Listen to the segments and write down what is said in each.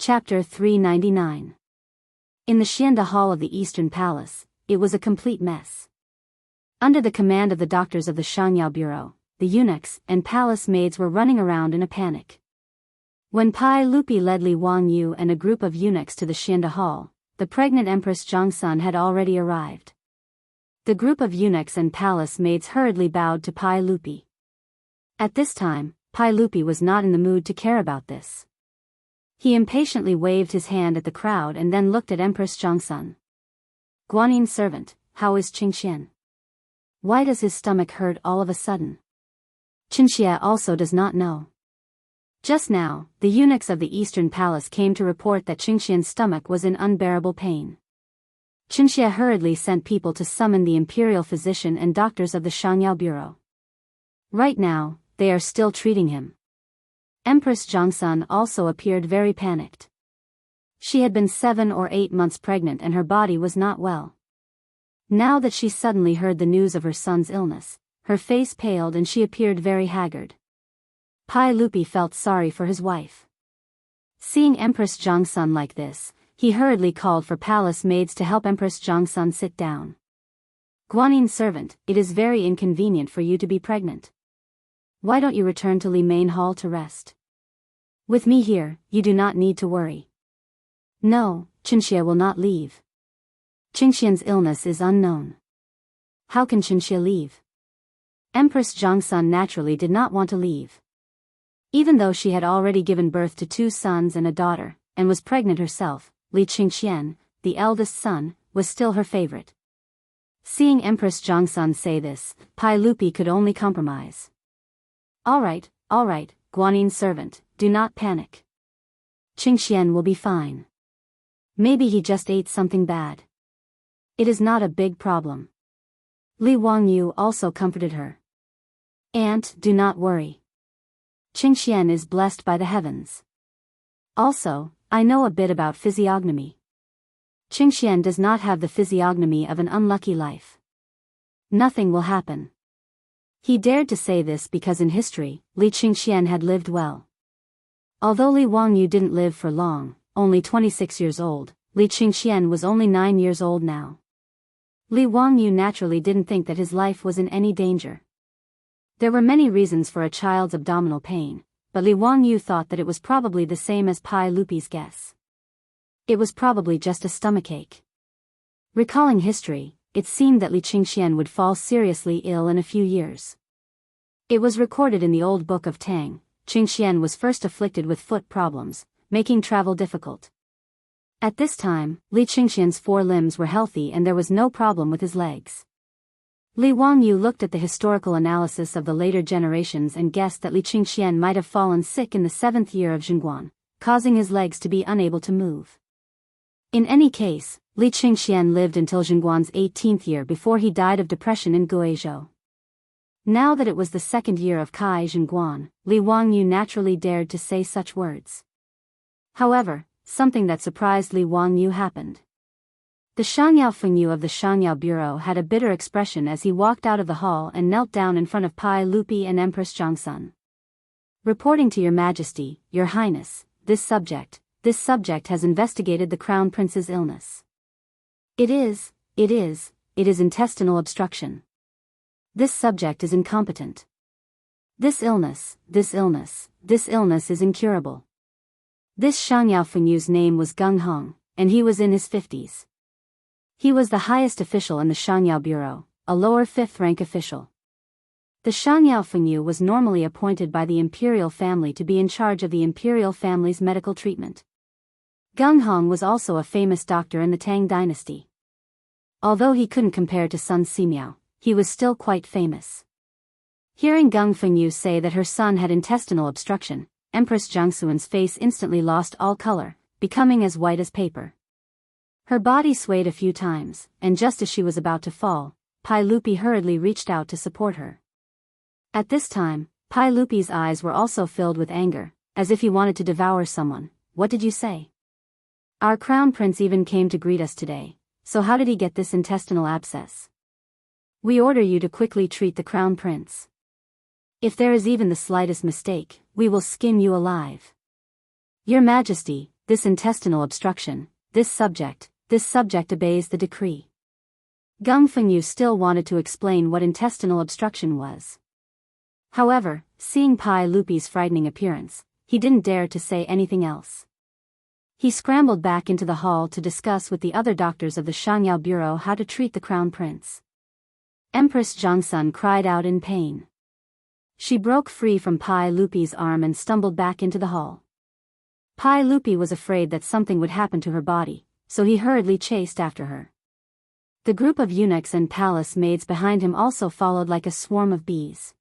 Chapter 399. In the Xianda Hall of the Eastern Palace, it was a complete mess. Under the command of the doctors of the Shangyao Bureau, the eunuchs and palace maids were running around in a panic. When Pai Lupi led Li Wangyu and a group of eunuchs to the Xianda Hall, the pregnant Empress Zhongsun had already arrived. The group of eunuchs and palace maids hurriedly bowed to Pai Lupi. At this time, Pai Lupi was not in the mood to care about this. He impatiently waved his hand at the crowd and then looked at Empress Zhongsun. Guanyin servant, how is Qingxian? Why does his stomach hurt all of a sudden? Qingxia also does not know. Just now, the eunuchs of the Eastern Palace came to report that Qingxian's stomach was in unbearable pain. Qingxia hurriedly sent people to summon the imperial physician and doctors of the Shangyao Bureau. Right now, they are still treating him. Empress Zhongsun also appeared very panicked. She had been 7 or 8 months pregnant and her body was not well. Now that she suddenly heard the news of her son's illness, her face paled and she appeared very haggard. Pai Lupi felt sorry for his wife. Seeing Empress Zhongsun like this, he hurriedly called for palace maids to help Empress Zhongsun sit down. Guanyin servant, it is very inconvenient for you to be pregnant. Why don't you return to Li Main Hall to rest? With me here, you do not need to worry. No, Qingxia will not leave. Qingxian's illness is unknown. How can Qingxia leave? Empress Zhongsun naturally did not want to leave. Even though she had already given birth to 2 sons and a daughter, and was pregnant herself, Li Qingxian, the eldest son, was still her favorite. Seeing Empress Zhongsun say this, Pai Lupi could only compromise. All right, Guanyin servant, do not panic. Qingxian will be fine. Maybe he just ate something bad. It is not a big problem. Li Wangyu also comforted her. Aunt, do not worry. Qingxian is blessed by the heavens. Also, I know a bit about physiognomy. Qingxian does not have the physiognomy of an unlucky life. Nothing will happen. He dared to say this because in history, Li Qingxian had lived well. Although Li Wangyu didn't live for long, only 26 years old, Li Qingxian was only 9 years old now. Li Wangyu naturally didn't think that his life was in any danger. There were many reasons for a child's abdominal pain, but Li Wangyu thought that it was probably the same as Pai Lupi's guess. It was probably just a stomachache. Recalling history, it seemed that Li Qingxian would fall seriously ill in a few years. It was recorded in the old book of Tang, Qingxian was first afflicted with foot problems, making travel difficult. At this time, Li Qingxian's 4 limbs were healthy and there was no problem with his legs. Li Wangyu looked at the historical analysis of the later generations and guessed that Li Qingxian might have fallen sick in the 7th year of Zhongguan, causing his legs to be unable to move. In any case, Li Qingxian lived until Zhongguan's 18th year before he died of depression in Guizhou. Now that it was the 2nd year of Kai Zhongguan, Li Wangyu naturally dared to say such words. However, something that surprised Li Wangyu happened. The Shangyao Fengyu of the Shangyao Bureau had a bitter expression as he walked out of the hall and knelt down in front of Pai Lupi and Empress Zhongsun. Reporting to Your Majesty, Your Highness, this subject has investigated the Crown Prince's illness. It is intestinal obstruction. This subject is incompetent. This illness is incurable. This Shangyao Fengyu's name was Gung Hong, and he was in his 50s. He was the highest official in the Shangyao Bureau, a lower 5th rank official. The Shangyao Fengyu was normally appointed by the imperial family to be in charge of the imperial family's medical treatment. Gung Hong was also a famous doctor in the Tang dynasty. Although he couldn't compare to Sun Simiao, he was still quite famous. Hearing Gung Fengyu say that her son had intestinal obstruction, Empress Zhongsun's face instantly lost all color, becoming as white as paper. Her body swayed a few times, and just as she was about to fall, Pai Lupi hurriedly reached out to support her. At this time, Pai Lupi's eyes were also filled with anger, as if he wanted to devour someone. What did you say? Our crown prince even came to greet us today, so how did he get this intestinal abscess? We order you to quickly treat the crown prince. If there is even the slightest mistake, we will skin you alive. Your Majesty, this intestinal obstruction, this subject obeys the decree. Gung Fengyu still wanted to explain what intestinal obstruction was. However, seeing Pai Lupi's frightening appearance, he didn't dare to say anything else. He scrambled back into the hall to discuss with the other doctors of the Shangyao Bureau how to treat the crown prince. Empress Zhongsun cried out in pain. She broke free from Pai Lupi's arm and stumbled back into the hall. Pai Lupi was afraid that something would happen to her body, so he hurriedly chased after her. The group of eunuchs and palace maids behind him also followed like a swarm of bees.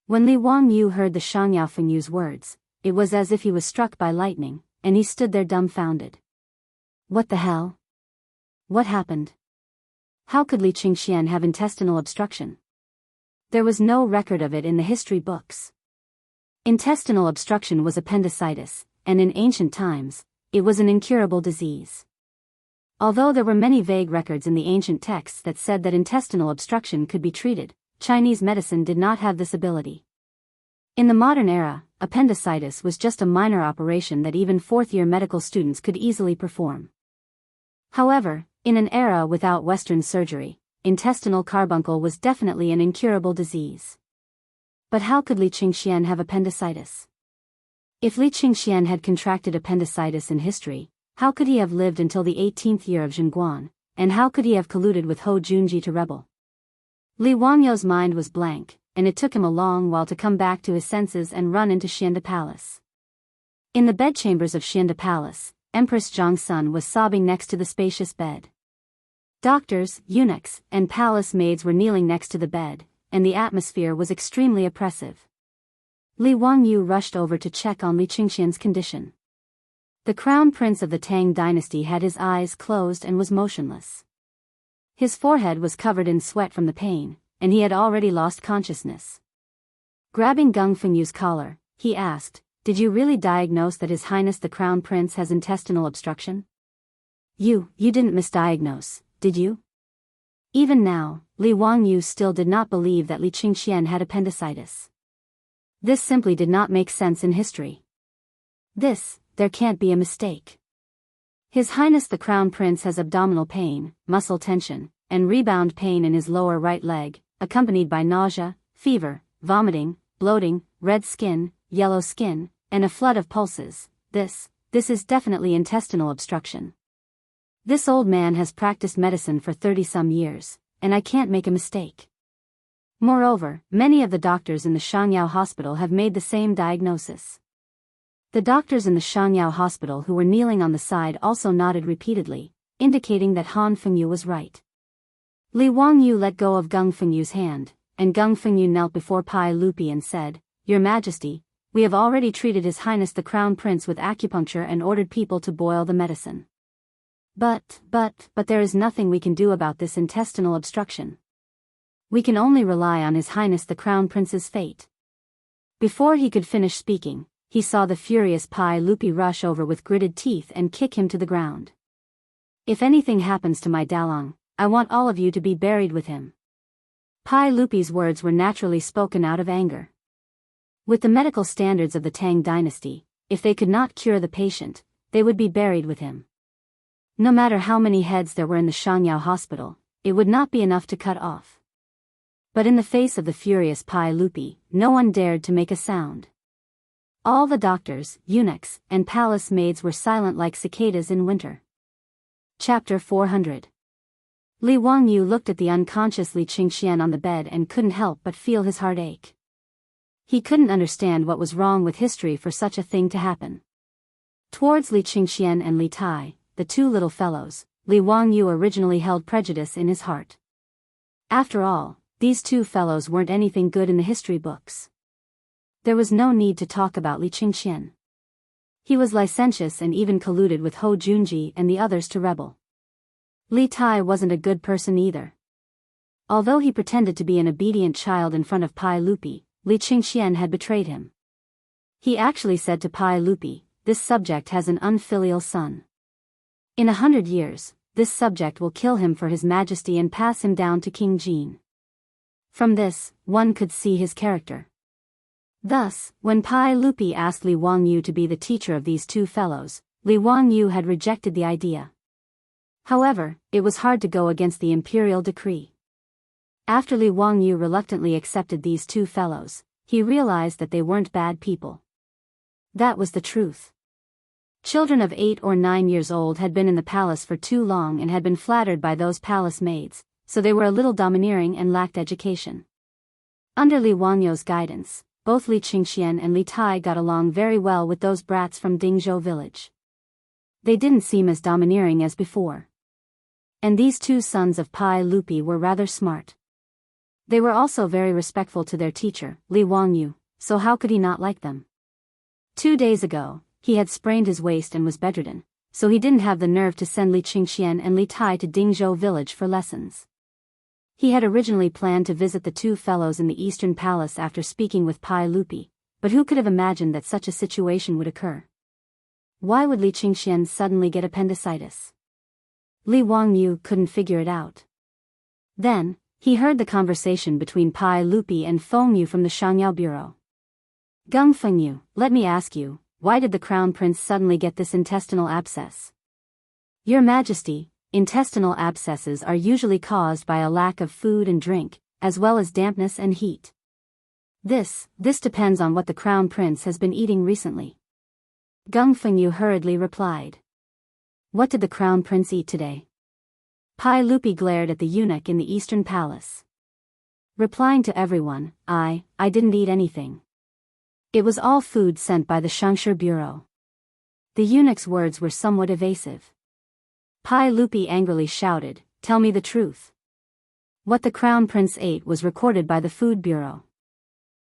When Li Wangyu heard the Shangyao Fengyu's words, it was as if he was struck by lightning, and he stood there dumbfounded. What the hell? What happened? How could Li Qingxian have intestinal obstruction? There was no record of it in the history books. Intestinal obstruction was appendicitis, and in ancient times, it was an incurable disease. Although there were many vague records in the ancient texts that said that intestinal obstruction could be treated, Chinese medicine did not have this ability. In the modern era, appendicitis was just a minor operation that even fourth-year medical students could easily perform. However, in an era without Western surgery, intestinal carbuncle was definitely an incurable disease. But how could Li Qingxian have appendicitis? If Li Qingxian had contracted appendicitis in history, how could he have lived until the 18th year of Zhenguan, and how could he have colluded with Hou Junji to rebel? Li Wangyou's mind was blank, and it took him a long while to come back to his senses and run into Xianda Palace. In the bedchambers of Xianda Palace, Empress Zhongsun was sobbing next to the spacious bed. Doctors, eunuchs, and palace maids were kneeling next to the bed, and the atmosphere was extremely oppressive. Li Wangyu rushed over to check on Li Qingxian's condition. The crown prince of the Tang dynasty had his eyes closed and was motionless. His forehead was covered in sweat from the pain, and he had already lost consciousness. Grabbing Gung Fengyu's collar, he asked, "Did you really diagnose that His Highness the Crown Prince has intestinal obstruction?" You didn't misdiagnose, did you?" Even now, Li Wangyu still did not believe that Li Qingxian had appendicitis. This simply did not make sense in history. There can't be a mistake. His Highness the Crown Prince has abdominal pain, muscle tension, and rebound pain in his lower right leg, accompanied by nausea, fever, vomiting, bloating, red skin, yellow skin, and a flood of pulses. This is definitely intestinal obstruction. This old man has practiced medicine for 30-some years, and I can't make a mistake. Moreover, many of the doctors in the Shangyao Hospital have made the same diagnosis. The doctors in the Shangyao Hospital who were kneeling on the side also nodded repeatedly, indicating that Han Fengyu was right. Li Wangyu let go of Gung Fengyu's hand, and Gung Fengyu knelt before Pai Lupi and said, "Your Majesty, we have already treated His Highness the Crown Prince with acupuncture and ordered people to boil the medicine. But there is nothing we can do about this intestinal obstruction. We can only rely on His Highness the Crown Prince's fate." Before he could finish speaking, he saw the furious Pai Lupi rush over with gritted teeth and kick him to the ground. "If anything happens to my Dalong, I want all of you to be buried with him." Pai Lupi's words were naturally spoken out of anger. With the medical standards of the Tang dynasty, if they could not cure the patient, they would be buried with him. No matter how many heads there were in the Shangyao Hospital, it would not be enough to cut off. But in the face of the furious Pai Lupi, no one dared to make a sound. All the doctors, eunuchs, and palace maids were silent like cicadas in winter. Chapter 400. Li Wangyu looked at the unconscious Li Qingxian on the bed and couldn't help but feel his heart ache. He couldn't understand what was wrong with history for such a thing to happen. Towards Li Qingxian and Li Tai, the two little fellows, Li Wangyu originally held prejudice in his heart. After all, these two fellows weren't anything good in the history books. There was no need to talk about Li Qingxian. He was licentious and even colluded with Hou Junji and the others to rebel. Li Tai wasn't a good person either. Although he pretended to be an obedient child in front of Pai Lupi, Li Qingxian had betrayed him. He actually said to Pai Lupi, "This subject has an unfilial son. In 100 years, this subject will kill him for His Majesty and pass him down to King Jin." From this, one could see his character. Thus, when Pai Lupi asked Li Wangyu to be the teacher of these two fellows, Li Wangyu had rejected the idea. However, it was hard to go against the imperial decree. After Li Wangyu reluctantly accepted these two fellows, he realized that they weren't bad people. That was the truth. Children of 8 or 9 years old had been in the palace for too long and had been flattered by those palace maids, so they were a little domineering and lacked education. Under Li Wangyu's guidance, both Li Qingxian and Li Tai got along very well with those brats from Dingzhou village. They didn't seem as domineering as before. And these two sons of Pai Lupi were rather smart. They were also very respectful to their teacher, Li Wangyu, so how could he not like them? 2 days ago, he had sprained his waist and was bedridden, so he didn't have the nerve to send Li Qingxian and Li Tai to Dingzhou village for lessons. He had originally planned to visit the two fellows in the Eastern Palace after speaking with Pai Lupi, but who could have imagined that such a situation would occur? Why would Li Qingxian suddenly get appendicitis? Li Wangyu couldn't figure it out. Then, he heard the conversation between Pai Lupi and Fengyu from the Shangyao bureau. Gung Fengyu, let me ask you, why did the crown prince suddenly get this intestinal abscess? Your Majesty, intestinal abscesses are usually caused by a lack of food and drink, as well as dampness and heat. This depends on what the crown prince has been eating recently. Gung Fengyu hurriedly replied. What did the crown prince eat today? Pai Lupi glared at the eunuch in the Eastern Palace. Replying to everyone, I didn't eat anything. It was all food sent by the Shangshi bureau. The eunuch's words were somewhat evasive. Pai Lupi angrily shouted, tell me the truth. What the crown prince ate was recorded by the food bureau.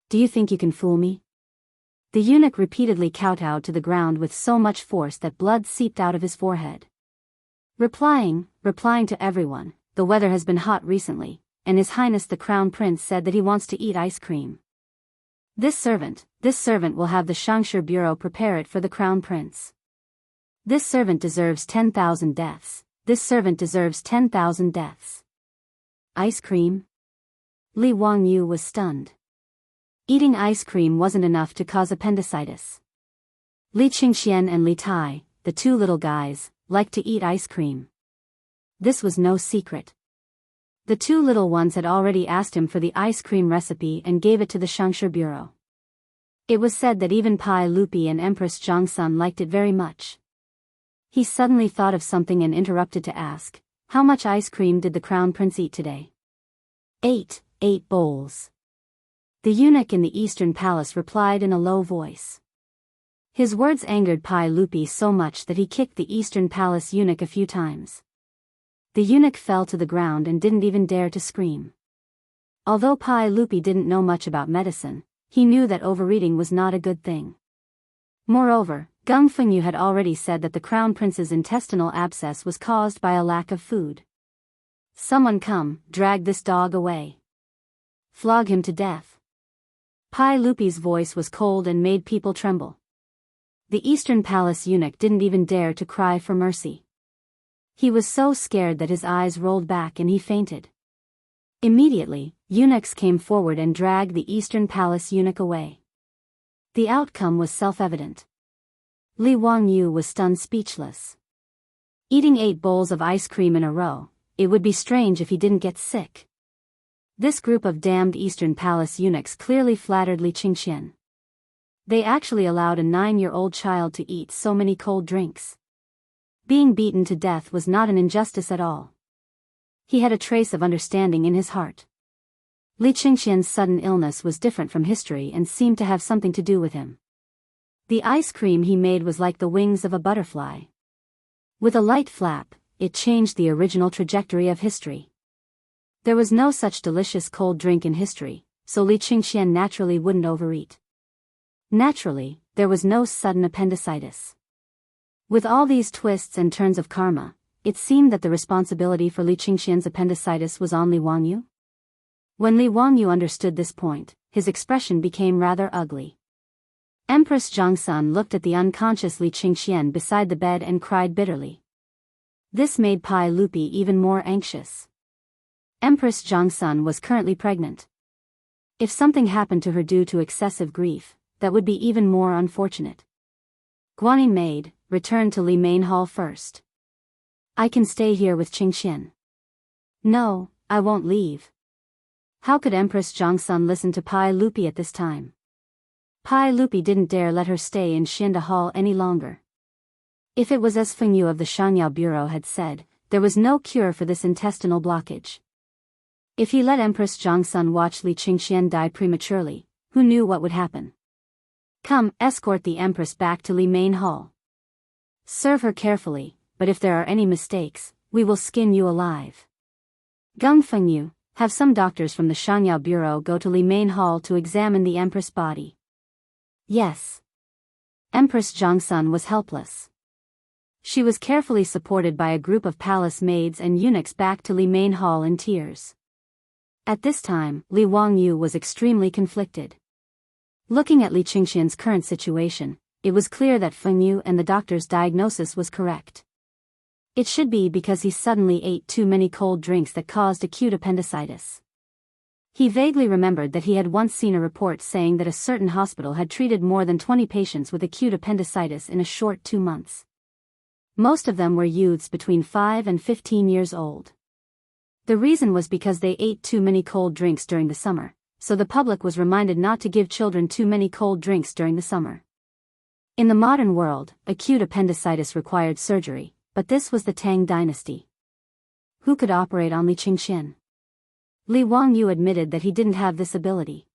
Do you think you can fool me? The eunuch repeatedly kowtowed to the ground with so much force that blood seeped out of his forehead. Replying to everyone, the weather has been hot recently, and His Highness the Crown Prince said that he wants to eat ice cream. This servant will have the Shangshi bureau prepare it for the Crown Prince. This servant deserves 10,000 deaths. This servant deserves 10,000 deaths. Ice cream? Li Wangyu was stunned. Eating ice cream wasn't enough to cause appendicitis. Li Qingxian and Li Tai, the two little guys, liked to eat ice cream. This was no secret. The two little ones had already asked him for the ice cream recipe and gave it to the Shangshi bureau. It was said that even Pai Lupi and Empress Zhongsun liked it very much. He suddenly thought of something and interrupted to ask, how much ice cream did the crown prince eat today? 8 bowls. The eunuch in the Eastern Palace replied in a low voice. His words angered Pai Lupi so much that he kicked the Eastern Palace eunuch a few times. The eunuch fell to the ground and didn't even dare to scream. Although Pai Lupi didn't know much about medicine, he knew that overeating was not a good thing. Moreover, Gung Fengyu had already said that the crown prince's intestinal abscess was caused by a lack of food. Someone come, drag this dog away. Flog him to death. Pai Lupi's voice was cold and made people tremble. The Eastern Palace eunuch didn't even dare to cry for mercy. He was so scared that his eyes rolled back and he fainted. Immediately, eunuchs came forward and dragged the Eastern Palace eunuch away. The outcome was self-evident. Li Wangyu was stunned speechless. Eating 8 bowls of ice cream in a row, it would be strange if he didn't get sick. This group of damned Eastern Palace eunuchs clearly flattered Li Qingxian. They actually allowed a 9-year-old child to eat so many cold drinks. Being beaten to death was not an injustice at all. He had a trace of understanding in his heart. Li Qingxian's sudden illness was different from history and seemed to have something to do with him. The ice cream he made was like the wings of a butterfly. With a light flap, it changed the original trajectory of history. There was no such delicious cold drink in history, so Li Qingxian naturally wouldn't overeat. Naturally, there was no sudden appendicitis. With all these twists and turns of karma, it seemed that the responsibility for Li Qingxian's appendicitis was on Li Wangyu. When Li Wangyu understood this point, his expression became rather ugly. Empress Zhongsun looked at the unconscious Li Qingxian beside the bed and cried bitterly. This made Pai Lupi even more anxious. Empress Zhongsun was currently pregnant. If something happened to her due to excessive grief, that would be even more unfortunate. Guanyin maid, return to Li Main Hall first. I can stay here with Qingxian. No, I won't leave. How could Empress Zhongsun listen to Pai Lupi at this time? Pai Lupi didn't dare let her stay in Xianda Hall any longer. If it was as Feng Yu of the Shangyao Bureau had said, there was no cure for this intestinal blockage. If he let Empress Zhongsun watch Li Qingxian die prematurely, who knew what would happen? Come, escort the Empress back to Li Main Hall. Serve her carefully, but if there are any mistakes, we will skin you alive. Gung Feng Yu, have some doctors from the Shangyao Bureau go to Li Main Hall to examine the Empress' body. Yes. Empress Zhongsun was helpless. She was carefully supported by a group of palace maids and eunuchs back to Li Main Hall in tears. At this time, Li Wangyu was extremely conflicted. Looking at Li Qingxian's current situation, it was clear that Feng Yu and the doctor's diagnosis was correct. It should be because he suddenly ate too many cold drinks that caused acute appendicitis. He vaguely remembered that he had once seen a report saying that a certain hospital had treated more than 20 patients with acute appendicitis in a short 2 months. Most of them were youths between 5 and 15 years old. The reason was because they ate too many cold drinks during the summer, so the public was reminded not to give children too many cold drinks during the summer. In the modern world, acute appendicitis required surgery, but this was the Tang dynasty. Who could operate on Li Qingxian? Li Wangyu admitted that he didn't have this ability.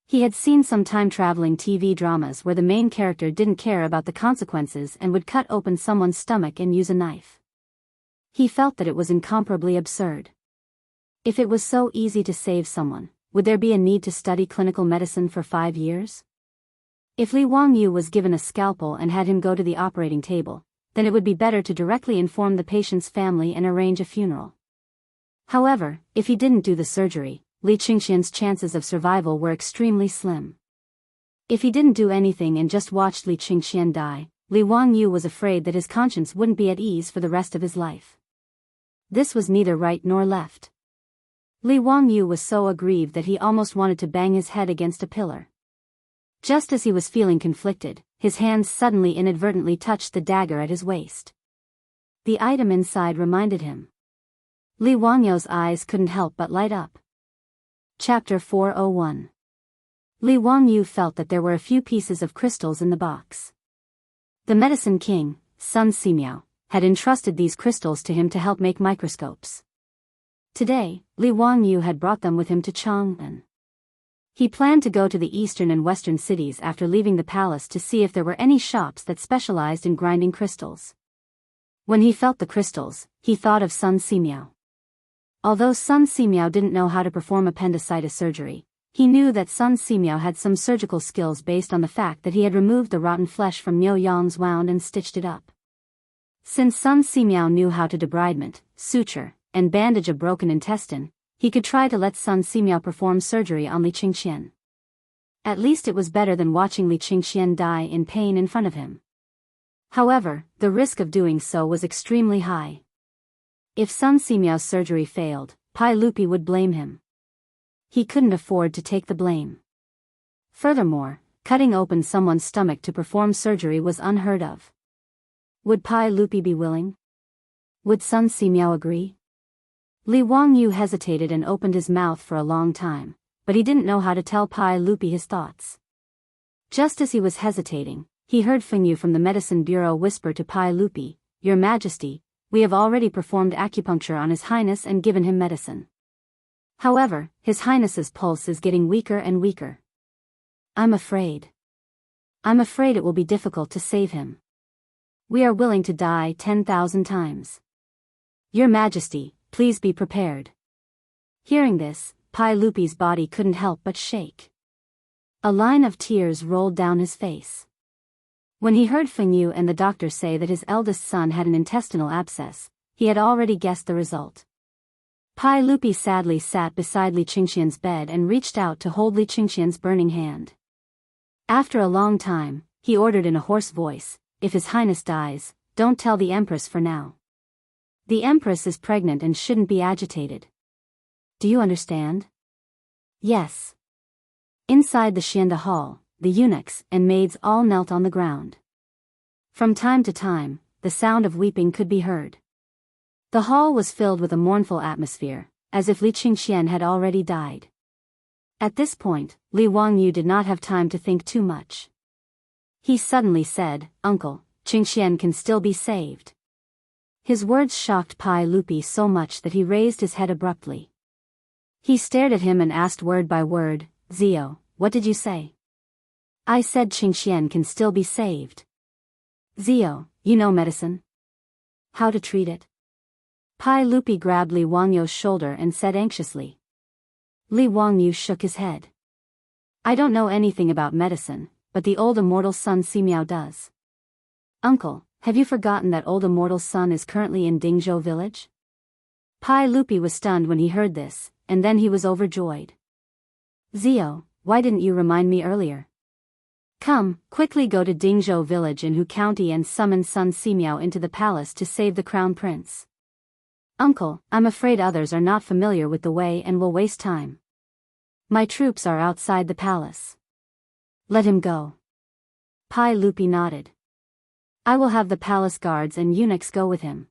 He had seen some time-traveling TV dramas where the main character didn't care about the consequences and would cut open someone's stomach and use a knife. He felt that it was incomparably absurd. If it was so easy to save someone, would there be a need to study clinical medicine for 5 years? If Li Wangyu was given a scalpel and had him go to the operating table, then it would be better to directly inform the patient's family and arrange a funeral. However, if he didn't do the surgery, Li Qingxian's chances of survival were extremely slim. If he didn't do anything and just watched Li Qingxian die, Li Wangyu was afraid that his conscience wouldn't be at ease for the rest of his life. This was neither right nor left. Li Wangyu was so aggrieved that he almost wanted to bang his head against a pillar. Just as he was feeling conflicted, his hands suddenly inadvertently touched the dagger at his waist. The item inside reminded him. Li Wangyu's eyes couldn't help but light up. Chapter 401. Li Wangyu felt that there were a few pieces of crystals in the box. The medicine king, Sun Simiao, had entrusted these crystals to him to help make microscopes. Today, Li Wangyu had brought them with him to Chang'an. He planned to go to the eastern and western cities after leaving the palace to see if there were any shops that specialized in grinding crystals. When he felt the crystals, he thought of Sun Simiao. Although Sun Simiao didn't know how to perform appendicitis surgery, he knew that Sun Simiao had some surgical skills based on the fact that he had removed the rotten flesh from Niu Yang's wound and stitched it up. Since Sun Simiao knew how to debridement, suture, and bandage a broken intestine, he could try to let Sun Simiao perform surgery on Li Qingxian. At least it was better than watching Li Qingxian die in pain in front of him. However, the risk of doing so was extremely high. If Sun Simiao's surgery failed, Pai Lupi would blame him. He couldn't afford to take the blame. Furthermore, cutting open someone's stomach to perform surgery was unheard of. Would Pai Lupi be willing? Would Sun Simiao agree? Li Wangyu hesitated and opened his mouth for a long time, but he didn't know how to tell Pai Lupi his thoughts. Just as he was hesitating, he heard Feng Yu from the medicine bureau whisper to Pai Lupi, "Your Majesty, we have already performed acupuncture on His Highness and given him medicine. However, His Highness's pulse is getting weaker and weaker. I'm afraid it will be difficult to save him. We are willing to die 10,000 times. Your Majesty, please be prepared." Hearing this, Pai Lupi's body couldn't help but shake. A line of tears rolled down his face. When he heard Feng Yu and the doctor say that his eldest son had an intestinal abscess, he had already guessed the result. Pai Lupi sadly sat beside Li Qingxian's bed and reached out to hold Li Qingxian's burning hand. After a long time, he ordered in a hoarse voice, "If His Highness dies, don't tell the Empress for now. The Empress is pregnant and shouldn't be agitated. Do you understand?" "Yes." Inside the Xianda Hall, the eunuchs and maids all knelt on the ground. From time to time, the sound of weeping could be heard. The hall was filled with a mournful atmosphere, as if Li Qingxian had already died. At this point, Li Wangyu did not have time to think too much. He suddenly said, "Uncle, Qingxian can still be saved." His words shocked Pai Lupi so much that he raised his head abruptly. He stared at him and asked word by word, "Zio, what did you say?" "I said Qingxian can still be saved." "Zio, you know medicine? How to treat it?" Pai Lupi grabbed Li Wangyu's shoulder and said anxiously. Li Wangyu shook his head. "I don't know anything about medicine, but the old immortal Sun Simiao does." "Uncle, have you forgotten that old immortal Sun is currently in Dingzhou village?" Pai Lupi was stunned when he heard this, and then he was overjoyed. "Zio, why didn't you remind me earlier? Come, quickly go to Dingzhou village in Hu County and summon Sun Simiao into the palace to save the crown prince." "Uncle, I'm afraid others are not familiar with the way and will waste time. My troops are outside the palace." "Let him go." Pai Lupi nodded. "I will have the palace guards and eunuchs go with him.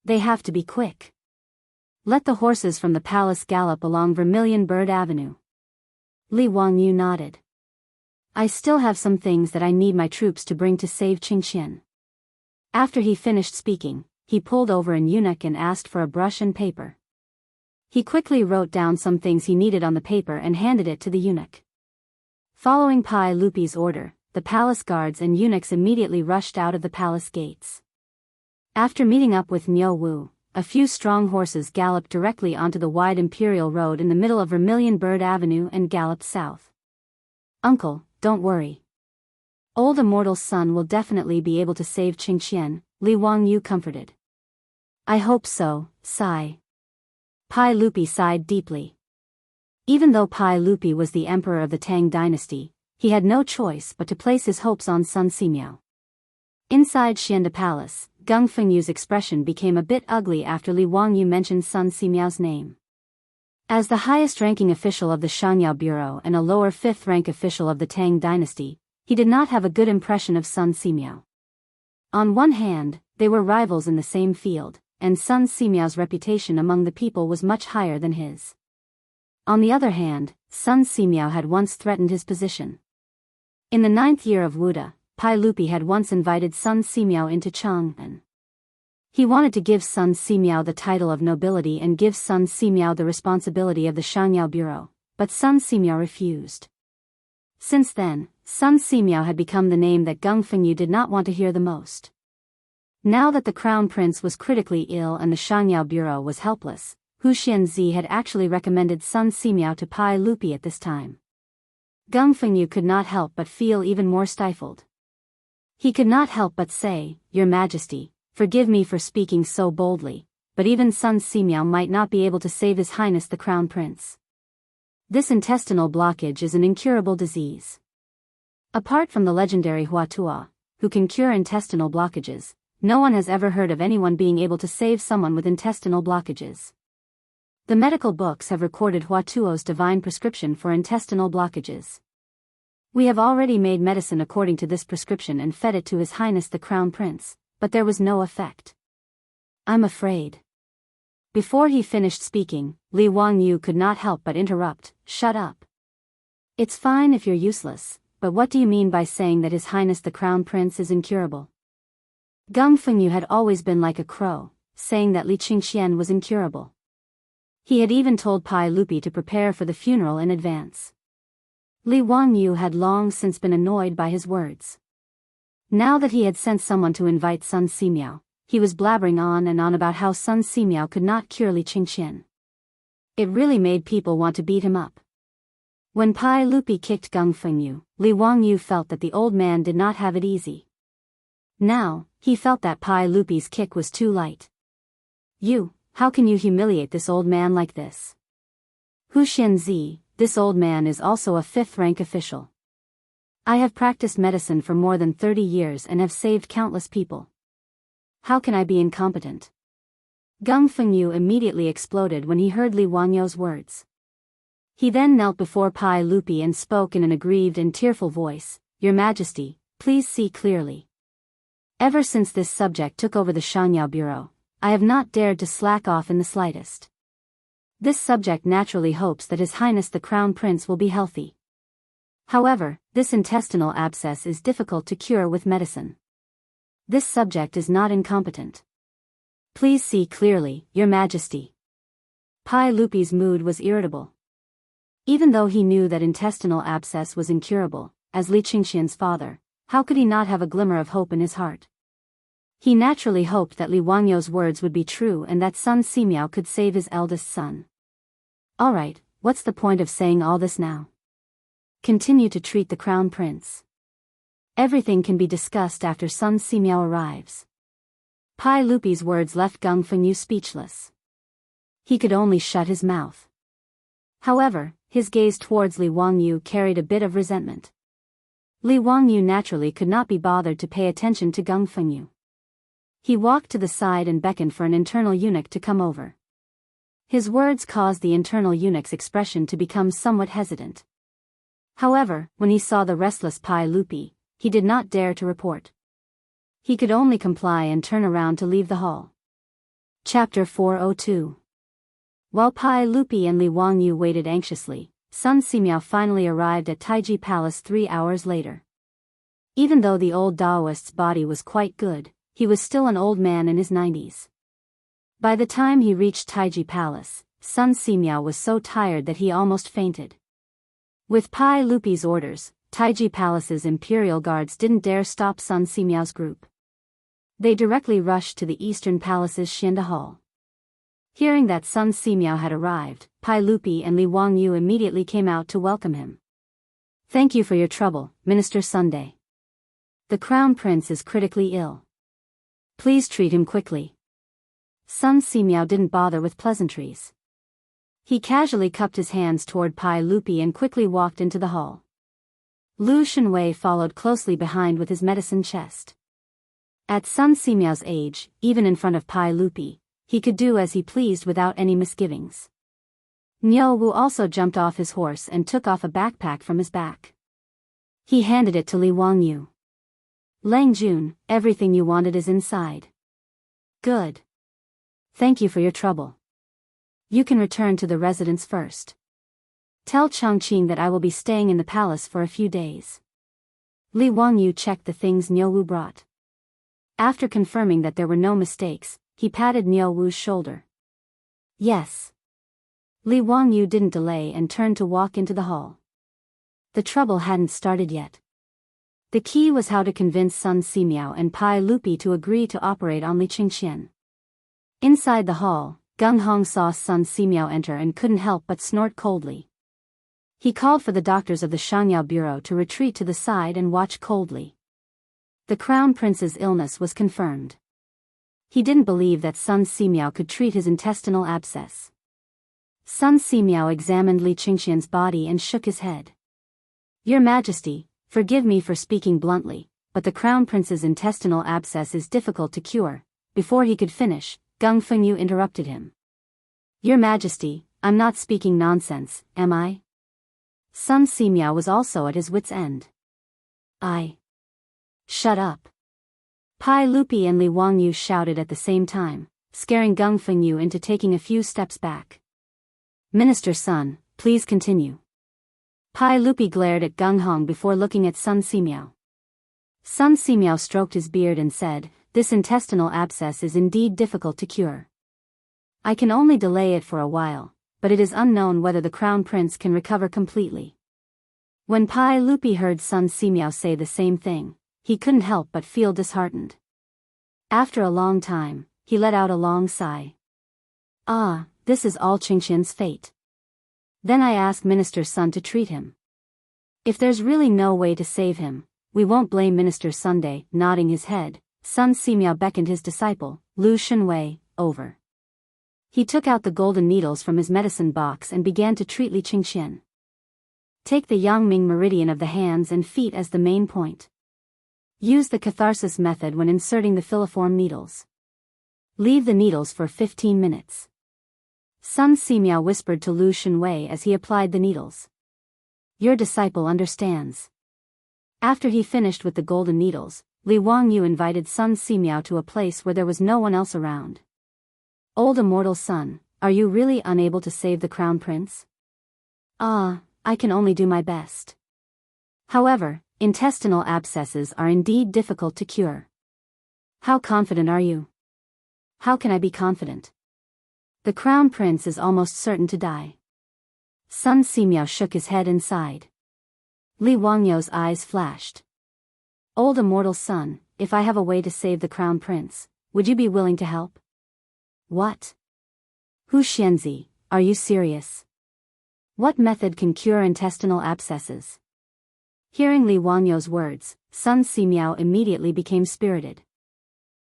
They have to be quick. Let the horses from the palace gallop along Vermilion Bird Avenue." Li Wangyu nodded. "I still have some things that I need my troops to bring to save Qingxian." After he finished speaking, he pulled over an eunuch and asked for a brush and paper. He quickly wrote down some things he needed on the paper and handed it to the eunuch. Following Pai Lupi's order, the palace guards and eunuchs immediately rushed out of the palace gates. After meeting up with Niu Wu, a few strong horses galloped directly onto the wide imperial road in the middle of Vermilion Bird Avenue and galloped south. "Uncle, don't worry. Old immortal Sun will definitely be able to save Qingxian," Li Wangyu comforted. "I hope so, sigh." Pai Lupi sighed deeply. Even though Pai Lupi was the emperor of the Tang dynasty, he had no choice but to place his hopes on Sun Simiao. Inside Xianda Palace, Geng Fengyu's expression became a bit ugly after Li Wangyu mentioned Sun Simiao's name. As the highest-ranking official of the Shangyao Bureau and a lower fifth-rank official of the Tang dynasty, he did not have a good impression of Sun Simiao. On one hand, they were rivals in the same field, and Sun Simiao's reputation among the people was much higher than his. On the other hand, Sun Simiao had once threatened his position. In the 9th year of Wuda, Pai Lupi had once invited Sun Simiao into Chang'an. He wanted to give Sun Simiao the title of nobility and give Sun Simiao the responsibility of the Shangyao Bureau, but Sun Simiao refused. Since then, Sun Simiao had become the name that Geng Fengyu did not want to hear the most. Now that the crown prince was critically ill and the Shangyao Bureau was helpless, Hu Xianzi had actually recommended Sun Simiao to Pai Lupi at this time. Geng Fengyu could not help but feel even more stifled. He could not help but say, "Your Majesty, forgive me for speaking so boldly, but even Sun Simiao might not be able to save His Highness the Crown Prince. This intestinal blockage is an incurable disease. Apart from the legendary Huatua, who can cure intestinal blockages, no one has ever heard of anyone being able to save someone with intestinal blockages. The medical books have recorded Huatuo's divine prescription for intestinal blockages. We have already made medicine according to this prescription and fed it to His Highness the Crown Prince, but there was no effect. I'm afraid." Before he finished speaking, Li Wangyu could not help but interrupt, "Shut up. It's fine if you're useless, but what do you mean by saying that His Highness the Crown Prince is incurable?" Geng Fengyu had always been like a crow, saying that Li Qingxian was incurable. He had even told Pai Lupi to prepare for the funeral in advance. Li Wangyu had long since been annoyed by his words. Now that he had sent someone to invite Sun Simiao, he was blabbering on and on about how Sun Simiao could not cure Li Qingxian. It really made people want to beat him up. When Pai Lupi kicked Geng Fengyu, Li Wangyu felt that the old man did not have it easy. Now, he felt that Pai Lupi's kick was too light. How can you humiliate this old man like this? Hu Xianzi, this old man is also a fifth-rank official. I have practiced medicine for more than 30 years and have saved countless people. How can I be incompetent?" Geng Fengyu immediately exploded when he heard Li Wangyu's words. He then knelt before Pai Lupi and spoke in an aggrieved and tearful voice, "Your Majesty, please see clearly. Ever since this subject took over the Shangyao Bureau, I have not dared to slack off in the slightest. This subject naturally hopes that His Highness the Crown Prince will be healthy. However, this intestinal abscess is difficult to cure with medicine. This subject is not incompetent. Please see clearly, Your Majesty. Pai Lupi's mood was irritable. Even though he knew that intestinal abscess was incurable, as Li Qingxian's father, how could he not have a glimmer of hope in his heart? He naturally hoped that Li Wangyou's words would be true and that Sun Simiao could save his eldest son. Alright, what's the point of saying all this now? Continue to treat the Crown Prince. Everything can be discussed after Sun Simiao arrives. Pai Lupi's words left Gung Fengyu speechless. He could only shut his mouth. However, his gaze towards Li Wangyu carried a bit of resentment. Li Wangyu naturally could not be bothered to pay attention to Gung Fengyu. He walked to the side and beckoned for an internal eunuch to come over. His words caused the internal eunuch's expression to become somewhat hesitant. However, when he saw the restless Pai Lupi, he did not dare to report. He could only comply and turn around to leave the hall. Chapter 402. While Pai Lupi and Li Wangyu waited anxiously, Sun Simiao finally arrived at Taiji Palace 3 hours later. Even though the old Daoist's body was quite good, he was still an old man in his 90s. By the time he reached Taiji Palace, Sun Simiao was so tired that he almost fainted. With Pai Lupi's orders, Taiji Palace's imperial guards didn't dare stop Sun Simiao's group. They directly rushed to the Eastern Palace's Xianda Hall. Hearing that Sun Simiao had arrived, Pai Lupi and Li Wangyu immediately came out to welcome him. Thank you for your trouble, Minister Sunday. The Crown Prince is critically ill. Please treat him quickly. Sun Simiao didn't bother with pleasantries. He casually cupped his hands toward Pai Lupi and quickly walked into the hall. Lu Shenwei followed closely behind with his medicine chest. At Sun Simiao's age, even in front of Pai Lupi, he could do as he pleased without any misgivings. Niu Wu also jumped off his horse and took off a backpack from his back. He handed it to Li Wangyu. Lang Jun, everything you wanted is inside. Good. Thank you for your trouble. You can return to the residence first. Tell Chongqing that I will be staying in the palace for a few days. Li Wangyu checked the things Niu Wu brought. After confirming that there were no mistakes, he patted Niu Wu's shoulder. Yes. Li Wangyu didn't delay and turned to walk into the hall. The trouble hadn't started yet. The key was how to convince Sun Simiao and Pai Lupi to agree to operate on Li Qingxian. Inside the hall, Gung Hong saw Sun Simiao enter and couldn't help but snort coldly. He called for the doctors of the Shangyao Bureau to retreat to the side and watch coldly. The Crown Prince's illness was confirmed. He didn't believe that Sun Simiao could treat his intestinal abscess. Sun Simiao examined Li Qingxian's body and shook his head. Your Majesty, forgive me for speaking bluntly, but the Crown Prince's intestinal abscess is difficult to cure. Before he could finish, Gung Fengyu interrupted him. Your Majesty, I'm not speaking nonsense, am I? Sun Simiao was also at his wit's end. Shut up. Pai Lupi and Li Wangyu shouted at the same time, scaring Gung Fengyu into taking a few steps back. Minister Sun, please continue. Pai Lupi glared at Gung Hong before looking at Sun Simiao. Sun Simiao stroked his beard and said, this intestinal abscess is indeed difficult to cure. I can only delay it for a while, but it is unknown whether the Crown Prince can recover completely. When Pai Lupi heard Sun Simiao say the same thing, he couldn't help but feel disheartened. After a long time, he let out a long sigh. This is all Qingxian's fate. Then I ask Minister Sun to treat him. If there's really no way to save him, we won't blame Minister Sunday. Nodding his head, Sun Simiao beckoned his disciple, Lu Shenwei, over. He took out the golden needles from his medicine box and began to treat Li Qingxian. Take the Yangming meridian of the hands and feet as the main point. Use the catharsis method when inserting the filiform needles. Leave the needles for 15 minutes. Sun Simiao whispered to Lu Shenwei as he applied the needles. Your disciple understands. After he finished with the golden needles, Li Wangyu invited Sun Simiao to a place where there was no one else around. Old immortal son, are you really unable to save the crown prince? Ah, I can only do my best. However, intestinal abscesses are indeed difficult to cure. How confident are you? How can I be confident? The crown prince is almost certain to die. Sun Simiao shook his head and sighed. Li Wangyu's eyes flashed. Old immortal son, if I have a way to save the crown prince, would you be willing to help? What? Hu Xianzi, are you serious? What method can cure intestinal abscesses? Hearing Li Wangyu's words, Sun Simiao immediately became spirited.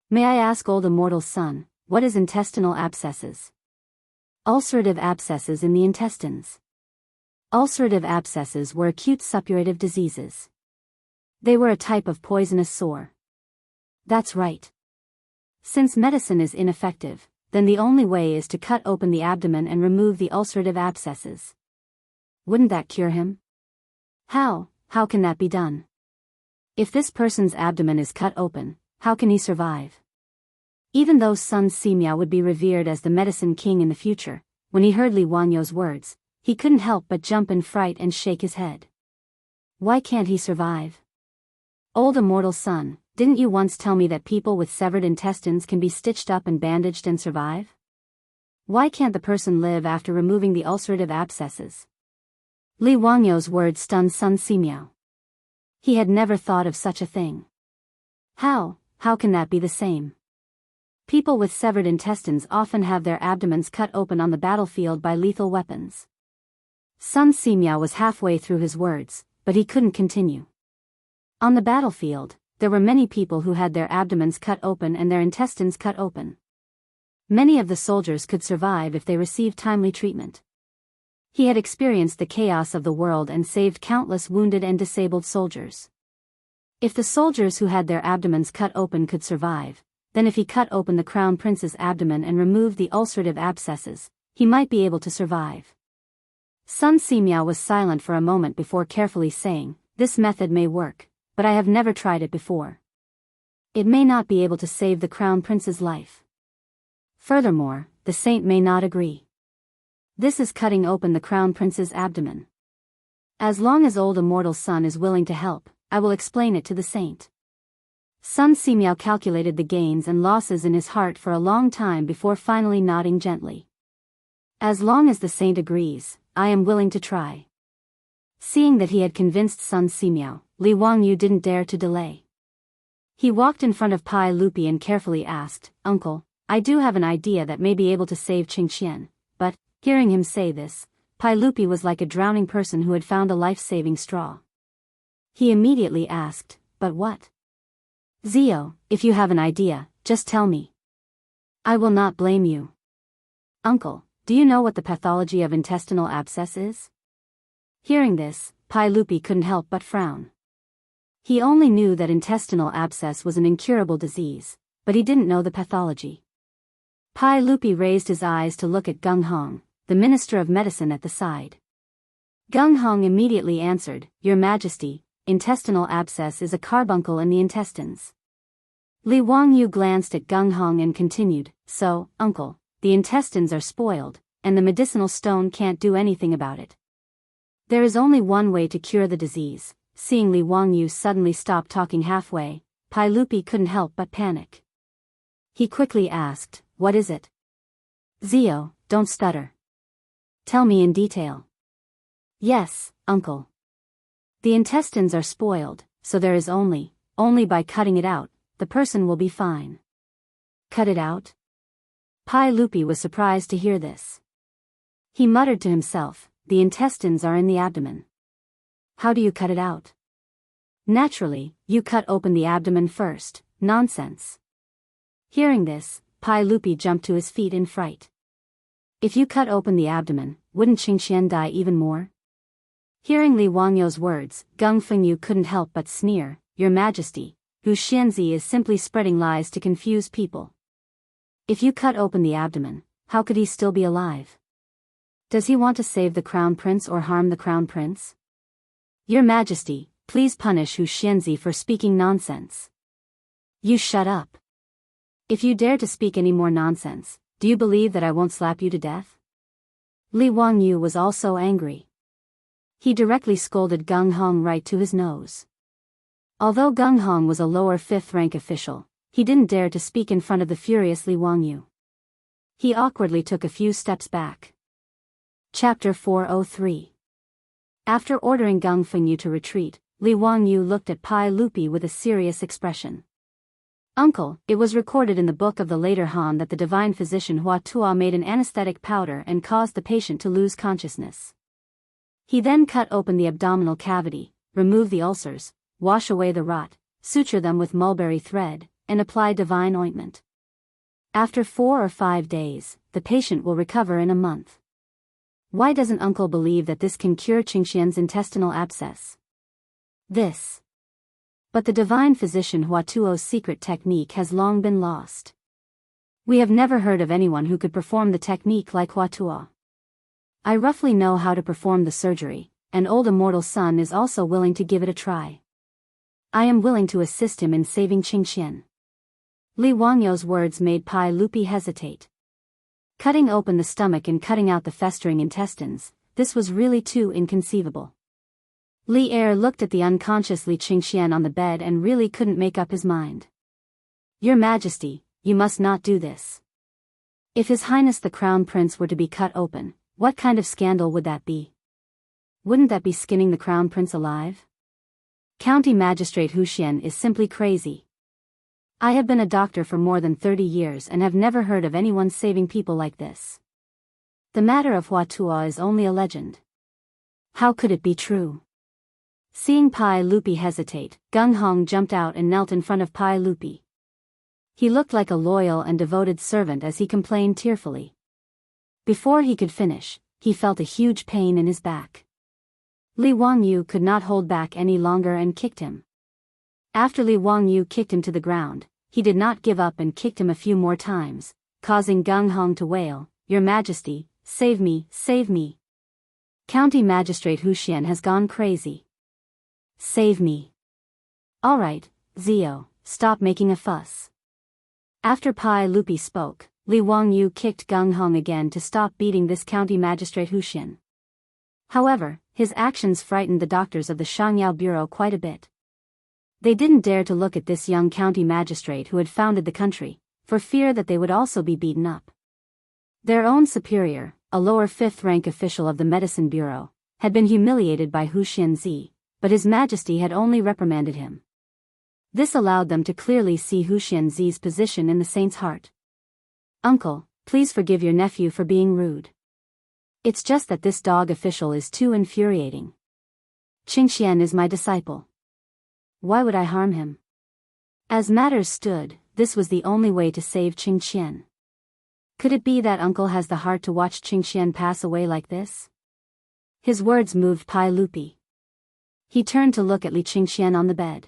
May I ask old immortal son, what is intestinal abscesses? Ulcerative abscesses in the intestines. Ulcerative abscesses were acute suppurative diseases. They were a type of poisonous sore. That's right. Since medicine is ineffective, then the only way is to cut open the abdomen and remove the ulcerative abscesses. Wouldn't that cure him? How can that be done? If this person's abdomen is cut open, how can he survive? Even though Sun Simiao would be revered as the medicine king in the future, when he heard Li Wangyu's words, he couldn't help but jump in fright and shake his head. Why can't he survive? Old immortal son, didn't you once tell me that people with severed intestines can be stitched up and bandaged and survive? Why can't the person live after removing the ulcerative abscesses? Li Wangyu's words stunned Sun Simiao. He had never thought of such a thing. How can that be the same? People with severed intestines often have their abdomens cut open on the battlefield by lethal weapons. Sun Simiao was halfway through his words, but he couldn't continue. On the battlefield, there were many people who had their abdomens cut open and their intestines cut open. Many of the soldiers could survive if they received timely treatment. He had experienced the chaos of the world and saved countless wounded and disabled soldiers. If the soldiers who had their abdomens cut open could survive, then if he cut open the crown prince's abdomen and removed the ulcerative abscesses, he might be able to survive. Sun Simiao was silent for a moment before carefully saying, this method may work, but I have never tried it before. It may not be able to save the crown prince's life. Furthermore, the saint may not agree. This is cutting open the crown prince's abdomen. As long as old immortal son is willing to help, I will explain it to the saint. Sun Simiao calculated the gains and losses in his heart for a long time before finally nodding gently. As long as the saint agrees, I am willing to try. Seeing that he had convinced Sun Simiao, Li Wangyu didn't dare to delay. He walked in front of Pai Lupi and carefully asked, Uncle, I do have an idea that may be able to save Qingqian, but, hearing him say this, Pai Lupi was like a drowning person who had found a life-saving straw. He immediately asked, but what? Zio, if you have an idea, just tell me. I will not blame you. Uncle, do you know what the pathology of intestinal abscess is? Hearing this, Pai Lupi couldn't help but frown. He only knew that intestinal abscess was an incurable disease, but he didn't know the pathology. Pai Lupi raised his eyes to look at Gung Hong, the Minister of Medicine at the side. Gung Hong immediately answered, Your Majesty, intestinal abscess is a carbuncle in the intestines. Li Wangyu glanced at Gung Hong and continued, So, Uncle, the intestines are spoiled, and the medicinal stone can't do anything about it. There is only one way to cure the disease. Seeing Li Wangyu suddenly stop talking halfway, Pai Lupi couldn't help but panic. He quickly asked, What is it? Zio, don't stutter. Tell me in detail. Yes, Uncle. The intestines are spoiled, so there is only by cutting it out, the person will be fine. Cut it out? Pai Lupi was surprised to hear this. He muttered to himself, The intestines are in the abdomen. How do you cut it out? Naturally, you cut open the abdomen first. Nonsense. Hearing this, Pai Lupi jumped to his feet in fright. If you cut open the abdomen, wouldn't Qingqian die even more? Hearing Li Wangyu's words, Gung Fengyu couldn't help but sneer, Your Majesty, Hu Xianzi is simply spreading lies to confuse people. If you cut open the abdomen, how could he still be alive? Does he want to save the crown prince or harm the crown prince? Your Majesty, please punish Hu Xianzi for speaking nonsense. You shut up. If you dare to speak any more nonsense, do you believe that I won't slap you to death? Li Wangyu was also angry. He directly scolded Gung Hong right to his nose. Although Gung Hong was a lower 5th rank official, he didn't dare to speak in front of the furious Li Wangyu. He awkwardly took a few steps back. Chapter 403. After ordering Gung Fengyu to retreat, Li Wangyu looked at Pai Lupi with a serious expression. Uncle, it was recorded in the book of the later Han that the divine physician Hua Tuo made an anesthetic powder and caused the patient to lose consciousness. He then cut open the abdominal cavity, remove the ulcers, wash away the rot, suture them with mulberry thread, and apply divine ointment. After 4 or 5 days, the patient will recover in a month. Why doesn't Uncle believe that this can cure Qingxian's intestinal abscess? But the divine physician Hua Tuo's secret technique has long been lost. We have never heard of anyone who could perform the technique like Hua Tuo. I roughly know how to perform the surgery, and old immortal son is also willing to give it a try. I am willing to assist him in saving Qingxian. Li Wangyu's words made Pai Lupi hesitate. Cutting open the stomach and cutting out the festering intestines, this was really too inconceivable. Li Er looked at the unconscious Li Qingxian on the bed and really couldn't make up his mind. Your Majesty, you must not do this. If His Highness the Crown Prince were to be cut open, what kind of scandal would that be? Wouldn't that be skinning the Crown Prince alive? County Magistrate Hu Xian is simply crazy. I have been a doctor for more than 30 years and have never heard of anyone saving people like this. The matter of Hua Tuo is only a legend. How could it be true? Seeing Pai Lupi hesitate, Gung Hong jumped out and knelt in front of Pai Lupi. He looked like a loyal and devoted servant as he complained tearfully. Before he could finish, he felt a huge pain in his back. Li Wangyu could not hold back any longer and kicked him. After Li Wangyu kicked him to the ground, he did not give up and kicked him a few more times, causing Gung Hong to wail, "Your Majesty, save me, save me. County Magistrate Hu Xian has gone crazy. Save me." All right, Zio, stop making a fuss. After Pai Lupi spoke, Li Wangyu kicked Gung Hong again to stop beating this County Magistrate Hu Xian. However, his actions frightened the doctors of the Shangyao Bureau quite a bit. They didn't dare to look at this young county magistrate who had founded the country, for fear that they would also be beaten up. Their own superior, a lower 5th rank official of the Medicine Bureau, had been humiliated by Hu Xianzi, but His Majesty had only reprimanded him. This allowed them to clearly see Hu Xianzi's position in the saint's heart. Uncle, please forgive your nephew for being rude. It's just that this dog official is too infuriating. Qingxian is my disciple. Why would I harm him? As matters stood, this was the only way to save Qingxian. Could it be that Uncle has the heart to watch Qingxian pass away like this? His words moved Pai Lupi. He turned to look at Li Qingxian on the bed.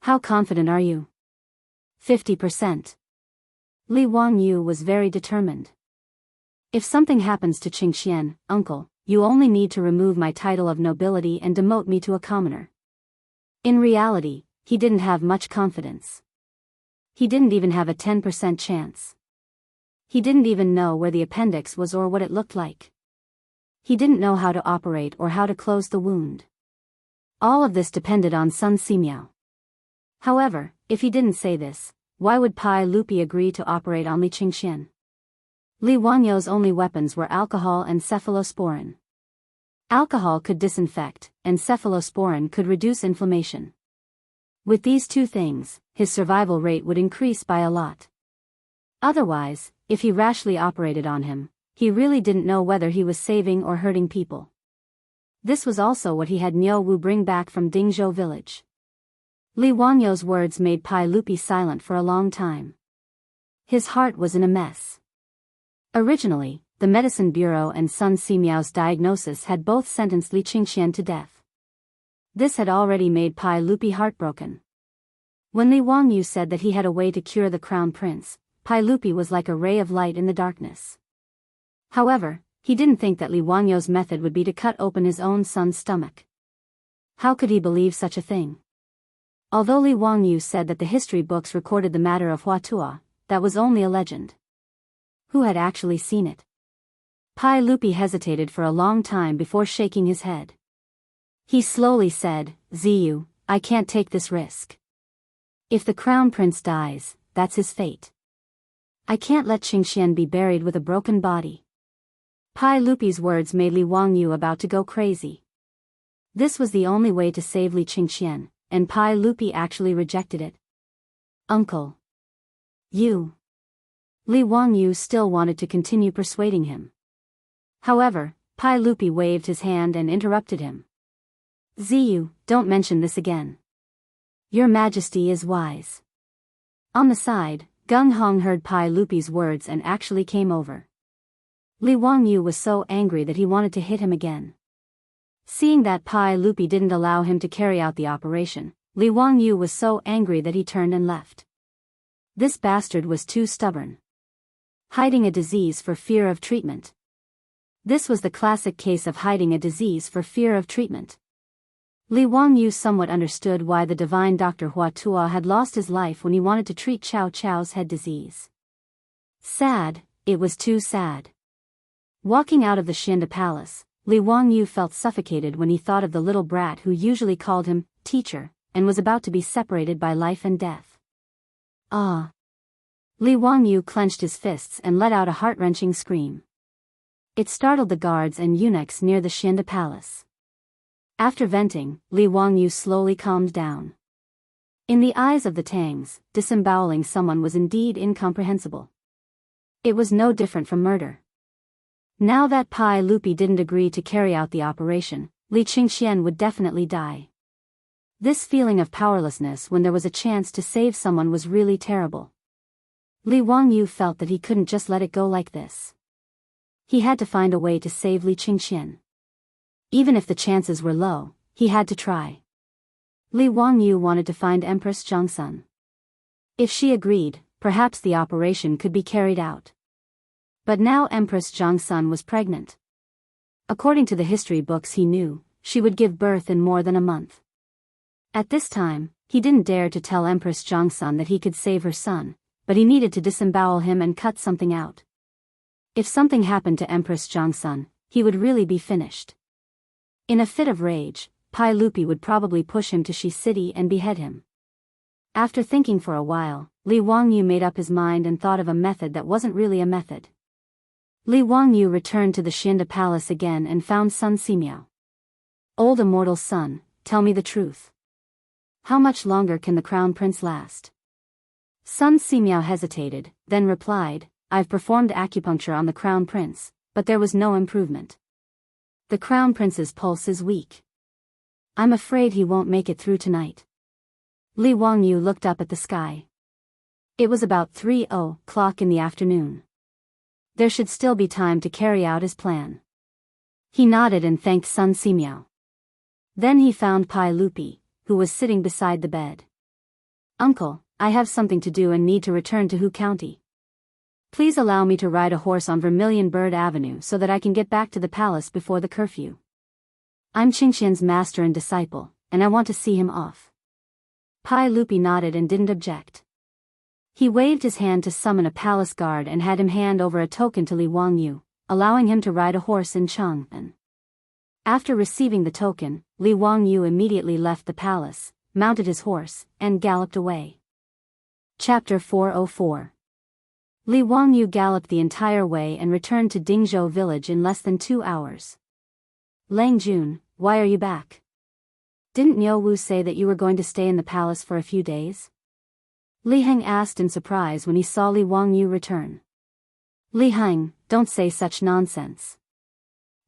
How confident are you? 50%. Li Wangyu was very determined. If something happens to Qingxian, Uncle, you only need to remove my title of nobility and demote me to a commoner. In reality, he didn't have much confidence. He didn't even have a 10% chance. He didn't even know where the appendix was or what it looked like. He didn't know how to operate or how to close the wound. All of this depended on Sun Simiao. However, if he didn't say this, why would Pai Lupi agree to operate on Li Qingxian? Li Wangyu's only weapons were alcohol and cephalosporin. Alcohol could disinfect, and cephalosporin could reduce inflammation. With these two things, his survival rate would increase by a lot. Otherwise, if he rashly operated on him, he really didn't know whether he was saving or hurting people. This was also what he had Niu Wu bring back from Dingzhou village. Li Wangyu's words made Pai Lupi silent for a long time. His heart was in a mess. Originally, the Medicine Bureau and Sun Simiao's diagnosis had both sentenced Li Qingxian to death. This had already made Pai Lupi heartbroken. When Li Wangyu said that he had a way to cure the Crown Prince, Pai Lupi was like a ray of light in the darkness. However, he didn't think that Li Wangyu's method would be to cut open his own son's stomach. How could he believe such a thing? Although Li Wangyu said that the history books recorded the matter of Huatua, that was only a legend. Who had actually seen it? Pai Lupi hesitated for a long time before shaking his head. He slowly said, Ziyu, I can't take this risk. If the crown prince dies, that's his fate. I can't let Qingxian be buried with a broken body. Pai Lupi's words made Li Wangyu about to go crazy. This was the only way to save Li Qingxian, and Pai Lupi actually rejected it. Uncle. You. Li Wangyu still wanted to continue persuading him. However, Pai Lupi waved his hand and interrupted him. Ziyu, don't mention this again. Your Majesty is wise. On the side, Gung Hong heard Pai Lupi's words and actually came over. Li Wangyu was so angry that he wanted to hit him again. Seeing that Pai Lupi didn't allow him to carry out the operation, Li Wangyu was so angry that he turned and left. This bastard was too stubborn. Hiding a disease for fear of treatment. This was the classic case of hiding a disease for fear of treatment. Li Wangyu somewhat understood why the divine Dr. Huatua had lost his life when he wanted to treat Chow Chow's head disease. Sad, it was too sad. Walking out of the Shinda Palace, Li Wangyu felt suffocated when he thought of the little brat who usually called him teacher, and was about to be separated by life and death. Ah! Li Wangyu clenched his fists and let out a heart-wrenching scream. It startled the guards and eunuchs near the Shinda Palace. After venting, Li Wangyu slowly calmed down. In the eyes of the Tangs, disemboweling someone was indeed incomprehensible. It was no different from murder. Now that Pai Lupi didn't agree to carry out the operation, Li Qingxian would definitely die. This feeling of powerlessness when there was a chance to save someone was really terrible. Li Wangyu felt that he couldn't just let it go like this. He had to find a way to save Li Qingxian. Even if the chances were low, he had to try. Li Wangyu wanted to find Empress Zhongsun. If she agreed, perhaps the operation could be carried out. But now Empress Zhongsun was pregnant. According to the history books he knew, she would give birth in more than a month. At this time, he didn't dare to tell Empress Zhongsun that he could save her son, but he needed to disembowel him and cut something out. If something happened to Empress Zhongsun, he would really be finished. In a fit of rage, Pai Lupi would probably push him to Shi City and behead him. After thinking for a while, Li Wangyu made up his mind and thought of a method that wasn't really a method. Li Wangyu returned to the Shinda Palace again and found Sun Simiao. Old immortal son, tell me the truth. How much longer can the crown prince last? Sun Simiao hesitated, then replied, I've performed acupuncture on the crown prince, but there was no improvement. The crown prince's pulse is weak. I'm afraid he won't make it through tonight. Li Wangyu looked up at the sky. It was about 3:00 in the afternoon. There should still be time to carry out his plan. He nodded and thanked Sun Simiao. Then he found Pai Lupi, who was sitting beside the bed. Uncle, I have something to do and need to return to Hu County. Please allow me to ride a horse on Vermilion Bird Avenue so that I can get back to the palace before the curfew. I'm Qingxian's master and disciple, and I want to see him off. Pai Lupi nodded and didn't object. He waved his hand to summon a palace guard and had him hand over a token to Li Wangyu, allowing him to ride a horse in Chang'an. After receiving the token, Li Wangyu immediately left the palace, mounted his horse, and galloped away. Chapter 404. Li Wangyu galloped the entire way and returned to Dingzhou village in less than 2 hours. Lang Jun, why are you back? Didn't Niu Wu say that you were going to stay in the palace for a few days? Li Heng asked in surprise when he saw Li Wangyu return. Li Heng, don't say such nonsense.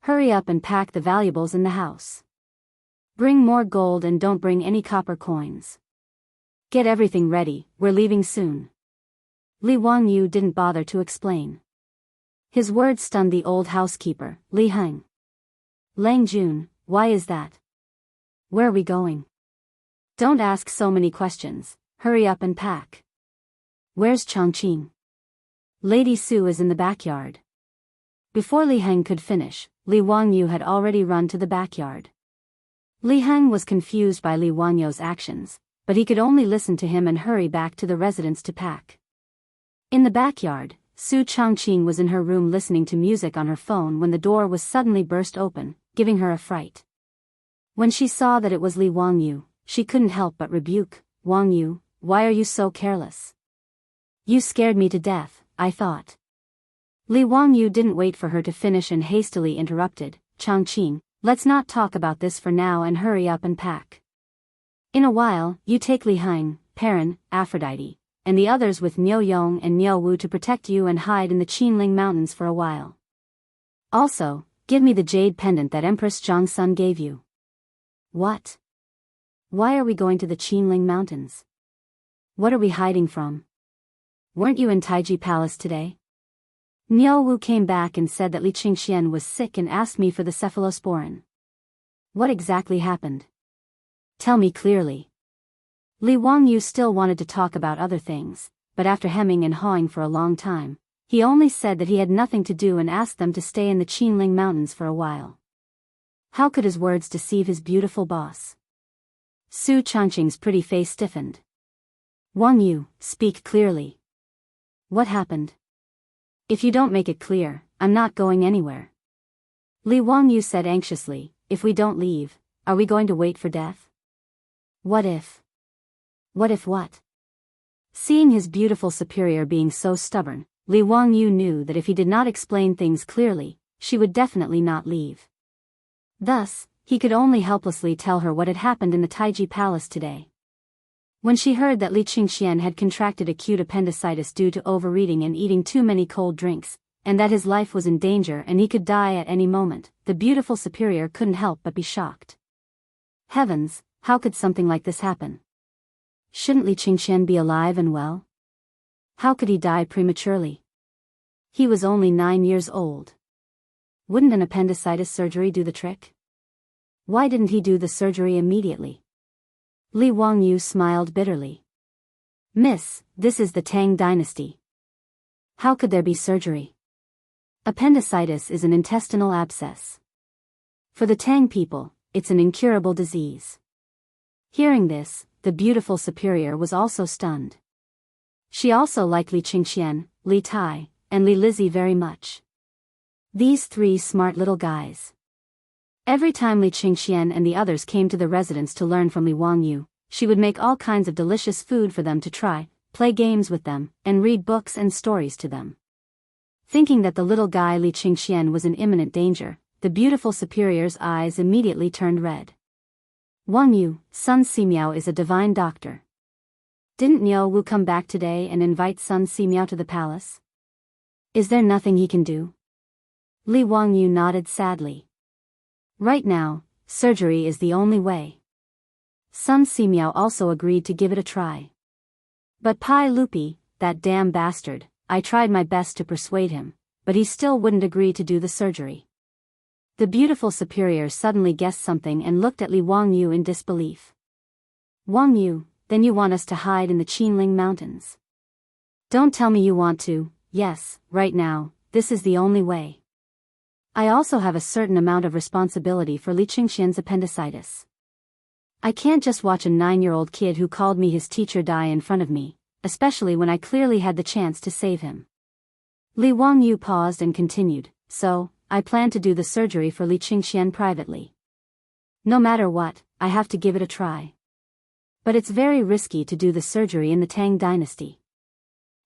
Hurry up and pack the valuables in the house. Bring more gold and don't bring any copper coins. Get everything ready, we're leaving soon. Li Wangyu didn't bother to explain. His words stunned the old housekeeper, Li Heng. Lang Jun, why is that? Where are we going? Don't ask so many questions, hurry up and pack. Where's Chongqing? Lady Su is in the backyard. Before Li Heng could finish, Li Wangyu had already run to the backyard. Li Heng was confused by Li Wangyu's actions, but he could only listen to him and hurry back to the residence to pack. In the backyard, Su Changqing was in her room listening to music on her phone when the door was suddenly burst open, giving her a fright. When she saw that it was Li Wangyu, she couldn't help but rebuke, "Wangyu, why are you so careless? You scared me to death," I thought. Li Wangyu didn't wait for her to finish and hastily interrupted, "Changqing, let's not talk about this for now and hurry up and pack. In a while, you take Li Hang, Perrin, Aphrodite, and the others with Niu Yong and Niu Wu to protect you and hide in the Qinling Mountains for a while. Also, give me the jade pendant that Empress Zhongsun gave you." "What? Why are we going to the Qinling Mountains? What are we hiding from? Weren't you in Taiji Palace today?" Niu Wu came back and said that Li Qingxian was sick and asked me for the cephalosporin. "What exactly happened? Tell me clearly." Li Wangyu still wanted to talk about other things, but after hemming and hawing for a long time, he only said that he had nothing to do and asked them to stay in the Qinling Mountains for a while. How could his words deceive his beautiful boss? Su Changqing's pretty face stiffened. "Wangyu, speak clearly. What happened? If you don't make it clear, I'm not going anywhere." Li Wangyu said anxiously, "If we don't leave, are we going to wait for death? What if? What if what?" Seeing his beautiful superior being so stubborn, Li Wangyu knew that if he did not explain things clearly, she would definitely not leave. Thus, he could only helplessly tell her what had happened in the Taiji Palace today. When she heard that Li Qingxian had contracted acute appendicitis due to overeating and eating too many cold drinks, and that his life was in danger and he could die at any moment, the beautiful superior couldn't help but be shocked. Heavens, how could something like this happen? Shouldn't Li Qingxian be alive and well? How could he die prematurely? He was only 9 years old. Wouldn't an appendicitis surgery do the trick? Why didn't he do the surgery immediately? Li Wangyu smiled bitterly. "Miss, this is the Tang dynasty. How could there be surgery? Appendicitis is an intestinal abscess. For the Tang people, it's an incurable disease." Hearing this, the beautiful superior was also stunned. She also liked Li Qingxian, Li Tai, and Li Lizzie very much. These 3 smart little guys. Every time Li Qingxian and the others came to the residence to learn from Li Wangyu, she would make all kinds of delicious food for them to try, play games with them, and read books and stories to them. Thinking that the little guy Li Qingxian was in imminent danger, the beautiful superior's eyes immediately turned red. "Wangyu, Sun Simiao is a divine doctor. Didn't Niu Wu come back today and invite Sun Simiao to the palace? Is there nothing he can do?" Li Wangyu nodded sadly. "Right now, surgery is the only way." Sun Simiao also agreed to give it a try. "But Pai Lupi, that damn bastard, I tried my best to persuade him, but he still wouldn't agree to do the surgery." The beautiful superior suddenly guessed something and looked at Li Wangyu in disbelief. "Wangyu, then you want us to hide in the Qinling Mountains? Don't tell me you want to." "Yes, right now, this is the only way. I also have a certain amount of responsibility for Li Qingxian's appendicitis. I can't just watch a 9-year-old kid who called me his teacher die in front of me, especially when I clearly had the chance to save him." Li Wangyu paused and continued, "So, I plan to do the surgery for Li Qingxian privately. No matter what, I have to give it a try. But it's very risky to do the surgery in the Tang dynasty.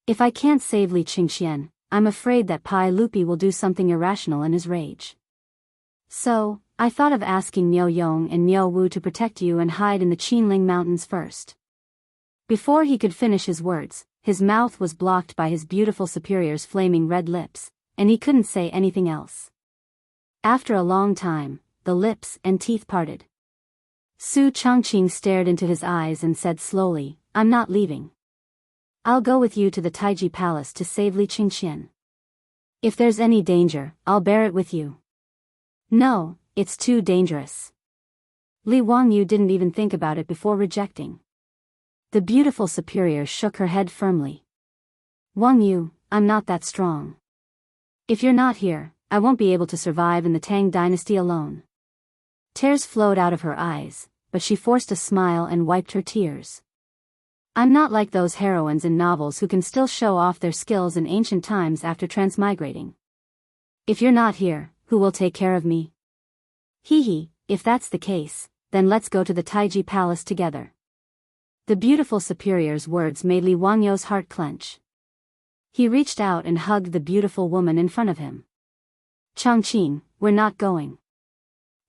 If I can't save Li Qingxian, I'm afraid that Pai Lupi will do something irrational in his rage. So, I thought of asking Niu Yong and Niu Wu to protect you and hide in the Qinling Mountains first." Before he could finish his words, his mouth was blocked by his beautiful superior's flaming red lips, and he couldn't say anything else. After a long time, the lips and teeth parted. Su Changqing stared into his eyes and said slowly, "I'm not leaving. I'll go with you to the Taiji Palace to save Li Qingxian. If there's any danger, I'll bear it with you." "No, it's too dangerous." Li Wangyu didn't even think about it before rejecting. The beautiful superior shook her head firmly. "Wangyu, I'm not that strong. If you're not here, I won't be able to survive in the Tang dynasty alone." Tears flowed out of her eyes, but she forced a smile and wiped her tears. I'm not like those heroines in novels who can still show off their skills in ancient times after transmigrating. If you're not here, who will take care of me? Hee, if that's the case, then let's go to the Taiji Palace together. The beautiful superior's words made Li Wangyo's heart clench. He reached out and hugged the beautiful woman in front of him. Changqing, we're not going.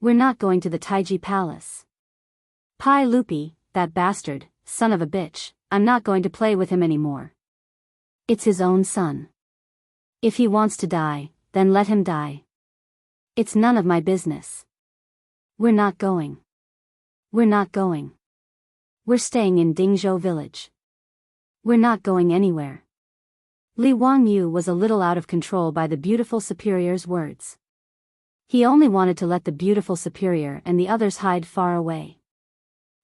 We're not going to the Taiji Palace. Pai Lupi, that bastard, son of a bitch, I'm not going to play with him anymore. It's his own son. If he wants to die, then let him die. It's none of my business. We're not going. We're not going. We're staying in Dingzhou village. We're not going anywhere. Li Wangyu was a little out of control by the beautiful superior's words. He only wanted to let the beautiful superior and the others hide far away.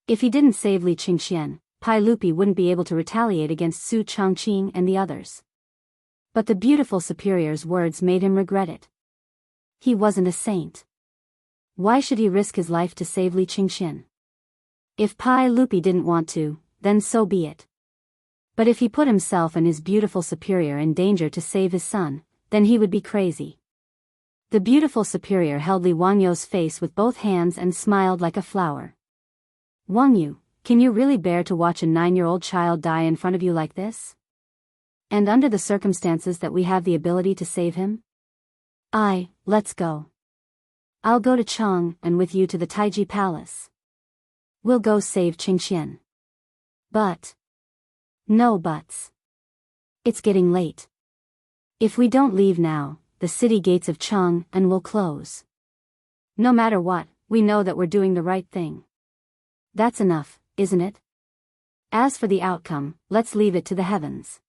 If he didn't save Li Qingxian, Pai Lupi wouldn't be able to retaliate against Su Changqing and the others. But the beautiful superior's words made him regret it. He wasn't a saint. Why should he risk his life to save Li Qingxian? If Pai Lupi didn't want to, then so be it. But if he put himself and his beautiful superior in danger to save his son, then he would be crazy. The beautiful superior held Li Wangyo's face with both hands and smiled like a flower. Wangyu, can you really bear to watch a 9-year-old child die in front of you like this? And under the circumstances that we have the ability to save him? Let's go. I'll go to Chang and with you to the Taiji Palace. We'll go save Qingxian. But. No buts. It's getting late. If we don't leave now, the city gates of Chang and will close. No matter what, we know that we're doing the right thing. That's enough, isn't it? As for the outcome, let's leave it to the heavens.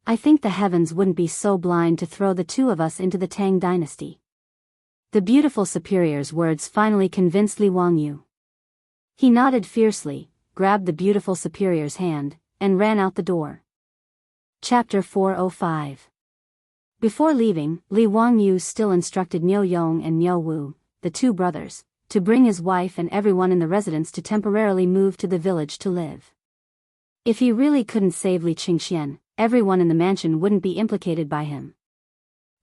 I think the heavens wouldn't be so blind to throw the two of us into the Tang dynasty. The beautiful superior's words finally convinced Li Wangyu. He nodded fiercely, grabbed the beautiful superior's hand, and ran out the door. Chapter 405. Before leaving, Li Wangyu still instructed Niu Yong and Niu Wu, the two brothers, to bring his wife and everyone in the residence to temporarily move to the village to live. If he really couldn't save Li Qingxian, everyone in the mansion wouldn't be implicated by him.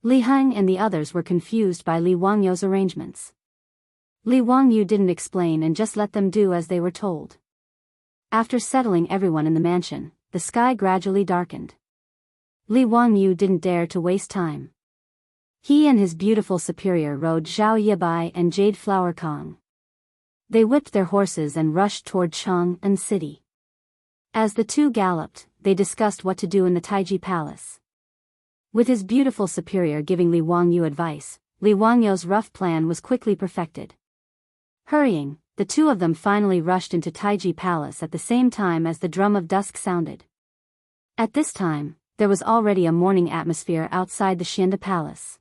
Li Heng and the others were confused by Li Wangyu's arrangements. Li Wangyu didn't explain and just let them do as they were told. After settling everyone in the mansion, the sky gradually darkened. Li Wangyu didn't dare to waste time. He and his beautiful superior rode Zhao Yibai and Jade Flower Kong. They whipped their horses and rushed toward Chang'an City. As the two galloped, they discussed what to do in the Taiji Palace. With his beautiful superior giving Li Wangyu advice, Li Wangyu's rough plan was quickly perfected. Hurrying, the two of them finally rushed into Taiji Palace at the same time as the drum of dusk sounded. At this time, there was already a morning atmosphere outside the Xianda Palace.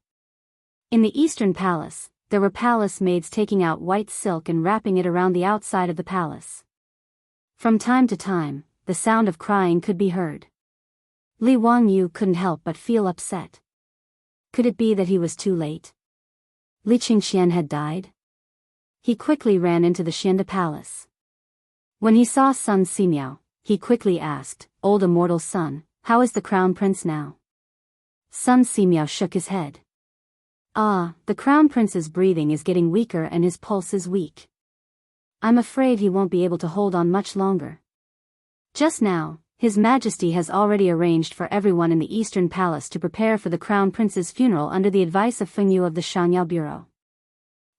In the Eastern Palace, there were palace maids taking out white silk and wrapping it around the outside of the palace. From time to time, the sound of crying could be heard. Li Wangyu couldn't help but feel upset. Could it be that he was too late? Li Qingxian had died? He quickly ran into the Xianda Palace. When he saw Sun Simiao, he quickly asked, "Old immortal son, how is the crown prince now?" Sun Simiao shook his head. The crown prince's breathing is getting weaker and his pulse is weak. I'm afraid he won't be able to hold on much longer. Just now, His Majesty has already arranged for everyone in the Eastern Palace to prepare for the crown prince's funeral under the advice of Feng Yu of the Shangyao Bureau.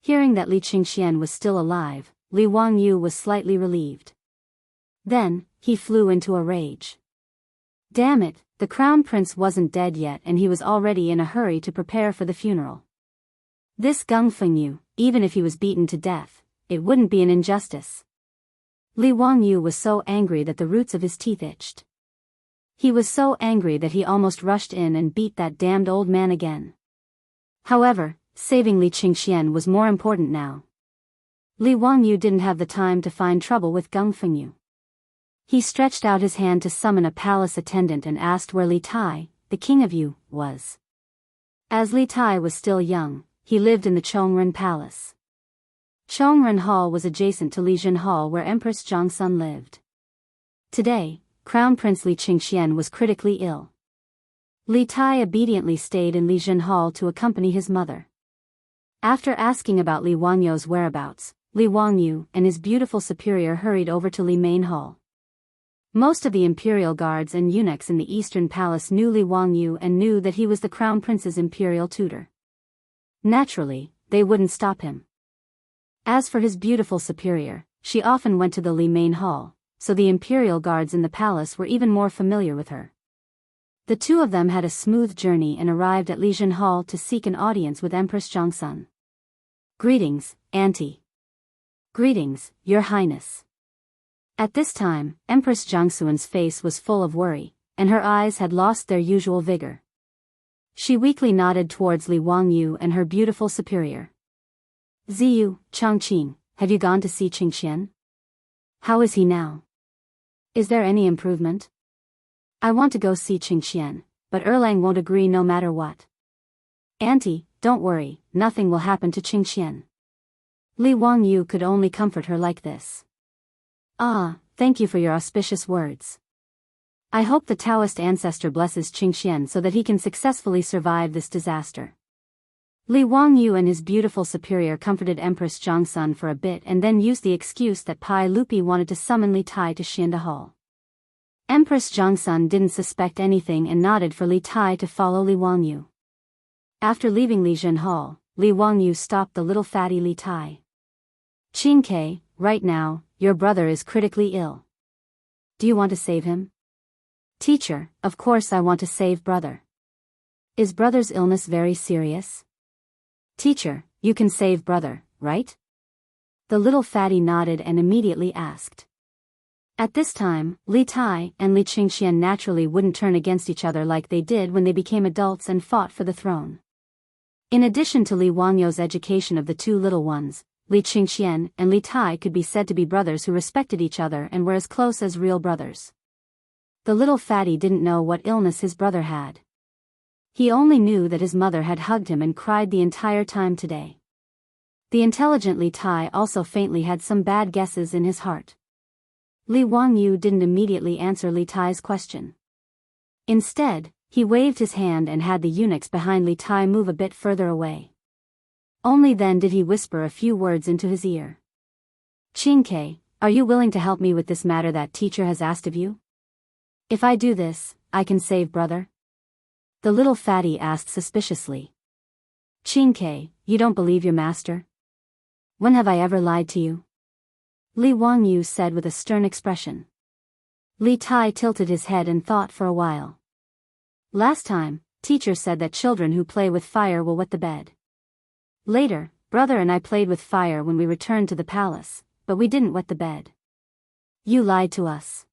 Hearing that Li Qingxian was still alive, Li Wangyu was slightly relieved. Then, he flew into a rage. Damn it, the crown prince wasn't dead yet and he was already in a hurry to prepare for the funeral. This Gung Feng Yu, even if he was beaten to death, it wouldn't be an injustice. Li Wangyu was so angry that the roots of his teeth itched. He was so angry that he almost rushed in and beat that damned old man again. However, saving Li Qingxian was more important now. Li Wangyu didn't have the time to find trouble with Gung Feng Yu. He stretched out his hand to summon a palace attendant and asked where Li Tai, the king of Yu, was. As Li Tai was still young, he lived in the Chongren Palace. Chongren Hall was adjacent to Lijin Hall where Empress Zhongsun lived. Today, Crown Prince Li Qingxian was critically ill. Li Tai obediently stayed in Lijun Hall to accompany his mother. After asking about Li Wangyu's whereabouts, Li Wangyu and his beautiful superior hurried over to Li Main Hall. Most of the imperial guards and eunuchs in the Eastern Palace knew Li Wangyu and knew that he was the Crown Prince's imperial tutor. Naturally, they wouldn't stop him. As for his beautiful superior, she often went to the Li Main Hall, so the imperial guards in the palace were even more familiar with her. The two of them had a smooth journey and arrived at Lijun Hall to seek an audience with Empress Zhongsun. "Greetings, Auntie." "Greetings, Your Highness." At this time, Empress Zhongsun's face was full of worry, and her eyes had lost their usual vigor. She weakly nodded towards Li Wangyu and her beautiful superior. "Ziyu, Chongqing, have you gone to see Qingxian? How is he now? Is there any improvement? I want to go see Qingxian, but Erlang won't agree no matter what." "Auntie, don't worry, nothing will happen to Qingxian." Li Wangyu could only comfort her like this. "Ah, thank you for your auspicious words. I hope the Taoist ancestor blesses Qingxian so that he can successfully survive this disaster." Li Wangyu and his beautiful superior comforted Empress Zhongsun for a bit and then used the excuse that Pai Lupi wanted to summon Li Tai to Xianda Hall. Empress Zhongsun didn't suspect anything and nodded for Li Tai to follow Li Wangyu. After leaving Lijun Hall, Li Wangyu stopped the little fatty Li Tai. "Qingke, right now, your brother is critically ill. Do you want to save him?" "Teacher, of course I want to save brother." "Is brother's illness very serious?" "Teacher, you can save brother, right?" The little fatty nodded and immediately asked. At this time, Li Tai and Li Qingxian naturally wouldn't turn against each other like they did when they became adults and fought for the throne. In addition to Li Wangyu's education of the two little ones, Li Qingxian and Li Tai could be said to be brothers who respected each other and were as close as real brothers. The little fatty didn't know what illness his brother had. He only knew that his mother had hugged him and cried the entire time today. The intelligent Li Tai also faintly had some bad guesses in his heart. Li Wangyu didn't immediately answer Li Tai's question. Instead, he waved his hand and had the eunuchs behind Li Tai move a bit further away. Only then did he whisper a few words into his ear. "Qingke, are you willing to help me with this matter that teacher has asked of you? If I do this, I can save brother?" The little fatty asked suspiciously. "Qingke, you don't believe your master? When have I ever lied to you?" Li Wangyu said with a stern expression. Li Tai tilted his head and thought for a while. "Last time, teacher said that children who play with fire will wet the bed. Later, brother and I played with fire when we returned to the palace, but we didn't wet the bed. You lied to us.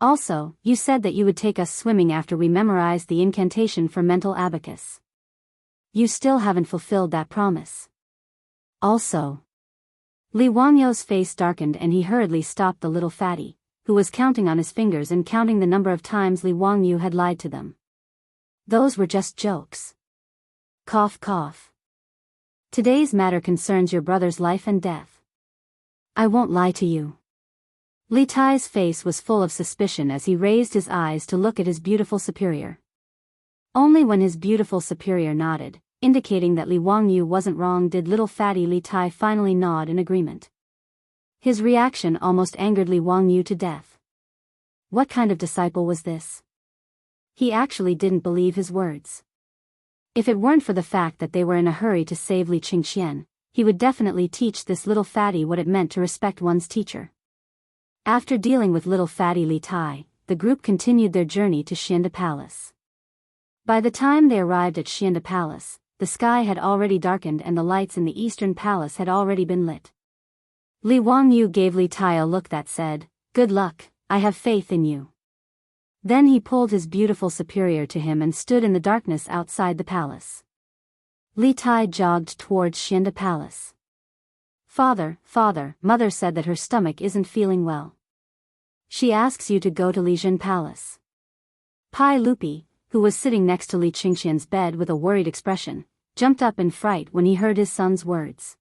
Also, you said that you would take us swimming after we memorized the incantation for mental abacus. You still haven't fulfilled that promise. Also..." Li Wangyu's face darkened and he hurriedly stopped the little fatty, who was counting on his fingers and counting the number of times Li Wangyu had lied to them. "Those were just jokes. Cough cough. Today's matter concerns your brother's life and death. I won't lie to you." Li Tai's face was full of suspicion as he raised his eyes to look at his beautiful superior. Only when his beautiful superior nodded, indicating that Li Wangyu wasn't wrong, did little fatty Li Tai finally nod in agreement. His reaction almost angered Li Wangyu to death. What kind of disciple was this? He actually didn't believe his words. If it weren't for the fact that they were in a hurry to save Li Qingxian, he would definitely teach this little fatty what it meant to respect one's teacher. After dealing with little fatty Li Tai, the group continued their journey to Xianda Palace. By the time they arrived at Xianda Palace, the sky had already darkened and the lights in the Eastern Palace had already been lit. Li Wangyu gave Li Tai a look that said, "Good luck, I have faith in you." Then he pulled his beautiful superior to him and stood in the darkness outside the palace. Li Tai jogged towards Xianda Palace. Father, Mother said that her stomach isn't feeling well. She asks you to go to Lijun Palace." Pai Lupi, who was sitting next to Li Qingxian's bed with a worried expression, jumped up in fright when he heard his son's words.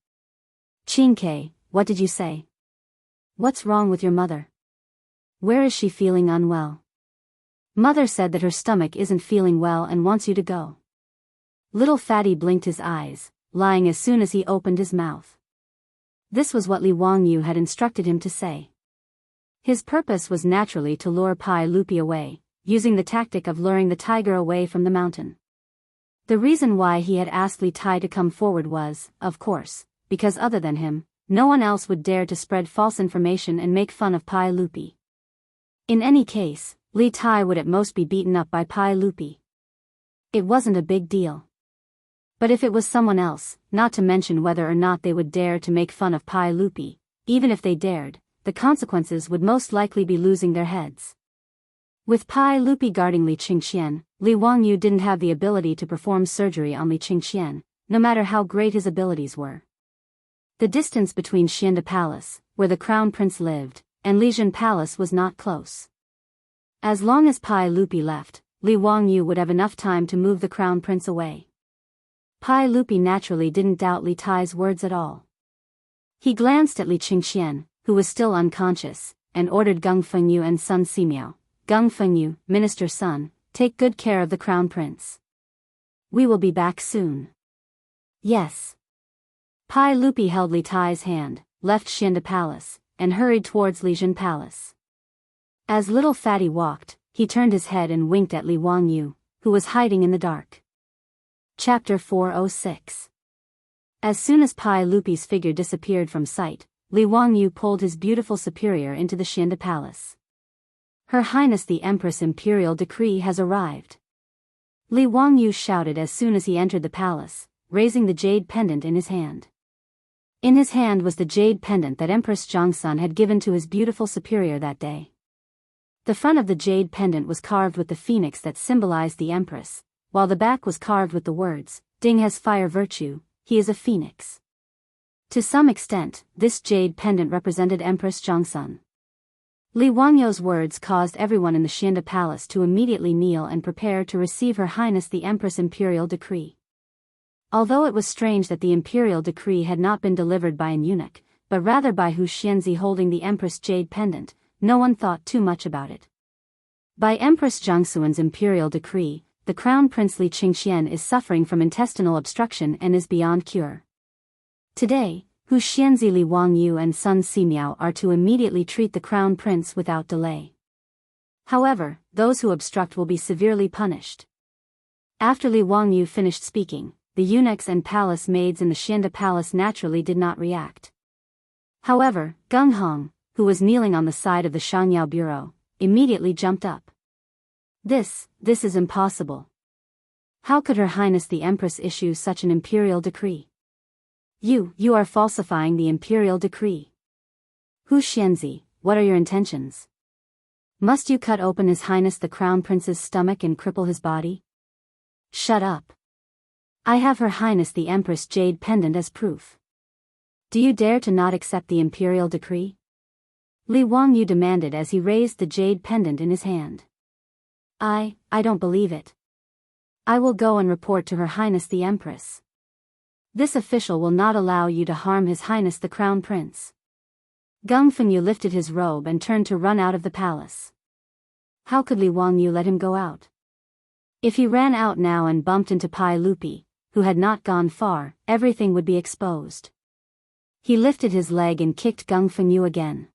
"Qingke, what did you say? What's wrong with your mother?" Where is she feeling unwell? Mother said that her stomach isn't feeling well and wants you to go. Little Fatty blinked his eyes, lying as soon as he opened his mouth. This was what Li Wangyu had instructed him to say. His purpose was naturally to lure Pai Lupi away, using the tactic of luring the tiger away from the mountain. The reason why he had asked Li Tai to come forward was, of course, because other than him, no one else would dare to spread false information and make fun of Pai Lupi. In any case, Li Tai would at most be beaten up by Pai Lupi. It wasn't a big deal. But if it was someone else, not to mention whether or not they would dare to make fun of Pai Lupi, even if they dared, the consequences would most likely be losing their heads. With Pai Lupi guarding Li Qingxian, Li Wangyu didn't have the ability to perform surgery on Li Qingxian, no matter how great his abilities were. The distance between Xianda Palace, where the Crown Prince lived, and Lijian Palace was not close. As long as Pai Lupi left, Li Wangyu would have enough time to move the Crown Prince away. Pai Lupi naturally didn't doubt Li Tai's words at all. He glanced at Li Qingxian, who was still unconscious, and ordered Geng Fengyu and Sun Simiao, Geng Fengyu, minister's son, take good care of the Crown Prince. We will be back soon. Yes. Pai Lupi held Li Tai's hand, left Xianda Palace, and hurried towards Lijian Palace. As little Fatty walked, he turned his head and winked at Li Wangyu, who was hiding in the dark. Chapter 406. As soon as Pai Lupi's figure disappeared from sight, Li Wangyu pulled his beautiful superior into the Xianda Palace. Her Highness the Empress' imperial decree has arrived. Li Wangyu shouted as soon as he entered the palace, raising the jade pendant in his hand. In his hand was the jade pendant that Empress Zhongsun had given to his beautiful superior that day. The front of the jade pendant was carved with the phoenix that symbolized the Empress, while the back was carved with the words, Ding has fire virtue, he is a phoenix. To some extent, this jade pendant represented Empress Zhongsun. Li Wangyu's words caused everyone in the Xianda Palace to immediately kneel and prepare to receive Her Highness the Empress' imperial decree. Although it was strange that the imperial decree had not been delivered by an eunuch, but rather by Hu Xianzi holding the Empress' jade pendant, no one thought too much about it. By Empress Zhongsun's imperial decree, the Crown Prince Li Qingxian is suffering from intestinal obstruction and is beyond cure. Today, Hu Xianzi, Li Wangyu and Sun Simiao are to immediately treat the Crown Prince without delay. However, those who obstruct will be severely punished. After Li Wangyu finished speaking, the eunuchs and palace maids in the Xianda Palace naturally did not react. However, Geng Hong, who was kneeling on the side of the Shangyao bureau, immediately jumped up. This is impossible. How could Her Highness the Empress issue such an imperial decree? You are falsifying the imperial decree. Hu Xianzi, what are your intentions? Must you cut open His Highness the Crown Prince's stomach and cripple his body? Shut up. I have Her Highness the Empress jade pendant as proof. Do you dare to not accept the imperial decree? Li Wangyu demanded as he raised the jade pendant in his hand. I don't believe it. I will go and report to Her Highness the Empress. This official will not allow you to harm His Highness the Crown Prince. Geng Fengyu lifted his robe and turned to run out of the palace. How could Li Wangyu let him go out? If he ran out now and bumped into Pai Lupi, who had not gone far, everything would be exposed. He lifted his leg and kicked Geng Fengyu again.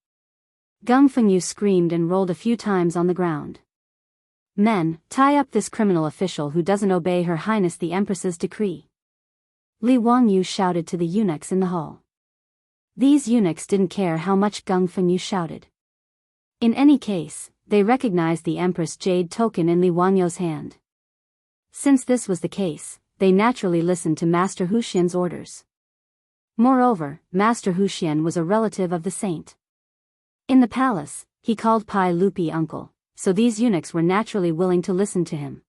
Geng Fengyu screamed and rolled a few times on the ground. Men, tie up this criminal official who doesn't obey Her Highness the Empress's decree. Li Wangyu shouted to the eunuchs in the hall. These eunuchs didn't care how much Geng Fengyu shouted. In any case, they recognized the Empress jade token in Li Wangyu's hand. Since this was the case, they naturally listened to Master Hu Xian's orders. Moreover, Master Hu Xian was a relative of the saint. In the palace, he called Pai Lupi uncle, so these eunuchs were naturally willing to listen to him.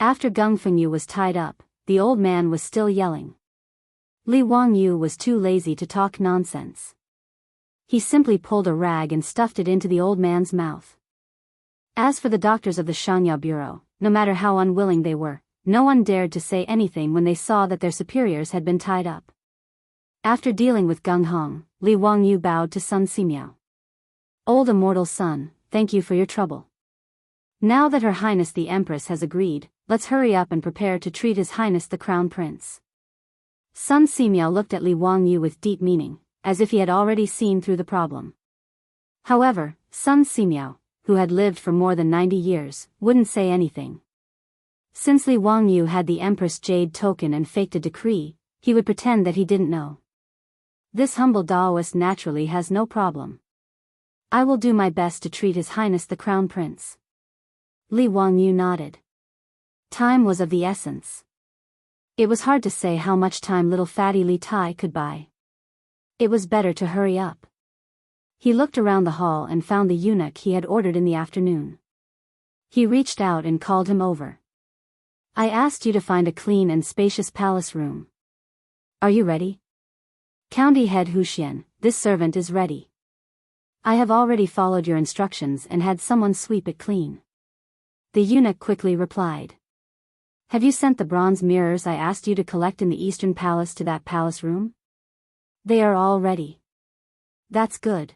After Geng Fengyu was tied up, the old man was still yelling. Li Wangyu was too lazy to talk nonsense. He simply pulled a rag and stuffed it into the old man's mouth. As for the doctors of the Shangyao Bureau, no matter how unwilling they were, no one dared to say anything when they saw that their superiors had been tied up. After dealing with Geng Hong, Li Wangyu bowed to Sun Simiao. Old immortal son, thank you for your trouble. Now that Her Highness the Empress has agreed, let's hurry up and prepare to treat His Highness the Crown Prince. Sun Simiao looked at Li Wangyu with deep meaning, as if he had already seen through the problem. However, Sun Simiao, who had lived for more than 90 years, wouldn't say anything. Since Li Wangyu had the Empress Jade token and faked a decree, he would pretend that he didn't know. This humble Taoist naturally has no problem. I will do my best to treat His Highness the Crown Prince. Li Wangyu nodded. Time was of the essence. It was hard to say how much time little fatty Li Tai could buy. It was better to hurry up. He looked around the hall and found the eunuch he had ordered in the afternoon. He reached out and called him over. I asked you to find a clean and spacious palace room. Are you ready? County Head Huxian, this servant is ready. I have already followed your instructions and had someone sweep it clean. The eunuch quickly replied. Have you sent the bronze mirrors I asked you to collect in the Eastern Palace to that palace room? They are all ready. That's good.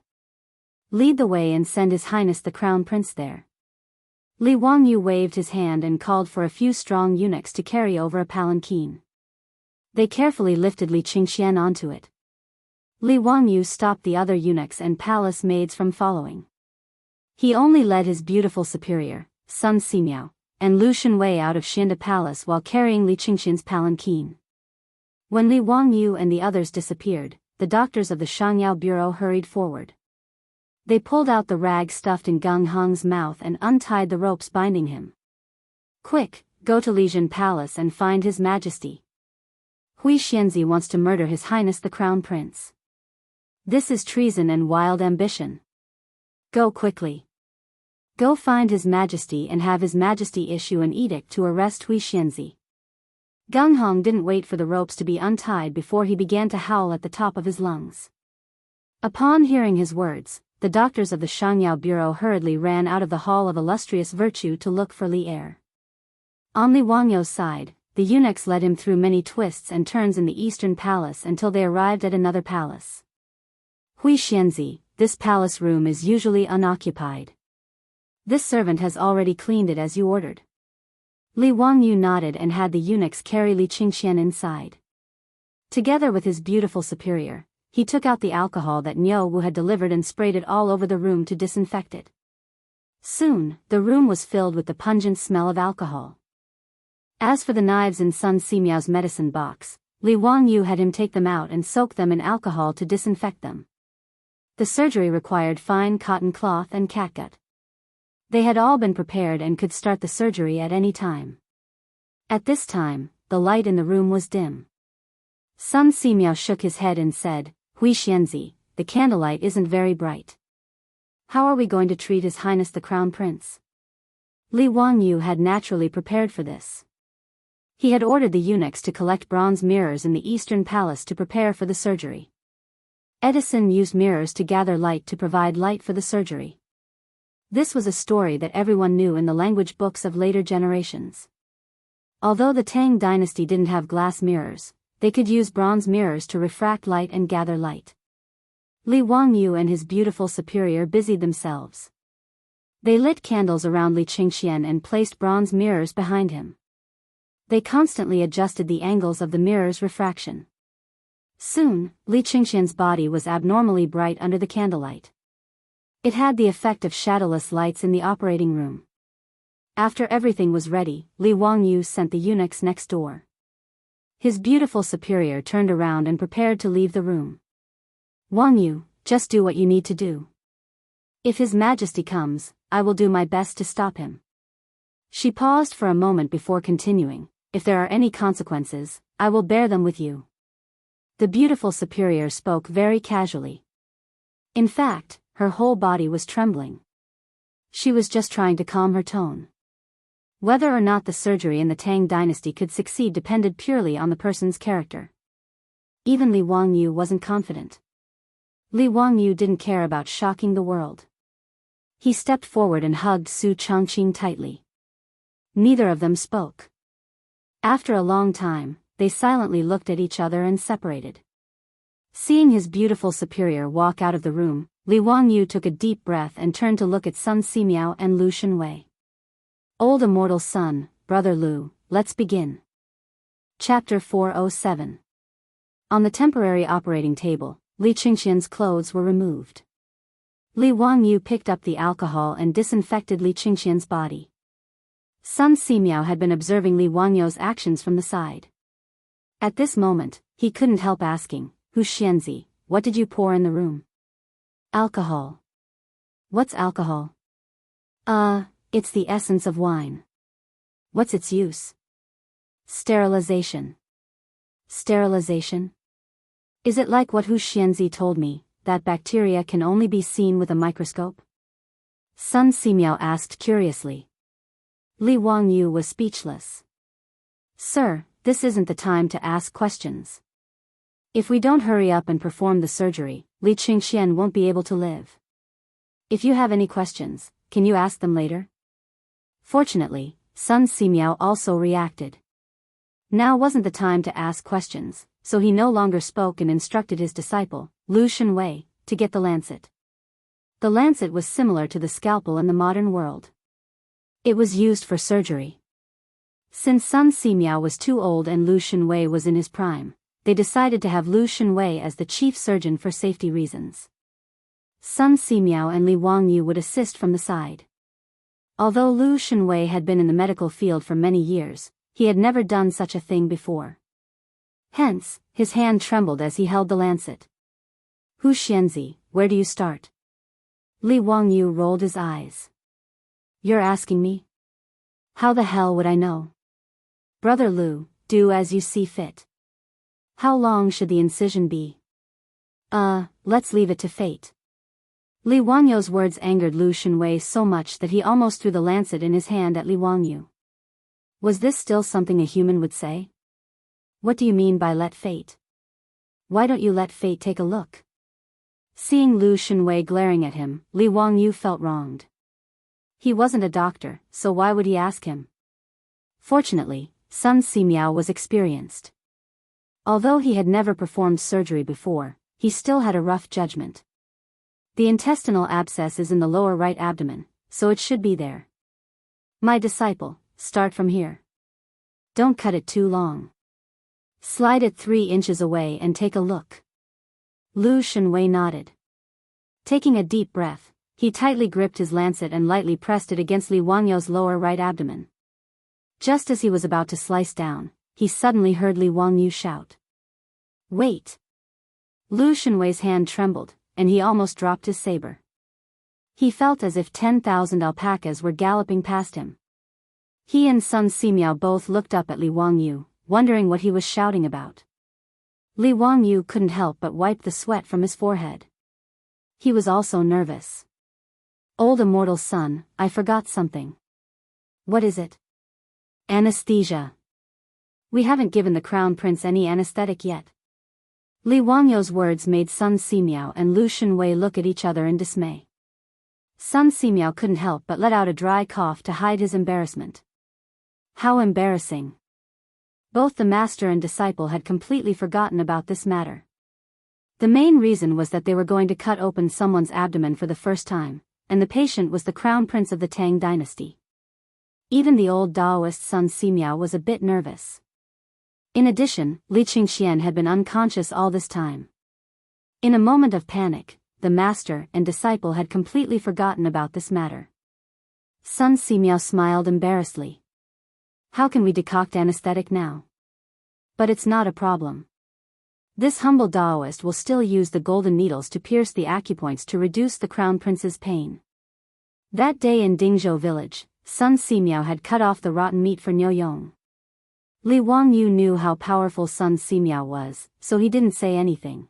Lead the way and send His Highness the Crown Prince there. Li Wangyu waved his hand and called for a few strong eunuchs to carry over a palanquin. They carefully lifted Li Qingxian onto it. Li Wangyu stopped the other eunuchs and palace maids from following. He only led his beautiful superior, Sun Simiao, and Lu Shenwei out of Xianda Palace while carrying Li Qingxian's palanquin. When Li Wangyu and the others disappeared, the doctors of the Shangyao Bureau hurried forward. They pulled out the rag stuffed in Gung Heng's mouth and untied the ropes binding him. Quick, go to Lijian Palace and find His Majesty. Hui Xianzi wants to murder His Highness the Crown Prince. This is treason and wild ambition. Go quickly. Go find His Majesty and have His Majesty issue an edict to arrest Hui Xianzi. Gung Heng didn't wait for the ropes to be untied before he began to howl at the top of his lungs. Upon hearing his words, the doctors of the Shangyao Bureau hurriedly ran out of the Hall of Illustrious Virtue to look for Li Er. On Li Wangyu's side, the eunuchs led him through many twists and turns in the Eastern Palace until they arrived at another palace. Hui Xianzi, this palace room is usually unoccupied. This servant has already cleaned it as you ordered. Li Wangyu nodded and had the eunuchs carry Li Qingxian inside. Together with his beautiful superior, he took out the alcohol that Niu Wu had delivered and sprayed it all over the room to disinfect it. Soon, the room was filled with the pungent smell of alcohol. As for the knives in Sun Simiao's medicine box, Li Wangyu had him take them out and soak them in alcohol to disinfect them. The surgery required fine cotton cloth and catgut. They had all been prepared and could start the surgery at any time. At this time, the light in the room was dim. Sun Simiao shook his head and said, Hui Xianzi, the candlelight isn't very bright. How are we going to treat His Highness the Crown Prince? Li Wangyu had naturally prepared for this. He had ordered the eunuchs to collect bronze mirrors in the Eastern Palace to prepare for the surgery. Edison used mirrors to gather light to provide light for the surgery. This was a story that everyone knew in the language books of later generations. Although the Tang dynasty didn't have glass mirrors, they could use bronze mirrors to refract light and gather light. Li Wangyu and his beautiful superior busied themselves. They lit candles around Li Qingxian and placed bronze mirrors behind him. They constantly adjusted the angles of the mirror's refraction. Soon, Li Qingxian's body was abnormally bright under the candlelight. It had the effect of shadowless lights in the operating room. After everything was ready, Li Wangyu sent the eunuchs next door. His beautiful superior turned around and prepared to leave the room. Wangyu, just do what you need to do. If His Majesty comes, I will do my best to stop him. She paused for a moment before continuing, if there are any consequences, I will bear them with you. The beautiful superior spoke very casually. In fact, her whole body was trembling. She was just trying to calm her tone. Whether or not the surgery in the Tang dynasty could succeed depended purely on the person's character. Even Li Wangyu wasn't confident. Li Wangyu didn't care about shocking the world. He stepped forward and hugged Su Chongqing tightly. Neither of them spoke. After a long time, they silently looked at each other and separated. Seeing his beautiful superior walk out of the room, Li Wangyu took a deep breath and turned to look at Sun Simiao and Lu Shenwei. Old immortal son, brother Lu, let's begin. Chapter 407. On the temporary operating table, Li Qingqian's clothes were removed. Li Wangyu picked up the alcohol and disinfected Li Qingqian's body. Sun Simiao had been observing Li Wangyu's actions from the side. At this moment, he couldn't help asking, Hu Xianzi, what did you pour in the room? Alcohol. What's alcohol? It's the essence of wine. What's its use? Sterilization. Sterilization? Is it like what Hu Xianzi told me, that bacteria can only be seen with a microscope? Sun Simiao asked curiously. Li Wangyu was speechless. Sir, this isn't the time to ask questions. If we don't hurry up and perform the surgery, Li Qingqian won't be able to live. If you have any questions, can you ask them later? Fortunately, Sun Simiao also reacted. Now wasn't the time to ask questions, so he no longer spoke and instructed his disciple, Lu Shenwei, to get the lancet. The lancet was similar to the scalpel in the modern world. It was used for surgery. Since Sun Simiao was too old and Lu Shenwei was in his prime, they decided to have Lu Shenwei as the chief surgeon for safety reasons. Sun Simiao and Li Wangyu would assist from the side. Although Lu Shenwei had been in the medical field for many years, he had never done such a thing before. Hence, his hand trembled as he held the lancet. Hu Xianzi, where do you start? Li Wangyu rolled his eyes. You're asking me? How the hell would I know? Brother Lu, do as you see fit. How long should the incision be? Let's leave it to fate. Li Wangyu's words angered Lu Shenwei so much that he almost threw the lancet in his hand at Li Wangyu. Was this still something a human would say? What do you mean by let fate? Why don't you let fate take a look? Seeing Lu Shenwei glaring at him, Li Wangyu felt wronged. He wasn't a doctor, so why would he ask him? Fortunately, Sun Simiao was experienced. Although he had never performed surgery before, he still had a rough judgment. The intestinal abscess is in the lower right abdomen, so it should be there. My disciple, start from here. Don't cut it too long. Slide it 3 inches away and take a look. Lu Shenwei nodded. Taking a deep breath, he tightly gripped his lancet and lightly pressed it against Li Wangyu's lower right abdomen. Just as he was about to slice down, he suddenly heard Li Wangyu shout. Wait! Lu Shenwei's hand trembled, and he almost dropped his saber. He felt as if 10,000 alpacas were galloping past him. He and Sun Simiao both looked up at Li Wangyu, wondering what he was shouting about. Li Wangyu couldn't help but wipe the sweat from his forehead. He was also nervous. Old immortal son, I forgot something. What is it? Anesthesia. We haven't given the crown prince any anesthetic yet. Li Wangyu's words made Sun Simiao and Lu Shenwei look at each other in dismay. Sun Simiao couldn't help but let out a dry cough to hide his embarrassment. How embarrassing. Both the master and disciple had completely forgotten about this matter. The main reason was that they were going to cut open someone's abdomen for the first time, and the patient was the crown prince of the Tang dynasty. Even the old Daoist Sun Simiao was a bit nervous. In addition, Li Qingqian had been unconscious all this time. In a moment of panic, the master and disciple had completely forgotten about this matter. Sun Simiao smiled embarrassedly. How can we decoct anesthetic now? But it's not a problem. This humble Daoist will still use the golden needles to pierce the acupoints to reduce the crown prince's pain. That day in Dingzhou village, Sun Simiao had cut off the rotten meat for Niu Yong. Li Wangyu knew how powerful Sun Simiao was, so he didn't say anything.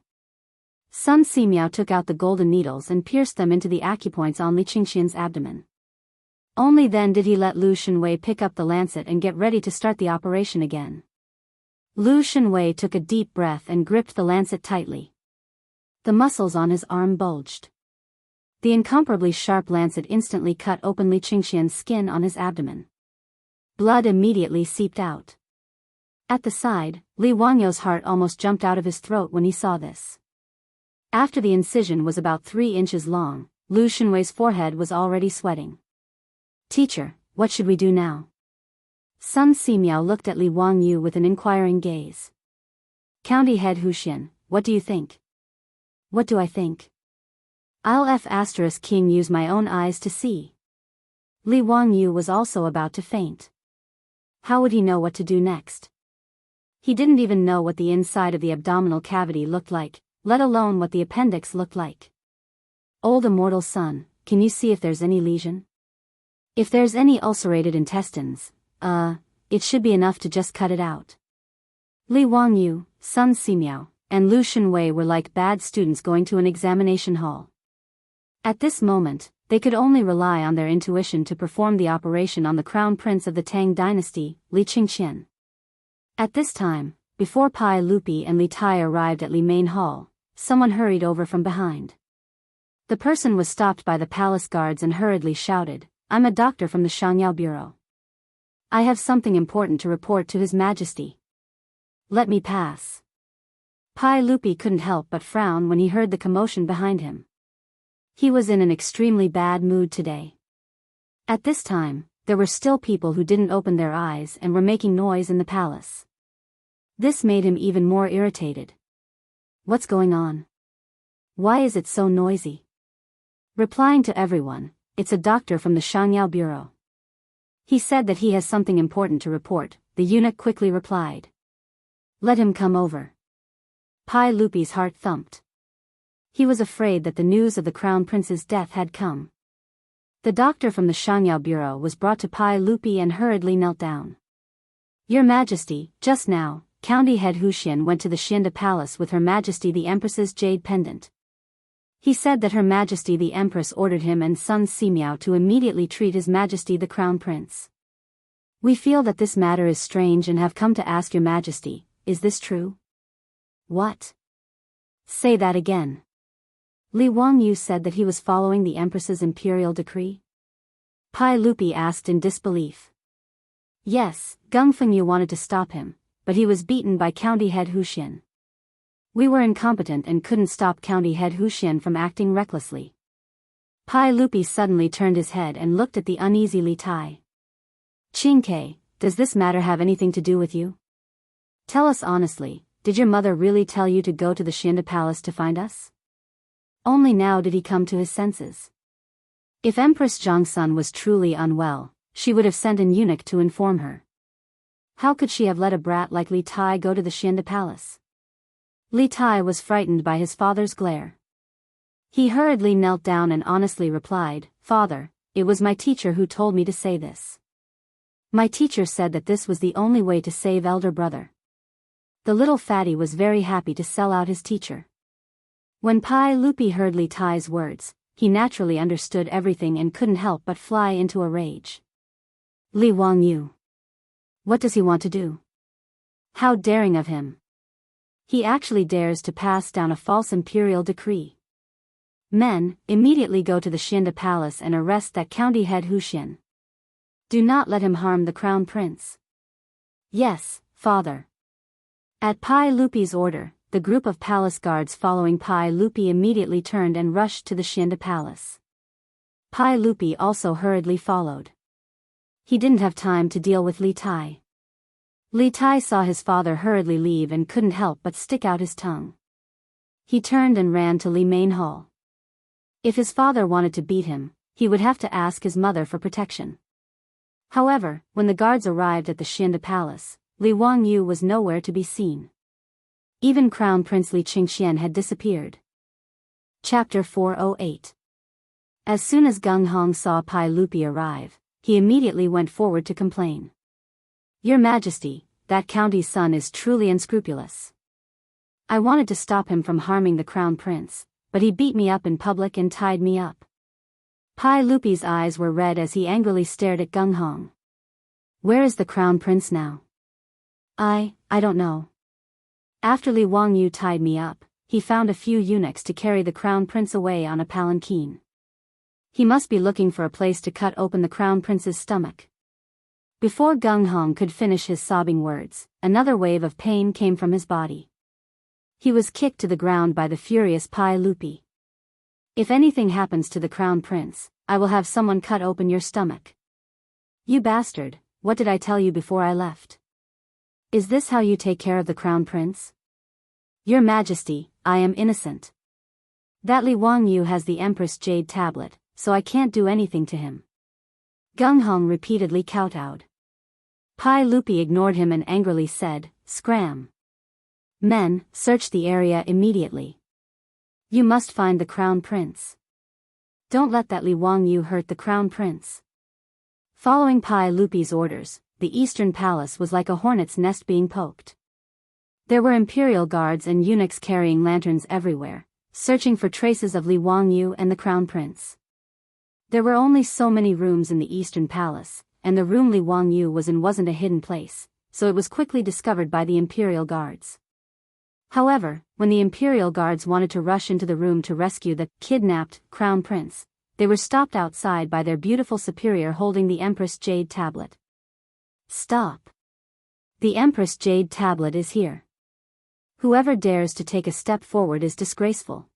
Sun Simiao took out the golden needles and pierced them into the acupoints on Li Qingqian's abdomen. Only then did he let Lu Shenwei pick up the lancet and get ready to start the operation again. Lu Shenwei took a deep breath and gripped the lancet tightly. The muscles on his arm bulged. The incomparably sharp lancet instantly cut open Li Qingqian's skin on his abdomen. Blood immediately seeped out. At the side, Li Wangyu's heart almost jumped out of his throat when he saw this. After the incision was about 3 inches long, Lu Shenwei's forehead was already sweating. Teacher, what should we do now? Sun Simiao looked at Li Wangyu with an inquiring gaze. County Head Huxian, what do you think? What do I think? I'll King use my own eyes to see. Li Wangyu was also about to faint. How would he know what to do next? He didn't even know what the inside of the abdominal cavity looked like, let alone what the appendix looked like. Old immortal son, can you see if there's any lesion? If there's any ulcerated intestines, it should be enough to just cut it out. Li Wangyu, Sun Simiao, and Lu Shenwei were like bad students going to an examination hall. At this moment, they could only rely on their intuition to perform the operation on the crown prince of the Tang dynasty, Li Qingqian. At this time, before Pai Lupi and Li Tai arrived at Li Main Hall, someone hurried over from behind. The person was stopped by the palace guards and hurriedly shouted, I'm a doctor from the Shangyao Bureau. I have something important to report to His Majesty. Let me pass. Pai Lupi couldn't help but frown when he heard the commotion behind him. He was in an extremely bad mood today. At this time, there were still people who didn't open their eyes and were making noise in the palace. This made him even more irritated. What's going on? Why is it so noisy? Replying to everyone, it's a doctor from the Shangyao Bureau. He said that he has something important to report, the eunuch quickly replied. Let him come over. Pai Lupi's heart thumped. He was afraid that the news of the crown prince's death had come. The doctor from the Shangyao Bureau was brought to Pai Lupi and hurriedly knelt down. Your Majesty, just now, County Head Huxian went to the Xianda Palace with Her Majesty the Empress's jade pendant. He said that Her Majesty the Empress ordered him and Sun Simiao to immediately treat His Majesty the Crown Prince. We feel that this matter is strange and have come to ask Your Majesty, is this true? What? Say that again. Li Wangyu said that he was following the Empress's imperial decree. Pai Lupi asked in disbelief. Yes, Gung Fengyu wanted to stop him, but he was beaten by County Head Huxian. We were incompetent and couldn't stop County Head Huxian from acting recklessly. Pai Lupi suddenly turned his head and looked at the uneasy Li Tai. Qingke, does this matter have anything to do with you? Tell us honestly, did your mother really tell you to go to the Xianda Palace to find us? Only now did he come to his senses. If Empress Zhongsun was truly unwell, she would have sent an eunuch to inform her. How could she have let a brat like Li Tai go to the Xianda Palace? Li Tai was frightened by his father's glare. He hurriedly knelt down and honestly replied, Father, it was my teacher who told me to say this. My teacher said that this was the only way to save elder brother. The little fatty was very happy to sell out his teacher. When Pai Lupi heard Li Tai's words, he naturally understood everything and couldn't help but fly into a rage. Li Wangyu. What does he want to do? How daring of him! He actually dares to pass down a false imperial decree. Men, immediately go to the Xianda Palace and arrest that County Head Huxian. Do not let him harm the Crown Prince. Yes, Father. At Pai Lupi's order, the group of palace guards following Pai Lupi immediately turned and rushed to the Xianda Palace. Pai Lupi also hurriedly followed. He didn't have time to deal with Li Tai. Li Tai saw his father hurriedly leave and couldn't help but stick out his tongue. He turned and ran to Li Main Hall. If his father wanted to beat him, he would have to ask his mother for protection. However, when the guards arrived at the Xianda Palace, Li Wangyu was nowhere to be seen. Even Crown Prince Li Qingqian had disappeared. Chapter 408. As soon as Gung Hong saw Pai Lupi arrive, he immediately went forward to complain. Your Majesty, that county's son is truly unscrupulous. I wanted to stop him from harming the Crown Prince, but he beat me up in public and tied me up. Pai Lupi's eyes were red as he angrily stared at Gung Hong. Where is the Crown Prince now? I don't know. After Li Wangyu tied me up, he found a few eunuchs to carry the Crown Prince away on a palanquin. He must be looking for a place to cut open the Crown Prince's stomach. Before Gung Hong could finish his sobbing words, another wave of pain came from his body. He was kicked to the ground by the furious Pai Lupi. If anything happens to the crown prince, I will have someone cut open your stomach. You bastard, what did I tell you before I left? Is this how you take care of the crown prince? Your Majesty, I am innocent. That Li Wangyu has the Empress Jade tablet, so I can't do anything to him. Gung Hong repeatedly kowtowed. Pai Lupi ignored him and angrily said, "Scram. Men, search the area immediately. You must find the crown prince. Don't let that Li Wangyu hurt the crown prince." Following Pai Lupi's orders, the Eastern Palace was like a hornet's nest being poked. There were imperial guards and eunuchs carrying lanterns everywhere, searching for traces of Li Wangyu and the crown prince. There were only so many rooms in the Eastern Palace, and the room Li Wangyu was in wasn't a hidden place, so it was quickly discovered by the imperial guards. However, when the imperial guards wanted to rush into the room to rescue the kidnapped crown prince, they were stopped outside by their beautiful superior holding the Empress Jade tablet. "Stop. The Empress Jade tablet is here. Whoever dares to take a step forward is disgraceful.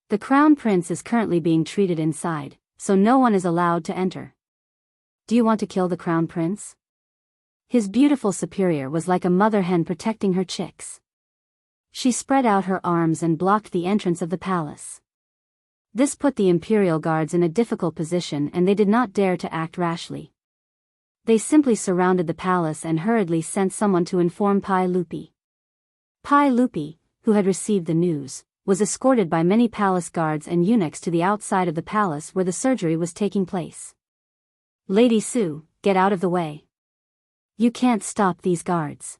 The crown prince is currently being treated inside, so no one is allowed to enter. Do you want to kill the crown prince?" His beautiful superior was like a mother hen protecting her chicks. She spread out her arms and blocked the entrance of the palace. This put the imperial guards in a difficult position and they did not dare to act rashly. They simply surrounded the palace and hurriedly sent someone to inform Pai Lupi. Pai Lupi, who had received the news, was escorted by many palace guards and eunuchs to the outside of the palace where the surgery was taking place. "Lady Su, get out of the way. You can't stop these guards.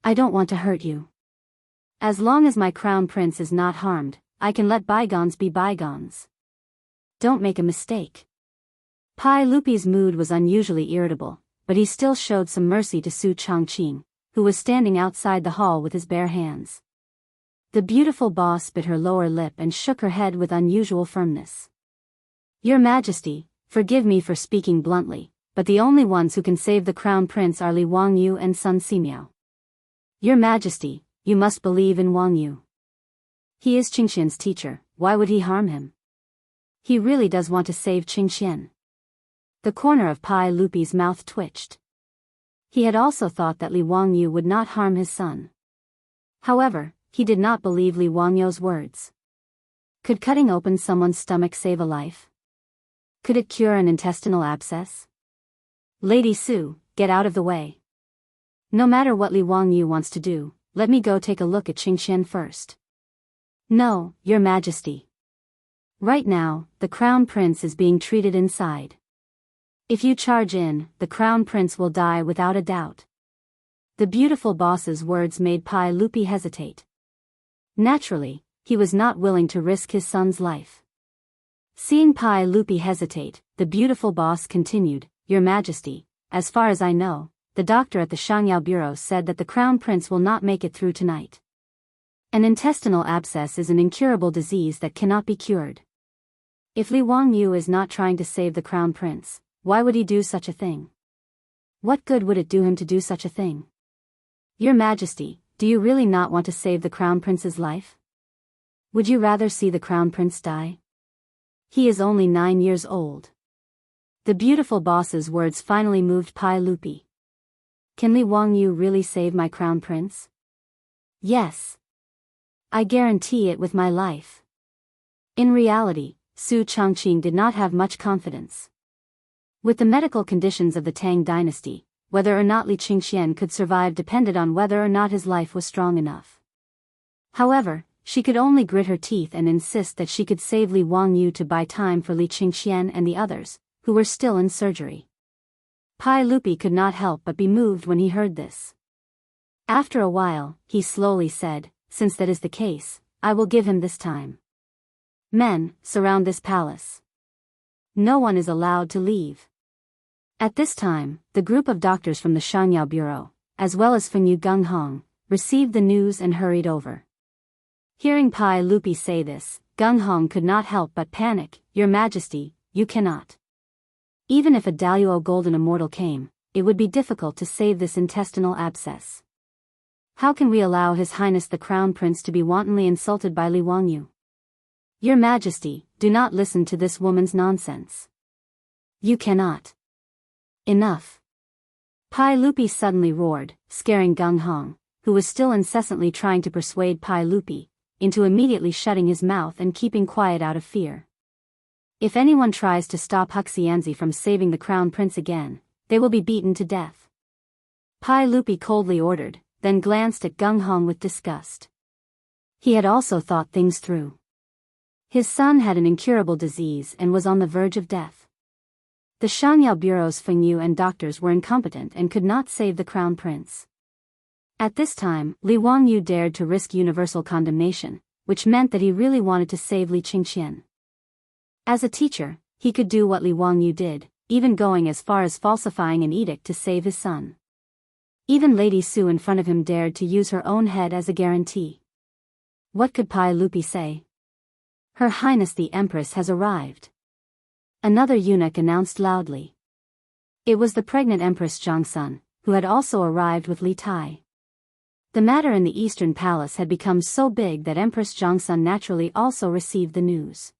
I don't want to hurt you. As long as my crown prince is not harmed, I can let bygones be bygones. Don't make a mistake." Pai Lupi's mood was unusually irritable, but he still showed some mercy to Su Chongqing, who was standing outside the hall with his bare hands. The beautiful boss bit her lower lip and shook her head with unusual firmness. "Your Majesty, forgive me for speaking bluntly, but the only ones who can save the crown prince are Li Wangyu and Sun Simiao. Your Majesty, you must believe in Wangyu. He is Qingxian's teacher, why would he harm him? He really does want to save Qingxian." The corner of Pai Lupi's mouth twitched. He had also thought that Li Wangyu would not harm his son. However, he did not believe Li Wangyu's words. Could cutting open someone's stomach save a life? Could it cure an intestinal abscess? "Lady Su, get out of the way. No matter what Li Wangyu wants to do, let me go take a look at Qingxian first." "No, Your Majesty. Right now, the crown prince is being treated inside. If you charge in, the crown prince will die without a doubt." The beautiful boss's words made Pai Lupi hesitate. Naturally, he was not willing to risk his son's life. Seeing Pai Lupi hesitate, the beautiful boss continued, "Your Majesty, as far as I know, the doctor at the Shangyao Bureau said that the crown prince will not make it through tonight. An intestinal abscess is an incurable disease that cannot be cured. If Li Wangyu is not trying to save the crown prince, why would he do such a thing? What good would it do him to do such a thing? Your Majesty, do you really not want to save the crown prince's life? Would you rather see the crown prince die? He is only 9 years old." The beautiful boss's words finally moved Pai Lupi. "Can Li Wangyu really save my crown prince?" "Yes. I guarantee it with my life." In reality, Su Chongqing did not have much confidence. With the medical conditions of the Tang dynasty, whether or not Li Qingxian could survive depended on whether or not his life was strong enough. However, she could only grit her teeth and insist that she could save Li Wangyu to buy time for Li Qingxian and the others, who were still in surgery. Pai Lupi could not help but be moved when he heard this. After a while, he slowly said, "Since that is the case, I will give him this time. Men, surround this palace. No one is allowed to leave." At this time, the group of doctors from the Shangyao Bureau, as well as Fengyu Gung Hong, received the news and hurried over. Hearing Pai Lupi say this, Gung Hong could not help but panic. "Your Majesty, you cannot. Even if a Daluo golden immortal came, it would be difficult to save this intestinal abscess. How can we allow His Highness the Crown Prince to be wantonly insulted by Li Wangyu? Your Majesty, do not listen to this woman's nonsense. You cannot. Enough. Pai Lupi suddenly roared, scaring Gung Hong, who was still incessantly trying to persuade Pai Lupi, into immediately shutting his mouth and keeping quiet out of fear. If anyone tries to stop Huxianzi from saving the Crown Prince again, they will be beaten to death. Pai Lupi coldly ordered, then glanced at Gung Hong with disgust. He had also thought things through. His son had an incurable disease and was on the verge of death. The Shangyao Bureau's Feng Yu and doctors were incompetent and could not save the Crown Prince. At this time, Li Wangyu dared to risk universal condemnation, which meant that he really wanted to save Li Qingqian. As a teacher, he could do what Li Wangyu did, even going as far as falsifying an edict to save his son. Even Lady Su in front of him dared to use her own head as a guarantee. What could Pai Lupi say? Her Highness the Empress has arrived. Another eunuch announced loudly. It was the pregnant Empress Zhongsun, who had also arrived with Li Tai. The matter in the Eastern Palace had become so big that Empress Zhongsun naturally also received the news.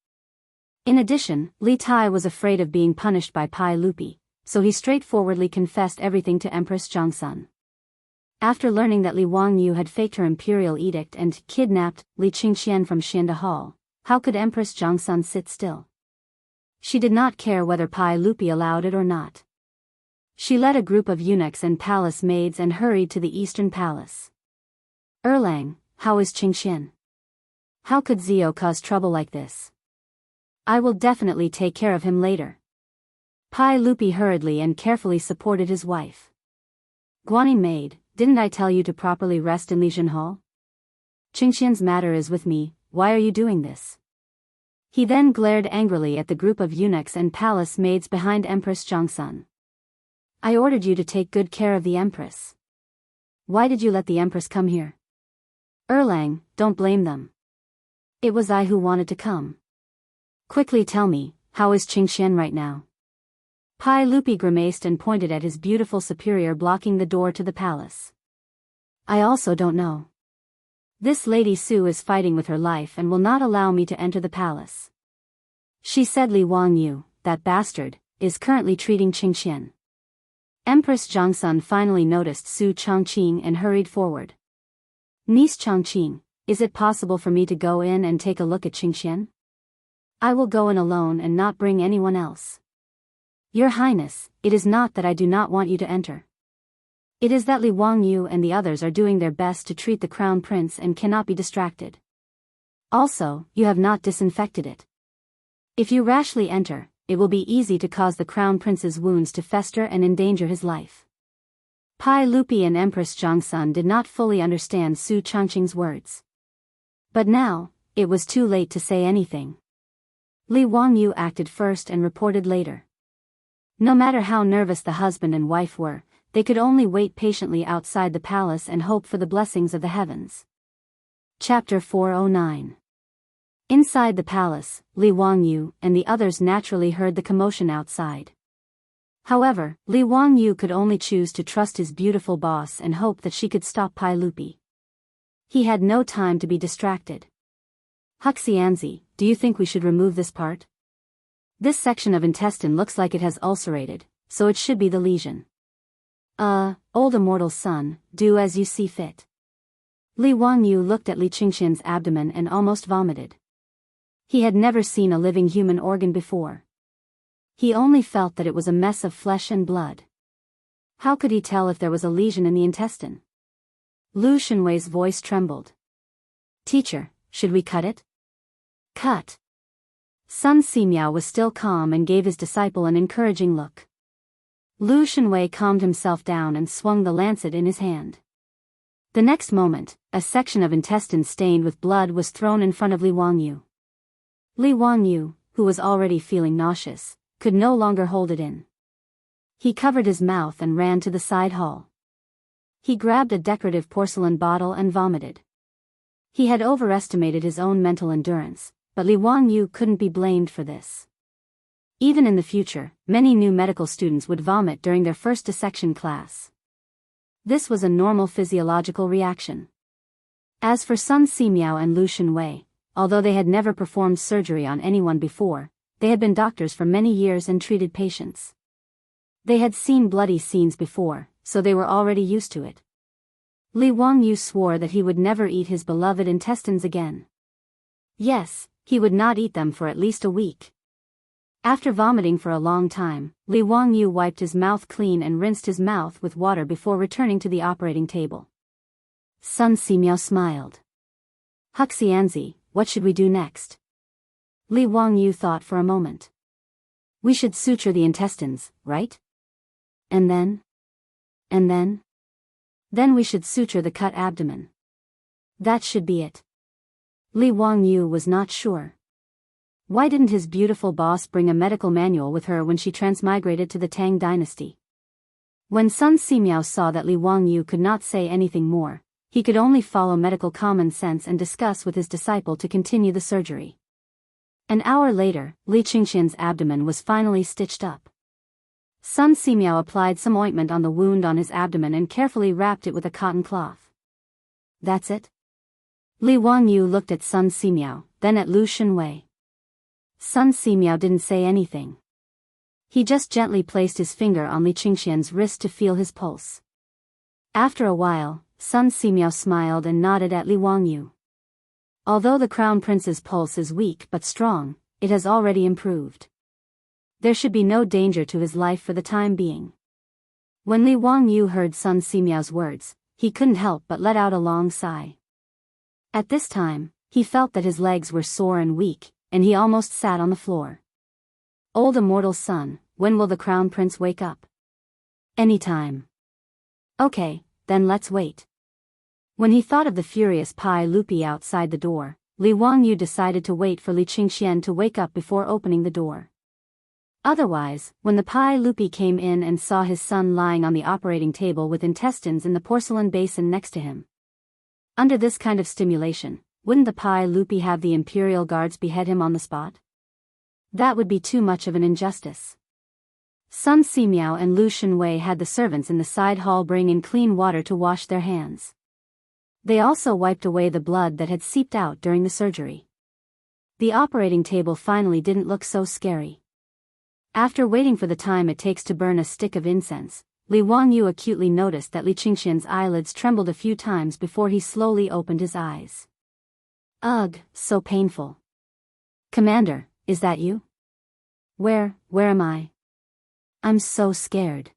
In addition, Li Tai was afraid of being punished by Pai Lupi, so he straightforwardly confessed everything to Empress Zhongsun. After learning that Li Wangyu had faked her imperial edict and kidnapped Li Qingqian from Xianda Hall, how could Empress Zhongsun sit still? She did not care whether Pai Lupi allowed it or not. She led a group of eunuchs and palace maids and hurried to the Eastern Palace. Erlang, how is Qingqian? How could Zio cause trouble like this? I will definitely take care of him later. Pai Lupi hurriedly and carefully supported his wife. Guanyin maid, didn't I tell you to properly rest in Lijian Hall? Qingqian's matter is with me, why are you doing this? He then glared angrily at the group of eunuchs and palace maids behind Empress Zhongsun. I ordered you to take good care of the Empress. Why did you let the Empress come here? Erlang, don't blame them. It was I who wanted to come. Quickly tell me, how is Qingqian right now? Pai Lupi grimaced and pointed at his beautiful superior blocking the door to the palace. I also don't know. This Lady Su is fighting with her life and will not allow me to enter the palace. She said Li Wangyu, that bastard, is currently treating Qingqian. Empress Zhongsun finally noticed Su Chongqing and hurried forward. Niece Chongqing, is it possible for me to go in and take a look at Qingqian? I will go in alone and not bring anyone else. Your Highness, it is not that I do not want you to enter. It is that Li Wangyu and the others are doing their best to treat the Crown Prince and cannot be distracted. Also, you have not disinfected it. If you rashly enter, it will be easy to cause the Crown Prince's wounds to fester and endanger his life. Pai Lupi and Empress Zhongsun did not fully understand Su Chongqing's words. But now, it was too late to say anything. Li Wangyu acted first and reported later. No matter how nervous the husband and wife were, they could only wait patiently outside the palace and hope for the blessings of the heavens. Chapter 409. Inside the palace, Li Wangyu and the others naturally heard the commotion outside. However, Li Wangyu could only choose to trust his beautiful boss and hope that she could stop Pai Lupi. He had no time to be distracted. Huxianzi, do you think we should remove this part? This section of intestine looks like it has ulcerated, so it should be the lesion. Old immortal son, do as you see fit. Li Wangyu looked at Li Qingqian's abdomen and almost vomited. He had never seen a living human organ before. He only felt that it was a mess of flesh and blood. How could he tell if there was a lesion in the intestine? Lu Shenwei's voice trembled. Teacher, should we cut it? Cut. Sun Simiao was still calm and gave his disciple an encouraging look. Lu Shenwei calmed himself down and swung the lancet in his hand. The next moment, a section of intestine stained with blood was thrown in front of Li Wangyu. Li Wangyu, who was already feeling nauseous, could no longer hold it in. He covered his mouth and ran to the side hall. He grabbed a decorative porcelain bottle and vomited. He had overestimated his own mental endurance, but Li Wangyu couldn't be blamed for this. Even in the future, many new medical students would vomit during their first dissection class. This was a normal physiological reaction. As for Sun Simiao and Lu Shenwei, although they had never performed surgery on anyone before, they had been doctors for many years and treated patients. They had seen bloody scenes before, so they were already used to it. Li Wangyu swore that he would never eat his beloved intestines again. Yes, he would not eat them for at least a week. After vomiting for a long time, Li Wangyu wiped his mouth clean and rinsed his mouth with water before returning to the operating table. Sun Simiao smiled. Huxianzi, what should we do next? Li Wangyu thought for a moment. We should suture the intestines, right? And then? Then we should suture the cut abdomen. That should be it. Li Wangyu was not sure. Why didn't his beautiful boss bring a medical manual with her when she transmigrated to the Tang dynasty? When Sun Simiao saw that Li Wangyu could not say anything more, he could only follow medical common sense and discuss with his disciple to continue the surgery. An hour later, Li Qingxian's abdomen was finally stitched up. Sun Simiao applied some ointment on the wound on his abdomen and carefully wrapped it with a cotton cloth. That's it? Li Wangyu looked at Sun Simiao, then at Lu Shenwei. Sun Simiao didn't say anything. He just gently placed his finger on Li Qingxian's wrist to feel his pulse. After a while, Sun Simiao smiled and nodded at Li Wangyu. Although the Crown Prince's pulse is weak but strong, it has already improved. There should be no danger to his life for the time being. When Li Wangyu heard Sun Simiao's words, he couldn't help but let out a long sigh. At this time, he felt that his legs were sore and weak, and he almost sat on the floor. Old immortal son, when will the Crown Prince wake up? Anytime. Okay, then let's wait. When he thought of the furious Pai Lupi outside the door, Li Wangyu decided to wait for Li Qingxian to wake up before opening the door. Otherwise, when the Pai Lupi came in and saw his son lying on the operating table with intestines in the porcelain basin next to him. Under this kind of stimulation, wouldn't the Pai Lupi have the imperial guards behead him on the spot? That would be too much of an injustice. Sun Simiao and Lu Shenwei had the servants in the side hall bring in clean water to wash their hands. They also wiped away the blood that had seeped out during the surgery. The operating table finally didn't look so scary. After waiting for the time it takes to burn a stick of incense, Li Wangyu acutely noticed that Li Qingxian's eyelids trembled a few times before he slowly opened his eyes. Ugh, so painful. Commander, is that you? Where am I? I'm so scared.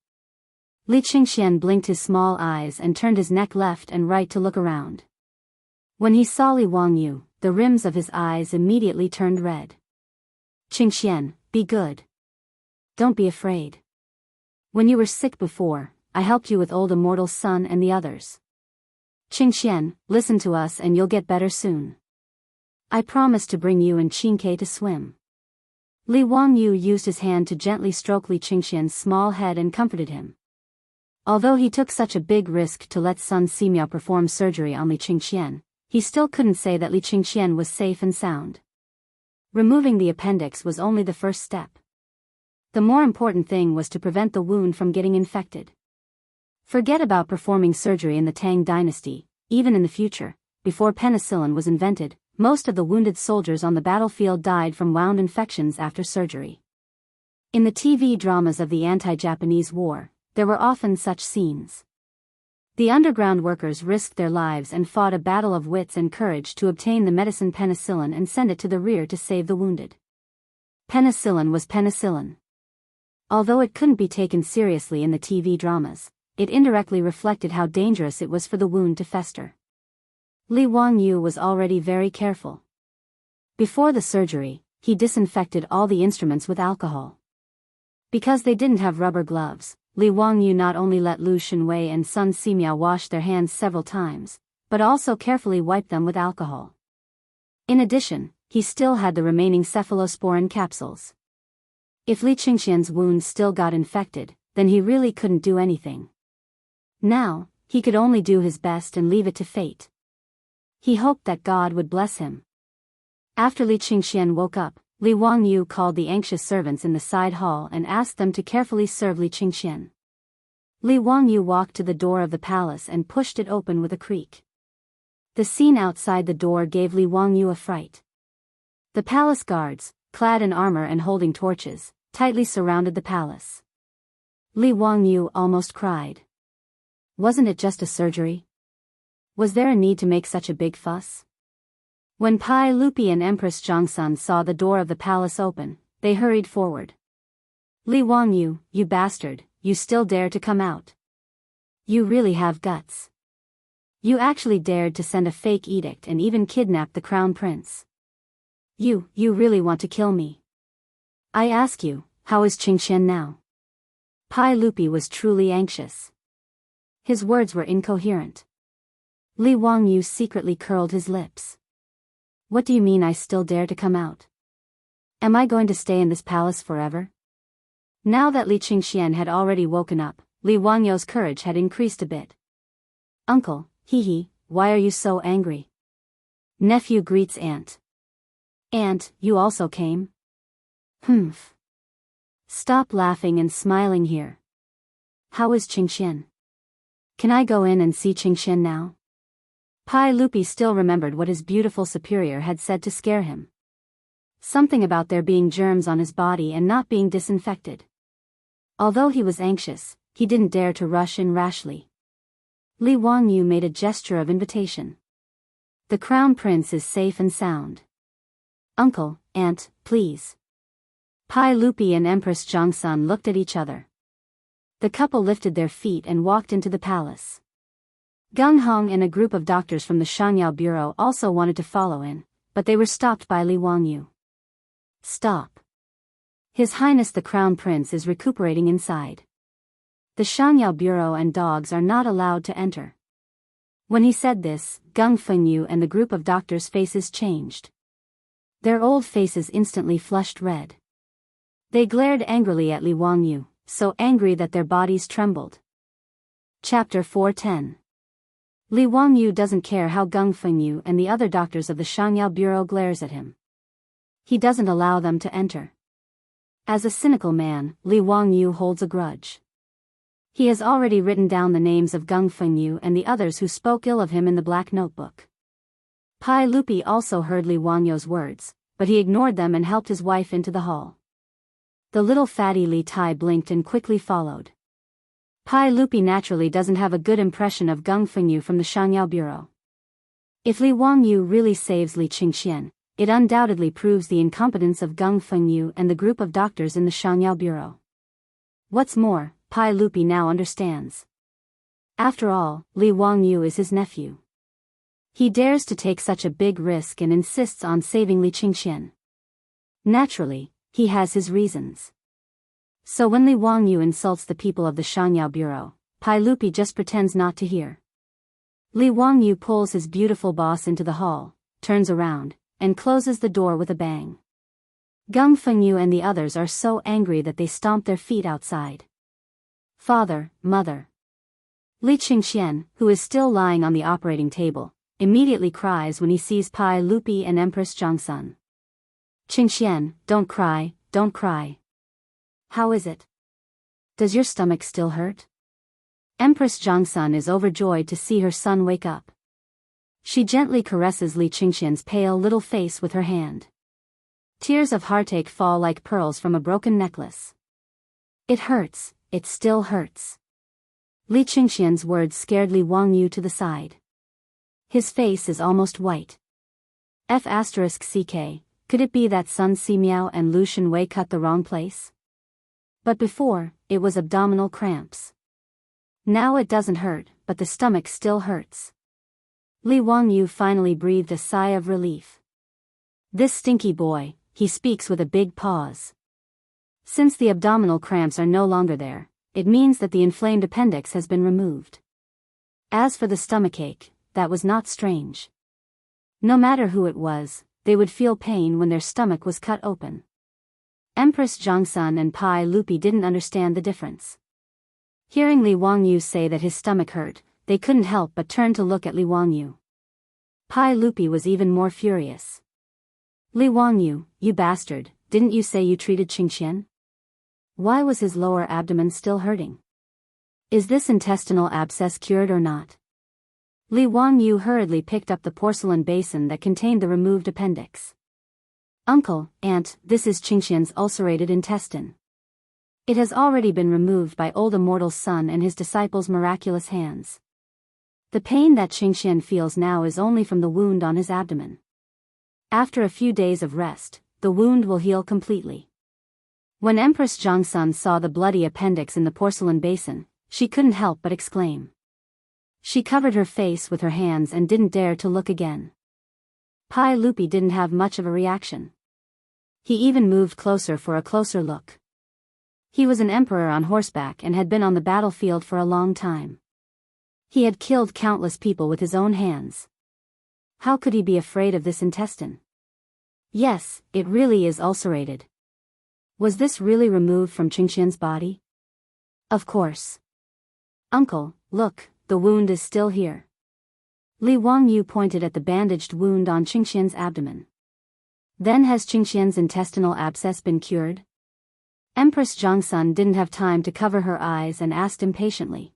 Li Qingxian blinked his small eyes and turned his neck left and right to look around. When he saw Li Wangyu, the rims of his eyes immediately turned red. Qingxian, be good. Don't be afraid. When you were sick before, I helped you with old immortal son and the others. Qingxian, listen to us and you'll get better soon. I promise to bring you and Qingke to swim. Li Wangyu used his hand to gently stroke Li Qingxian's small head and comforted him. Although he took such a big risk to let Sun Simiao perform surgery on Li Qingxian, he still couldn't say that Li Qingxian was safe and sound. Removing the appendix was only the first step. The more important thing was to prevent the wound from getting infected. Forget about performing surgery in the Tang dynasty, even in the future, before penicillin was invented, most of the wounded soldiers on the battlefield died from wound infections after surgery. In the TV dramas of the anti-Japanese war, there were often such scenes. The underground workers risked their lives and fought a battle of wits and courage to obtain the medicine penicillin and send it to the rear to save the wounded. Penicillin was penicillin. Although it couldn't be taken seriously in the TV dramas, it indirectly reflected how dangerous it was for the wound to fester. Li Wangyu was already very careful. Before the surgery, he disinfected all the instruments with alcohol. Because they didn't have rubber gloves, Li Wangyu not only let Lu Shenwei and Sun Simiao wash their hands several times, but also carefully wiped them with alcohol. In addition, he still had the remaining cephalosporin capsules. If Li Qingxian's wound still got infected, then he really couldn't do anything. Now, he could only do his best and leave it to fate. He hoped that God would bless him. After Li Qingxian woke up, Li Wangyu called the anxious servants in the side hall and asked them to carefully serve Li Qingxian. Li Wangyu walked to the door of the palace and pushed it open with a creak. The scene outside the door gave Li Wangyu a fright. The palace guards, clad in armor and holding torches, tightly surrounded the palace. Li Wangyu almost cried. Wasn't it just a surgery? Was there a need to make such a big fuss? When Pai Lupi and Empress Zhongsun saw the door of the palace open, they hurried forward. Li Wangyu, you bastard, you still dare to come out. You really have guts. You actually dared to send a fake edict and even kidnap the crown prince. You really want to kill me. I ask you, how is Qingxian now? Pai Lupi was truly anxious. His words were incoherent. Li Wangyu secretly curled his lips. What do you mean I still dare to come out? Am I going to stay in this palace forever? Now that Li Qingxian had already woken up, Li Wangyu's courage had increased a bit. Uncle, hee, why are you so angry? Nephew greets aunt. Aunt, you also came? Humph. Stop laughing and smiling here. How is Qingxian? Can I go in and see Qingxian now? Pai Lupi still remembered what his beautiful superior had said to scare him. Something about there being germs on his body and not being disinfected. Although he was anxious, he didn't dare to rush in rashly. Li Wangyu made a gesture of invitation. The crown prince is safe and sound. Uncle, aunt, please. Pai Lupi and Empress Zhongsun looked at each other. The couple lifted their feet and walked into the palace. Gung Hong and a group of doctors from the Shanyao Bureau also wanted to follow in, but they were stopped by Li Wangyu. Stop. His Highness the Crown Prince is recuperating inside. The Shanyao Bureau and dogs are not allowed to enter. When he said this, Gung Fengyu and the group of doctors' faces changed. Their old faces instantly flushed red. They glared angrily at Li Wangyu, so angry that their bodies trembled. Chapter 410. Li Wangyu doesn't care how Gung Fengyu and the other doctors of the Shanyao Bureau glares at him. He doesn't allow them to enter. As a cynical man, Li Wangyu holds a grudge. He has already written down the names of Gung Fengyu and the others who spoke ill of him in the black notebook. Pai Lupi also heard Li Wangyu's words, but he ignored them and helped his wife into the hall. The little fatty Li Tai blinked and quickly followed. Pai Lupi naturally doesn't have a good impression of Gung Fengyu from the Shanyao Bureau. If Li Wangyu really saves Li Qingxian, it undoubtedly proves the incompetence of Gung Fengyu and the group of doctors in the Shanyao Bureau. What's more, Pai Lupi now understands. After all, Li Wangyu is his nephew. He dares to take such a big risk and insists on saving Li Qingxian. Naturally, he has his reasons. So when Li Wangyu insults the people of the Shanyao Bureau, Pai Lupi just pretends not to hear. Li Wangyu pulls his beautiful boss into the hall, turns around, and closes the door with a bang. Gung Fengyu and the others are so angry that they stomp their feet outside. Father, mother. Li Qingxian, who is still lying on the operating table, immediately cries when he sees Pai Lupi and Empress Zhongsun. Qingxian, don't cry, don't cry. How is it? Does your stomach still hurt? Empress Zhongsun is overjoyed to see her son wake up. She gently caresses Li Qingxian's pale little face with her hand. Tears of heartache fall like pearls from a broken necklace. It hurts, it still hurts. Li Qingxian's words scared Li Wangyu to the side. His face is almost white. F***ck, could it be that Sun Simiao and Lu Shenwei cut the wrong place? But before, it was abdominal cramps. Now it doesn't hurt, but the stomach still hurts. Li Wangyu finally breathed a sigh of relief. This stinky boy, he speaks with a big pause. Since the abdominal cramps are no longer there, it means that the inflamed appendix has been removed. As for the stomachache, that was not strange. No matter who it was, they would feel pain when their stomach was cut open. Empress Zhongsun and Pai Lupi didn't understand the difference. Hearing Li Wangyu say that his stomach hurt, they couldn't help but turn to look at Li Wangyu. Pai Lupi was even more furious. Li Wangyu, you bastard, didn't you say you treated Qingxian? Why was his lower abdomen still hurting? Is this intestinal abscess cured or not? Li Wangyu hurriedly picked up the porcelain basin that contained the removed appendix. Uncle, Aunt, this is Qingxian's ulcerated intestine. It has already been removed by old immortal's son and his disciples' miraculous hands. The pain that Qingxian feels now is only from the wound on his abdomen. After a few days of rest, the wound will heal completely. When Empress Zhongsun saw the bloody appendix in the porcelain basin, she couldn't help but exclaim. She covered her face with her hands and didn't dare to look again. Pai Lupi didn't have much of a reaction. He even moved closer for a closer look. He was an emperor on horseback and had been on the battlefield for a long time. He had killed countless people with his own hands. How could he be afraid of this intestine? Yes, it really is ulcerated. Was this really removed from Qingxian's body? Of course. Uncle, look, the wound is still here. Li Wangyu pointed at the bandaged wound on Qingxian's abdomen. Then has Qingxian's intestinal abscess been cured? Empress Zhongsun didn't have time to cover her eyes and asked impatiently.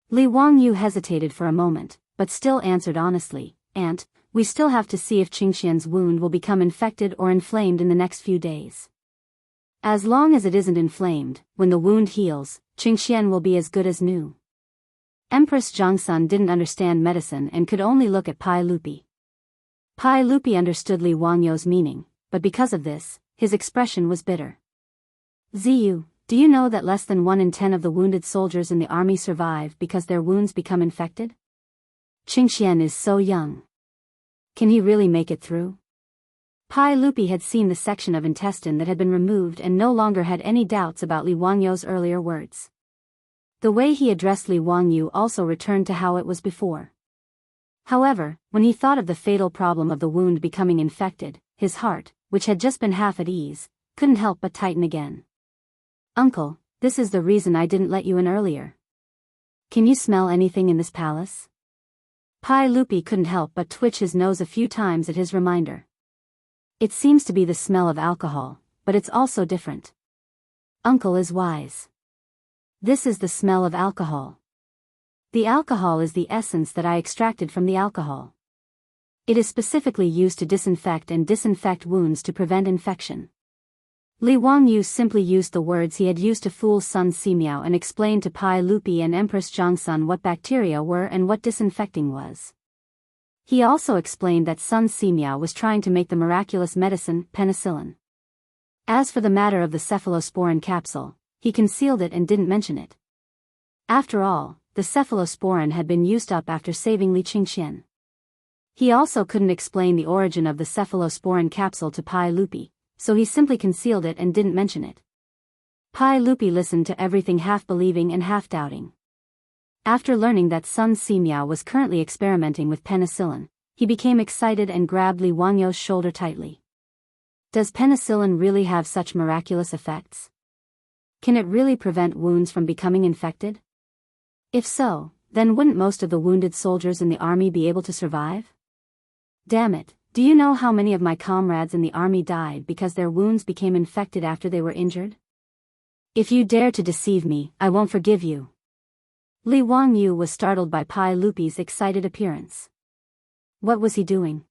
Li Wangyu hesitated for a moment, but still answered honestly, Aunt, we still have to see if Qingxian's wound will become infected or inflamed in the next few days. As long as it isn't inflamed, when the wound heals, Qingxian will be as good as new. Empress Zhongsun didn't understand medicine and could only look at Pai Lupi. Pai Lupi understood Li Wangyu's meaning, but because of this, his expression was bitter. Ziyu, do you know that less than 1 in 10 of the wounded soldiers in the army survive because their wounds become infected? Qingxian is so young. Can he really make it through? Pai Lupi had seen the section of intestine that had been removed and no longer had any doubts about Li Wangyu's earlier words. The way he addressed Li Wangyu also returned to how it was before. However, when he thought of the fatal problem of the wound becoming infected, his heart, which had just been half at ease, couldn't help but tighten again. Uncle, this is the reason I didn't let you in earlier. Can you smell anything in this palace? Pai Lupi couldn't help but twitch his nose a few times at his reminder. It seems to be the smell of alcohol, but it's also different. Uncle is wise. This is the smell of alcohol. The alcohol is the essence that I extracted from the alcohol. It is specifically used to disinfect wounds to prevent infection. Li Wangyu simply used the words he had used to fool Sun Simiao and explained to Pai Lupi and Empress Zhongsun what bacteria were and what disinfecting was. He also explained that Sun Simiao was trying to make the miraculous medicine, penicillin. As for the matter of the cephalosporin capsule, he concealed it and didn't mention it. After all, the cephalosporin had been used up after saving Li Qingxian. He also couldn't explain the origin of the cephalosporin capsule to Pai Lupi, so he simply concealed it and didn't mention it. Pai Lupi listened to everything half believing and half doubting. After learning that Sun Simiao was currently experimenting with penicillin, he became excited and grabbed Li Wangyu's shoulder tightly. Does penicillin really have such miraculous effects? Can it really prevent wounds from becoming infected? If so, then wouldn't most of the wounded soldiers in the army be able to survive? Damn it, do you know how many of my comrades in the army died because their wounds became infected after they were injured? If you dare to deceive me, I won't forgive you. Li Wangyu was startled by Pai Lupi's excited appearance. What was he doing?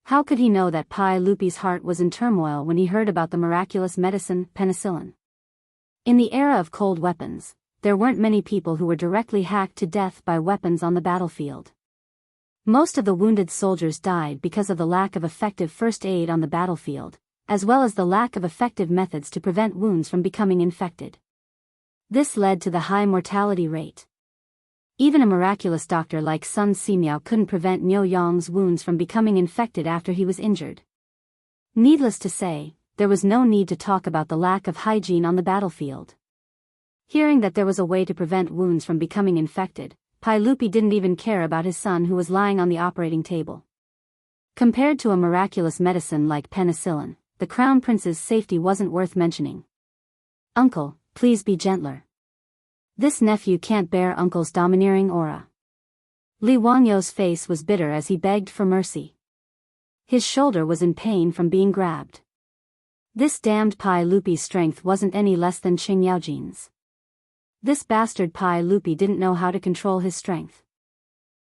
How could he know that Pai Lupi's heart was in turmoil when he heard about the miraculous medicine, penicillin? In the era of cold weapons, there weren't many people who were directly hacked to death by weapons on the battlefield. Most of the wounded soldiers died because of the lack of effective first aid on the battlefield, as well as the lack of effective methods to prevent wounds from becoming infected. This led to the high mortality rate. Even a miraculous doctor like Sun Simiao couldn't prevent Niu Yong's wounds from becoming infected after he was injured. Needless to say, there was no need to talk about the lack of hygiene on the battlefield. Hearing that there was a way to prevent wounds from becoming infected, Pai Lupi didn't even care about his son who was lying on the operating table. Compared to a miraculous medicine like penicillin, the crown prince's safety wasn't worth mentioning. Uncle, please be gentler. This nephew can't bear uncle's domineering aura. Li Wangyu's face was bitter as he begged for mercy. His shoulder was in pain from being grabbed. This damned Pai Lupi's strength wasn't any less than Qing Yaojin's. This bastard Pai Lupi didn't know how to control his strength.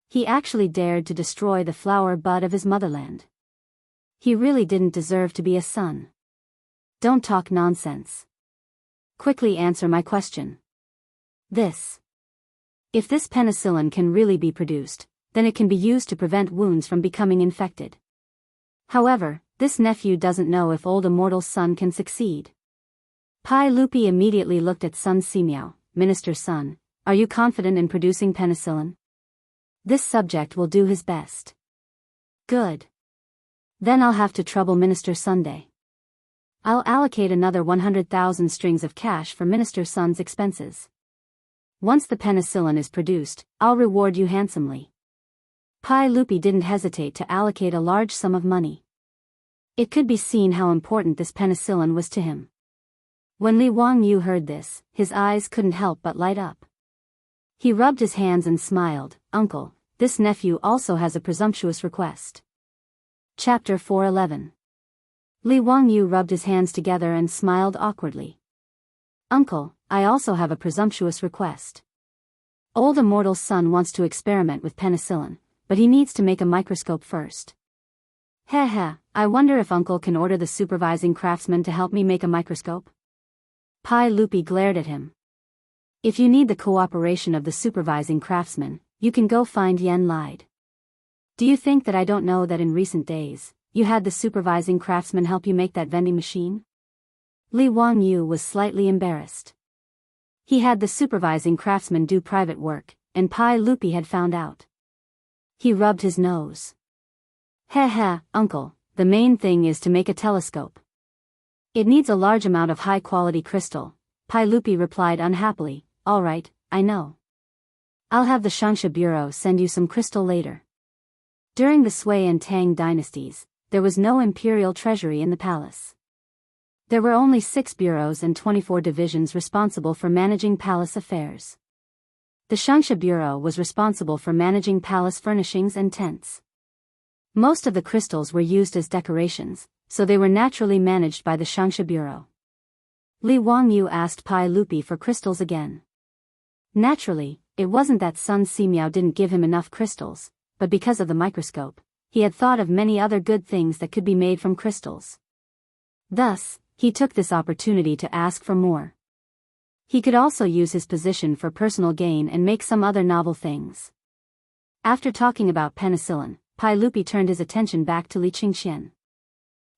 He actually dared to destroy the flower bud of his motherland. He really didn't deserve to be a son. Don't talk nonsense. Quickly answer my question. If this penicillin can really be produced, then it can be used to prevent wounds from becoming infected. However, this nephew doesn't know if old immortal's son can succeed. Pai Lupi immediately looked at Sun Simiao. Minister's son, are you confident in producing penicillin? This subject will do his best. Good. Then I'll have to trouble Minister Sunday. I'll allocate another 100,000 strings of cash for Minister Sun's expenses. Once the penicillin is produced, I'll reward you handsomely. Pai Lupi didn't hesitate to allocate a large sum of money. It could be seen how important this penicillin was to him. When Li Wangyu heard this, his eyes couldn't help but light up. He rubbed his hands and smiled. Uncle, this nephew also has a presumptuous request. Chapter 411. Li Wangyu rubbed his hands together and smiled awkwardly. Uncle, I also have a presumptuous request. Old immortal's son wants to experiment with penicillin, but he needs to make a microscope first. Heh, I wonder if Uncle can order the supervising craftsman to help me make a microscope? Pai Lupi glared at him. If you need the cooperation of the supervising craftsman, you can go find Yen Lied. Do you think that I don't know that in recent days, you had the supervising craftsman help you make that vending machine? Li Wangyu was slightly embarrassed. He had the supervising craftsman do private work, and Pai Lupi had found out. He rubbed his nose. Heh, Uncle, the main thing is to make a telescope. It needs a large amount of high-quality crystal. Pai Lupi replied unhappily. All right, I know. I'll have the Shangsha Bureau send you some crystal later. During the Sui and Tang dynasties, there was no imperial treasury in the palace. There were only 6 bureaus and 24 divisions responsible for managing palace affairs. The Shangsha Bureau was responsible for managing palace furnishings and tents. Most of the crystals were used as decorations, so they were naturally managed by the Shangsha Bureau. Li Wangyu asked Pai Lupi for crystals again. Naturally, it wasn't that Sun Simiao didn't give him enough crystals, but because of the microscope, he had thought of many other good things that could be made from crystals. Thus, he took this opportunity to ask for more. He could also use his position for personal gain and make some other novel things. After talking about penicillin, Pai Lupi turned his attention back to Li Qingxian.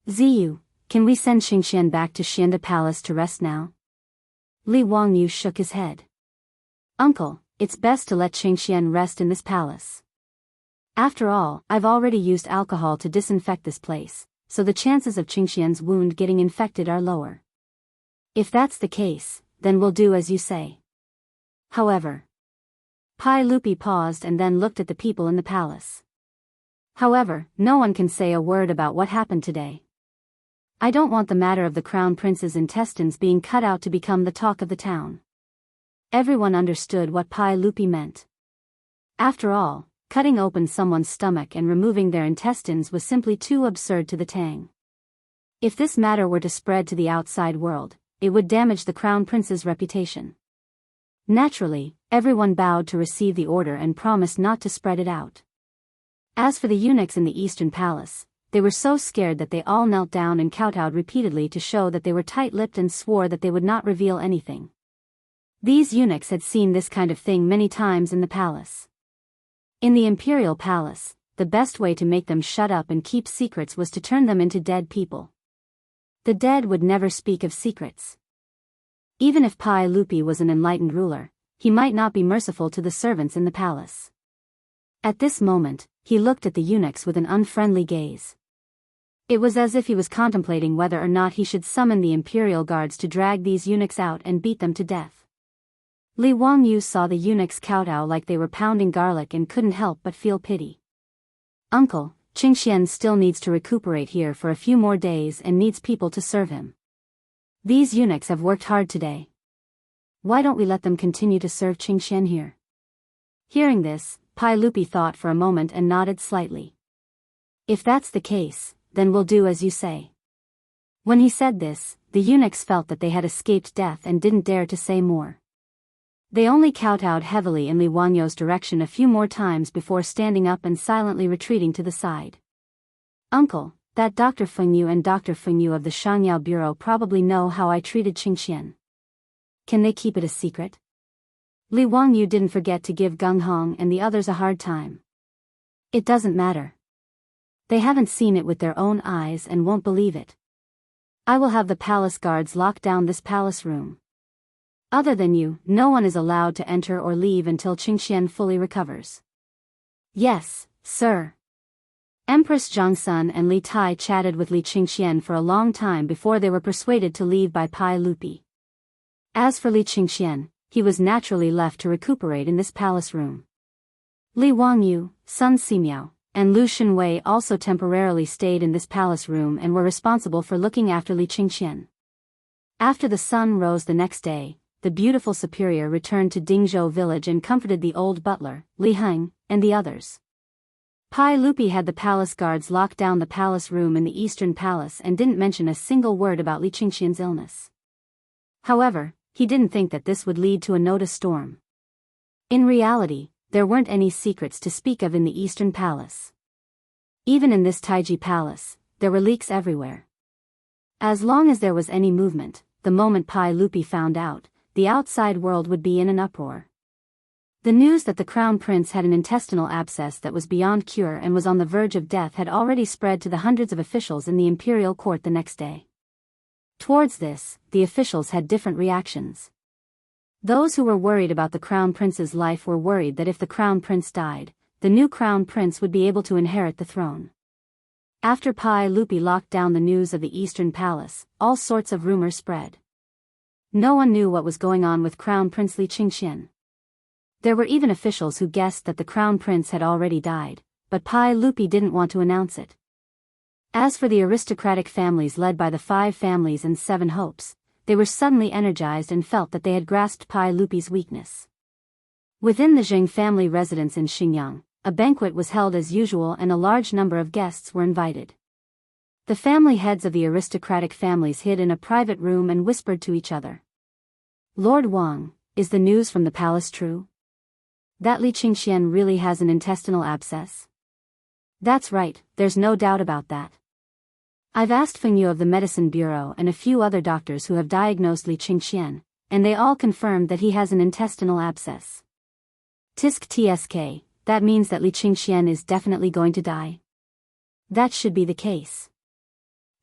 Ziyu, can we send Qingxian back to Xianda Palace to rest now? Li Wangyu shook his head. Uncle, it's best to let Qingxian rest in this palace. After all, I've already used alcohol to disinfect this place, so the chances of Qingxian's wound getting infected are lower. If that's the case, then we'll do as you say. However, Pai Lupi paused and then looked at the people in the palace. However, no one can say a word about what happened today. I don't want the matter of the crown prince's intestines being cut out to become the talk of the town. Everyone understood what Pai Lupi meant. After all, cutting open someone's stomach and removing their intestines was simply too absurd to the Tang. If this matter were to spread to the outside world, it would damage the crown prince's reputation. Naturally, everyone bowed to receive the order and promised not to spread it out. As for the eunuchs in the Eastern Palace, they were so scared that they all knelt down and kowtowed repeatedly to show that they were tight-lipped and swore that they would not reveal anything. These eunuchs had seen this kind of thing many times in the palace. In the imperial palace, the best way to make them shut up and keep secrets was to turn them into dead people. The dead would never speak of secrets. Even if Pai Lupi was an enlightened ruler, he might not be merciful to the servants in the palace. At this moment, he looked at the eunuchs with an unfriendly gaze. It was as if he was contemplating whether or not he should summon the imperial guards to drag these eunuchs out and beat them to death. Li Wangyu saw the eunuchs kowtow like they were pounding garlic and couldn't help but feel pity. Uncle, Qingxian still needs to recuperate here for a few more days and needs people to serve him. These eunuchs have worked hard today. Why don't we let them continue to serve Qingxian here? Hearing this, Pai Lupi thought for a moment and nodded slightly. If that's the case, then we'll do as you say. When he said this, the eunuchs felt that they had escaped death and didn't dare to say more. They only kowtowed heavily in Li Wanyo's direction a few more times before standing up and silently retreating to the side. Uncle, that Dr. Fengyu and Dr. Fengyu of the Shangyao Bureau probably know how I treated Qingxian. Can they keep it a secret? Li Wangyu didn't forget to give Gung Hong and the others a hard time. It doesn't matter. They haven't seen it with their own eyes and won't believe it. I will have the palace guards lock down this palace room. Other than you, no one is allowed to enter or leave until Qingxian fully recovers. Yes, sir. Empress Zhongsun and Li Tai chatted with Li Qingxian for a long time before they were persuaded to leave by Pai Lupi. As for Li Qingxian, he was naturally left to recuperate in this palace room. Li Wangyu, Sun Simiao, and Lu Shenwei also temporarily stayed in this palace room and were responsible for looking after Li Qingxian. After the sun rose the next day, the beautiful superior returned to Dingzhou village and comforted the old butler, Li Heng, and the others. Pai Lupi had the palace guards lock down the palace room in the Eastern Palace and didn't mention a single word about Li Qingxian's illness. However, he didn't think that this would lead to a notice storm. In reality, there weren't any secrets to speak of in the Eastern Palace. Even in this Taiji Palace, there were leaks everywhere. As long as there was any movement, the moment Pai Lupi found out, the outside world would be in an uproar. The news that the Crown Prince had an intestinal abscess that was beyond cure and was on the verge of death had already spread to the hundreds of officials in the imperial court the next day. Towards this, the officials had different reactions. Those who were worried about the Crown Prince's life were worried that if the Crown Prince died, the new Crown Prince would be able to inherit the throne. After Pai Lupi locked down the news of the Eastern Palace, all sorts of rumors spread. No one knew what was going on with Crown Prince Li Qingxian. There were even officials who guessed that the Crown Prince had already died, but Pai Lupi didn't want to announce it. As for the aristocratic families led by the 5 families and 7 hopes, they were suddenly energized and felt that they had grasped Pai Lupi's weakness. Within the Zheng family residence in Xinjiang, a banquet was held as usual and a large number of guests were invited. The family heads of the aristocratic families hid in a private room and whispered to each other. Lord Wang, is the news from the palace true? That Li Qingxian really has an intestinal abscess? That's right, there's no doubt about that. I've asked Fengyu of the Medicine Bureau and a few other doctors who have diagnosed Li Qingxian, and they all confirmed that he has an intestinal abscess. Tisk tsk, that means that Li Qingxian is definitely going to die? That should be the case.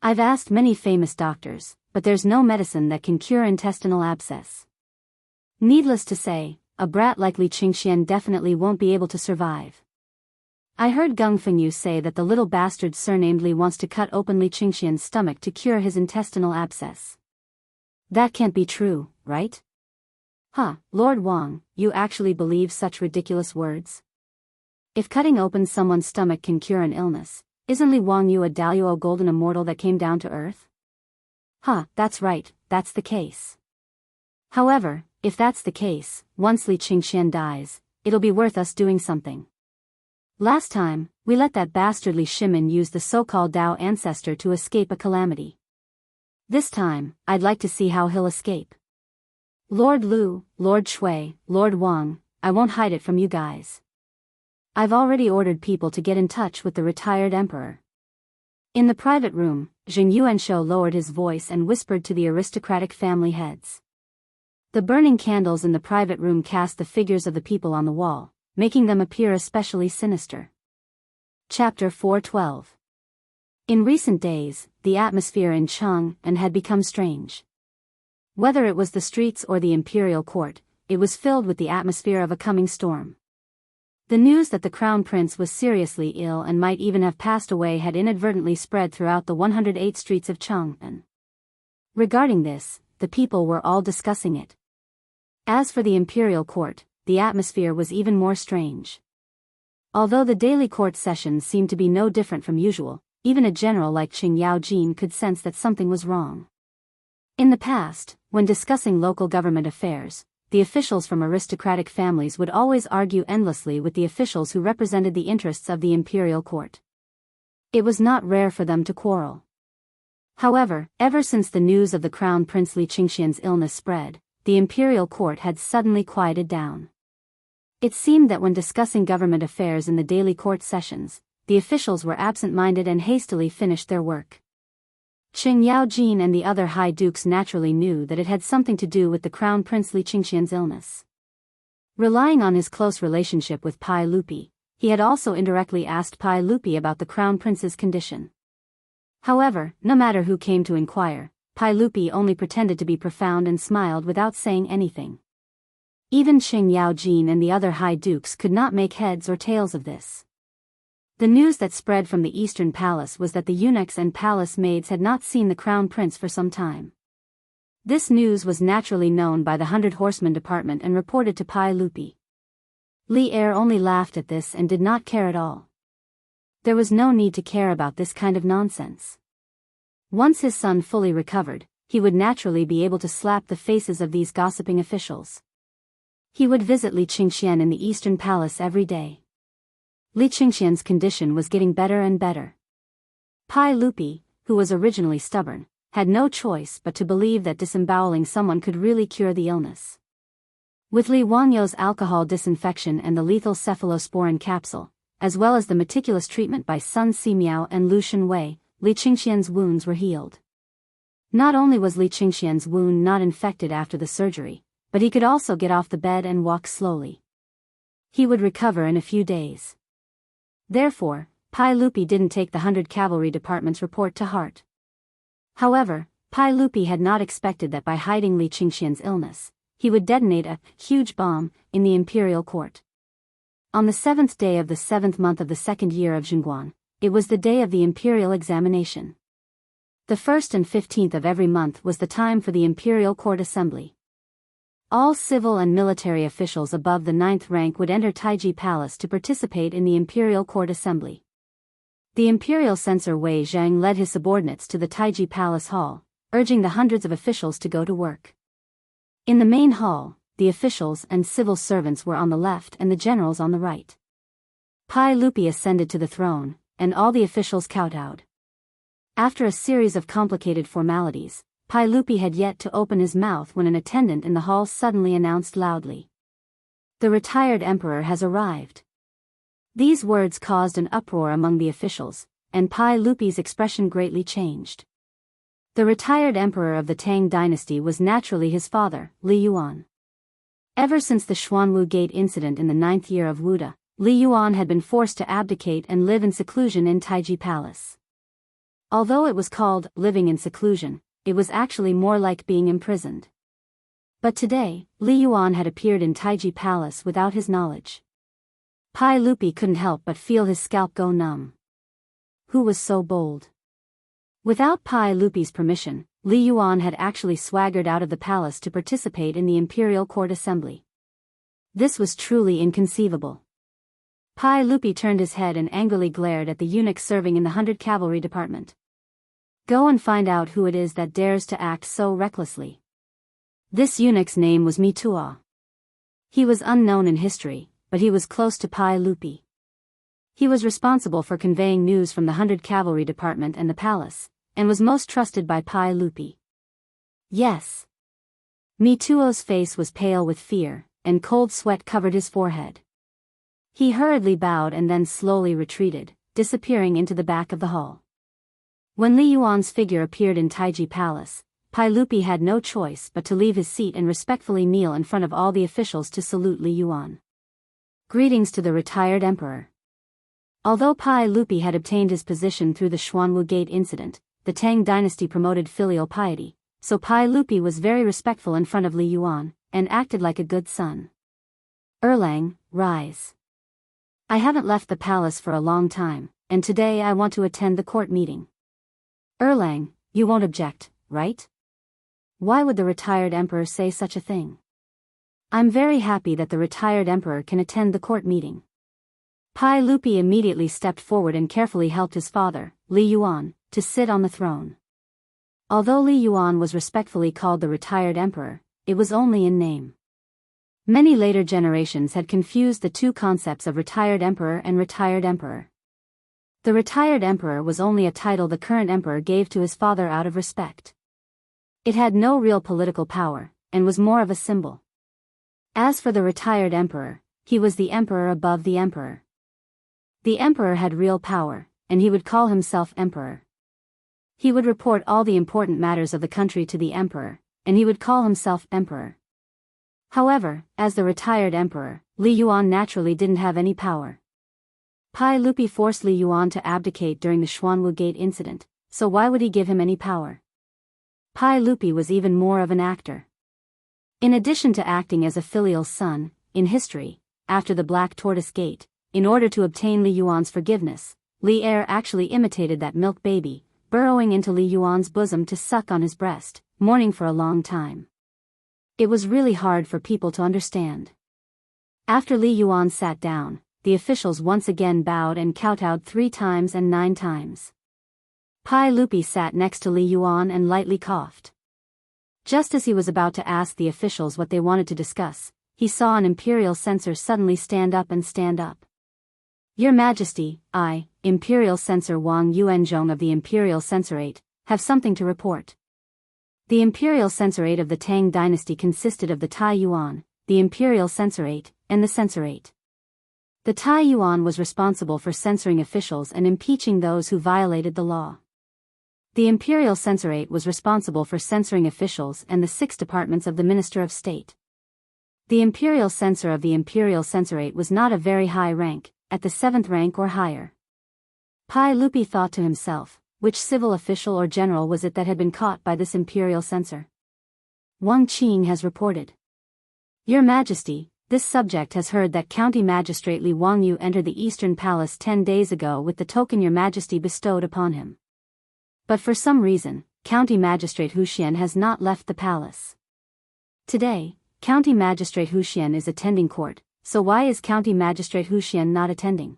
I've asked many famous doctors, but there's no medicine that can cure intestinal abscess. Needless to say, a brat like Li Qingxian definitely won't be able to survive. I heard Gung Fengyu say that the little bastard surnamed Li wants to cut open Li Qingxian's stomach to cure his intestinal abscess. That can't be true, right? Huh, Lord Wang, you actually believe such ridiculous words? If cutting open someone's stomach can cure an illness, isn't Li Wangyu a Daluo golden immortal that came down to earth? Huh, that's right, that's the case. However, if that's the case, once Li Qingxian dies, it'll be worth us doing something. Last time, we let that bastardly Shimin use the so-called Dao ancestor to escape a calamity. This time, I'd like to see how he'll escape. Lord Lu, Lord Shui, Lord Wang, I won't hide it from you guys. I've already ordered people to get in touch with the retired emperor. In the private room, Zheng Yuanshou lowered his voice and whispered to the aristocratic family heads. The burning candles in the private room cast the figures of the people on the wall, making them appear especially sinister. Chapter 412. In recent days, the atmosphere in Chang'an had become strange. Whether it was the streets or the imperial court, it was filled with the atmosphere of a coming storm. The news that the Crown Prince was seriously ill and might even have passed away had inadvertently spread throughout the 108 streets of Chang'an. Regarding this, the people were all discussing it. As for the imperial court, the atmosphere was even more strange. Although the daily court sessions seemed to be no different from usual, even a general like Qing Yaojin could sense that something was wrong. In the past, when discussing local government affairs, the officials from aristocratic families would always argue endlessly with the officials who represented the interests of the imperial court. It was not rare for them to quarrel. However, ever since the news of the Crown Prince Li Qingxian's illness spread, the imperial court had suddenly quieted down. It seemed that when discussing government affairs in the daily court sessions, the officials were absent-minded and hastily finished their work. Qing Yaojin and the other high dukes naturally knew that it had something to do with the Crown Prince Li Qingxian's illness. Relying on his close relationship with Pai Lupi, he had also indirectly asked Pai Lupi about the Crown Prince's condition. However, no matter who came to inquire, Pai Lupi only pretended to be profound and smiled without saying anything. Even Qing Yaojin and the other high dukes could not make heads or tails of this. The news that spread from the Eastern Palace was that the eunuchs and palace maids had not seen the Crown Prince for some time. This news was naturally known by the 100 Horsemen Department and reported to Pai Lupi. Li Er only laughed at this and did not care at all. There was no need to care about this kind of nonsense. Once his son fully recovered, he would naturally be able to slap the faces of these gossiping officials. He would visit Li Qingxian in the Eastern Palace every day. Li Qingxian's condition was getting better and better. Pai Lupi, who was originally stubborn, had no choice but to believe that disemboweling someone could really cure the illness. With Li Wanyo's alcohol disinfection and the lethal cephalosporin capsule, as well as the meticulous treatment by Sun Simiao and Lu Shenwei, Li Qingxian's wounds were healed. Not only was Li Qingxian's wound not infected after the surgery, but he could also get off the bed and walk slowly. He would recover in a few days. Therefore, Pai Lupi didn't take the 100 Cavalry Department's report to heart. However, Pai Lupi had not expected that by hiding Li Qingxian's illness, he would detonate a huge bomb in the imperial court. On the 7th day of the 7th month of the 2nd year of Zhongguan, it was the day of the imperial examination. The 1st and 15th of every month was the time for the imperial court assembly. All civil and military officials above the 9th rank would enter Taiji Palace to participate in the imperial court assembly. The imperial censor Wei Zhang led his subordinates to the Taiji Palace hall, urging the hundreds of officials to go to work. In the main hall, the officials and civil servants were on the left and the generals on the right. Pai Lupi ascended to the throne, and all the officials kowtowed. After a series of complicated formalities, Pai Lupi had yet to open his mouth when an attendant in the hall suddenly announced loudly, "The retired emperor has arrived." These words caused an uproar among the officials, and Pai Lupi's expression greatly changed. The retired emperor of the Tang dynasty was naturally his father, Li Yuan. Ever since the Xuanwu Gate incident in the 9th year of Wuda, Li Yuan had been forced to abdicate and live in seclusion in Taiji Palace. Although it was called living in seclusion, it was actually more like being imprisoned. But today, Li Yuan had appeared in Taiji Palace without his knowledge. Pai Lupi couldn't help but feel his scalp go numb. Who was so bold? Without Pai Lupi's permission, Li Yuan had actually swaggered out of the palace to participate in the imperial court assembly. This was truly inconceivable. Pai Lupi turned his head and angrily glared at the eunuch serving in the 100 Cavalry Department. "Go and find out who it is that dares to act so recklessly." This eunuch's name was Mitua. He was unknown in history, but he was close to Pai Lupi. He was responsible for conveying news from the 100 Cavalry Department and the palace, and was most trusted by Pai Lupi. Yes. Mituo's face was pale with fear, and cold sweat covered his forehead. He hurriedly bowed and then slowly retreated, disappearing into the back of the hall. When Li Yuan's figure appeared in Taiji Palace, Pai Lupi had no choice but to leave his seat and respectfully kneel in front of all the officials to salute Li Yuan. Greetings to the retired emperor. Although Pai Lupi had obtained his position through the Xuanwu Gate incident, the Tang dynasty promoted filial piety, so Pai Lupi was very respectful in front of Li Yuan, and acted like a good son. "Erlang, rise. I haven't left the palace for a long time, and today I want to attend the court meeting." "Erlang, you won't object, right?" Why would the retired emperor say such a thing? "I'm very happy that the retired emperor can attend the court meeting." Pai Lupi immediately stepped forward and carefully helped his father, Li Yuan, to sit on the throne. Although Li Yuan was respectfully called the retired emperor, it was only in name. Many later generations had confused the two concepts of retired emperor and retired emperor. The retired emperor was only a title the current emperor gave to his father out of respect. It had no real political power, and was more of a symbol. As for the retired emperor, he was the emperor above the emperor. The emperor had real power, and he would call himself emperor. He would report all the important matters of the country to the emperor, and he would call himself emperor. However, as the retired emperor, Li Yuan naturally didn't have any power. Pai Lupi forced Li Yuan to abdicate during the Xuanwu Gate incident, so why would he give him any power? Pai Lupi was even more of an actor. In addition to acting as a filial son, in history, after the Black Tortoise Gate, in order to obtain Li Yuan's forgiveness, Li Er actually imitated that milk baby, burrowing into Li Yuan's bosom to suck on his breast, mourning for a long time. It was really hard for people to understand. After Li Yuan sat down, the officials once again bowed and kowtowed 3 times and 9 times. Pai Lupi sat next to Li Yuan and lightly coughed. Just as he was about to ask the officials what they wanted to discuss, he saw an imperial censor suddenly stand up. Your Majesty, I, Imperial Censor Wang Yuanzhong of the Imperial Censorate, have something to report. The Imperial Censorate of the Tang dynasty consisted of the Tai Yuan, the Imperial Censorate, and the Censorate. The Tai Yuan was responsible for censoring officials and impeaching those who violated the law. The Imperial Censorate was responsible for censoring officials and the 6 departments of the Minister of State. The Imperial Censor of the Imperial Censorate was not a very high rank, at the 7th rank or higher. Pai Lupi thought to himself, which civil official or general was it that had been caught by this imperial censor? Wang Qing has reported. Your Majesty, this subject has heard that County Magistrate Li Wangyu entered the Eastern Palace 10 days ago with the token Your Majesty bestowed upon him. But for some reason, County Magistrate Hu Xian has not left the palace. Today, County Magistrate Hu Xian is attending court, so why is County Magistrate Hu Xian not attending?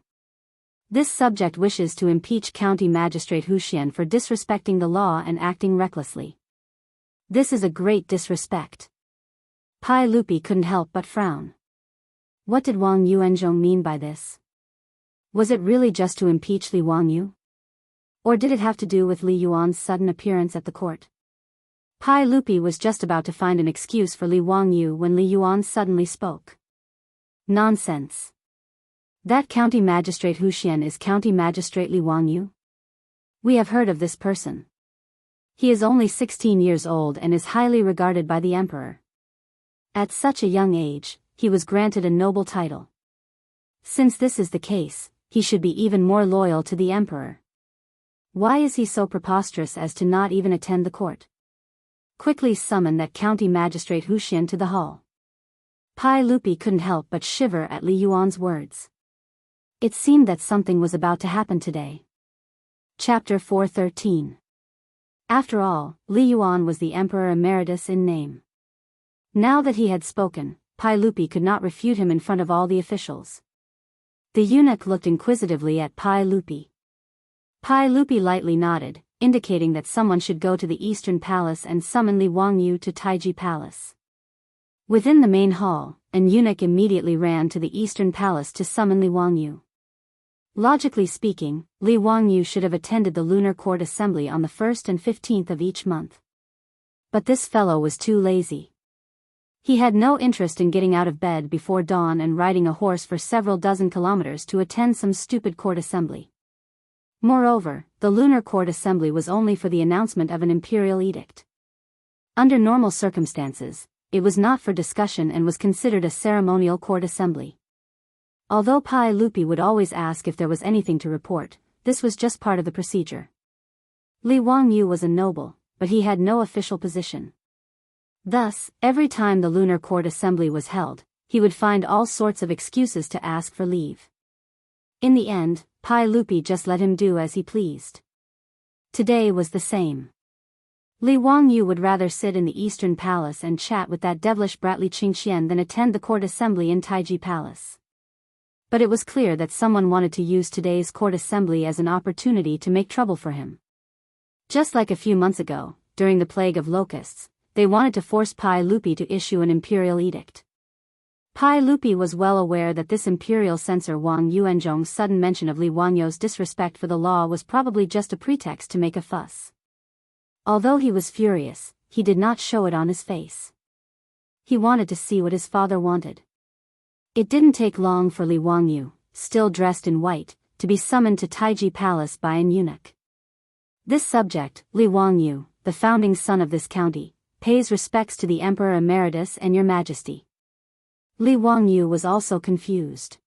This subject wishes to impeach County Magistrate Hu Xian for disrespecting the law and acting recklessly. This is a great disrespect. Pai Lupi couldn't help but frown. What did Wang Yuanzhong mean by this? Was it really just to impeach Li Wangyu? Or did it have to do with Li Yuan's sudden appearance at the court? Pai Lupi was just about to find an excuse for Li Wangyu when Li Yuan suddenly spoke. Nonsense. That County Magistrate Hu Xian is County Magistrate Li Wangyu? We have heard of this person. He is only 16 years old and is highly regarded by the emperor. At such a young age, he was granted a noble title. Since this is the case, he should be even more loyal to the emperor. Why is he so preposterous as to not even attend the court? Quickly summon that County Magistrate Hu Xian to the hall. Pai Lupi couldn't help but shiver at Li Yuan's words. It seemed that something was about to happen today. Chapter 413. After all, Li Yuan was the Emperor Emeritus in name. Now that he had spoken, Pai Lupi could not refute him in front of all the officials. The eunuch looked inquisitively at Pai Lupi. Pai Lupi lightly nodded, indicating that someone should go to the Eastern Palace and summon Li Wangyu to Taiji Palace. Within the main hall, an eunuch immediately ran to the Eastern Palace to summon Li Wangyu. Logically speaking, Li Wangyu should have attended the Lunar Court Assembly on the 1st and 15th of each month. But this fellow was too lazy. He had no interest in getting out of bed before dawn and riding a horse for several dozen kilometers to attend some stupid court assembly. Moreover, the Lunar Court Assembly was only for the announcement of an imperial edict. Under normal circumstances, it was not for discussion and was considered a ceremonial court assembly. Although Pai Lupi would always ask if there was anything to report, this was just part of the procedure. Li Wangyu was a noble, but he had no official position. Thus, every time the Lunar Court Assembly was held, he would find all sorts of excuses to ask for leave. In the end, Pai Lupi just let him do as he pleased. Today was the same. Li Wangyu would rather sit in the Eastern Palace and chat with that devilish brat Li Qingxian than attend the court assembly in Taiji Palace. But it was clear that someone wanted to use today's court assembly as an opportunity to make trouble for him. Just like a few months ago, during the plague of locusts, they wanted to force Pai Lupi to issue an imperial edict. Pai Lupi was well aware that this imperial censor Wang Yuanzhong's sudden mention of Li Wangyu's disrespect for the law was probably just a pretext to make a fuss. Although he was furious, he did not show it on his face. He wanted to see what his father wanted. It didn't take long for Li Wangyu, still dressed in white, to be summoned to Taiji Palace by an eunuch. This subject, Li Wangyu, the founding son of this county, pays respects to the Emperor Emeritus and your Majesty. Li Wangyu was also confused.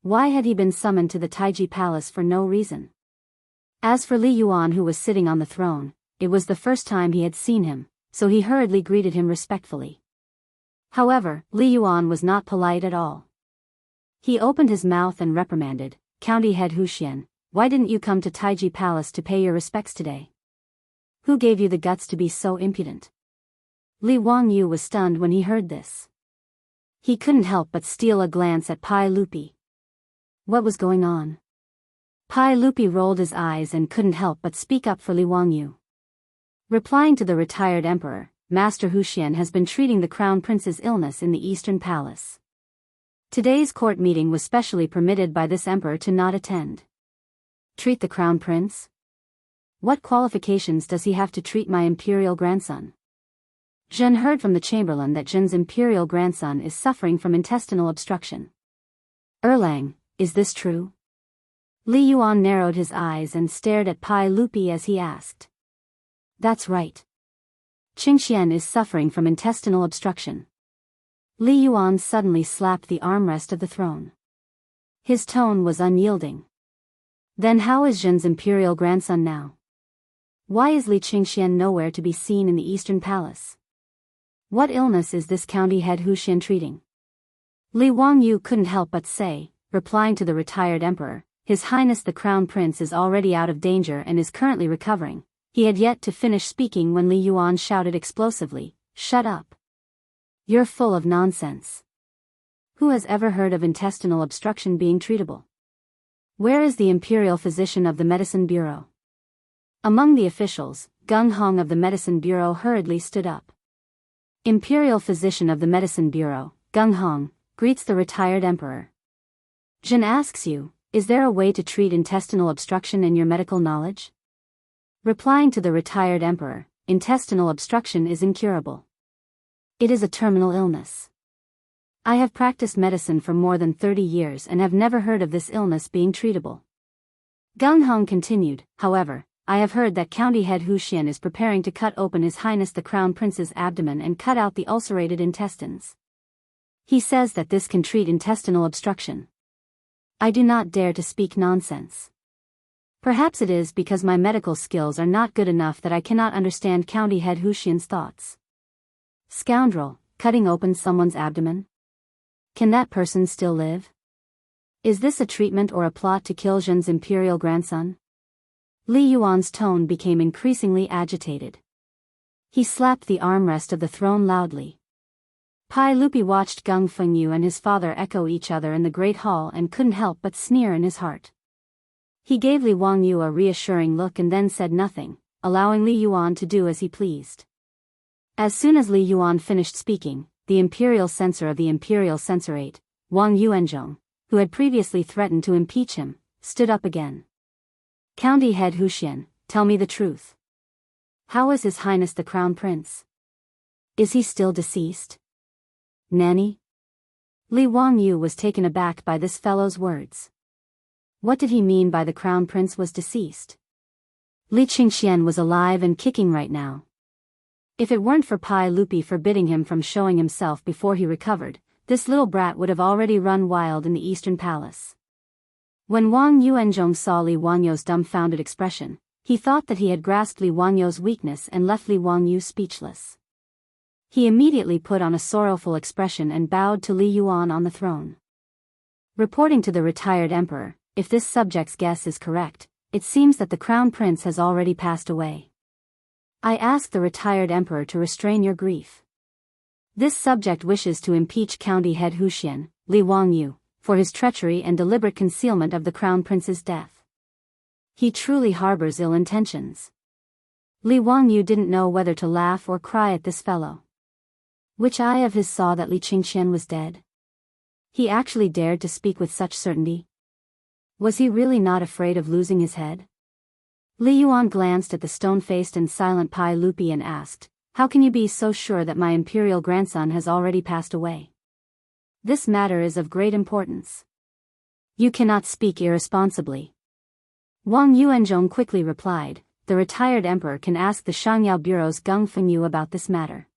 Why had he been summoned to the Taiji Palace for no reason? As for Li Yuan, who was sitting on the throne, it was the first time he had seen him, so he hurriedly greeted him respectfully. However, Li Yuan was not polite at all. He opened his mouth and reprimanded, "County head Huxian, why didn't you come to Taiji Palace to pay your respects today? Who gave you the guts to be so impudent?" Li Wangyu was stunned when he heard this. He couldn't help but steal a glance at Pai Lupi. What was going on? Pai Lupi rolled his eyes and couldn't help but speak up for Li Wangyu. Replying to the retired emperor, Master Huxian has been treating the crown prince's illness in the Eastern Palace. Today's court meeting was specially permitted by this emperor to not attend. Treat the crown prince? What qualifications does he have to treat my imperial grandson? Zhen heard from the chamberlain that Zhen's imperial grandson is suffering from intestinal obstruction. Erlang, is this true? Li Yuan narrowed his eyes and stared at Pai Lupi as he asked. That's right. Qingxian is suffering from intestinal obstruction. Li Yuan suddenly slapped the armrest of the throne. His tone was unyielding. Then how is Zhen's imperial grandson now? Why is Li Qingxian nowhere to be seen in the Eastern Palace? What illness is this county head Huxian treating? Li Wangyu couldn't help but say, replying to the retired emperor, His Highness the Crown Prince is already out of danger and is currently recovering. He had yet to finish speaking when Li Yuan shouted explosively, "Shut up! You're full of nonsense. Who has ever heard of intestinal obstruction being treatable? Where is the imperial physician of the Medicine Bureau?" Among the officials, Gung Hong of the Medicine Bureau hurriedly stood up. Imperial physician of the Medicine Bureau, Gung Hong, greets the retired emperor. Zhen asks you, is there a way to treat intestinal obstruction in your medical knowledge? Replying to the retired emperor, intestinal obstruction is incurable. It is a terminal illness. I have practiced medicine for more than 30 years and have never heard of this illness being treatable. Gung Hong continued, however, I have heard that County Head Huxian is preparing to cut open His Highness the Crown Prince's abdomen and cut out the ulcerated intestines. He says that this can treat intestinal obstruction. I do not dare to speak nonsense. Perhaps it is because my medical skills are not good enough that I cannot understand County Head Huxian's thoughts. Scoundrel, cutting open someone's abdomen? Can that person still live? Is this a treatment or a plot to kill Zhen's imperial grandson? Li Yuan's tone became increasingly agitated. He slapped the armrest of the throne loudly. Pai Lupi watched Gung Fengyu and his father echo each other in the great hall and couldn't help but sneer in his heart. He gave Li Wangyu a reassuring look and then said nothing, allowing Li Yuan to do as he pleased. As soon as Li Yuan finished speaking, the imperial censor of the imperial censorate, Wang Yuanzhong, who had previously threatened to impeach him, stood up again. County Head Huxian, tell me the truth. How is His Highness the Crown Prince? Is he still deceased? Nanny? Li Wangyu was taken aback by this fellow's words. What did he mean by the Crown Prince was deceased? Li Qingxian was alive and kicking right now. If it weren't for Pai Lupi forbidding him from showing himself before he recovered, this little brat would have already run wild in the Eastern Palace. When Wang Yuanzhong saw Li Wangyu's dumbfounded expression, he thought that he had grasped Li Wangyu's weakness and left Li Wangyu speechless. He immediately put on a sorrowful expression and bowed to Li Yuan on the throne. Reporting to the retired emperor, if this subject's guess is correct, it seems that the crown prince has already passed away. I ask the retired emperor to restrain your grief. This subject wishes to impeach County Head Huxian, Li Wangyu, for his treachery and deliberate concealment of the crown prince's death. He truly harbors ill intentions. Li Wangyu didn't know whether to laugh or cry at this fellow. Which eye of his saw that Li Qingxian was dead? He actually dared to speak with such certainty. Was he really not afraid of losing his head? Li Yuan glanced at the stone-faced and silent Pai Lupi and asked, How can you be so sure that my imperial grandson has already passed away? This matter is of great importance. You cannot speak irresponsibly. Wang Yuanzhong quickly replied, the retired emperor can ask the Shangyao Bureau's Geng Fengyu about this matter.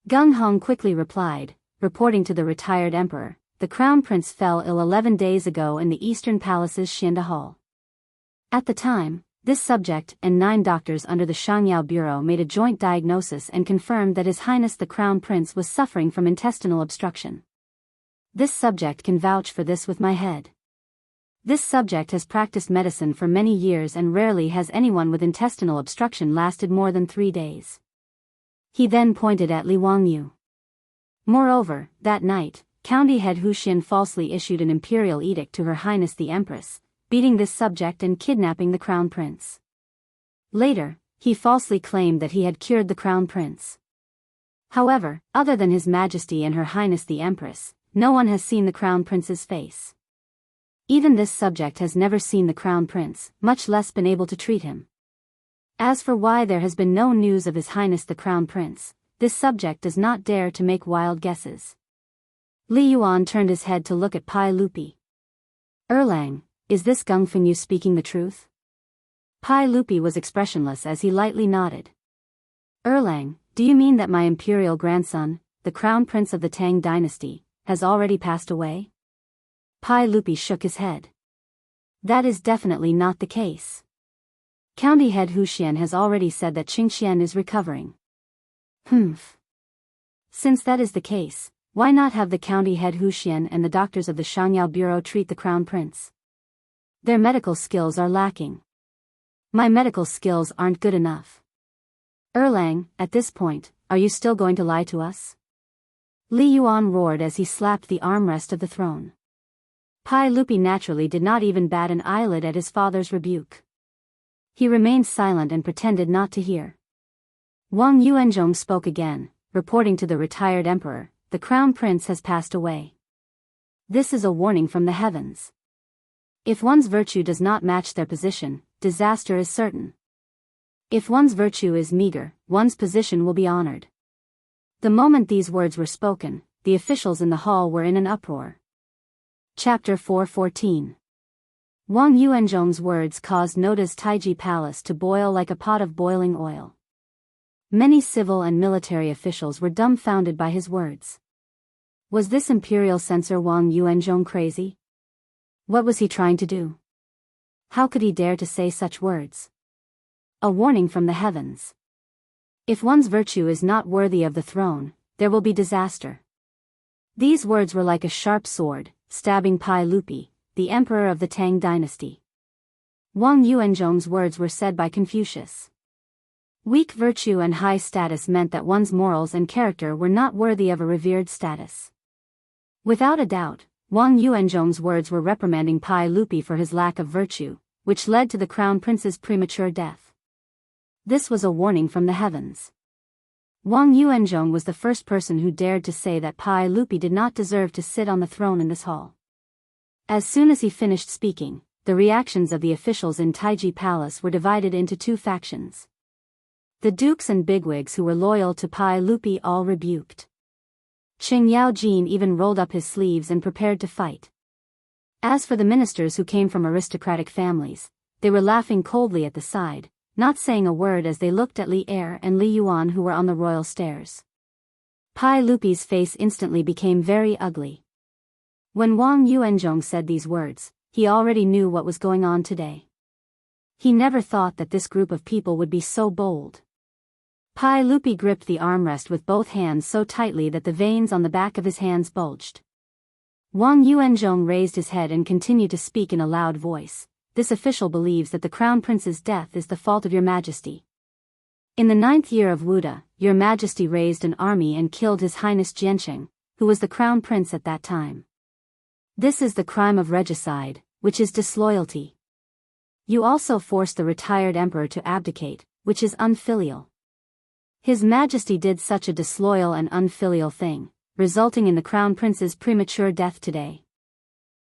Geng Hong quickly replied, reporting to the retired emperor, the crown prince fell ill 11 days ago in the Eastern Palace's Xianda Hall. At the time, this subject and 9 doctors under the Shangyao Bureau made a joint diagnosis and confirmed that His Highness the Crown Prince was suffering from intestinal obstruction. This subject can vouch for this with my head. This subject has practiced medicine for many years and rarely has anyone with intestinal obstruction lasted more than 3 days. He then pointed at Li Wangyu. Moreover, that night, County Head Hu Xin falsely issued an imperial edict to Her Highness the Empress, beating this subject and kidnapping the Crown Prince. Later, he falsely claimed that he had cured the Crown Prince. However, other than His Majesty and Her Highness the Empress, no one has seen the Crown Prince's face. Even this subject has never seen the Crown Prince, much less been able to treat him. As for why there has been no news of His Highness the Crown Prince, this subject does not dare to make wild guesses. Li Yuan turned his head to look at Pai Lupi. Erlang, is this Geng Fengyu speaking the truth? Pai Lupi was expressionless as he lightly nodded. Erlang, do you mean that my imperial grandson, the Crown Prince of the Tang dynasty, has already passed away? Pai Lupi shook his head. That is definitely not the case. County Head Hu Xian has already said that Qingxian is recovering. Humph. Since that is the case, why not have the County Head Hu Xian and the doctors of the Shangyao Bureau treat the Crown Prince? Their medical skills are lacking. My medical skills aren't good enough. Erlang, at this point, are you still going to lie to us? Li Yuan roared as he slapped the armrest of the throne. Pai Lupi naturally did not even bat an eyelid at his father's rebuke. He remained silent and pretended not to hear. Wang Yuanzhong spoke again, reporting to the retired emperor, the Crown Prince has passed away. This is a warning from the heavens. If one's virtue does not match their position, disaster is certain. If one's virtue is meager, one's position will be honored. The moment these words were spoken, the officials in the hall were in an uproar. Chapter 4:14. Wang Yuanzhong's words caused Noda's Taiji Palace to boil like a pot of boiling oil. Many civil and military officials were dumbfounded by his words. Was this imperial censor Wang Yuanzhong crazy? What was he trying to do? How could he dare to say such words? A warning from the heavens. If one's virtue is not worthy of the throne, there will be disaster. These words were like a sharp sword, stabbing Pai Lupi, the emperor of the Tang dynasty. Wang Yuanzhong's words were said by Confucius. Weak virtue and high status meant that one's morals and character were not worthy of a revered status. Without a doubt, Wang Yuanzhong's words were reprimanding Pai Lupi for his lack of virtue, which led to the Crown Prince's premature death. This was a warning from the heavens. Wang Yuanzhong was the first person who dared to say that Pai Lupi did not deserve to sit on the throne in this hall. As soon as he finished speaking, the reactions of the officials in Taiji Palace were divided into 2 factions. The dukes and bigwigs who were loyal to Pai Lupi all rebuked. Qing Yaojin even rolled up his sleeves and prepared to fight. As for the ministers who came from aristocratic families, they were laughing coldly at the side, not saying a word as they looked at Li Er and Li Yuan who were on the royal stairs. Pai Lupi's face instantly became very ugly. When Wang Yuanzhong said these words, he already knew what was going on today. He never thought that this group of people would be so bold. Pai Lupi gripped the armrest with both hands so tightly that the veins on the back of his hands bulged. Wang Yuanzhong raised his head and continued to speak in a loud voice. This official believes that the Crown Prince's death is the fault of your Majesty. In the 9th year of Wuda, your Majesty raised an army and killed His Highness Jiansheng, who was the Crown Prince at that time. This is the crime of regicide, which is disloyalty. You also forced the retired emperor to abdicate, which is unfilial. His Majesty did such a disloyal and unfilial thing, resulting in the Crown Prince's premature death today.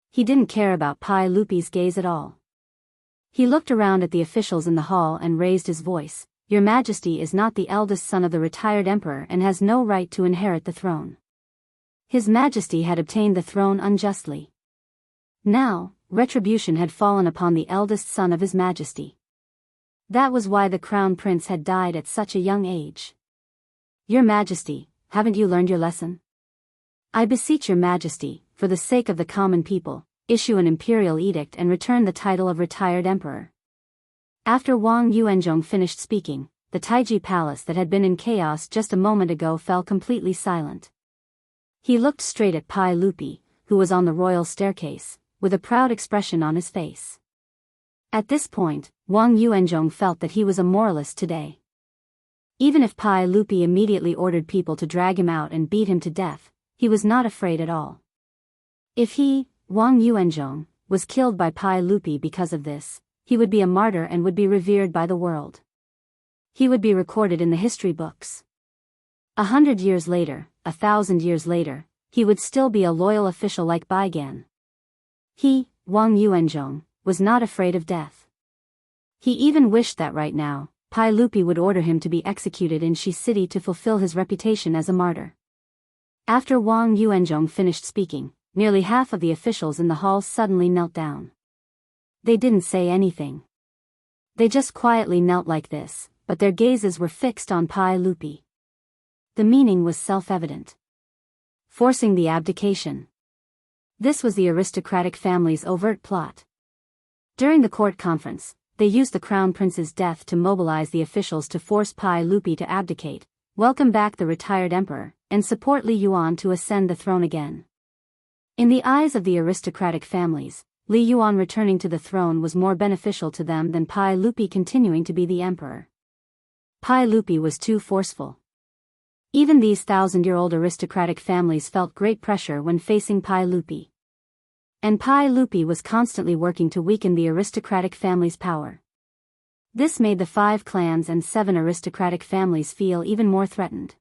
He didn't care about Pai Lupi's gaze at all. He looked around at the officials in the hall and raised his voice. Your Majesty is not the eldest son of the retired emperor and has no right to inherit the throne. His Majesty had obtained the throne unjustly. Now, retribution had fallen upon the eldest son of His Majesty. That was why the crown prince had died at such a young age. Your Majesty, haven't you learned your lesson? I beseech your Majesty, for the sake of the common people, issue an imperial edict and return the title of retired emperor. After Wang Yuanzhong finished speaking, the Taiji palace that had been in chaos just a moment ago fell completely silent. He looked straight at Pai Lupi, who was on the royal staircase, with a proud expression on his face. At this point, Wang Yuanzhong felt that he was a moralist today. Even if Pai Lupi immediately ordered people to drag him out and beat him to death, he was not afraid at all. If he, Wang Yuanzhong, was killed by Pai Lupi because of this, he would be a martyr and would be revered by the world. He would be recorded in the history books. 100 years later, 1,000 years later, he would still be a loyal official like Baigan. He, Wang Yuanzhong, was not afraid of death. He even wished that right now, Pai Lupi would order him to be executed in Shi City to fulfill his reputation as a martyr. After Wang Yuanzhong finished speaking, nearly half of the officials in the hall suddenly knelt down. They didn't say anything. They just quietly knelt like this, but their gazes were fixed on Pai Lupi. The meaning was self-evident. Forcing the abdication. This was the aristocratic family's overt plot. During the court conference, they used the crown prince's death to mobilize the officials to force Pai Lupi to abdicate, welcome back the retired emperor, and support Li Yuan to ascend the throne again. In the eyes of the aristocratic families, Li Yuan returning to the throne was more beneficial to them than Pai Lupi continuing to be the emperor. Pai Lupi was too forceful. Even these 1,000-year-old aristocratic families felt great pressure when facing Pai Lupi. And Pai Lupi was constantly working to weaken the aristocratic family's power. This made the 5 clans and 7 aristocratic families feel even more threatened.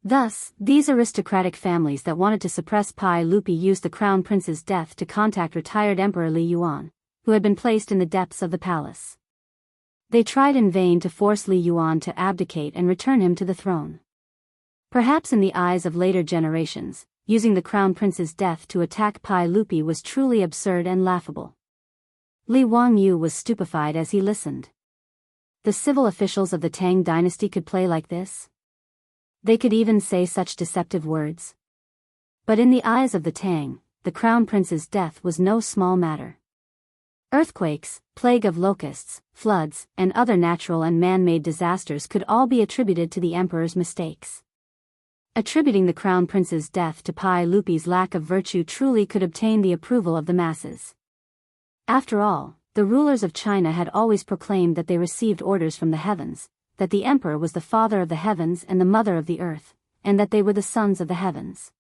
Thus, these aristocratic families that wanted to suppress Pai Lupi used the crown prince's death to contact retired Emperor Li Yuan, who had been placed in the depths of the palace. They tried in vain to force Li Yuan to abdicate and return him to the throne. Perhaps in the eyes of later generations, using the crown prince's death to attack Pai Lupi was truly absurd and laughable. Li Wangyu was stupefied as he listened. The civil officials of the Tang dynasty could play like this? They could even say such deceptive words. But in the eyes of the Tang, the crown prince's death was no small matter. Earthquakes, plague of locusts, floods, and other natural and man-made disasters could all be attributed to the emperor's mistakes. Attributing the crown prince's death to Pai Lupi's lack of virtue truly could obtain the approval of the masses. After all, the rulers of China had always proclaimed that they received orders from the heavens, that the emperor was the father of the heavens and the mother of the earth, and that they were the sons of the heavens.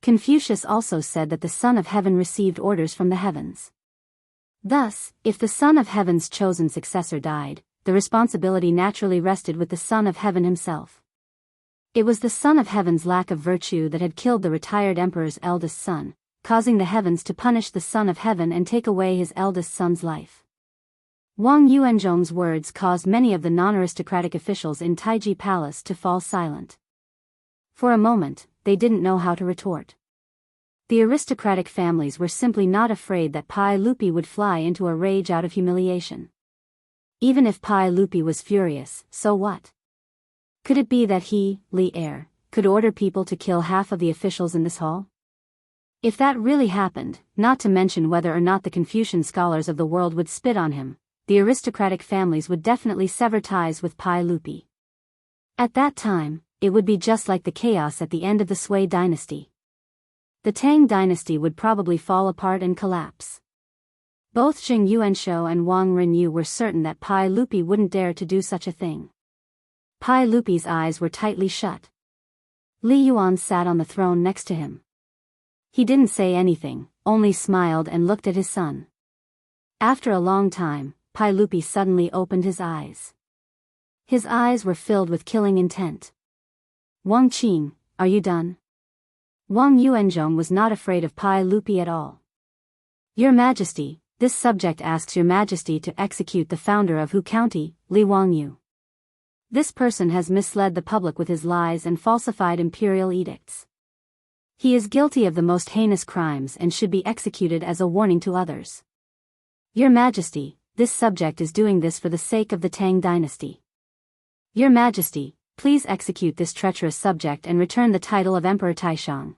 Confucius also said that the Son of Heaven received orders from the heavens. Thus, if the Son of Heaven's chosen successor died, the responsibility naturally rested with the Son of Heaven himself. It was the Son of Heaven's lack of virtue that had killed the retired emperor's eldest son, causing the heavens to punish the Son of Heaven and take away his eldest son's life. Wang Yuanzhong's words caused many of the non-aristocratic officials in Taiji Palace to fall silent. For a moment, they didn't know how to retort. The aristocratic families were simply not afraid that Pai Lupi would fly into a rage out of humiliation. Even if Pai Lupi was furious, so what? Could it be that he, Li Er, could order people to kill half of the officials in this hall? If that really happened, not to mention whether or not the Confucian scholars of the world would spit on him, the aristocratic families would definitely sever ties with Pai Lupi. At that time, it would be just like the chaos at the end of the Sui dynasty. The Tang dynasty would probably fall apart and collapse. Both Jing Yuanshou and Wang Renyu were certain that Pai Lupi wouldn't dare to do such a thing. Pai Lupi's eyes were tightly shut. Li Yuan sat on the throne next to him. He didn't say anything, only smiled and looked at his son. After a long time, Pai Lupi suddenly opened his eyes. His eyes were filled with killing intent. Wang Qing, are you done? Wang Yuanzhong was not afraid of Pai Lupi at all. Your Majesty, this subject asks Your Majesty to execute the founder of Hu County, Li Wangyu. This person has misled the public with his lies and falsified imperial edicts. He is guilty of the most heinous crimes and should be executed as a warning to others. Your Majesty, this subject is doing this for the sake of the Tang dynasty. Your Majesty, please execute this treacherous subject and return the title of Emperor Taishang.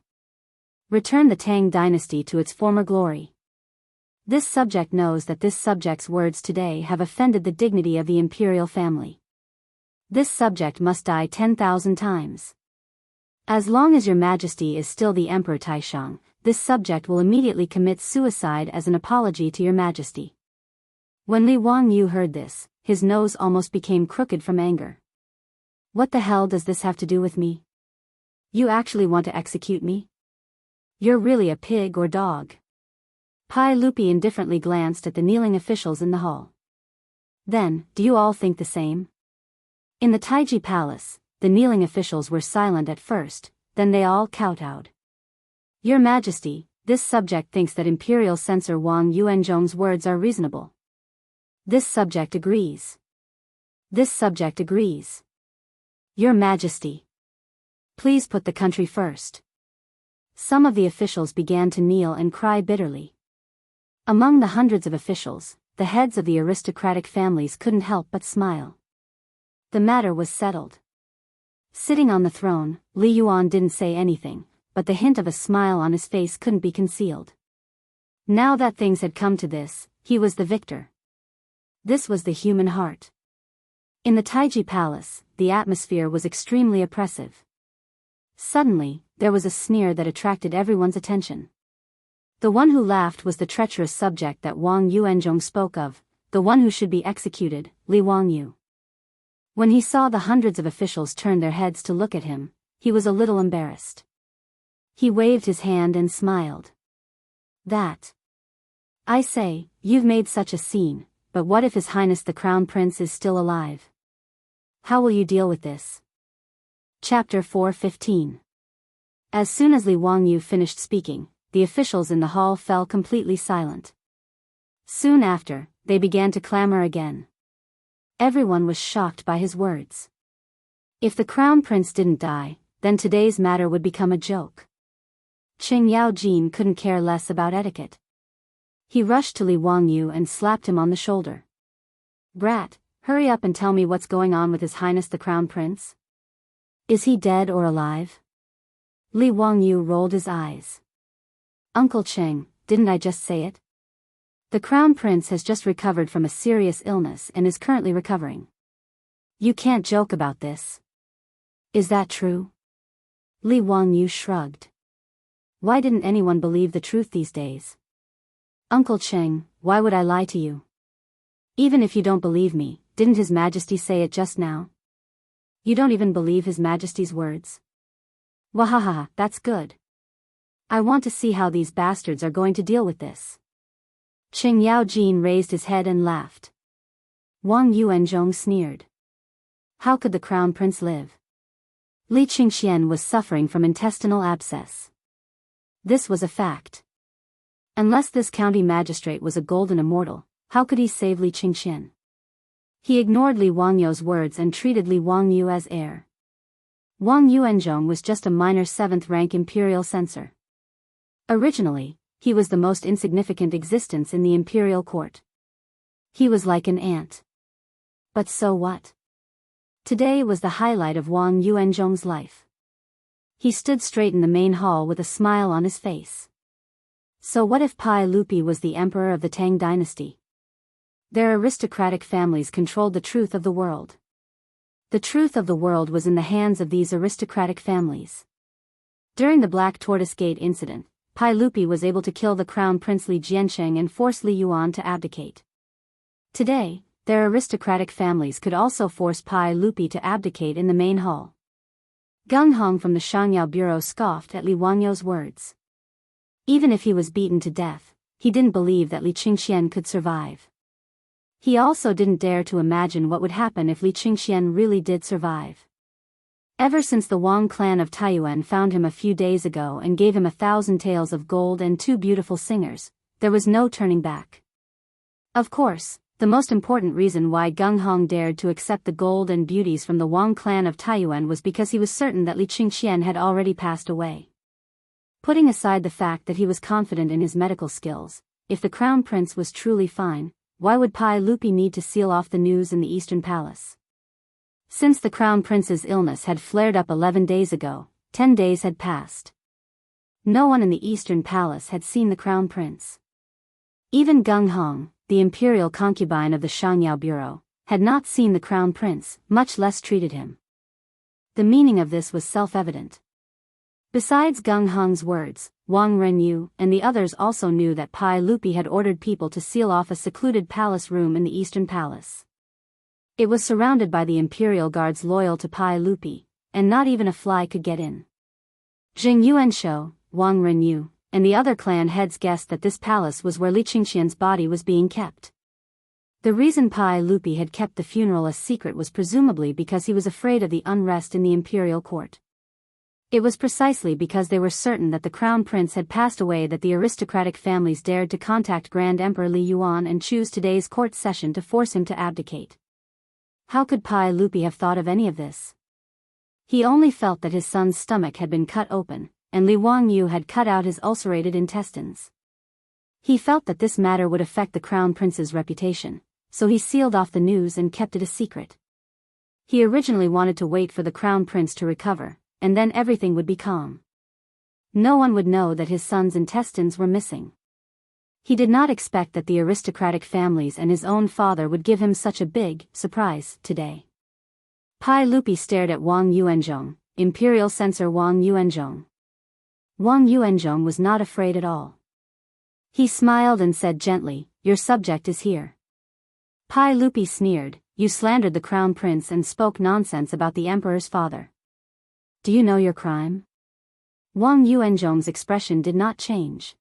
Return the Tang dynasty to its former glory. This subject knows that this subject's words today have offended the dignity of the imperial family. This subject must die 10,000 times. As long as Your Majesty is still the Emperor Taishang, this subject will immediately commit suicide as an apology to Your Majesty. When Li Wangyu heard this, his nose almost became crooked from anger. What the hell does this have to do with me? You actually want to execute me? You're really a pig or dog. Pai Lupi indifferently glanced at the kneeling officials in the hall. Then, do you all think the same? In the Taiji Palace, the kneeling officials were silent at first, then they all kowtowed. Your Majesty, this subject thinks that Imperial Censor Wang Yuanzhong's words are reasonable. This subject agrees. This subject agrees. Your Majesty, please put the country first. Some of the officials began to kneel and cry bitterly. Among the hundreds of officials, the heads of the aristocratic families couldn't help but smile. The matter was settled. Sitting on the throne, Li Yuan didn't say anything, but the hint of a smile on his face couldn't be concealed. Now that things had come to this, he was the victor. This was the human heart. In the Taiji Palace, the atmosphere was extremely oppressive. Suddenly, there was a sneer that attracted everyone's attention. The one who laughed was the treacherous subject that Wang Yuanzhong spoke of, the one who should be executed, Li Wangyu. When he saw the hundreds of officials turn their heads to look at him, he was a little embarrassed. He waved his hand and smiled. That. I say, you've made such a scene, but what if His Highness the Crown Prince is still alive? How will you deal with this? Chapter 4:15. As soon as Li Wangyu finished speaking, the officials in the hall fell completely silent. Soon after, they began to clamor again. Everyone was shocked by his words. If the Crown Prince didn't die, then today's matter would become a joke. Qing Yaojin couldn't care less about etiquette. He rushed to Li Wangyu and slapped him on the shoulder. Brat, hurry up and tell me what's going on with His Highness the Crown Prince. Is he dead or alive? Li Wangyu rolled his eyes. Uncle Qing, didn't I just say it? The Crown Prince has just recovered from a serious illness and is currently recovering. You can't joke about this. Is that true? Li Wangyu shrugged. Why didn't anyone believe the truth these days? Uncle Qing, why would I lie to you? Even if you don't believe me, didn't His Majesty say it just now? You don't even believe His Majesty's words? Wahaha, that's good. I want to see how these bastards are going to deal with this. Qing Yaojin raised his head and laughed. Wang Yuanzhong sneered. How could the Crown Prince live? Li Qingxian was suffering from intestinal abscess. This was a fact. Unless this county magistrate was a golden immortal, how could he save Li Qingxian? He ignored Li Wangyu's words and treated Li Wangyu as heir. Wang Yuanzhong was just a minor 7th-rank imperial censor. Originally, he was the most insignificant existence in the imperial court. He was like an ant. But so what? Today was the highlight of Wang Yuanzhong's life. He stood straight in the main hall with a smile on his face. So what if Pai Lupi was the emperor of the Tang dynasty? Their aristocratic families controlled the truth of the world. The truth of the world was in the hands of these aristocratic families. During the Black Tortoise Gate incident, Pai Lupi was able to kill the Crown Prince Li Jiansheng and force Li Yuan to abdicate. Today, their aristocratic families could also force Pai Lupi to abdicate in the main hall. Gung Hong from the Shangyao Bureau scoffed at Li Wangyu's words. Even if he was beaten to death, he didn't believe that Li Qingxian could survive. He also didn't dare to imagine what would happen if Li Qingxian really did survive. Ever since the Wang clan of Taiyuan found him a few days ago and gave him 1,000 taels of gold and 2 beautiful singers, there was no turning back. Of course, The most important reason why Gung Hong dared to accept the gold and beauties from the Wang clan of Taiyuan was because he was certain that Li Qingxian had already passed away. Putting aside the fact that he was confident in his medical skills, if the crown prince was truly fine, why would Pai Lupi need to seal off the news in the Eastern Palace? Since the crown prince's illness had flared up 11 days ago, 10 days had passed. No one in the Eastern Palace had seen the crown prince. Even Gung Hong, the imperial concubine of the Shangyao Bureau, had not seen the crown prince, much less treated him. The meaning of this was self-evident. Besides Gung Hong's words, Wang Renyu and the others also knew that Pai Lupi had ordered people to seal off a secluded palace room in the Eastern Palace. It was surrounded by the imperial guards loyal to Pai Lupi, and not even a fly could get in. Jing Yuanshou, Wang Renyu, and the other clan heads guessed that this palace was where Li Qingxian's body was being kept. The reason Pai Lupi had kept the funeral a secret was presumably because he was afraid of the unrest in the imperial court. It was precisely because they were certain that the crown prince had passed away that the aristocratic families dared to contact Grand Emperor Li Yuan and choose today's court session to force him to abdicate. How could Pai Lupi have thought of any of this? He only felt that his son's stomach had been cut open, and Li Wangyu had cut out his ulcerated intestines. He felt that this matter would affect the crown prince's reputation, so he sealed off the news and kept it a secret. He originally wanted to wait for the crown prince to recover, and then everything would be calm. No one would know that his son's intestines were missing. He did not expect that the aristocratic families and his own father would give him such a big surprise today. Pai Lupi stared at Wang Yuanzhong, Imperial Censor Wang Yuanzhong. Wang Yuanzhong was not afraid at all. He smiled and said gently, "Your subject is here." Pai Lupi sneered, "You slandered the crown prince and spoke nonsense about the emperor's father. Do you know your crime?" Wang Yuanzhong's expression did not change.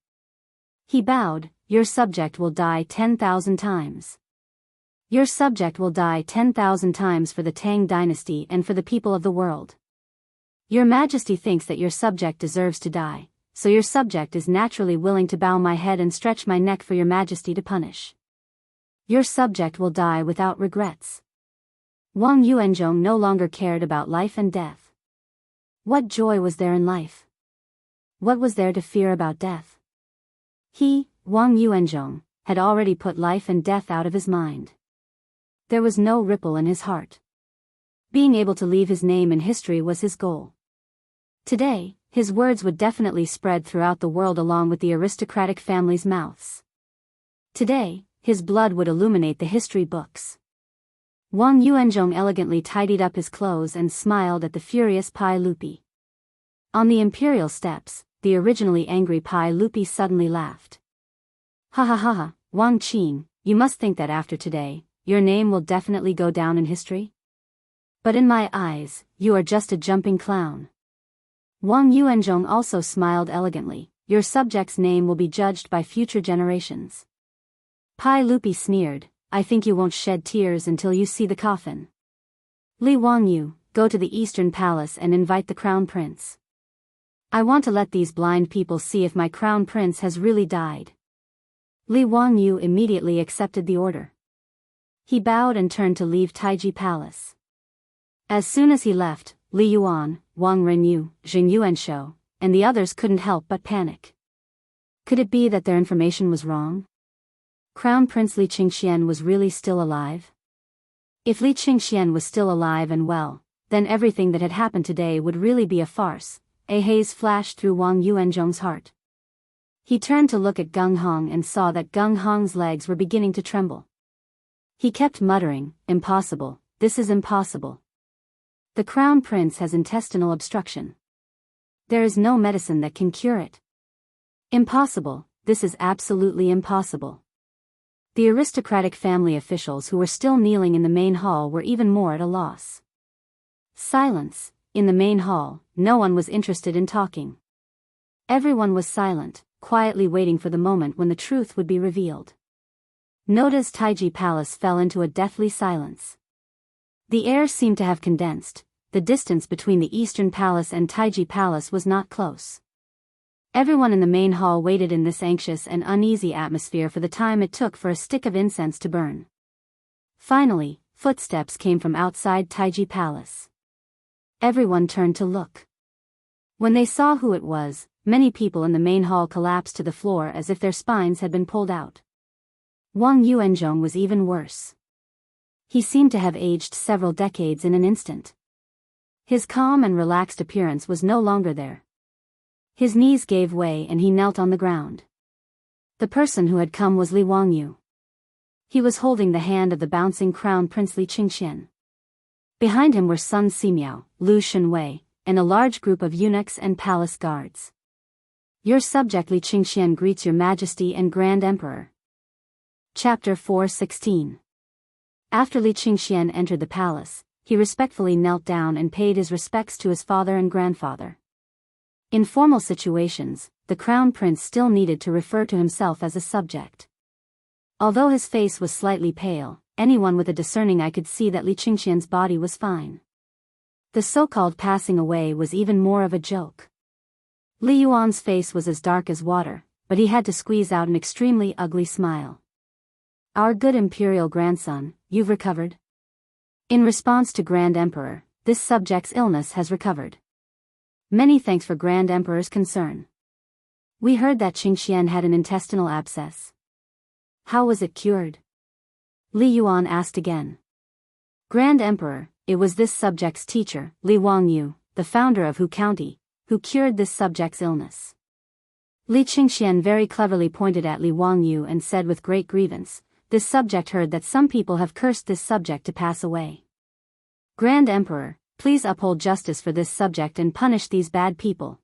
He bowed, "Your subject will die 10,000 times. Your subject will die 10,000 times for the Tang dynasty and for the people of the world. Your Majesty thinks that your subject deserves to die, so your subject is naturally willing to bow my head and stretch my neck for your Majesty to punish. Your subject will die without regrets." Wang Yuanzhong no longer cared about life and death. What joy was there in life? What was there to fear about death? He, Wang Yuanzhong, had already put life and death out of his mind. There was no ripple in his heart. Being able to leave his name in history was his goal. Today, his words would definitely spread throughout the world along with the aristocratic family's mouths. Today, his blood would illuminate the history books. Wang Yuanzhong elegantly tidied up his clothes and smiled at the furious Pai Lupi. On the imperial steps, the originally angry Pai Lupi suddenly laughed. "Ha ha ha ha, Wang Qing, you must think that after today, your name will definitely go down in history? But in my eyes, you are just a jumping clown." Wang Yuanzhong also smiled elegantly, "Your subject's name will be judged by future generations." Pai Lupi sneered, "I think you won't shed tears until you see the coffin. Li Wangyu, go to the Eastern Palace and invite the crown prince. I want to let these blind people see if my crown prince has really died." Li Wangyu immediately accepted the order. He bowed and turned to leave Taiji Palace. As soon as he left, Li Yuan, Wang Renyu, Jing Yuanshou, and the others couldn't help but panic. Could it be that their information was wrong? Crown Prince Li Qingxian was really still alive? If Li Qingxian was still alive and well, then everything that had happened today would really be a farce. A haze flashed through Wang Yuanzhong's heart. He turned to look at Gung Hong and saw that Gung Hong's legs were beginning to tremble. He kept muttering, "Impossible, this is impossible. The crown prince has intestinal obstruction. There is no medicine that can cure it. Impossible, this is absolutely impossible." The aristocratic family officials who were still kneeling in the main hall were even more at a loss. Silence. In the main hall, no one was interested in talking. Everyone was silent, quietly waiting for the moment when the truth would be revealed. Noda's Taiji Palace fell into a deathly silence. The air seemed to have condensed. The distance between the Eastern Palace and Taiji Palace was not close. Everyone in the main hall waited in this anxious and uneasy atmosphere for the time it took for a stick of incense to burn. Finally, footsteps came from outside Taiji Palace. Everyone turned to look. When they saw who it was, many people in the main hall collapsed to the floor as if their spines had been pulled out. Wang Yuanzhong was even worse. He seemed to have aged several decades in an instant. His calm and relaxed appearance was no longer there. His knees gave way and he knelt on the ground. The person who had come was Li Wangyu. He was holding the hand of the bouncing crown prince Li Qingxian. Behind him were Sun Simiao, Lu Shenwei, and a large group of eunuchs and palace guards. Your subject Li Qingxian greets your majesty and grand emperor. Chapter 4:16. After Li Qingxian entered the palace, he respectfully knelt down and paid his respects to his father and grandfather. In formal situations, the crown prince still needed to refer to himself as a subject. Although his face was slightly pale, anyone with a discerning eye could see that Li Qingxian's body was fine. The so-called passing away was even more of a joke. Li Yuan's face was as dark as water, but he had to squeeze out an extremely ugly smile. Our good imperial grandson, you've recovered? In response to Grand Emperor, this subject's illness has recovered. Many thanks for Grand Emperor's concern. We heard that Qingxian had an intestinal abscess. How was it cured? Li Yuan asked again. Grand Emperor, it was this subject's teacher, Li Wangyu, the founder of Hu County, who cured this subject's illness. Li Qingxian very cleverly pointed at Li Wangyu and said with great grievance, this subject heard that some people have cursed this subject to pass away. Grand Emperor, please uphold justice for this subject and punish these bad people.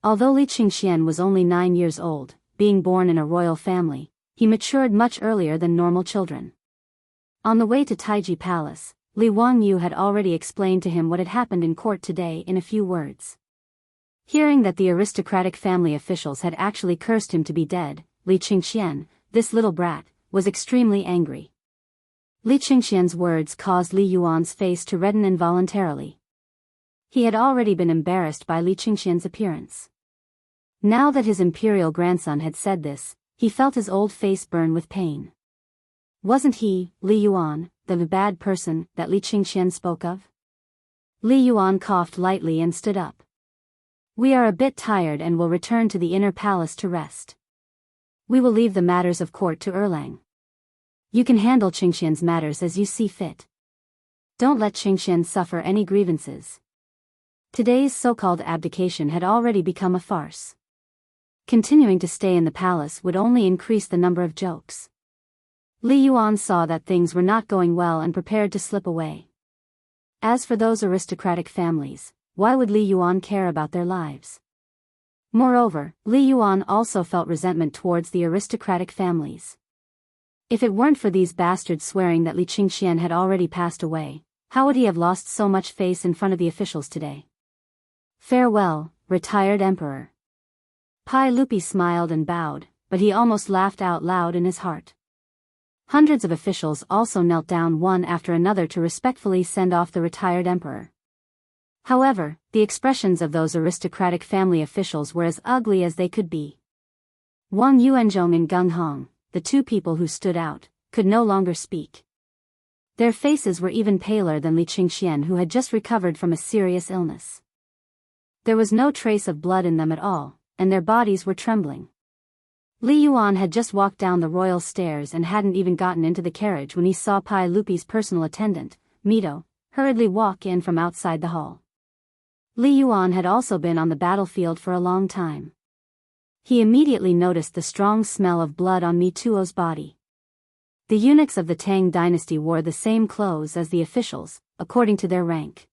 Although Li Qingxian was only 9 years old, being born in a royal family, he matured much earlier than normal children. On the way to Taiji Palace, Li Wangyu had already explained to him what had happened in court today in a few words. Hearing that the aristocratic family officials had actually cursed him to be dead, Li Qingxian, this little brat, was extremely angry. Li Qingxian's words caused Li Yuan's face to redden involuntarily. He had already been embarrassed by Li Qingxian's appearance. Now that his imperial grandson had said this, he felt his old face burn with pain. Wasn't he, Li Yuan, the bad person that Li Qingxian spoke of? Li Yuan coughed lightly and stood up. We are a bit tired and will return to the inner palace to rest. We will leave the matters of court to Erlang. You can handle Qingxian's matters as you see fit. Don't let Qingxian suffer any grievances. Today's so-called abdication had already become a farce. Continuing to stay in the palace would only increase the number of jokes. Li Yuan saw that things were not going well and prepared to slip away. As for those aristocratic families, why would Li Yuan care about their lives? Moreover, Li Yuan also felt resentment towards the aristocratic families. If it weren't for these bastards swearing that Li Qingxian had already passed away, how would he have lost so much face in front of the officials today? Farewell, retired emperor. Pai Lupi smiled and bowed, but he almost laughed out loud in his heart. Hundreds of officials also knelt down one after another to respectfully send off the retired emperor. However, the expressions of those aristocratic family officials were as ugly as they could be. Wang Yuanzhong and Gung Hong, the two people who stood out, could no longer speak. Their faces were even paler than Li Qingxian, who had just recovered from a serious illness. There was no trace of blood in them at all, and their bodies were trembling. Li Yuan had just walked down the royal stairs and hadn't even gotten into the carriage when he saw Pai Lupi's personal attendant, Mito, hurriedly walk in from outside the hall. Li Yuan had also been on the battlefield for a long time. He immediately noticed the strong smell of blood on Mituo's body. The eunuchs of the Tang dynasty wore the same clothes as the officials, according to their rank.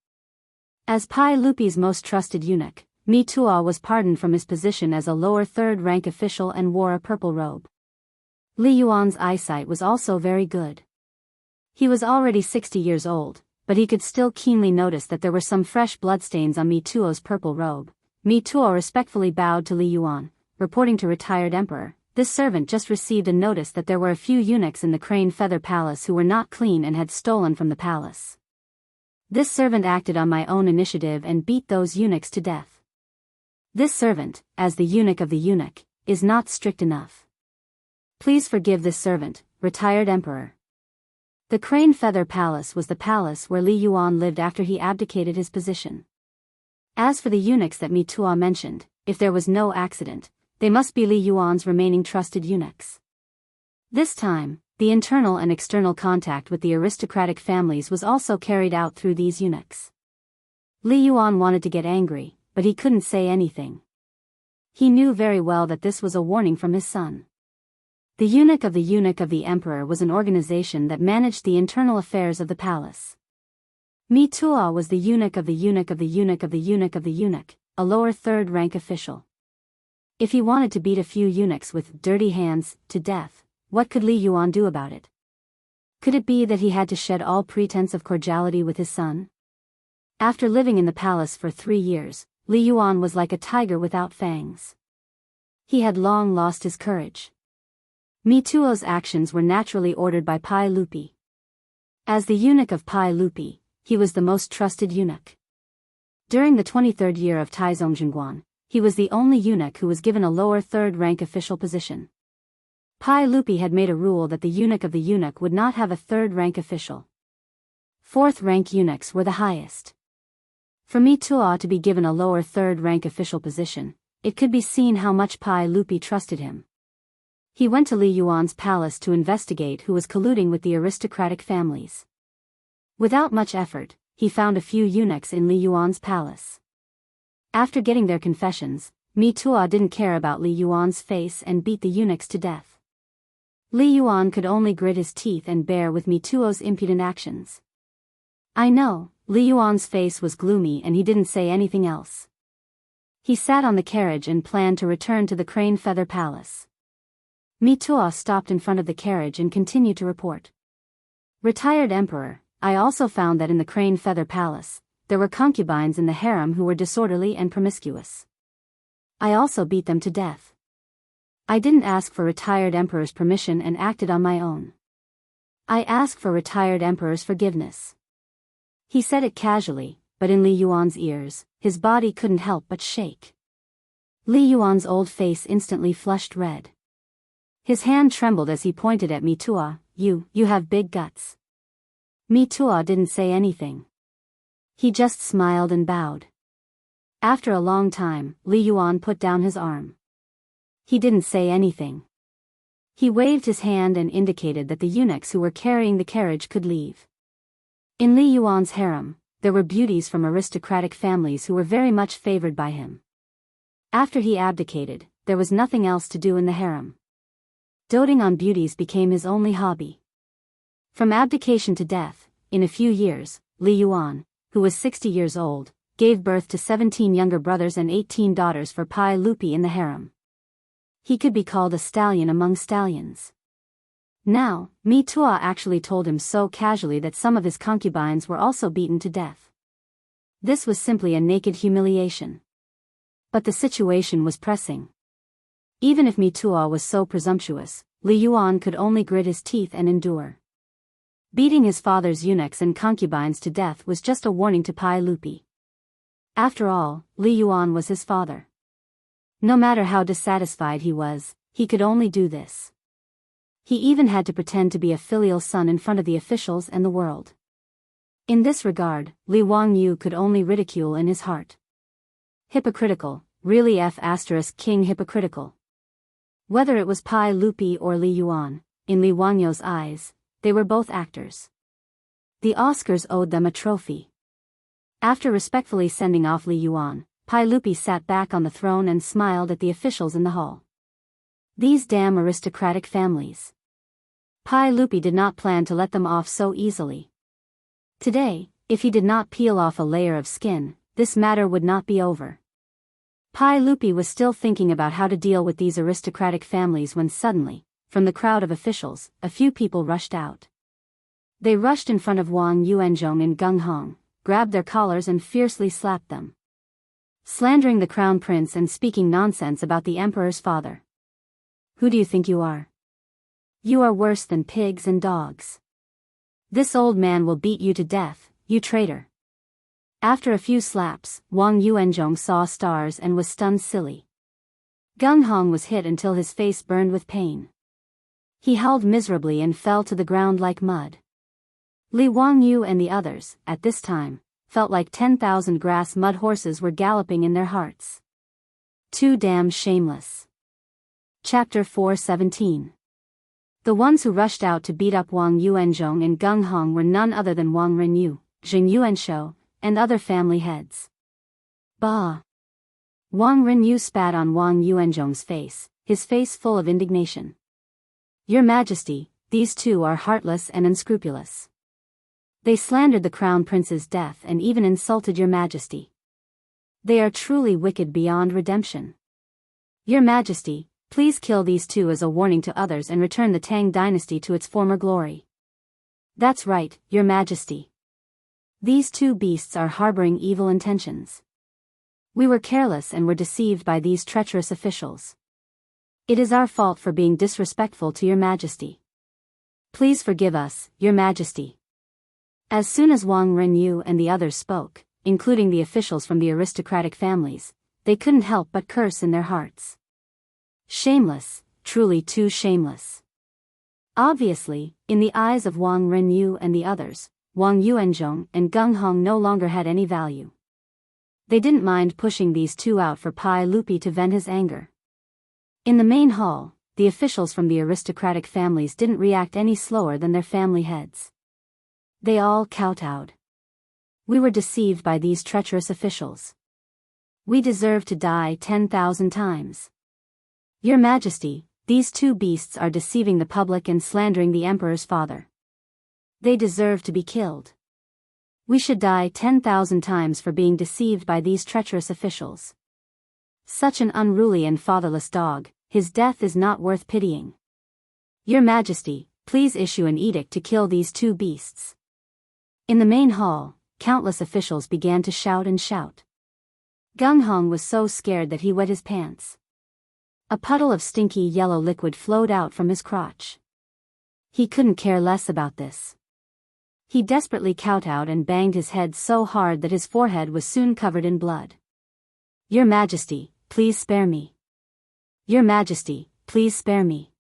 As Pai Lupi's most trusted eunuch, Mituo was pardoned from his position as a lower third-rank official and wore a purple robe. Li Yuan's eyesight was also very good. He was already 60 years old, but he could still keenly notice that there were some fresh bloodstains on Mituo's purple robe. Mituo respectfully bowed to Li Yuan, reporting to retired emperor, this servant just received a notice that there were a few eunuchs in the Crane Feather Palace who were not clean and had stolen from the palace. This servant acted on my own initiative and beat those eunuchs to death. This servant, as the eunuch of the eunuch, is not strict enough. Please forgive this servant, retired emperor. The Crane Feather Palace was the palace where Li Yuan lived after he abdicated his position. As for the eunuchs that Mi Tuo mentioned, if there was no accident, they must be Li Yuan's remaining trusted eunuchs. This time, the internal and external contact with the aristocratic families was also carried out through these eunuchs. Li Yuan wanted to get angry, but he couldn't say anything. He knew very well that this was a warning from his son. The eunuch of the emperor was an organization that managed the internal affairs of the palace. Mi Tuo was the eunuch of the eunuch, a lower third-rank official. If he wanted to beat a few eunuchs with dirty hands to death, what could Li Yuan do about it? Could it be that he had to shed all pretense of cordiality with his son? After living in the palace for 3 years, Li Yuan was like a tiger without fangs. He had long lost his courage. Mi Tuo's actions were naturally ordered by Pai Lupi. As the eunuch of Pai Lupi, he was the most trusted eunuch. During the 23rd year of Taizong Zhengguan, he was the only eunuch who was given a lower third-rank official position. Pai Lupi had made a rule that the eunuch would not have a third-rank official. Fourth-rank eunuchs were the highest. For Mi Tuo to be given a lower third-rank official position, it could be seen how much Pai Lupi trusted him. He went to Li Yuan's palace to investigate who was colluding with the aristocratic families. Without much effort, he found a few eunuchs in Li Yuan's palace. After getting their confessions, Mi Tuo didn't care about Li Yuan's face and beat the eunuchs to death. Li Yuan could only grit his teeth and bear with Mi Tuo's impudent actions. I know, Li Yuan's face was gloomy and he didn't say anything else. He sat on the carriage and planned to return to the Crane Feather Palace. Mi Tuo stopped in front of the carriage and continued to report. Retired Emperor, I also found that in the Crane Feather Palace, there were concubines in the harem who were disorderly and promiscuous. I also beat them to death. I didn't ask for retired Emperor's permission and acted on my own. I asked for retired Emperor's forgiveness. He said it casually, but in Li Yuan's ears, his body couldn't help but shake. Li Yuan's old face instantly flushed red. His hand trembled as he pointed at Mi Tuo. You have big guts. Mi Tuo didn't say anything. He just smiled and bowed. After a long time, Li Yuan put down his arm. He didn't say anything. He waved his hand and indicated that the eunuchs who were carrying the carriage could leave. In Li Yuan's harem, there were beauties from aristocratic families who were very much favored by him. After he abdicated, there was nothing else to do in the harem. Doting on beauties became his only hobby. From abdication to death, in a few years, Li Yuan, who was 60 years old, gave birth to 17 younger brothers and 18 daughters for Pai Lupi in the harem. He could be called a stallion among stallions. Now, Mi Tuo actually told him so casually that some of his concubines were also beaten to death. This was simply a naked humiliation. But the situation was pressing. Even if Mi Tuo was so presumptuous, Li Yuan could only grit his teeth and endure. Beating his father's eunuchs and concubines to death was just a warning to Pai Lupi. After all, Li Yuan was his father. No matter how dissatisfied he was, he could only do this. He even had to pretend to be a filial son in front of the officials and the world. In this regard, Li Wangyu could only ridicule in his heart. Hypocritical, really King hypocritical. Whether it was Pai Lupi or Li Yuan, in Li Wangyu's eyes, they were both actors. The Oscars owed them a trophy. After respectfully sending off Li Yuan, Pai Lupi sat back on the throne and smiled at the officials in the hall. These damn aristocratic families. Pai Lupi did not plan to let them off so easily. Today, if he did not peel off a layer of skin, this matter would not be over. Pai Lupi was still thinking about how to deal with these aristocratic families when suddenly, from the crowd of officials, a few people rushed out. They rushed in front of Wang Yuanzhong and Gung Hong, grabbed their collars and fiercely slapped them. Slandering the crown prince and speaking nonsense about the emperor's father. Who do you think you are? You are worse than pigs and dogs. This old man will beat you to death, you traitor. After a few slaps, Wang Yuanzhong saw stars and was stunned silly. Gung Hong was hit until his face burned with pain. He howled miserably and fell to the ground like mud. Li Wangyu and the others, at this time, felt like 10,000 grass mud horses were galloping in their hearts. Too damn shameless. Chapter 417. The ones who rushed out to beat up Wang Yuanzhong and Gung Hong were none other than Wang Renyu, Jing Yuanshou, and other family heads. Bah! Wang Renyu spat on Wang Yuanzhong's face, his face full of indignation. Your Majesty, these two are heartless and unscrupulous. They slandered the Crown Prince's death and even insulted Your Majesty. They are truly wicked beyond redemption. Your Majesty, please kill these two as a warning to others and return the Tang dynasty to its former glory. That's right, Your Majesty. These two beasts are harboring evil intentions. We were careless and were deceived by these treacherous officials. It is our fault for being disrespectful to Your Majesty. Please forgive us, Your Majesty. As soon as Wang Renyu and the others spoke, including the officials from the aristocratic families, they couldn't help but curse in their hearts. Shameless, truly too shameless. Obviously, in the eyes of Wang Renyu and the others, Wang Yuanzhong and Gung Hong no longer had any value. They didn't mind pushing these two out for Pai Lupi to vent his anger. In the main hall, the officials from the aristocratic families didn't react any slower than their family heads. They all kowtowed. We were deceived by these treacherous officials. We deserve to die 10,000 times. Your Majesty, these two beasts are deceiving the public and slandering the Emperor's father. They deserve to be killed. We should die 10,000 times for being deceived by these treacherous officials. Such an unruly and fatherless dog, his death is not worth pitying. Your Majesty, please issue an edict to kill these two beasts. In the main hall, countless officials began to shout and shout. Gung Hong was so scared that he wet his pants. A puddle of stinky yellow liquid flowed out from his crotch. He couldn't care less about this. He desperately kowtowed and banged his head so hard that his forehead was soon covered in blood. Your Majesty, please spare me. Your Majesty, please spare me.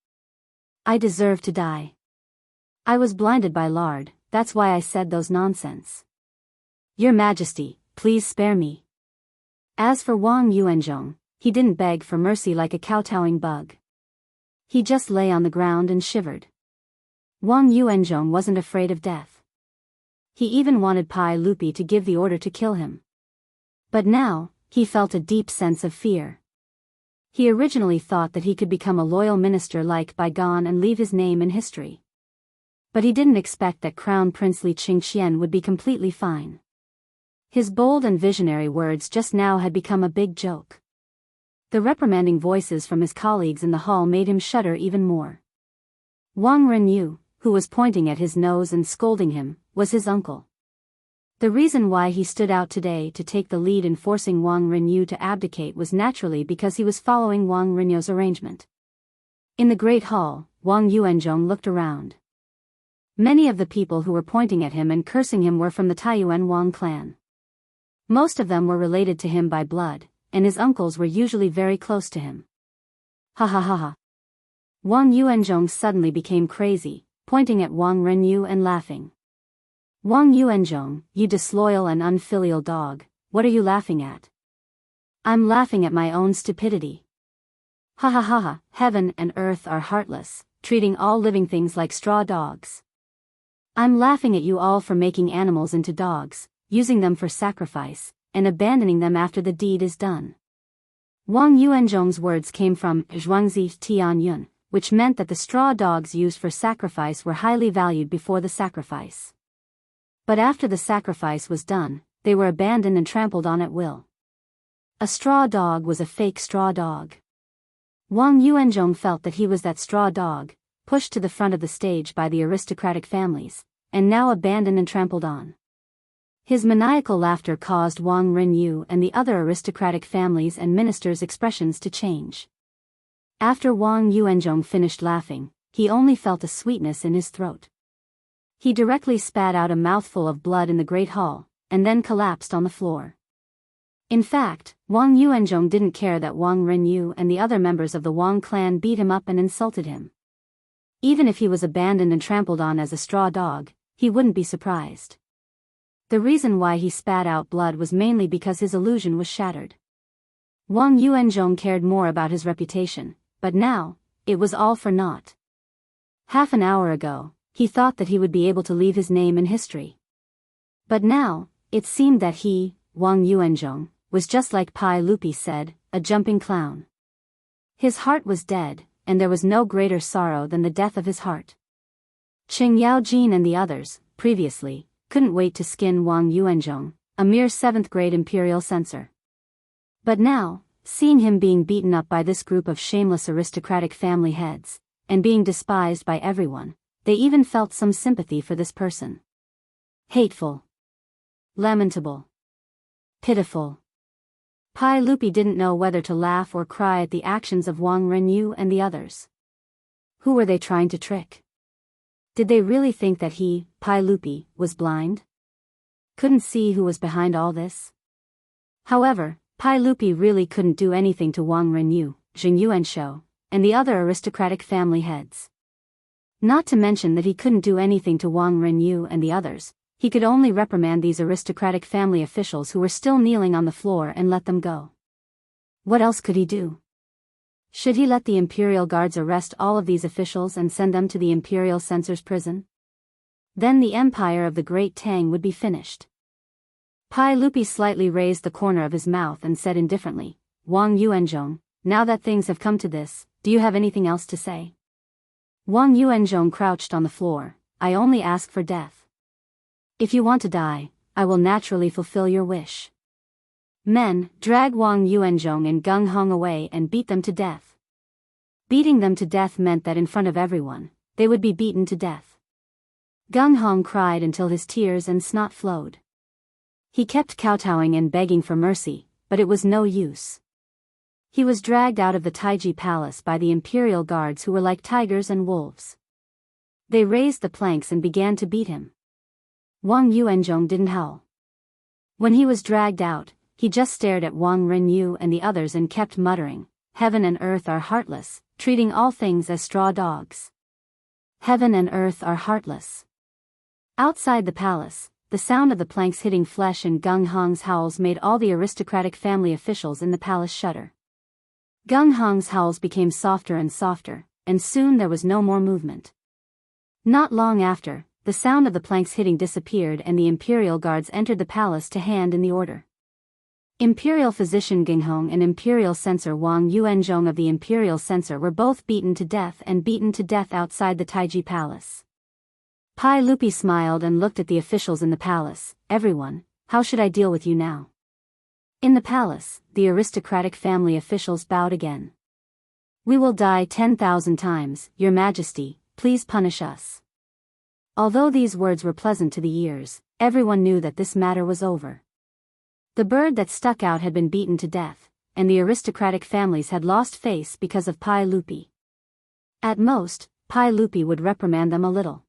I deserve to die. I was blinded by lard, that's why I said those nonsense. Your Majesty, please spare me. As for Wang Yuanzhong, he didn't beg for mercy like a kowtowing bug. He just lay on the ground and shivered. Wang Yuanzhong wasn't afraid of death. He even wanted Pai Lupi to give the order to kill him. But now, he felt a deep sense of fear. He originally thought that he could become a loyal minister like Bygone and leave his name in history. But he didn't expect that Crown Prince Li Qingqian would be completely fine. His bold and visionary words just now had become a big joke. The reprimanding voices from his colleagues in the hall made him shudder even more. Wang Renyu, who was pointing at his nose and scolding him, was his uncle. The reason why he stood out today to take the lead in forcing Wang Renyu to abdicate was naturally because he was following Wang Renyu's arrangement. In the Great Hall, Wang Yuanzhong looked around. Many of the people who were pointing at him and cursing him were from the Taiyuan Wang clan. Most of them were related to him by blood, and his uncles were usually very close to him. Ha ha ha ha. Wang Yuanzhong suddenly became crazy, pointing at Wang Renyu and laughing. Wang Yuanzhong, you disloyal and unfilial dog, what are you laughing at? I'm laughing at my own stupidity. Ha ha ha ha, heaven and earth are heartless, treating all living things like straw dogs. I'm laughing at you all for making animals into dogs, using them for sacrifice, and abandoning them after the deed is done. Wang Yuanzhong's words came from Zhuangzi Tianyun, which meant that the straw dogs used for sacrifice were highly valued before the sacrifice. But after the sacrifice was done, they were abandoned and trampled on at will. A straw dog was a fake straw dog. Wang Yuanzhong felt that he was that straw dog, pushed to the front of the stage by the aristocratic families, and now abandoned and trampled on. His maniacal laughter caused Wang Renyu and the other aristocratic families and ministers' expressions to change. After Wang Yuanzhong finished laughing, he only felt a sweetness in his throat. He directly spat out a mouthful of blood in the Great Hall, and then collapsed on the floor. In fact, Wang Yuanzhong didn't care that Wang Renyu and the other members of the Wang clan beat him up and insulted him. Even if he was abandoned and trampled on as a straw dog, he wouldn't be surprised. The reason why he spat out blood was mainly because his illusion was shattered. Wang Yuanzhong cared more about his reputation, but now, it was all for naught. Half an hour ago, he thought that he would be able to leave his name in history. But now, it seemed that he, Wang Yuanzhong, was just like Pai Lupi said, a jumping clown. His heart was dead, and there was no greater sorrow than the death of his heart. Qing Yaojin and the others, previously, couldn't wait to skin Wang Yuanzhong, a mere 7th-grade imperial censor. But now, seeing him being beaten up by this group of shameless aristocratic family heads, and being despised by everyone, they even felt some sympathy for this person. Hateful. Lamentable. Pitiful. Pai Lupi didn't know whether to laugh or cry at the actions of Wang Renyu and the others. Who were they trying to trick? Did they really think that he, Pai Lupi, was blind? Couldn't see who was behind all this? However, Pai Lupi really couldn't do anything to Wang Renyu, Jing Yuanshou, and the other aristocratic family heads. Not to mention that he couldn't do anything to Wang Renyu and the others, he could only reprimand these aristocratic family officials who were still kneeling on the floor and let them go. What else could he do? Should he let the imperial guards arrest all of these officials and send them to the imperial censor's prison? Then the empire of the Great Tang would be finished. Pai Lupi slightly raised the corner of his mouth and said indifferently, Wang Yuanzhong, now that things have come to this, do you have anything else to say? Wang Yuanzhong crouched on the floor, I only ask for death. If you want to die, I will naturally fulfill your wish. Men, drag Wang Yuanzhong and Gung Hong away and beat them to death. Beating them to death meant that in front of everyone, they would be beaten to death. Gung Hong cried until his tears and snot flowed. He kept kowtowing and begging for mercy, but it was no use. He was dragged out of the Taiji palace by the imperial guards who were like tigers and wolves. They raised the planks and began to beat him. Wang Yuanzhong didn't howl. When he was dragged out, he just stared at Wang Renyu and the others and kept muttering, Heaven and earth are heartless, treating all things as straw dogs. Heaven and earth are heartless. Outside the palace, the sound of the planks hitting flesh and Gung Hong's howls made all the aristocratic family officials in the palace shudder. Gung Hong's howls became softer and softer, and soon there was no more movement. Not long after, the sound of the planks hitting disappeared and the imperial guards entered the palace to hand in the order. Imperial physician Ginghong and imperial censor Wang Yuanzhong of the imperial censor were both beaten to death outside the Taiji palace. Pai Lupi smiled and looked at the officials in the palace. Everyone, how should I deal with you now? In the palace, the aristocratic family officials bowed again. We will die 10,000 times, Your Majesty, please punish us. Although these words were pleasant to the ears, everyone knew that this matter was over. The bird that stuck out had been beaten to death, and the aristocratic families had lost face because of Pai Lupi. At most, Pai Lupi would reprimand them a little.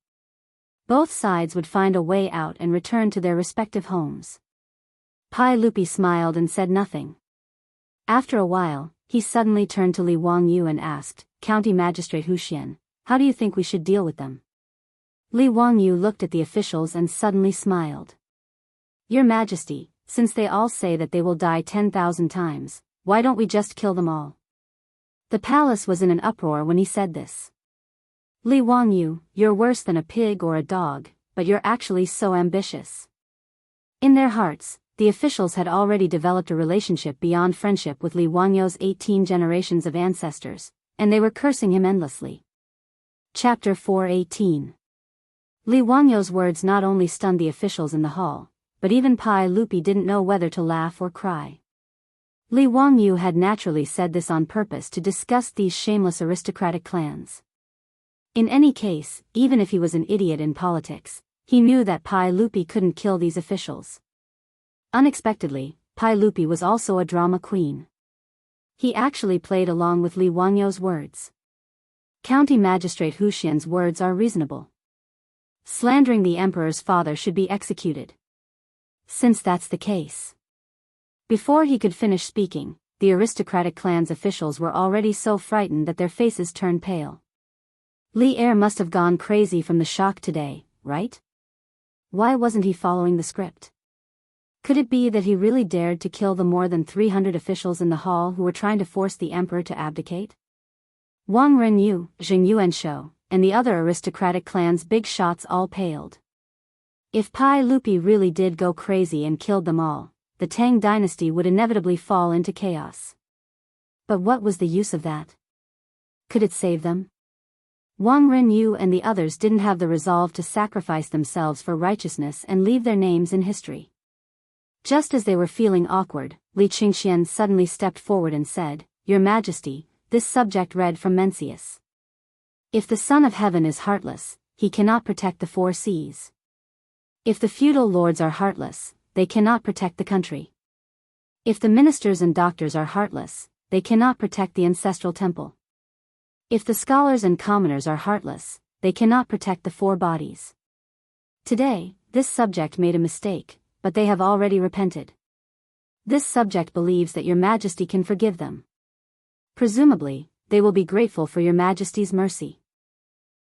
Both sides would find a way out and return to their respective homes. Pai Lupi smiled and said nothing. After a while, he suddenly turned to Li Wangyu and asked, County Magistrate Hu Xian, how do you think we should deal with them? Li Wangyu looked at the officials and suddenly smiled. Your Majesty, since they all say that they will die 10,000 times, why don't we just kill them all? The palace was in an uproar when he said this. Li Wangyu, you're worse than a pig or a dog, but you're actually so ambitious. In their hearts, the officials had already developed a relationship beyond friendship with Li Wangyu's 18 generations of ancestors, and they were cursing him endlessly. Chapter 4:18. Li Wangyu's words not only stunned the officials in the hall, but even Pai Lupi didn't know whether to laugh or cry. Li Wangyu had naturally said this on purpose to disgust these shameless aristocratic clans. In any case, even if he was an idiot in politics, he knew that Pai Lupi couldn't kill these officials. Unexpectedly, Pai Lupi was also a drama queen. He actually played along with Li Wangyu's words. County Magistrate Hu Xian's words are reasonable. Slandering the emperor's father should be executed. Since that's the case. Before he could finish speaking, the aristocratic clan's officials were already so frightened that their faces turned pale. Li Er must have gone crazy from the shock today, right? Why wasn't he following the script? Could it be that he really dared to kill the more than 300 officials in the hall who were trying to force the emperor to abdicate? Wang Renyu, Zheng Yuanshou, and the other aristocratic clan's big shots all paled. If Pai Lupi really did go crazy and killed them all, the Tang dynasty would inevitably fall into chaos. But what was the use of that? Could it save them? Wang Renyu and the others didn't have the resolve to sacrifice themselves for righteousness and leave their names in history. Just as they were feeling awkward, Li Qingxian suddenly stepped forward and said, "Your Majesty, this subject read from Mencius. If the Son of Heaven is heartless, he cannot protect the four seas. If the feudal lords are heartless, they cannot protect the country. If the ministers and doctors are heartless, they cannot protect the ancestral temple. If the scholars and commoners are heartless, they cannot protect the four bodies. Today, this subject made a mistake, but they have already repented. This subject believes that your Majesty can forgive them. Presumably, they will be grateful for your Majesty's mercy."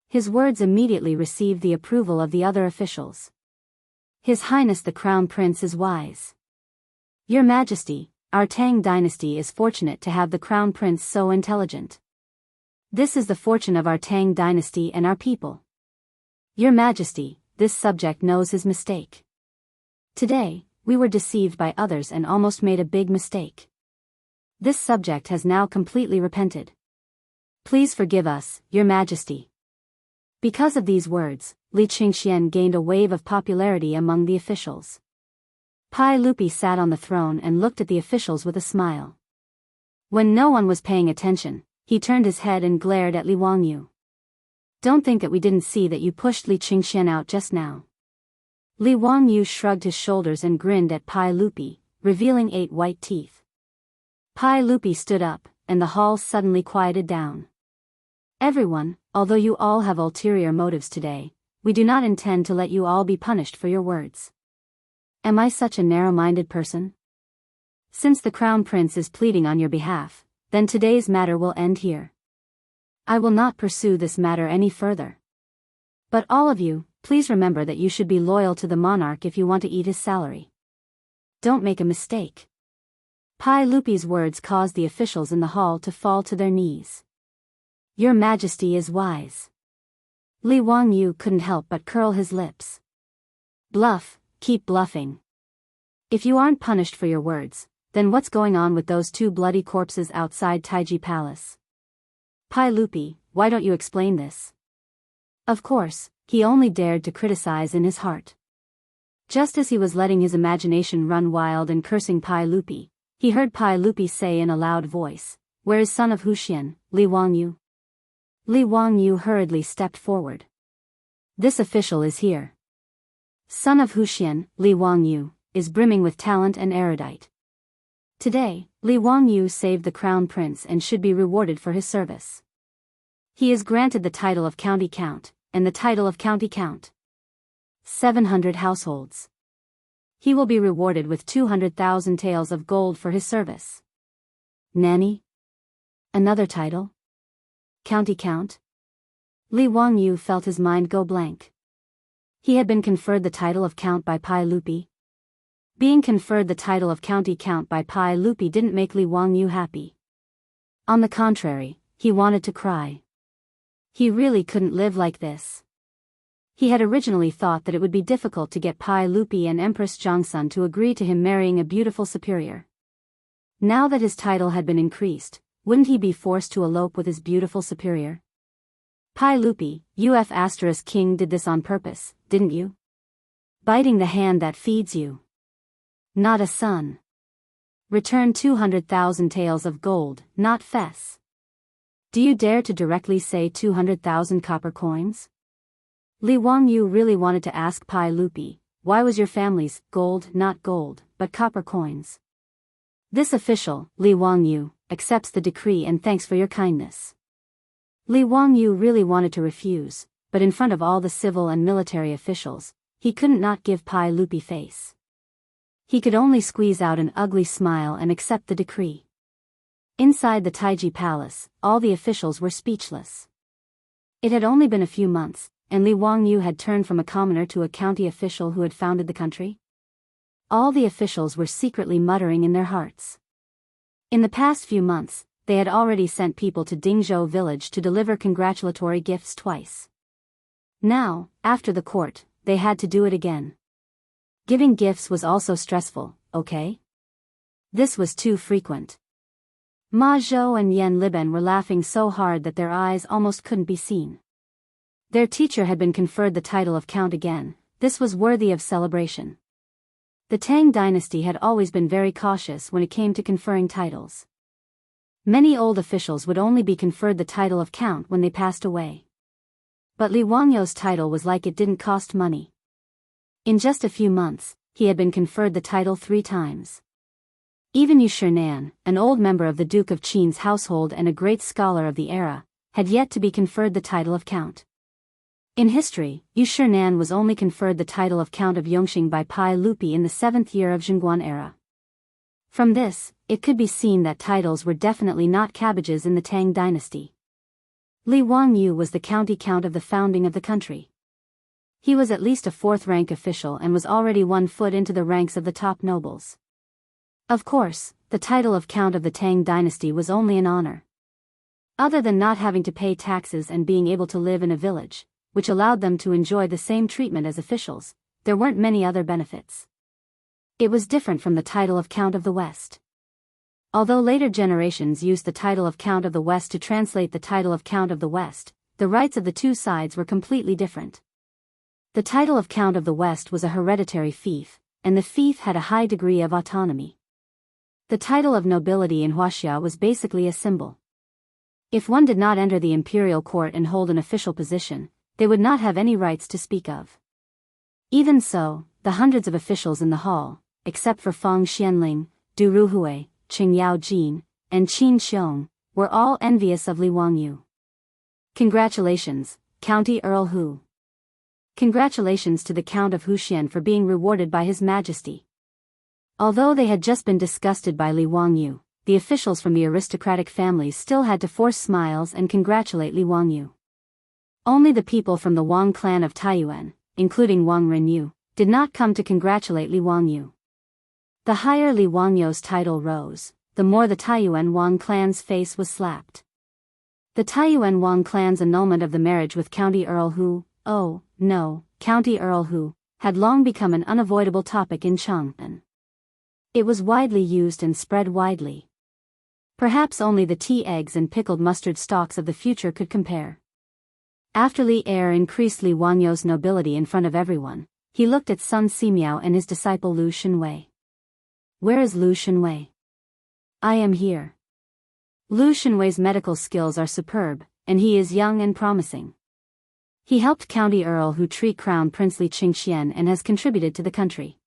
His words immediately received the approval of the other officials. "His Highness the Crown Prince is wise. Your Majesty, our Tang dynasty is fortunate to have the Crown Prince so intelligent. This is the fortune of our Tang dynasty and our people. Your Majesty, this subject knows his mistake. Today, we were deceived by others and almost made a big mistake. This subject has now completely repented. Please forgive us, Your Majesty." Because of these words, Li Qingxian gained a wave of popularity among the officials. Pai Lupi sat on the throne and looked at the officials with a smile. When no one was paying attention, he turned his head and glared at Li Wangyu. "Don't think that we didn't see that you pushed Li Qingxian out just now." Li Wangyu shrugged his shoulders and grinned at Pai Lupi, revealing 8 white teeth. Pai Lupi stood up, and the hall suddenly quieted down. "Everyone, although you all have ulterior motives today, we do not intend to let you all be punished for your words. Am I such a narrow-minded person? Since the Crown Prince is pleading on your behalf, then today's matter will end here. I will not pursue this matter any further. But all of you, please remember that you should be loyal to the monarch if you want to eat his salary. Don't make a mistake." Pai Lupi's words caused the officials in the hall to fall to their knees. "Your Majesty is wise." Li Wangyu couldn't help but curl his lips. "Bluff, keep bluffing. If you aren't punished for your words, then what's going on with those 2 bloody corpses outside Taiji Palace? Pai Lupi, why don't you explain this?" Of course, he only dared to criticize in his heart. Just as he was letting his imagination run wild and cursing Pai Lupi, he heard Pai Lupi say in a loud voice, "Where is son of Huxian, Li Wangyu?" Li Wangyu hurriedly stepped forward. "This official is here. Son of Huxian, Li Wangyu, is brimming with talent and erudite. Today, Li Wangyu saved the Crown Prince and should be rewarded for his service. He is granted the title of County Count, and the title of County Count. 700 households. He will be rewarded with 200,000 taels of gold for his service." Nanny? Another title? County Count? Li Wangyu felt his mind go blank. He had been conferred the title of Count by Pai Lupi. Being conferred the title of County Count by Pai Lupi didn't make Li Wangyu happy. On the contrary, he wanted to cry. He really couldn't live like this. He had originally thought that it would be difficult to get Pai Lupi and Empress Zhongsun to agree to him marrying a beautiful superior. Now that his title had been increased, wouldn't he be forced to elope with his beautiful superior? Pai Lupi, King did this on purpose, didn't you? Biting the hand that feeds you. Not a son. Return 200,000 taels of gold, not fess. Do you dare to directly say 200,000 copper coins? Li Wangyu really wanted to ask Pai Lupi, why was your family's gold not gold, but copper coins? This official, Li Wangyu, accepts the decree and thanks for your kindness. Li Wangyu really wanted to refuse, but in front of all the civil and military officials, he couldn't not give Pai Lupi face. He could only squeeze out an ugly smile and accept the decree. Inside the Taiji Palace, all the officials were speechless. It had only been a few months, and Li Wangyu had turned from a commoner to a county official who had founded the country? All the officials were secretly muttering in their hearts. In the past few months, they had already sent people to Dingzhou village to deliver congratulatory gifts twice. Now, after the court, they had to do it again. Giving gifts was also stressful, okay? This was too frequent. Ma Zhou and Yan Liben were laughing so hard that their eyes almost couldn't be seen. Their teacher had been conferred the title of Count again. This was worthy of celebration. The Tang dynasty had always been very cautious when it came to conferring titles. Many old officials would only be conferred the title of Count when they passed away. But Li Wangyu's title was like it didn't cost money. In just a few months, he had been conferred the title 3 times. Even Yu Shinan, an old member of the Duke of Qin's household and a great scholar of the era, had yet to be conferred the title of Count. In history, Yu Shinan was only conferred the title of Count of Yongxing by Pai Lupi in the 7th year of Zhongguan era. From this, it could be seen that titles were definitely not cabbages in the Tang dynasty. Li Wangyu was the county count of the founding of the country. He was at least a 4th-rank official and was already 1 foot into the ranks of the top nobles. Of course, the title of Count of the Tang dynasty was only an honor. Other than not having to pay taxes and being able to live in a village, which allowed them to enjoy the same treatment as officials, there weren't many other benefits. It was different from the title of Count of the West. Although later generations used the title of Count of the West to translate the title of Count of the West, the rights of the two sides were completely different. The title of Count of the West was a hereditary fief, and the fief had a high degree of autonomy. The title of nobility in Huaxia was basically a symbol. If one did not enter the imperial court and hold an official position, they would not have any rights to speak of. Even so, the hundreds of officials in the hall, except for Fang Xianling, Du Ruhui, Qing Yaojin, and Qin Xiong, were all envious of Li Wangyu. Congratulations, County Earl Hu. Congratulations to the Count of Huxian for being rewarded by His Majesty. Although they had just been disgusted by Li Wangyu, the officials from the aristocratic families still had to force smiles and congratulate Li Wangyu. Only the people from the Wang clan of Taiyuan, including Wang Renyu, did not come to congratulate Li Wangyu. The higher Li Wangyu's title rose, the more the Taiyuan Wang clan's face was slapped. The Taiyuan Wang clan's annulment of the marriage with County Earl Hu, oh, no, County Earl Hu, had long become an unavoidable topic in Chang'an. It was widely used and spread widely. Perhaps only the tea eggs and pickled mustard stalks of the future could compare. After Li Er increased Li Wangyu's nobility in front of everyone, he looked at Sun Simiao and his disciple Lu Shenwei. Where is Lu Shenwei? I am here. Lu Shenwei's medical skills are superb, and he is young and promising. He helped County Earl Hu treat Crown Prince Li Qingxian and has contributed to the country.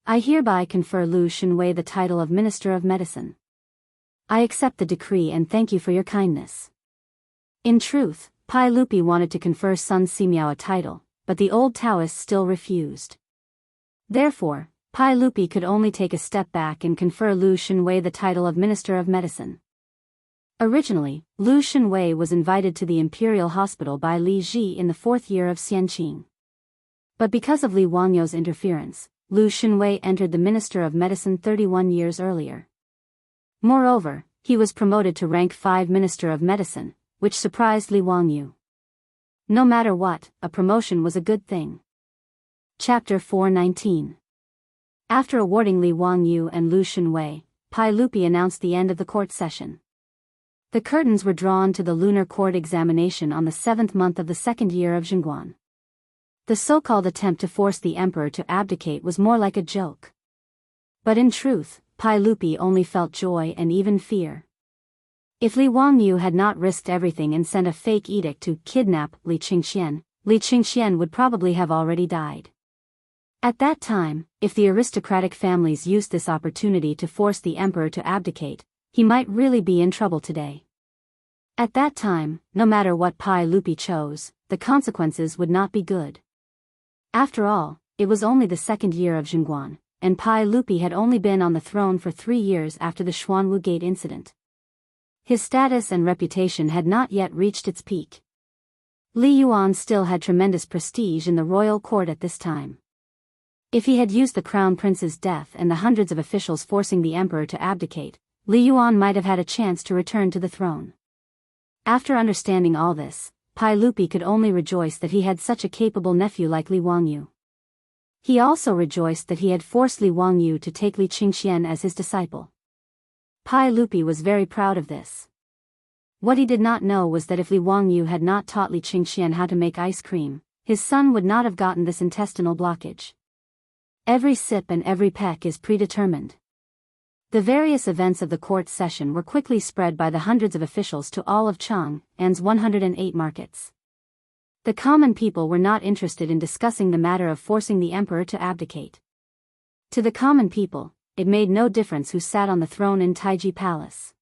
I hereby confer Lu Shenwei the title of Minister of Medicine. I accept the decree and thank you for your kindness. In truth, Pai Lupi wanted to confer Sun Simiao a title, but the old Taoists still refused. Therefore, Pai Lupi could only take a step back and confer Lu Shenwei the title of Minister of Medicine. Originally, Lu Shenwei was invited to the Imperial Hospital by Li Ji in the 4th year of Xianqing. But because of Li Wangyu's interference, Lu Shenwei entered the Minister of Medicine 31 years earlier. Moreover, he was promoted to rank 5 Minister of Medicine, which surprised Li Wangyu. No matter what, a promotion was a good thing. Chapter 419. After awarding Li Wangyu and Lu Shenwei, Pai Lupi announced the end of the court session. The curtains were drawn to the lunar court examination on the 7th month of the 2nd year of Zhongguan. The so-called attempt to force the emperor to abdicate was more like a joke. But in truth, Pai Lupi only felt joy and even fear. If Li Wangyu had not risked everything and sent a fake edict to kidnap Li Qingxian would probably have already died. At that time, if the aristocratic families used this opportunity to force the emperor to abdicate, he might really be in trouble today. At that time, no matter what Pai Lupi chose, the consequences would not be good. After all, it was only the 2nd year of Zhongguan, and Pai Lupi had only been on the throne for 3 years after the Xuanwu Gate incident. His status and reputation had not yet reached its peak. Li Yuan still had tremendous prestige in the royal court at this time. If he had used the crown prince's death and the hundreds of officials forcing the emperor to abdicate, Li Yuan might have had a chance to return to the throne. After understanding all this, Pai Lupi could only rejoice that he had such a capable nephew like Li Wangyu. He also rejoiced that he had forced Li Wangyu to take Li Qingxian as his disciple. Pai Lupi was very proud of this. What he did not know was that if Li Wangyu had not taught Li Qingxian how to make ice cream, his son would not have gotten this intestinal blockage. Every sip and every peck is predetermined. The various events of the court session were quickly spread by the hundreds of officials to all of Chang'an's 108 markets. The common people were not interested in discussing the matter of forcing the emperor to abdicate. To the common people, it made no difference who sat on the throne in Taiji Palace.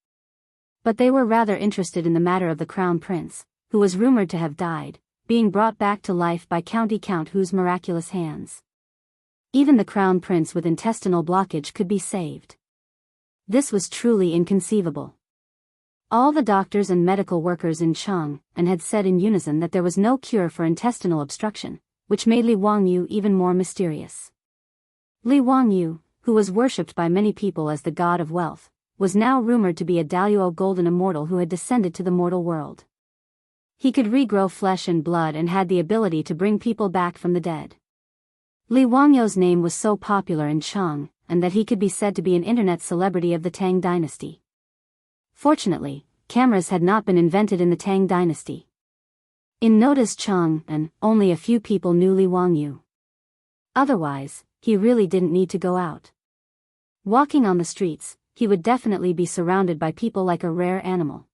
But they were rather interested in the matter of the crown prince, who was rumored to have died, being brought back to life by Count Hu's miraculous hands. Even the crown prince with intestinal blockage could be saved. This was truly inconceivable. All the doctors and medical workers in Chang'an had said in unison that there was no cure for intestinal obstruction, which made Li Wangyu even more mysterious. Li Wangyu, who was worshipped by many people as the god of wealth, was now rumored to be a Daluo golden immortal who had descended to the mortal world. He could regrow flesh and blood and had the ability to bring people back from the dead. Li Wangyu's name was so popular in Chang'an that he could be said to be an internet celebrity of the Tang dynasty. Fortunately, cameras had not been invented in the Tang dynasty. In Noda's Chang'an, only a few people knew Li Wangyu. Otherwise, he really didn't need to go out. Walking on the streets, he would definitely be surrounded by people like a rare animal.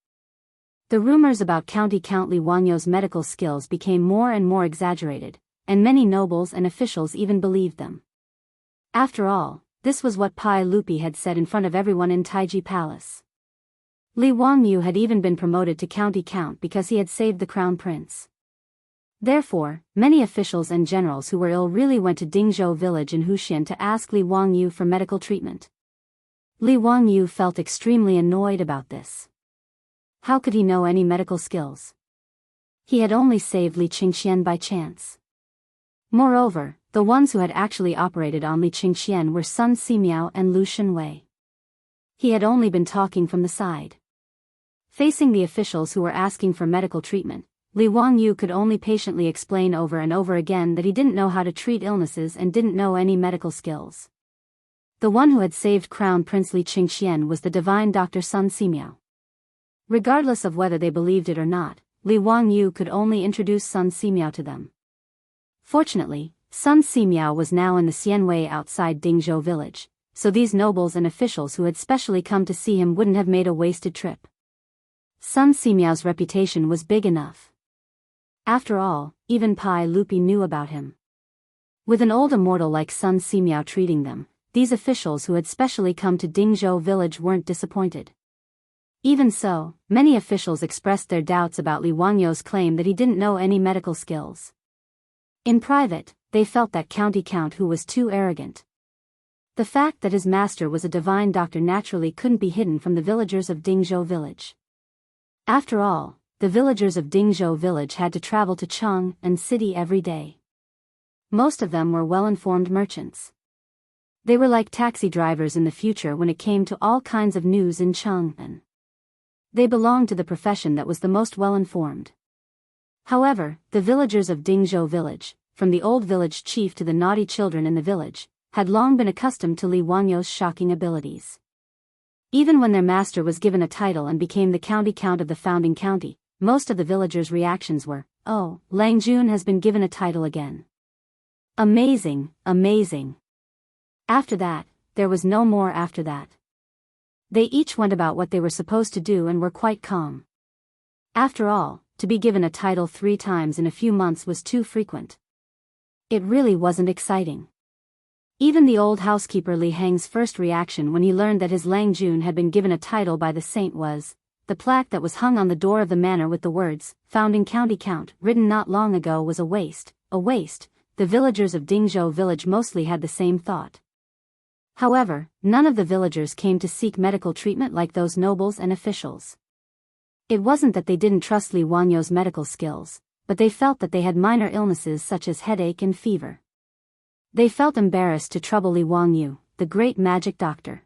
The rumors about Count Li Wangyu's medical skills became more and more exaggerated, and many nobles and officials even believed them. After all, this was what Pai Lupi had said in front of everyone in Taiji Palace. Li Wangyu had even been promoted to count because he had saved the crown prince. Therefore, many officials and generals who were ill really went to Dingzhou village in Huxian to ask Li Wangyu for medical treatment. Li Wangyu felt extremely annoyed about this. How could he know any medical skills? He had only saved Li Qingxian by chance. Moreover, the ones who had actually operated on Li Qingxian were Sun Simiao and Lu Shenwei. He had only been talking from the side. Facing the officials who were asking for medical treatment, Li Wangyu could only patiently explain over and over again that he didn't know how to treat illnesses and didn't know any medical skills. The one who had saved Crown Prince Li Qingxian was the divine Dr. Sun Simiao. Regardless of whether they believed it or not, Li Wangyu could only introduce Sun Simiao to them. Fortunately, Sun Simiao was now in the Xianwei outside Dingzhou village, so these nobles and officials who had specially come to see him wouldn't have made a wasted trip. Sun Simiao's reputation was big enough. After all, even Pai Lupi knew about him. With an old immortal like Sun Simiao treating them, these officials who had specially come to Dingzhou village weren't disappointed. Even so, many officials expressed their doubts about Li Wangyu's claim that he didn't know any medical skills. In private, they felt that Count who was too arrogant. The fact that his master was a divine doctor naturally couldn't be hidden from the villagers of Dingzhou village. After all, the villagers of Dingzhou village had to travel to Chang'an city every day. Most of them were well-informed merchants. They were like taxi drivers in the future when it came to all kinds of news in Chang'an. They belonged to the profession that was the most well-informed. However, the villagers of Dingzhou village, from the old village chief to the naughty children in the village, had long been accustomed to Li Wangyu's shocking abilities. Even when their master was given a title and became the count of the founding county, most of the villagers' reactions were, "Oh, Lang Jun has been given a title again. Amazing, amazing." After that, there was no more after that. They each went about what they were supposed to do and were quite calm. After all, to be given a title 3 times in a few months was too frequent. It really wasn't exciting. Even the old housekeeper Li Heng's first reaction when he learned that his Lang Jun had been given a title by the saint was, the plaque that was hung on the door of the manor with the words, "Founding County Count," written not long ago was a waste, a waste. The villagers of Dingzhou village mostly had the same thought. However, none of the villagers came to seek medical treatment like those nobles and officials. It wasn't that they didn't trust Li Wangyu's medical skills, but they felt that they had minor illnesses such as headache and fever. They felt embarrassed to trouble Li Wangyu, the great magic doctor.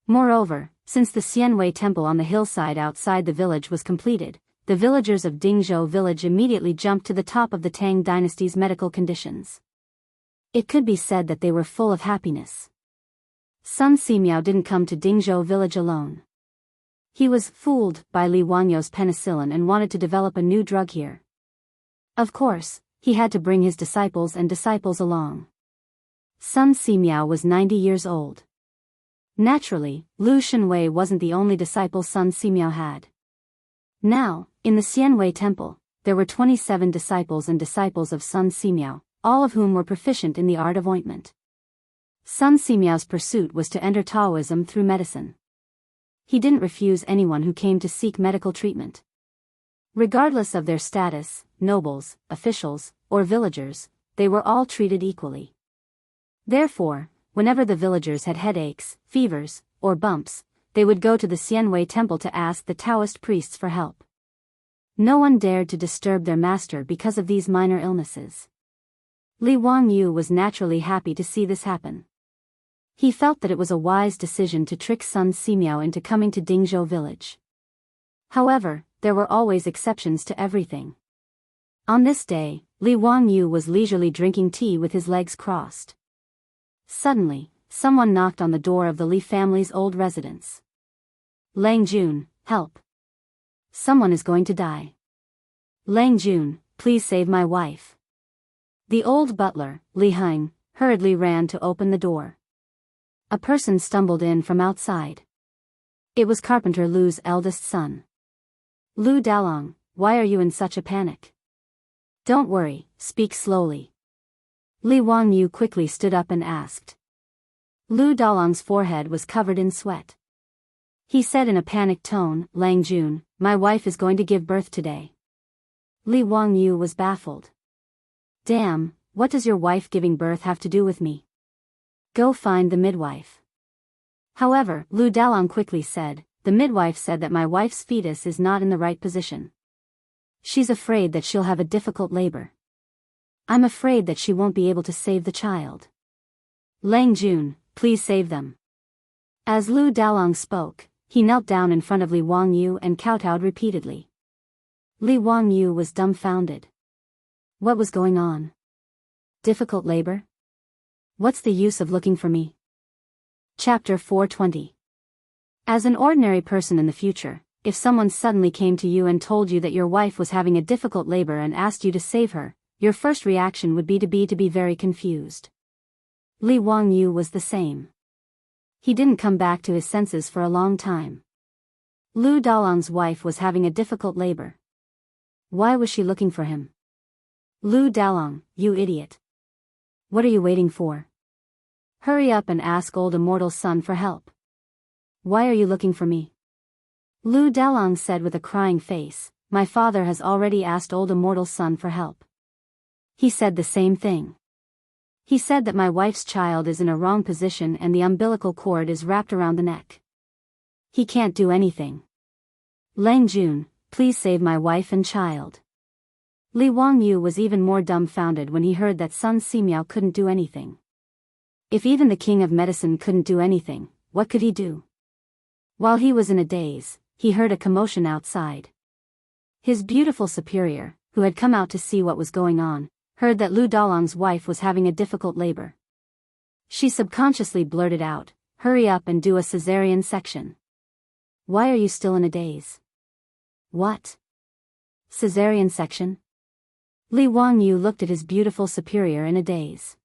Moreover, since the Xianwei temple on the hillside outside the village was completed, the villagers of Dingzhou village immediately jumped to the top of the Tang dynasty's medical conditions. It could be said that they were full of happiness. Sun Simiao didn't come to Dingzhou village alone. He was fooled by Li Wangyou's penicillin and wanted to develop a new drug here. Of course, he had to bring his disciples along. Sun Simiao was 90 years old. Naturally, Lu Shenwei wasn't the only disciple Sun Simiao had. Now, in the Xianwei temple, there were 27 disciples of Sun Simiao, all of whom were proficient in the art of ointment. Sun Simiao's pursuit was to enter Taoism through medicine. He didn't refuse anyone who came to seek medical treatment. Regardless of their status, nobles, officials, or villagers, they were all treated equally. Therefore, whenever the villagers had headaches, fevers, or bumps, they would go to the Xianwei temple to ask the Taoist priests for help. No one dared to disturb their master because of these minor illnesses. Li Wangyu was naturally happy to see this happen. He felt that it was a wise decision to trick Sun Simiao into coming to Dingzhou village. However, there were always exceptions to everything. On this day, Li Wangyu was leisurely drinking tea with his legs crossed. Suddenly, someone knocked on the door of the Li family's old residence. Lang Jun, help. Someone is going to die. Lang Jun, please save my wife. The old butler, Li Heng, hurriedly ran to open the door. A person stumbled in from outside. It was Carpenter Lu's eldest son. Lu Dalong, why are you in such a panic? Don't worry, speak slowly. Li Wangyu quickly stood up and asked. Lu Dalong's forehead was covered in sweat. He said in a panicked tone, Lang Jun, my wife is going to give birth today. Li Wangyu was baffled. Damn, what does your wife giving birth have to do with me? Go find the midwife. However, Lu Dalong quickly said, the midwife said that my wife's fetus is not in the right position. She's afraid that she'll have a difficult labor. I'm afraid that she won't be able to save the child. Lang Jun, please save them. As Lu Dalong spoke, he knelt down in front of Li Wangyu and kowtowed repeatedly. Li Wangyu was dumbfounded. What was going on? Difficult labor? What's the use of looking for me? Chapter 420. As an ordinary person in the future, if someone suddenly came to you and told you that your wife was having a difficult labor and asked you to save her, your first reaction would be to be very confused. Li Wangyu was the same. He didn't come back to his senses for a long time. Lu Dalong's wife was having a difficult labor. Why was she looking for him? Lu Dalong, you idiot. What are you waiting for? Hurry up and ask old immortal's son for help. Why are you looking for me? Lu Dalong said with a crying face, my father has already asked old immortal's son for help. He said the same thing. He said that my wife's child is in a wrong position and the umbilical cord is wrapped around the neck. He can't do anything. Lang Jun, please save my wife and child. Li Wangyu was even more dumbfounded when he heard that Sun Simiao couldn't do anything. If even the king of medicine couldn't do anything, what could he do? While he was in a daze, he heard a commotion outside. His beautiful superior, who had come out to see what was going on, heard that Lu Dalong's wife was having a difficult labor. She subconsciously blurted out, hurry up and do a cesarean section. Why are you still in a daze? What? Cesarean section? Li Wangyu looked at his beautiful superior in a daze.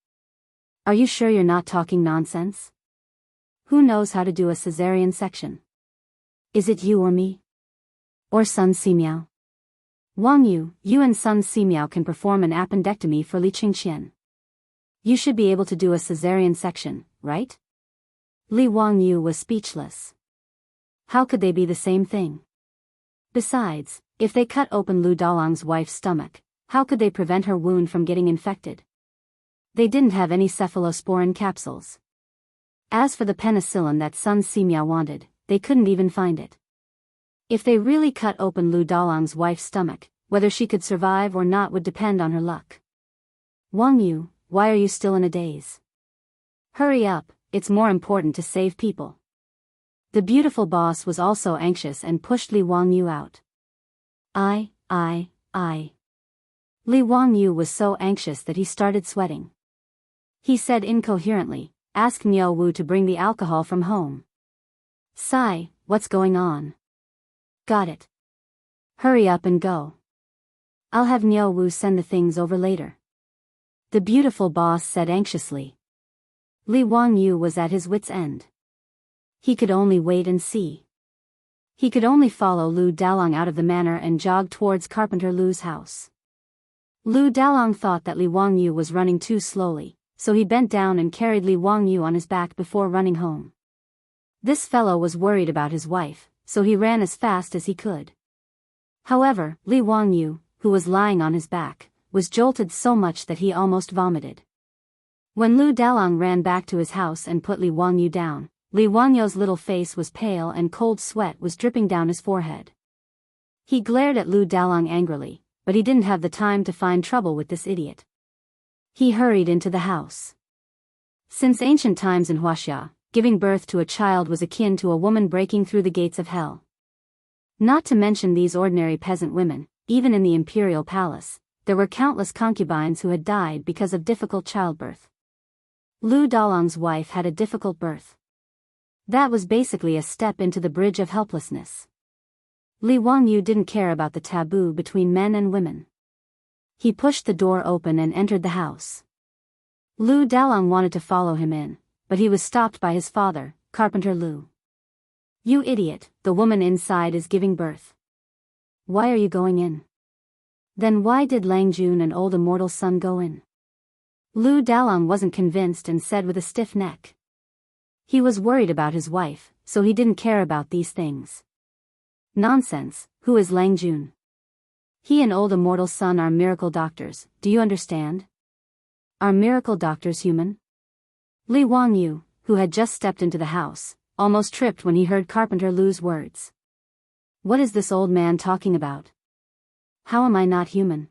Are you sure you're not talking nonsense? Who knows how to do a cesarean section? Is it you or me? Or Sun Simiao? Wangyu, you and Sun Simiao can perform an appendectomy for Li Qingqian. You should be able to do a cesarean section, right? Li Wangyu was speechless. How could they be the same thing? Besides, if they cut open Lu Dalong's wife's stomach, how could they prevent her wound from getting infected? They didn't have any cephalosporin capsules. As for the penicillin that Sun Simiao wanted, they couldn't even find it. If they really cut open Lu Dalong's wife's stomach, whether she could survive or not would depend on her luck. Wang Yu, why are you still in a daze? Hurry up, it's more important to save people. The beautiful boss was also anxious and pushed Li Wangyu out. I. Li Wangyu was so anxious that he started sweating. He said incoherently, ask Niao Wu to bring the alcohol from home. Sigh, what's going on? Got it. Hurry up and go. I'll have Niao Wu send the things over later. The beautiful boss said anxiously. Li Wangyu was at his wit's end. He could only wait and see. He could only follow Lu Dalong out of the manor and jog towards Carpenter Lu's house. Lu Dalong thought that Li Wangyu was running too slowly, so he bent down and carried Li Wangyu on his back before running home. This fellow was worried about his wife, so he ran as fast as he could. However, Li Wangyu, who was lying on his back, was jolted so much that he almost vomited. When Lu Dalong ran back to his house and put Li Wangyu down, Li Wangyu's little face was pale and cold sweat was dripping down his forehead. He glared at Lu Dalong angrily, but he didn't have the time to find trouble with this idiot. He hurried into the house. Since ancient times in Huaxia, giving birth to a child was akin to a woman breaking through the gates of hell. Not to mention these ordinary peasant women, even in the imperial palace, there were countless concubines who had died because of difficult childbirth. Lu Dalong's wife had a difficult birth. That was basically a step into the bridge of helplessness. Li Wangyu didn't care about the taboo between men and women. He pushed the door open and entered the house. Lu Dalong wanted to follow him in, but he was stopped by his father, Carpenter Lu. You idiot, the woman inside is giving birth. Why are you going in? Then why did Lang Jun and old immortal son go in? Lu Dalong wasn't convinced and said with a stiff neck. He was worried about his wife, so he didn't care about these things. Nonsense, who is Lang Jun? He and old immortal son are miracle doctors, do you understand? Are miracle doctors human? Li Wangyu, who had just stepped into the house, almost tripped when he heard Carpenter Lu's words. What is this old man talking about? How am I not human?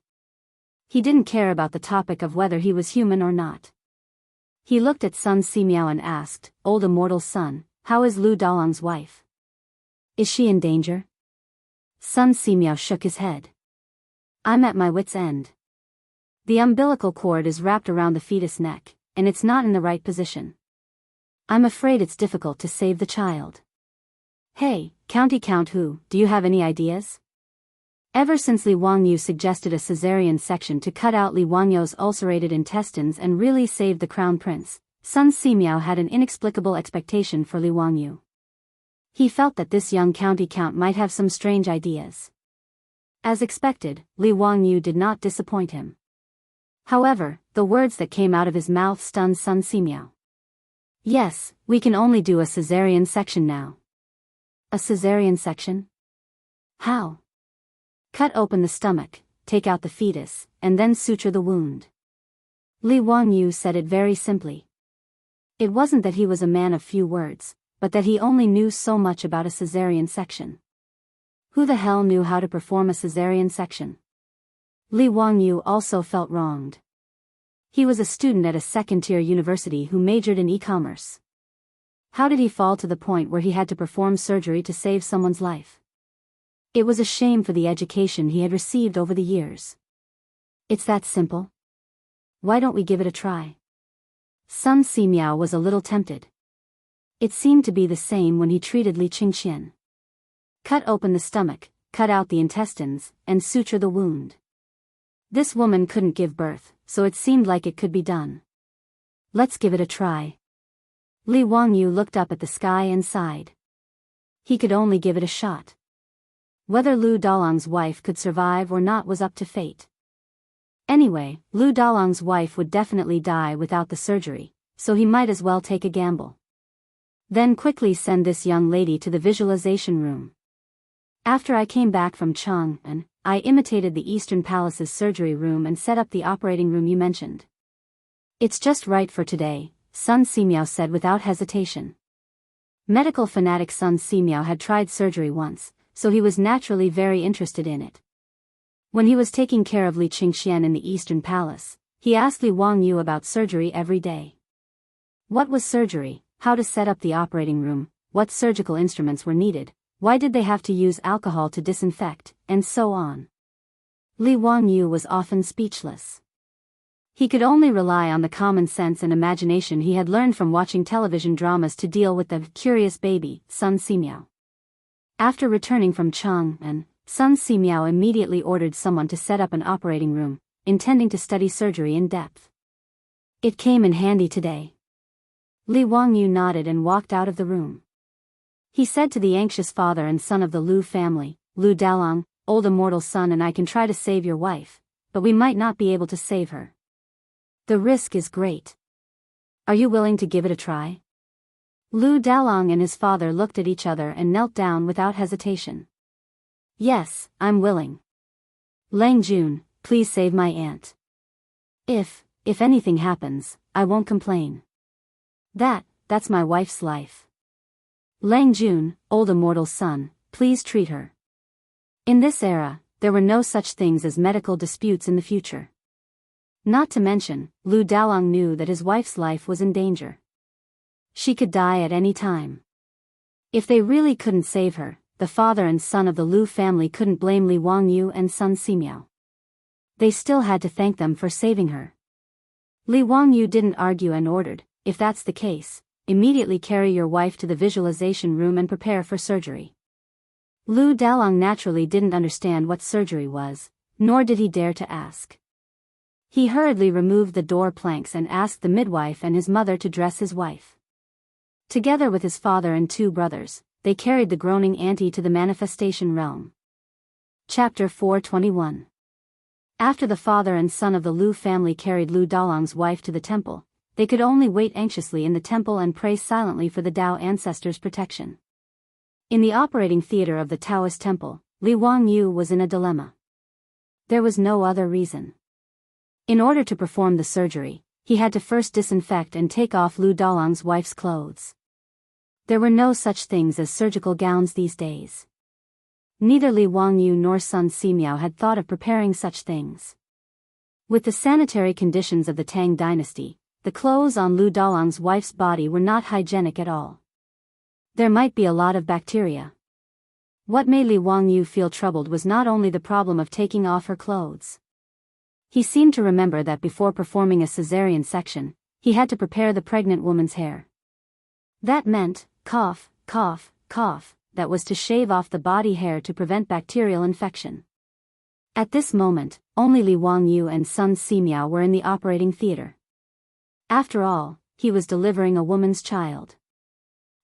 He didn't care about the topic of whether he was human or not. He looked at Sun Simiao and asked, old immortal son, how is Lu Dalong's wife? Is she in danger? Sun Simiao shook his head. I'm at my wit's end. The umbilical cord is wrapped around the fetus neck, and it's not in the right position. I'm afraid it's difficult to save the child. Hey, County Count Hu, do you have any ideas? Ever since Li Wangyu suggested a caesarean section to cut out Li Wangyu's ulcerated intestines and really save the crown prince, Sun Simiao had an inexplicable expectation for Li Wangyu. He felt that this young county count might have some strange ideas. As expected, Li Wangyu did not disappoint him. However, the words that came out of his mouth stunned Sun Simiao. Yes, we can only do a caesarean section now. A caesarean section? How? Cut open the stomach, take out the fetus, and then suture the wound. Li Wangyu said it very simply. It wasn't that he was a man of few words, but that he only knew so much about a caesarean section. Who the hell knew how to perform a caesarean section? Li Wangyu also felt wronged. He was a student at a second-tier university who majored in e-commerce. How did he fall to the point where he had to perform surgery to save someone's life? It was a shame for the education he had received over the years. It's that simple. Why don't we give it a try? Sun Simiao was a little tempted. It seemed to be the same when he treated Li Qingxian. Cut open the stomach, cut out the intestines, and suture the wound. This woman couldn't give birth, so it seemed like it could be done. Let's give it a try. Li Wangyu looked up at the sky and sighed. He could only give it a shot. Whether Lu Dalong's wife could survive or not was up to fate. Anyway, Lu Dalong's wife would definitely die without the surgery, so he might as well take a gamble. Then quickly send this young lady to the visualization room. After I came back from Chang'an, I imitated the Eastern Palace's surgery room and set up the operating room you mentioned. It's just right for today, Sun Simiao said without hesitation. Medical fanatic Sun Simiao had tried surgery once, so he was naturally very interested in it. When he was taking care of Li Qingxian in the Eastern Palace, he asked Li Wangyu about surgery every day. What was surgery, how to set up the operating room, what surgical instruments were needed, why did they have to use alcohol to disinfect, and so on. Li Wangyu was often speechless. He could only rely on the common sense and imagination he had learned from watching television dramas to deal with the curious baby, Sun Simiao. After returning from Chang'an, Sun Simiao immediately ordered someone to set up an operating room, intending to study surgery in depth. It came in handy today. Li Wangyu nodded and walked out of the room. He said to the anxious father and son of the Lu family, "Lu Dalong, old immortal son, and I can try to save your wife, but we might not be able to save her. The risk is great. Are you willing to give it a try?" Lu Dalong and his father looked at each other and knelt down without hesitation. "Yes, I'm willing. Lang Jun, please save my aunt. If anything happens, I won't complain. That's my wife's life. Lang Jun, old immortal son, please treat her." In this era, there were no such things as medical disputes in the future. Not to mention, Lu Dalong knew that his wife's life was in danger. She could die at any time. If they really couldn't save her, the father and son of the Lu family couldn't blame Li Wangyu and Sun Simiao. They still had to thank them for saving her. Li Wangyu didn't argue and ordered, "If that's the case, immediately carry your wife to the visualization room and prepare for surgery." Lu Dalong naturally didn't understand what surgery was, nor did he dare to ask. He hurriedly removed the door planks and asked the midwife and his mother to dress his wife. Together with his father and 2 brothers, they carried the groaning auntie to the manifestation realm. Chapter 421. After the father and son of the Lu family carried Lu Dalong's wife to the temple, they could only wait anxiously in the temple and pray silently for the Tao ancestors' protection. In the operating theater of the Taoist temple, Li Wangyu was in a dilemma. There was no other reason. In order to perform the surgery, he had to first disinfect and take off Lu Dalong's wife's clothes. There were no such things as surgical gowns these days. Neither Li Wangyu nor Sun Simiao had thought of preparing such things. With the sanitary conditions of the Tang dynasty, the clothes on Lu Dalong's wife's body were not hygienic at all. There might be a lot of bacteria. What made Li Wangyu feel troubled was not only the problem of taking off her clothes. He seemed to remember that before performing a cesarean section, he had to prepare the pregnant woman's hair. That meant, cough, cough, cough, that was to shave off the body hair to prevent bacterial infection. At this moment, only Li Wangyu and Sun Simiao were in the operating theater. After all, he was delivering a woman's child.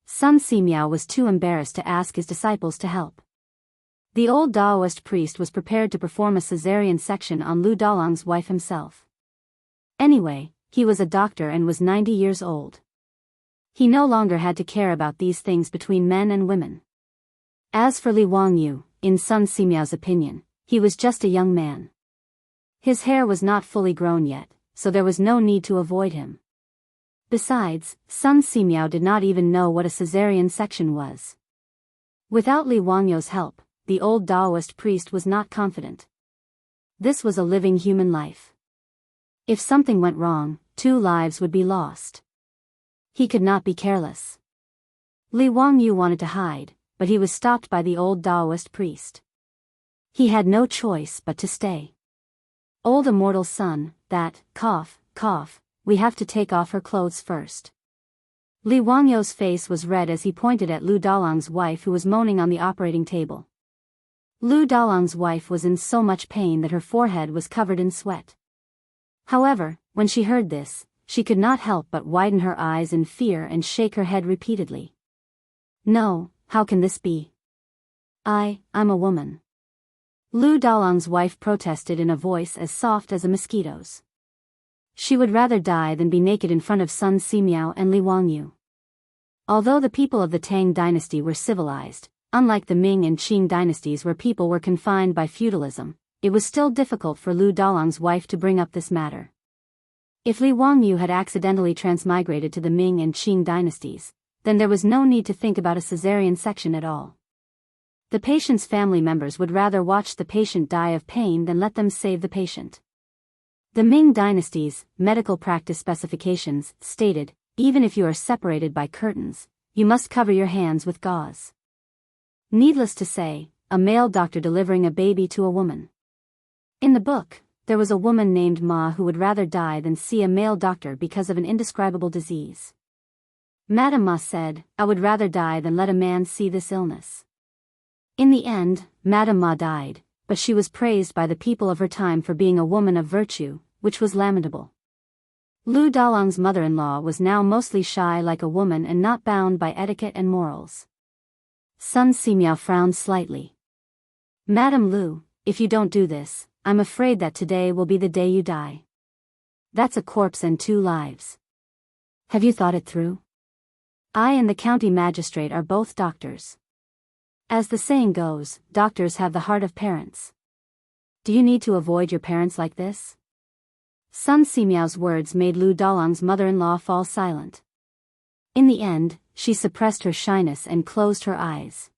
Sun Simiao was too embarrassed to ask his disciples to help. The old Taoist priest was prepared to perform a cesarean section on Lu Dalong's wife himself. Anyway, he was a doctor and was 90 years old. He no longer had to care about these things between men and women. As for Li Wangyu, in Sun Simiao's opinion, he was just a young man. His hair was not fully grown yet, so there was no need to avoid him. Besides, Sun Simiao did not even know what a cesarean section was. Without Li Wangyu's help, the old Taoist priest was not confident. This was a living human life. If something went wrong, 2 lives would be lost. He could not be careless. Li Wangyu wanted to hide, but he was stopped by the old Taoist priest. He had no choice but to stay. "Old immortal son, cough, cough, we have to take off her clothes first." Li Wangyu's face was red as he pointed at Lu Dalong's wife who was moaning on the operating table. Lu Dalong's wife was in so much pain that her forehead was covered in sweat. However, when she heard this, she could not help but widen her eyes in fear and shake her head repeatedly. "No, how can this be? I'm a woman." Lu Dalong's wife protested in a voice as soft as a mosquito's. She would rather die than be naked in front of Sun Simiao and Li Wangyu. Although the people of the Tang dynasty were civilized, unlike the Ming and Qing dynasties where people were confined by feudalism, it was still difficult for Lu Dalong's wife to bring up this matter. If Li Wangyu had accidentally transmigrated to the Ming and Qing dynasties, then there was no need to think about a cesarean section at all. The patient's family members would rather watch the patient die of pain than let them save the patient. The Ming Dynasty's medical practice specifications stated, even if you are separated by curtains, you must cover your hands with gauze. Needless to say, a male doctor delivering a baby to a woman. In the book, there was a woman named Ma who would rather die than see a male doctor because of an indescribable disease. Madame Ma said, "I would rather die than let a man see this illness." In the end, Madame Ma died, but she was praised by the people of her time for being a woman of virtue, which was lamentable. Lu Dalong's mother-in-law was now mostly shy like a woman and not bound by etiquette and morals. Sun Simiao frowned slightly. "Madame Lu, if you don't do this, I'm afraid that today will be the day you die. That's a corpse and 2 lives. Have you thought it through? I and the county magistrate are both doctors. As the saying goes, doctors have the heart of parents. Do you need to avoid your parents like this?" Sun Simiao's words made Lu Dalong's mother-in-law fall silent. In the end, she suppressed her shyness and closed her eyes.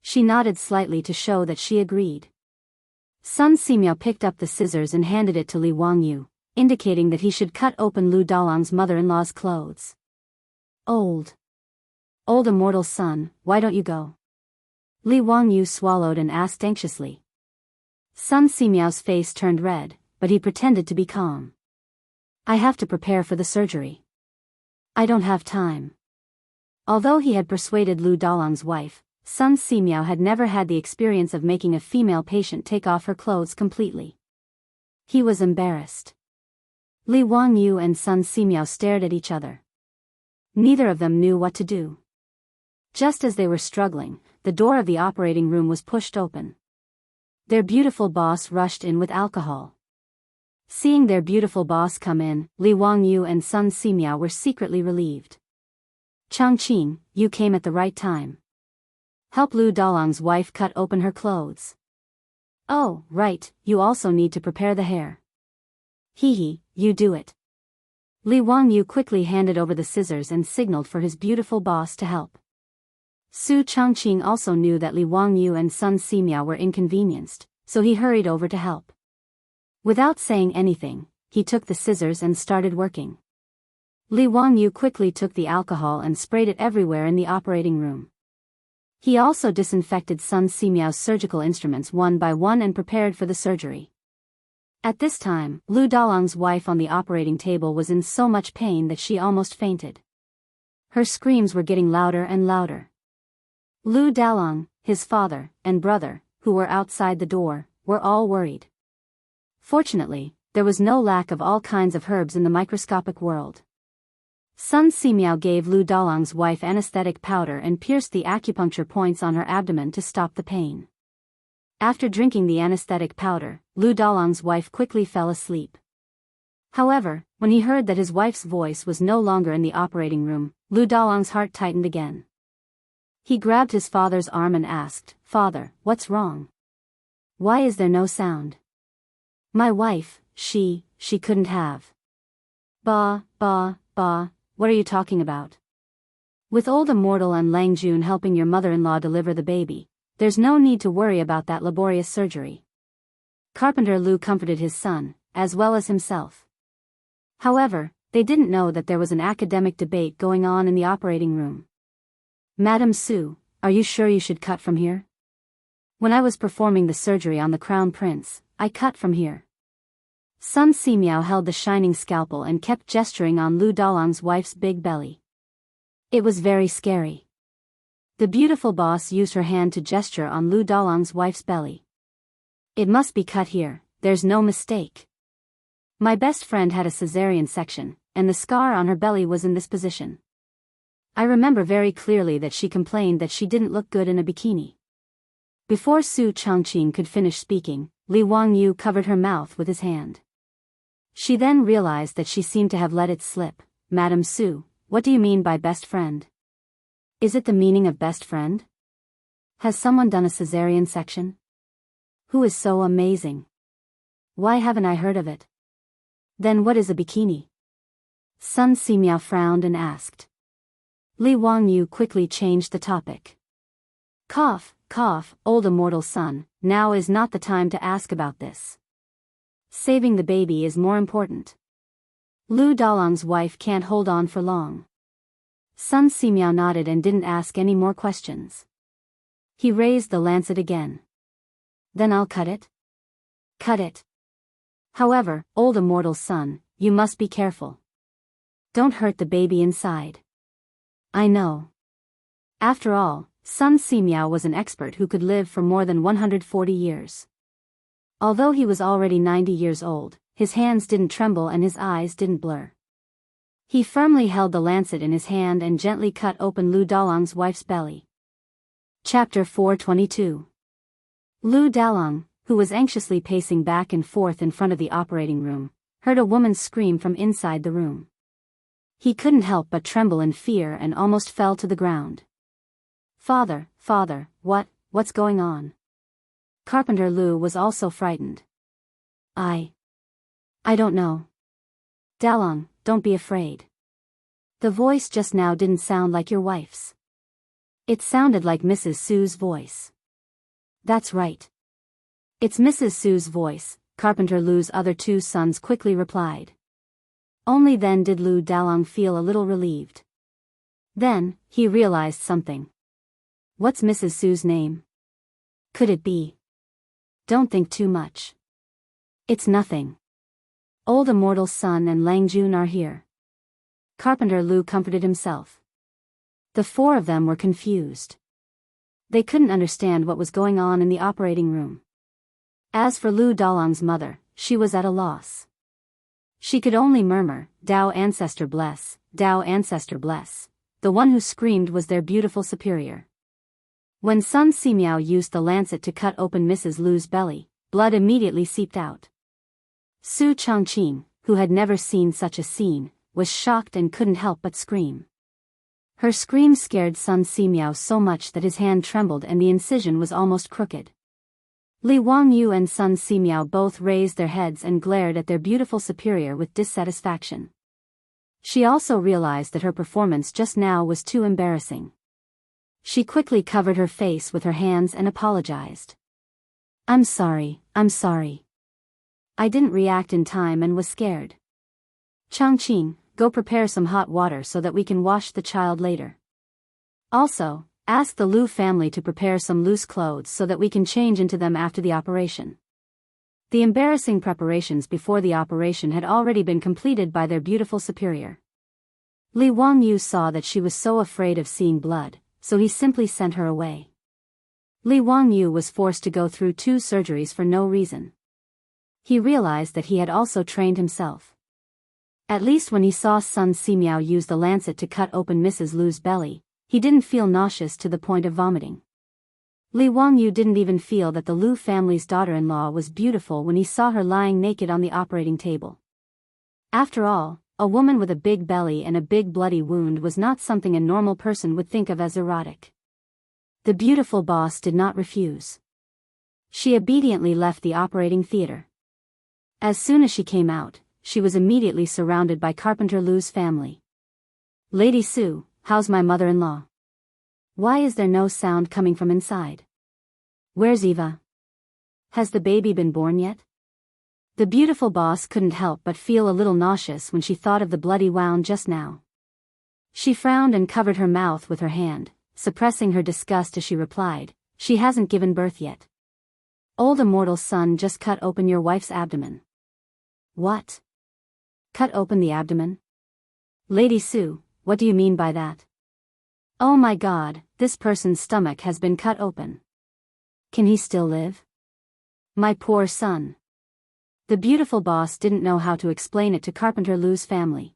She nodded slightly to show that she agreed. Sun Simiao picked up the scissors and handed it to Li Wangyu, indicating that he should cut open Lu Dalong's mother-in-law's clothes. Old immortal son, why don't you go?" Li Wangyu swallowed and asked anxiously. Sun Simiao's face turned red, but he pretended to be calm. "I have to prepare for the surgery. I don't have time." Although he had persuaded Lu Dalong's wife, Sun Simiao had never had the experience of making a female patient take off her clothes completely. He was embarrassed. Li Wangyu and Sun Simiao stared at each other. Neither of them knew what to do. Just as they were struggling, the door of the operating room was pushed open. Their beautiful boss rushed in with alcohol. Seeing their beautiful boss come in, Li Wangyu and Sun Simiao were secretly relieved. "Changqing, you came at the right time. Help Lu Dalong's wife cut open her clothes." "Oh, right, you also need to prepare the hair." "Hee, you do it." Li Wangyu quickly handed over the scissors and signaled for his beautiful boss to help. Su Changqing also knew that Li Wangyu and Sun Simiao were inconvenienced, so he hurried over to help. Without saying anything, he took the scissors and started working. Li Wangyu quickly took the alcohol and sprayed it everywhere in the operating room. He also disinfected Sun Simiao's surgical instruments one by one and prepared for the surgery. At this time, Lu Dalong's wife on the operating table was in so much pain that she almost fainted. Her screams were getting louder and louder. Lu Dalong, his father, and brother, who were outside the door, were all worried. Fortunately, there was no lack of all kinds of herbs in the microscopic world. Sun Simiao gave Lu Dalong's wife anesthetic powder and pierced the acupuncture points on her abdomen to stop the pain. After drinking the anesthetic powder, Lu Dalong's wife quickly fell asleep. However, when he heard that his wife's voice was no longer in the operating room, Lu Dalong's heart tightened again. He grabbed his father's arm and asked, "Father, what's wrong? Why is there no sound? My wife, she couldn't have." Ba, what are you talking about? With old immortal and Lang Jun helping your mother-in-law deliver the baby, there's no need to worry about that laborious surgery. Carpenter Lu comforted his son, as well as himself. However, they didn't know that there was an academic debate going on in the operating room. "Madam Su, are you sure you should cut from here? When I was performing the surgery on the Crown Prince, I cut from here." Sun Simiao held the shining scalpel and kept gesturing on Lu Dalong's wife's big belly. It was very scary. The beautiful boss used her hand to gesture on Lu Dalong's wife's belly. "It must be cut here, there's no mistake. My best friend had a cesarean section, and the scar on her belly was in this position. I remember very clearly that she complained that she didn't look good in a bikini." Before Su Changqing could finish speaking, Li Wangyu covered her mouth with his hand. She then realized that she seemed to have let it slip. "Madam Su, what do you mean by best friend? Is it the meaning of best friend? Has someone done a cesarean section? Who is so amazing? Why haven't I heard of it? Then what is a bikini?" Sun Simiao frowned and asked. Li Wangyu quickly changed the topic. "Cough, cough, old immortal son, now is not the time to ask about this. Saving the baby is more important. Lu Dalong's wife can't hold on for long. Sun Simiao nodded and didn't ask any more questions. He raised the lancet again. Then I'll cut it? Cut it. However, old immortal son, you must be careful. Don't hurt the baby inside. I know. After all, Sun Simiao was an expert who could live for more than 140 years. Although he was already 90 years old, his hands didn't tremble and his eyes didn't blur. He firmly held the lancet in his hand and gently cut open Lu Dalong's wife's belly. Chapter 422. Lu Dalong, who was anxiously pacing back and forth in front of the operating room, heard a woman's scream from inside the room. He couldn't help but tremble in fear and almost fell to the ground. Father, what's going on? Carpenter Lu was also frightened. I don't know. Dalong, don't be afraid. The voice just now didn't sound like your wife's. It sounded like Mrs. Su's voice. That's right. It's Mrs. Su's voice, Carpenter Lu's other two sons quickly replied. Only then did Lu Dalong feel a little relieved. Then, he realized something. What's Mrs. Su's name? Could it be? Don't think too much. It's nothing. Old immortal son and Lang Jun are here. Carpenter Lu comforted himself. The four of them were confused. They couldn't understand what was going on in the operating room. As for Lu Dalong's mother, she was at a loss. She could only murmur, Dao ancestor bless, Dao ancestor bless. The one who screamed was their beautiful superior. When Sun Simiao used the lancet to cut open Mrs. Lu's belly, blood immediately seeped out. Su Changqing, who had never seen such a scene, was shocked and couldn't help but scream. Her scream scared Sun Simiao so much that his hand trembled and the incision was almost crooked. Li Wangyu and Sun Simiao both raised their heads and glared at their beautiful superior with dissatisfaction. She also realized that her performance just now was too embarrassing. She quickly covered her face with her hands and apologized. I'm sorry. I didn't react in time and was scared. Changqing, go prepare some hot water so that we can wash the child later. Also, ask the Lu family to prepare some loose clothes so that we can change into them after the operation. The embarrassing preparations before the operation had already been completed by their beautiful superior. Li Wangyu saw that she was so afraid of seeing blood, so he simply sent her away. Li Wangyu was forced to go through 2 surgeries for no reason. He realized that he had also trained himself. At least when he saw Sun Simiao use the lancet to cut open Mrs. Lu's belly, he didn't feel nauseous to the point of vomiting. Li Wangyu didn't even feel that the Lu family's daughter-in-law was beautiful when he saw her lying naked on the operating table. After all, a woman with a big belly and a big bloody wound was not something a normal person would think of as erotic. The beautiful boss did not refuse. She obediently left the operating theater. As soon as she came out, she was immediately surrounded by Carpenter Lu's family. Lady Su, how's my mother-in-law? Why is there no sound coming from inside? Where's Eva? Has the baby been born yet? The beautiful boss couldn't help but feel a little nauseous when she thought of the bloody wound just now. She frowned and covered her mouth with her hand, suppressing her disgust as she replied, she hasn't given birth yet. Old immortal son just cut open your wife's abdomen. What? Cut open the abdomen? Lady Su, what do you mean by that? Oh my God, this person's stomach has been cut open. Can he still live? My poor son. The beautiful boss didn't know how to explain it to Carpenter Lu's family.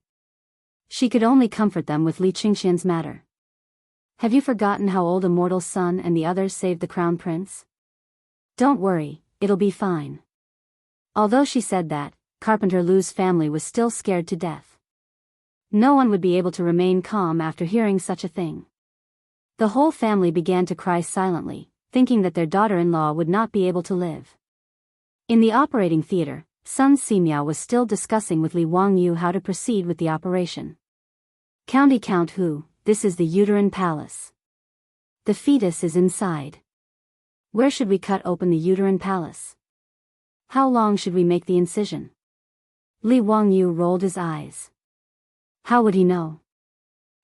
She could only comfort them with Li Qingxian's matter. Have you forgotten how old immortal son and the others saved the crown prince? Don't worry, it'll be fine. Although she said that, Carpenter Lu's family was still scared to death. No one would be able to remain calm after hearing such a thing. The whole family began to cry silently, thinking that their daughter-in-law would not be able to live. In the operating theater, Sun Simiao was still discussing with Li Wangyu how to proceed with the operation. Count who, this is the uterine palace. The fetus is inside. Where should we cut open the uterine palace? How long should we make the incision? Li Wangyu rolled his eyes. How would he know?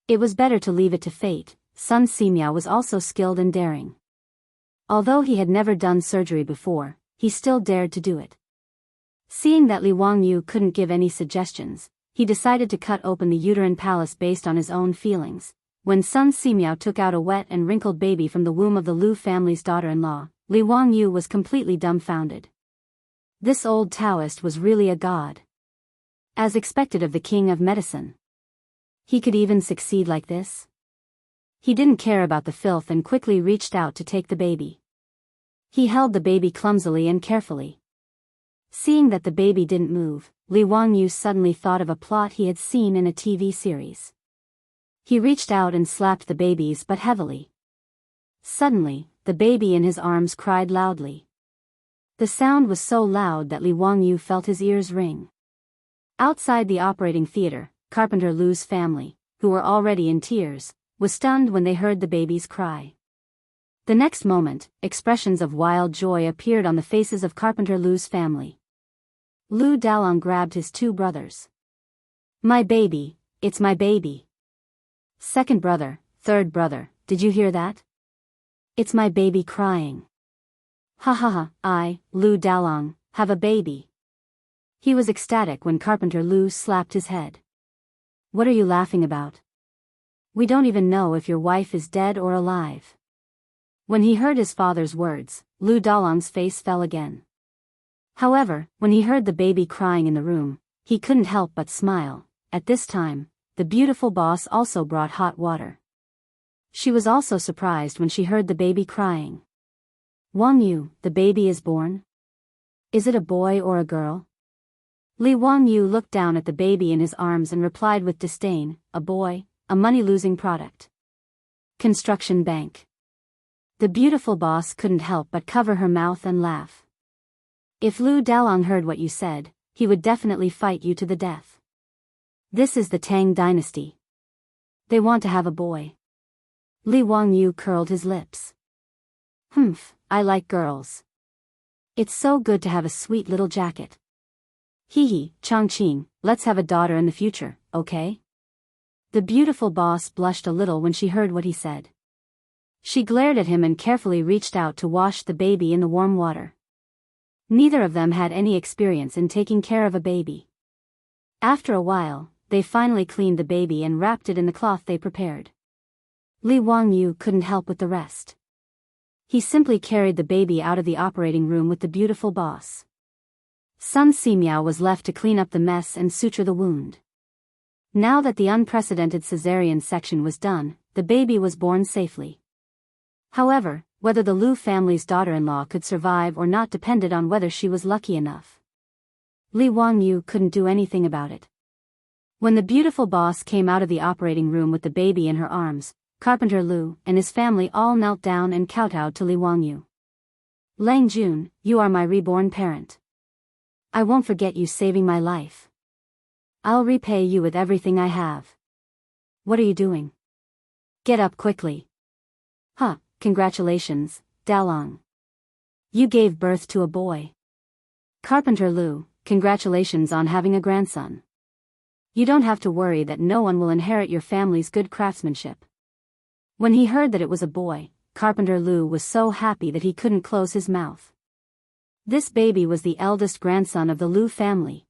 It was better to leave it to fate. Sun Simiao was also skilled and daring. Although he had never done surgery before, he still dared to do it. Seeing that Li Wangyu couldn't give any suggestions, he decided to cut open the uterine palace based on his own feelings. When Sun Simiao took out a wet and wrinkled baby from the womb of the Lu family's daughter-in-law, Li Wangyu was completely dumbfounded. This old Taoist was really a god. As expected of the king of medicine. He could even succeed like this? He didn't care about the filth and quickly reached out to take the baby. He held the baby clumsily and carefully. Seeing that the baby didn't move, Li Wangyu suddenly thought of a plot he had seen in a TV series. He reached out and slapped the baby's butt heavily. Suddenly, the baby in his arms cried loudly. The sound was so loud that Li Wangyu felt his ears ring. Outside the operating theater, Carpenter Lu's family, who were already in tears, was stunned when they heard the baby's cry. The next moment, expressions of wild joy appeared on the faces of Carpenter Lu's family. Lu Dalong grabbed his two brothers. My baby, it's my baby. Second brother, third brother, did you hear that? It's my baby crying. Ha ha ha, I, Lu Dalong, have a baby. He was ecstatic when Carpenter Lu slapped his head. What are you laughing about? We don't even know if your wife is dead or alive. When he heard his father's words, Lu Dalong's face fell again. However, when he heard the baby crying in the room, he couldn't help but smile. At this time, the beautiful boss also brought hot water. She was also surprised when she heard the baby crying. Wangyu, the baby is born? Is it a boy or a girl? Li Wangyu looked down at the baby in his arms and replied with disdain, a boy, a money-losing product. Construction bank. The beautiful boss couldn't help but cover her mouth and laugh. If Lu Dalong heard what you said, he would definitely fight you to the death. This is the Tang dynasty. They want to have a boy. Li Wangyu curled his lips. Humph, I like girls. It's so good to have a sweet little jacket. Hee hee, Chongqing, let's have a daughter in the future, okay? The beautiful boss blushed a little when she heard what he said. She glared at him and carefully reached out to wash the baby in the warm water. Neither of them had any experience in taking care of a baby. After a while, they finally cleaned the baby and wrapped it in the cloth they prepared. Li Wangyu couldn't help with the rest. He simply carried the baby out of the operating room with the beautiful boss. Sun Simiao was left to clean up the mess and suture the wound. Now that the unprecedented cesarean section was done, the baby was born safely. However, whether the Lu family's daughter-in-law could survive or not depended on whether she was lucky enough. Li Wangyu couldn't do anything about it. When the beautiful boss came out of the operating room with the baby in her arms, Carpenter Lu and his family all knelt down and kowtowed to Li Wangyu. Lang Jun, you are my reborn parent. I won't forget you saving my life. I'll repay you with everything I have. What are you doing? Get up quickly. Huh, congratulations, Dalong. You gave birth to a boy. Carpenter Lu, congratulations on having a grandson. You don't have to worry that no one will inherit your family's good craftsmanship. When he heard that it was a boy, Carpenter Lu was so happy that he couldn't close his mouth. This baby was the eldest grandson of the Lu family.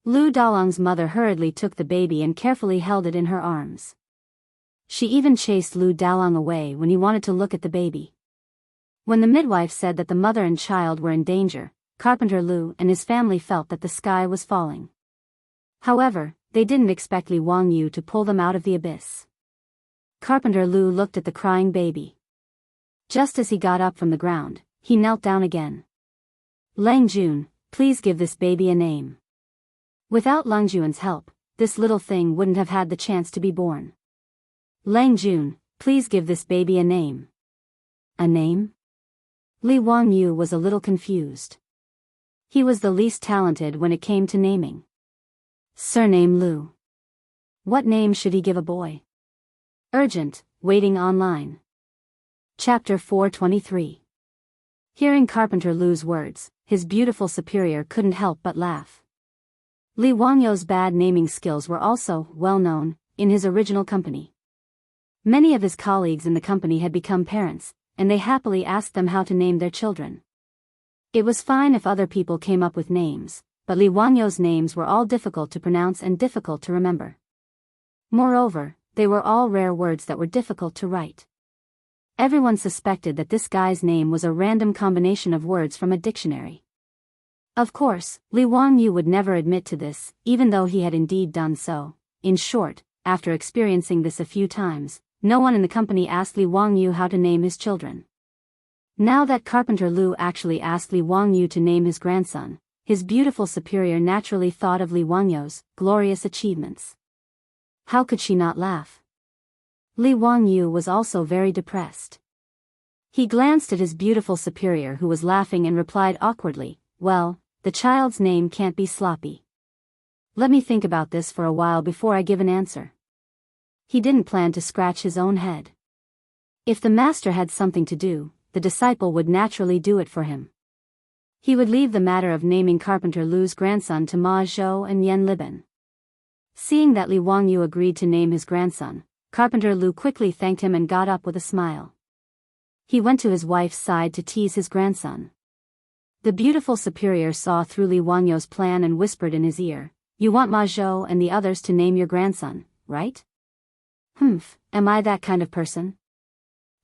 Lu Dalong's mother hurriedly took the baby and carefully held it in her arms. She even chased Lu Dalong away when he wanted to look at the baby. When the midwife said that the mother and child were in danger, Carpenter Lu and his family felt that the sky was falling. However, they didn't expect Li Wangyu to pull them out of the abyss. Carpenter Lu looked at the crying baby. Just as he got up from the ground, he knelt down again. Lang Jun, please give this baby a name. Without Lang Jun's help, this little thing wouldn't have had the chance to be born. Lang Jun, please give this baby a name. A name? Li Wangyu was a little confused. He was the least talented when it came to naming. Surname Lu. What name should he give a boy? Urgent, waiting online. Chapter 423. Hearing Carpenter Lu's words, his beautiful superior couldn't help but laugh. Li Wangyou's bad naming skills were also well known in his original company. Many of his colleagues in the company had become parents, and they happily asked them how to name their children. It was fine if other people came up with names, but Li Wangyou's names were all difficult to pronounce and difficult to remember. Moreover, they were all rare words that were difficult to write. Everyone suspected that this guy's name was a random combination of words from a dictionary. Of course, Li Wangyu would never admit to this, even though he had indeed done so. In short, after experiencing this a few times, no one in the company asked Li Wangyu how to name his children. Now that Carpenter Lu actually asked Li Wangyu to name his grandson, his beautiful superior naturally thought of Li Wangyou's glorious achievements. How could she not laugh? Li Wangyu was also very depressed. He glanced at his beautiful superior who was laughing and replied awkwardly, "Well, the child's name can't be Sloppy. Let me think about this for a while before I give an answer." He didn't plan to scratch his own head. If the master had something to do, the disciple would naturally do it for him. He would leave the matter of naming Carpenter Lu's grandson to Ma Zhou and Yan Liben. Seeing that Li Wangyu agreed to name his grandson, Carpenter Lu quickly thanked him and got up with a smile. He went to his wife's side to tease his grandson. The beautiful superior saw through Li Wangyou's plan and whispered in his ear, "You want Ma Zhou and the others to name your grandson, right?" Am I that kind of person?"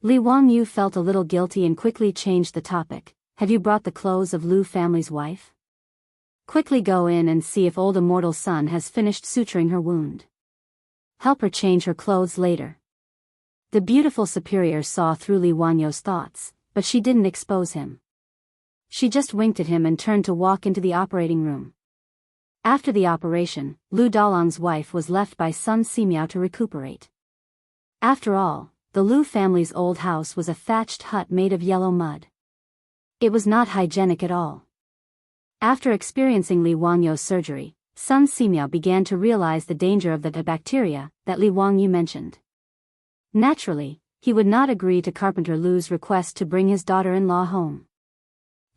Li Wangyu felt a little guilty and quickly changed the topic. "Have you brought the clothes of Lu family's wife? Quickly go in and see if old immortal son has finished suturing her wound. Help her change her clothes later." The beautiful superior saw through Li Wangyou's thoughts, but she didn't expose him. She just winked at him and turned to walk into the operating room. After the operation, Lu Dalong's wife was left by Sun Simiao to recuperate. After all, the Lu family's old house was a thatched hut made of yellow mud. It was not hygienic at all. After experiencing Li Wangyou's surgery, Sun Simiao began to realize the danger of the bacteria that Li Wangyu mentioned. Naturally, he would not agree to Carpenter Lu's request to bring his daughter-in-law home.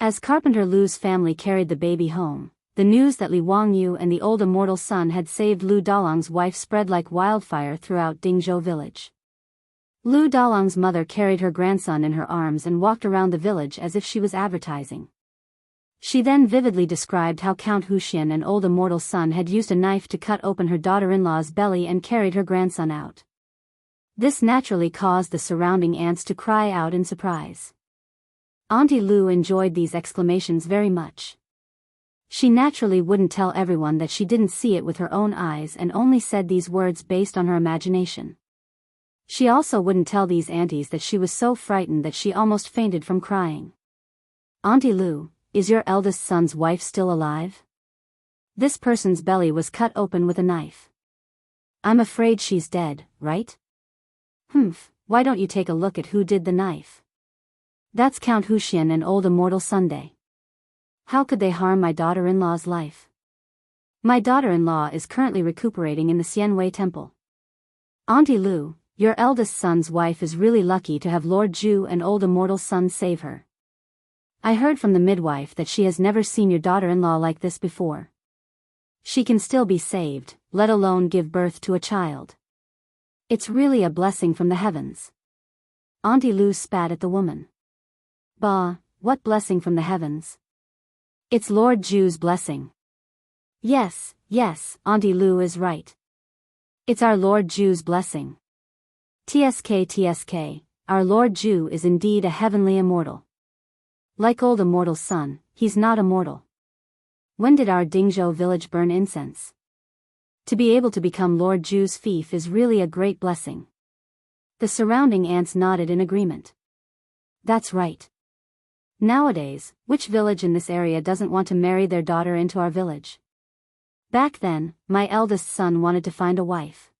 As Carpenter Lu's family carried the baby home, the news that Li Wangyu and the old immortal son had saved Lu Dalong's wife spread like wildfire throughout Dingzhou village. Lu Dalong's mother carried her grandson in her arms and walked around the village as if she was advertising. She then vividly described how Count Huxian and old immortal son had used a knife to cut open her daughter-in-law's belly and carried her grandson out. This naturally caused the surrounding aunts to cry out in surprise. Auntie Lu enjoyed these exclamations very much. She naturally wouldn't tell everyone that she didn't see it with her own eyes and only said these words based on her imagination. She also wouldn't tell these aunties that she was so frightened that she almost fainted from crying. "Auntie Lu, is your eldest son's wife still alive? This person's belly was cut open with a knife. I'm afraid she's dead, right?" Why don't you take a look at who did the knife? That's Count Huxian and old immortal Sunday. How could they harm my daughter-in-law's life? My daughter-in-law is currently recuperating in the Xianwei temple. Auntie Lu, your eldest son's wife is really lucky to have Lord Zhu and old immortal son save her. I heard from the midwife that she has never seen your daughter-in-law like this before. She can still be saved, let alone give birth to a child. It's really a blessing from the heavens. Auntie Lu spat at the woman. Bah, what blessing from the heavens? It's Lord Zhu's blessing. Yes, Auntie Lu is right. It's our Lord Zhu's blessing. TSK, our Lord Zhu is indeed a heavenly immortal. Like old immortal son, he's not immortal. When did our Dingzhou village burn incense? To be able to become Lord Zhu's fief is really a great blessing. The surrounding aunts nodded in agreement. That's right. Nowadays, which village in this area doesn't want to marry their daughter into our village? Back then, my eldest son wanted to find a wife.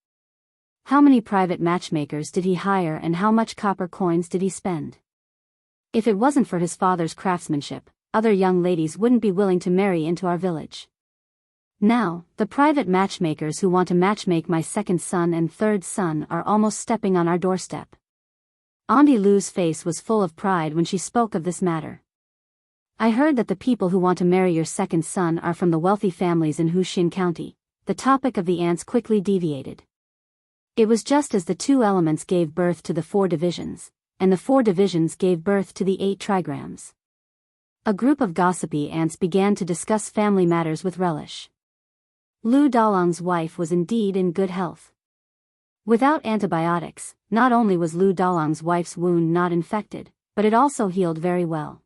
How many private matchmakers did he hire and how much copper coins did he spend? If it wasn't for his father's craftsmanship, other young ladies wouldn't be willing to marry into our village. Now, the private matchmakers who want to matchmake my second son and third son are almost stepping on our doorstep. Auntie Lu's face was full of pride when she spoke of this matter. I heard that the people who want to marry your second son are from the wealthy families in Huxin County. The topic of the ants quickly deviated. It was just as the 2 elements gave birth to the 4 divisions, and the 4 divisions gave birth to the 8 trigrams. A group of gossipy ants began to discuss family matters with relish. Lu Dalong's wife was indeed in good health. Without antibiotics, not only was Lu Dalong's wife's wound not infected, but it also healed very well.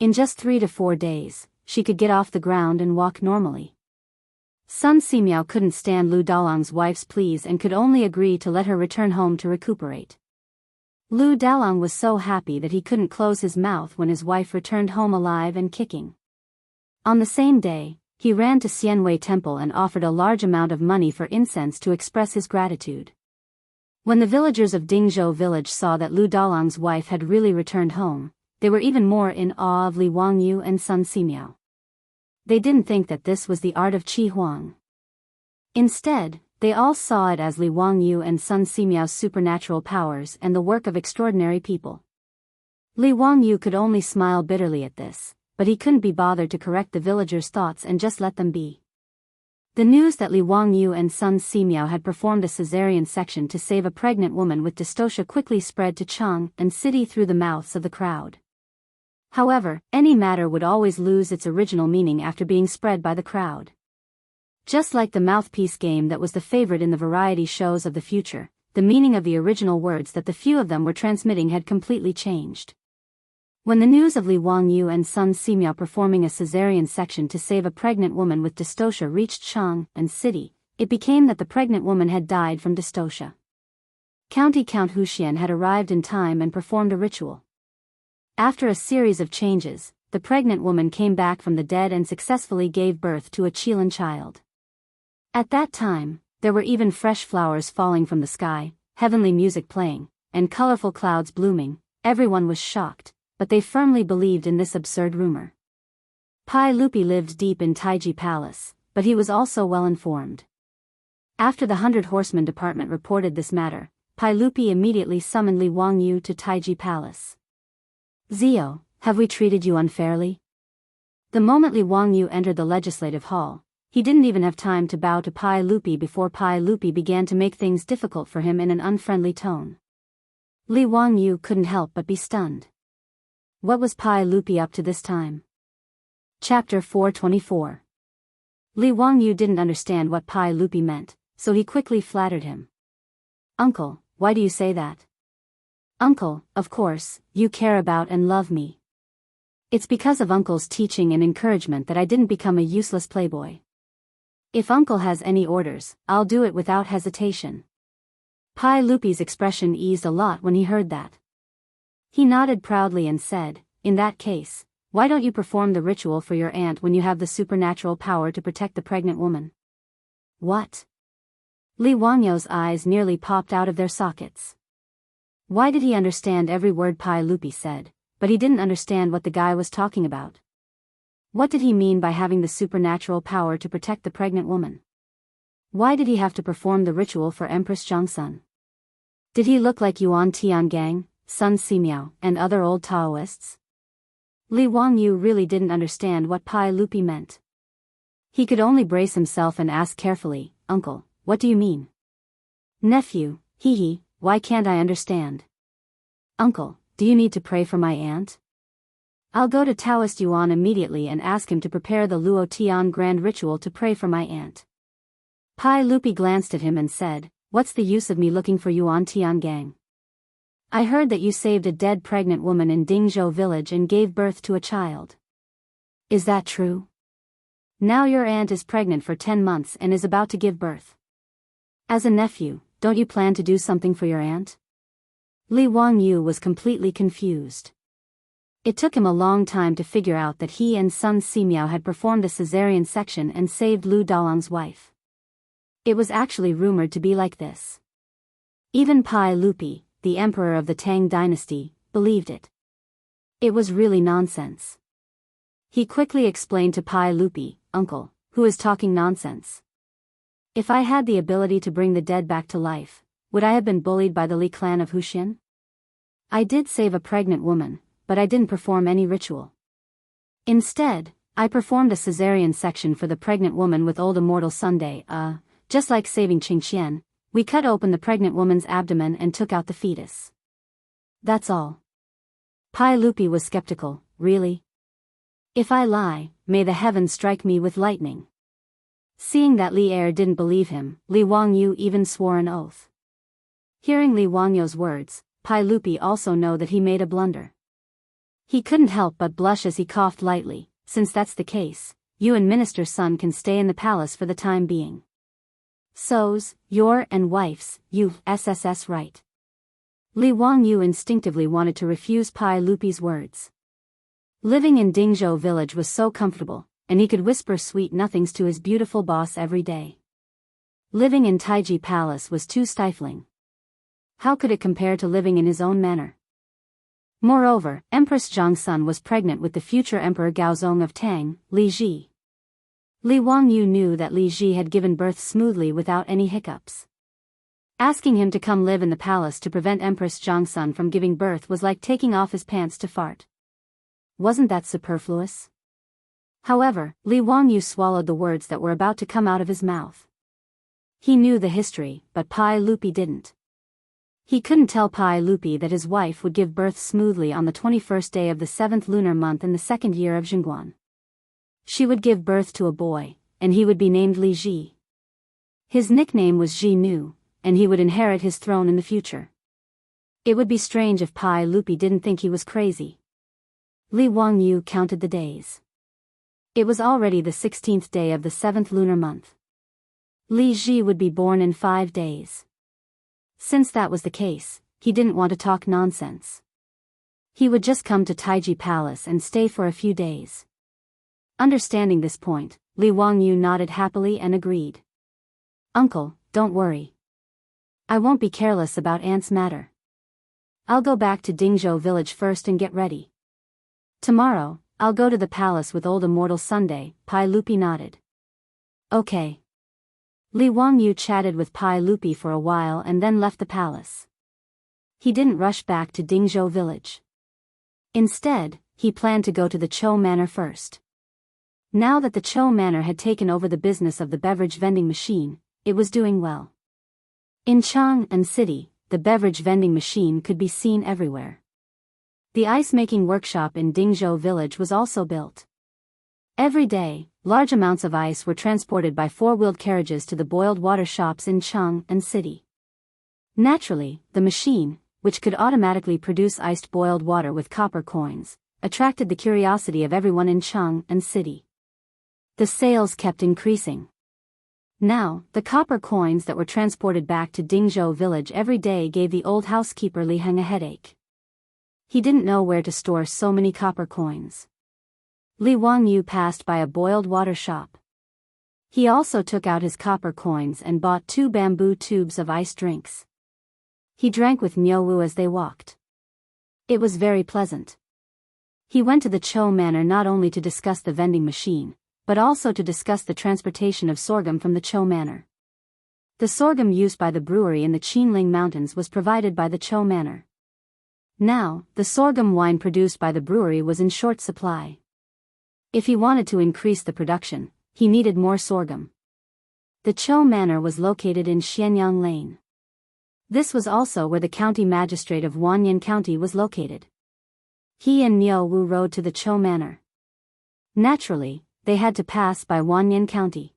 In just 3 to 4 days, she could get off the ground and walk normally. Sun Simiao couldn't stand Lu Dalong's wife's pleas and could only agree to let her return home to recuperate. Lu Dalong was so happy that he couldn't close his mouth when his wife returned home alive and kicking. On the same day, he ran to Xianwei Temple and offered a large amount of money for incense to express his gratitude. When the villagers of Dingzhou village saw that Lu Dalong's wife had really returned home, they were even more in awe of Li Wangyu and Sun Simiao. They didn't think that this was the art of Qi Huang. Instead, they all saw it as Li Wangyu and Sun Simiao's supernatural powers and the work of extraordinary people. Li Wangyu could only smile bitterly at this, but he couldn't be bothered to correct the villagers' thoughts and just let them be. The news that Li Wangyu and Sun Simiao had performed a caesarean section to save a pregnant woman with dystocia quickly spread to Chang and City through the mouths of the crowd. However, any matter would always lose its original meaning after being spread by the crowd. Just like the mouthpiece game that was the favorite in the variety shows of the future, the meaning of the original words that the few of them were transmitting had completely changed. When the news of Li Wangyu and Sun Simiao performing a caesarean section to save a pregnant woman with dystocia reached Chang and City, it became that the pregnant woman had died from dystocia. County Count Huxian had arrived in time and performed a ritual. After a series of changes, the pregnant woman came back from the dead and successfully gave birth to a Qilin child. At that time, there were even fresh flowers falling from the sky, heavenly music playing, and colorful clouds blooming. Everyone was shocked, but they firmly believed in this absurd rumor. Pai Lupi lived deep in Taiji Palace, but he was also well informed. After the 100 Horsemen department reported this matter, Pai Lupi immediately summoned Li Wangyu to Taiji Palace. Zio, have we treated you unfairly? The moment Li Wangyu entered the legislative hall, he didn't even have time to bow to Pai Lupi before Pai Lupi began to make things difficult for him in an unfriendly tone. Li Wangyu couldn't help but be stunned. What was Pai Lupi up to this time? Chapter 424. Li Wangyu didn't understand what Pai Lupi meant, so he quickly flattered him. Uncle, why do you say that? Uncle, of course, you care about and love me. It's because of Uncle's teaching and encouragement that I didn't become a useless playboy. If Uncle has any orders, I'll do it without hesitation. Pai Lupi's expression eased a lot when he heard that. He nodded proudly and said, in that case, why don't you perform the ritual for your aunt when you have the supernatural power to protect the pregnant woman? What? Li Wangyu's eyes nearly popped out of their sockets. Why did he understand every word Pai Lupi said, but he didn't understand what the guy was talking about? What did he mean by having the supernatural power to protect the pregnant woman? Why did he have to perform the ritual for Empress Zhongsun? Did he look like Yuan Tiangang, Sun Simiao, and other old Taoists? Li Wangyu really didn't understand what Pai Lupi meant. He could only brace himself and ask carefully, Uncle, what do you mean? Nephew, hee, why can't I understand? Uncle, do you need to pray for my aunt? I'll go to Taoist Yuan immediately and ask him to prepare the Luo Tian grand ritual to pray for my aunt. Pai Lupi glanced at him and said, what's the use of me looking for Yuan Tiangang? I heard that you saved a dead pregnant woman in Dingzhou village and gave birth to a child. Is that true? Now your aunt is pregnant for 10 months and is about to give birth. As a nephew, don't you plan to do something for your aunt? Li Wangyu was completely confused. It took him a long time to figure out that he and Sun Simiao had performed a caesarean section and saved Lu Dalong's wife. It was actually rumored to be like this. Even Pai Lupi, the emperor of the Tang dynasty, believed it. It was really nonsense. He quickly explained to Pai Lupi, Uncle, who is talking nonsense? If I had the ability to bring the dead back to life, would I have been bullied by the Li clan of Huxian? I did save a pregnant woman, but I didn't perform any ritual. Instead, I performed a cesarean section for the pregnant woman with old immortal Sunday. Just like saving Qingqian, we cut open the pregnant woman's abdomen and took out the fetus. That's all. Pai Lupi was skeptical. Really? If I lie, may the heavens strike me with lightning. Seeing that Li Er didn't believe him, Li Wangyu even swore an oath. Hearing Li Wangyu's words, Pai Lupi also knew that he made a blunder. He couldn't help but blush as he coughed lightly. Since that's the case, you and Minister's son can stay in the palace for the time being. So's, your and wife's, SSS right. Li Wangyu instinctively wanted to refuse Pai Lupi's words. Living in Dingzhou village was so comfortable, and he could whisper sweet nothings to his beautiful boss every day. Living in Taiji Palace was too stifling. How could it compare to living in his own manor? Moreover, Empress Zhongsun was pregnant with the future Emperor Gaozong of Tang, Li Ji. Li Wangyu knew that Li Ji had given birth smoothly without any hiccups. Asking him to come live in the palace to prevent Empress Zhongsun from giving birth was like taking off his pants to fart. Wasn't that superfluous? However, Li Wangyu swallowed the words that were about to come out of his mouth. He knew the history, but Pai Lupi didn't. He couldn't tell Pai Lupi that his wife would give birth smoothly on the 21st day of the 7th lunar month in the 2nd year of Jingguan. She would give birth to a boy, and he would be named Li Ji. His nickname was Ji Nu, and he would inherit his throne in the future. It would be strange if Pai Lupi didn't think he was crazy. Li Wangyu counted the days. It was already the 16th day of the 7th lunar month. Li Ji would be born in 5 days. Since that was the case, he didn't want to talk nonsense. He would just come to Taiji Palace and stay for a few days. Understanding this point, Li Wangyu nodded happily and agreed. Uncle, don't worry. I won't be careless about Aunt's matter. I'll go back to Dingzhou village first and get ready. Tomorrow, I'll go to the palace with old immortal Sunday. Pai Lupi nodded. Okay. Li Wangyu chatted with Pai Lupi for a while and then left the palace. He didn't rush back to Dingzhou village. Instead, he planned to go to the Chou Manor first. Now that the Chou Manor had taken over the business of the beverage vending machine, it was doing well. In Chang'an City, the beverage vending machine could be seen everywhere. The ice-making workshop in Dingzhou village was also built. Every day, large amounts of ice were transported by four-wheeled carriages to the boiled water shops in Chang'an City. Naturally, the machine, which could automatically produce iced boiled water with copper coins, attracted the curiosity of everyone in Chang'an City. The sales kept increasing. Now, the copper coins that were transported back to Dingzhou village every day gave the old housekeeper Li Heng a headache. He didn't know where to store so many copper coins. Li Wangyu passed by a boiled water shop. He also took out his copper coins and bought 2 bamboo tubes of iced drinks. He drank with Niu Wu as they walked. It was very pleasant. He went to the Chou Manor not only to discuss the vending machine, but also to discuss the transportation of sorghum from the Chou Manor. The sorghum used by the brewery in the Qinling Mountains was provided by the Chou Manor. Now, the sorghum wine produced by the brewery was in short supply. If he wanted to increase the production, he needed more sorghum. The Chou Manor was located in Xianyang Lane. This was also where the county magistrate of Wanyan County was located. He and Niu Wu rode to the Chou Manor. Naturally, they had to pass by Wanyan County.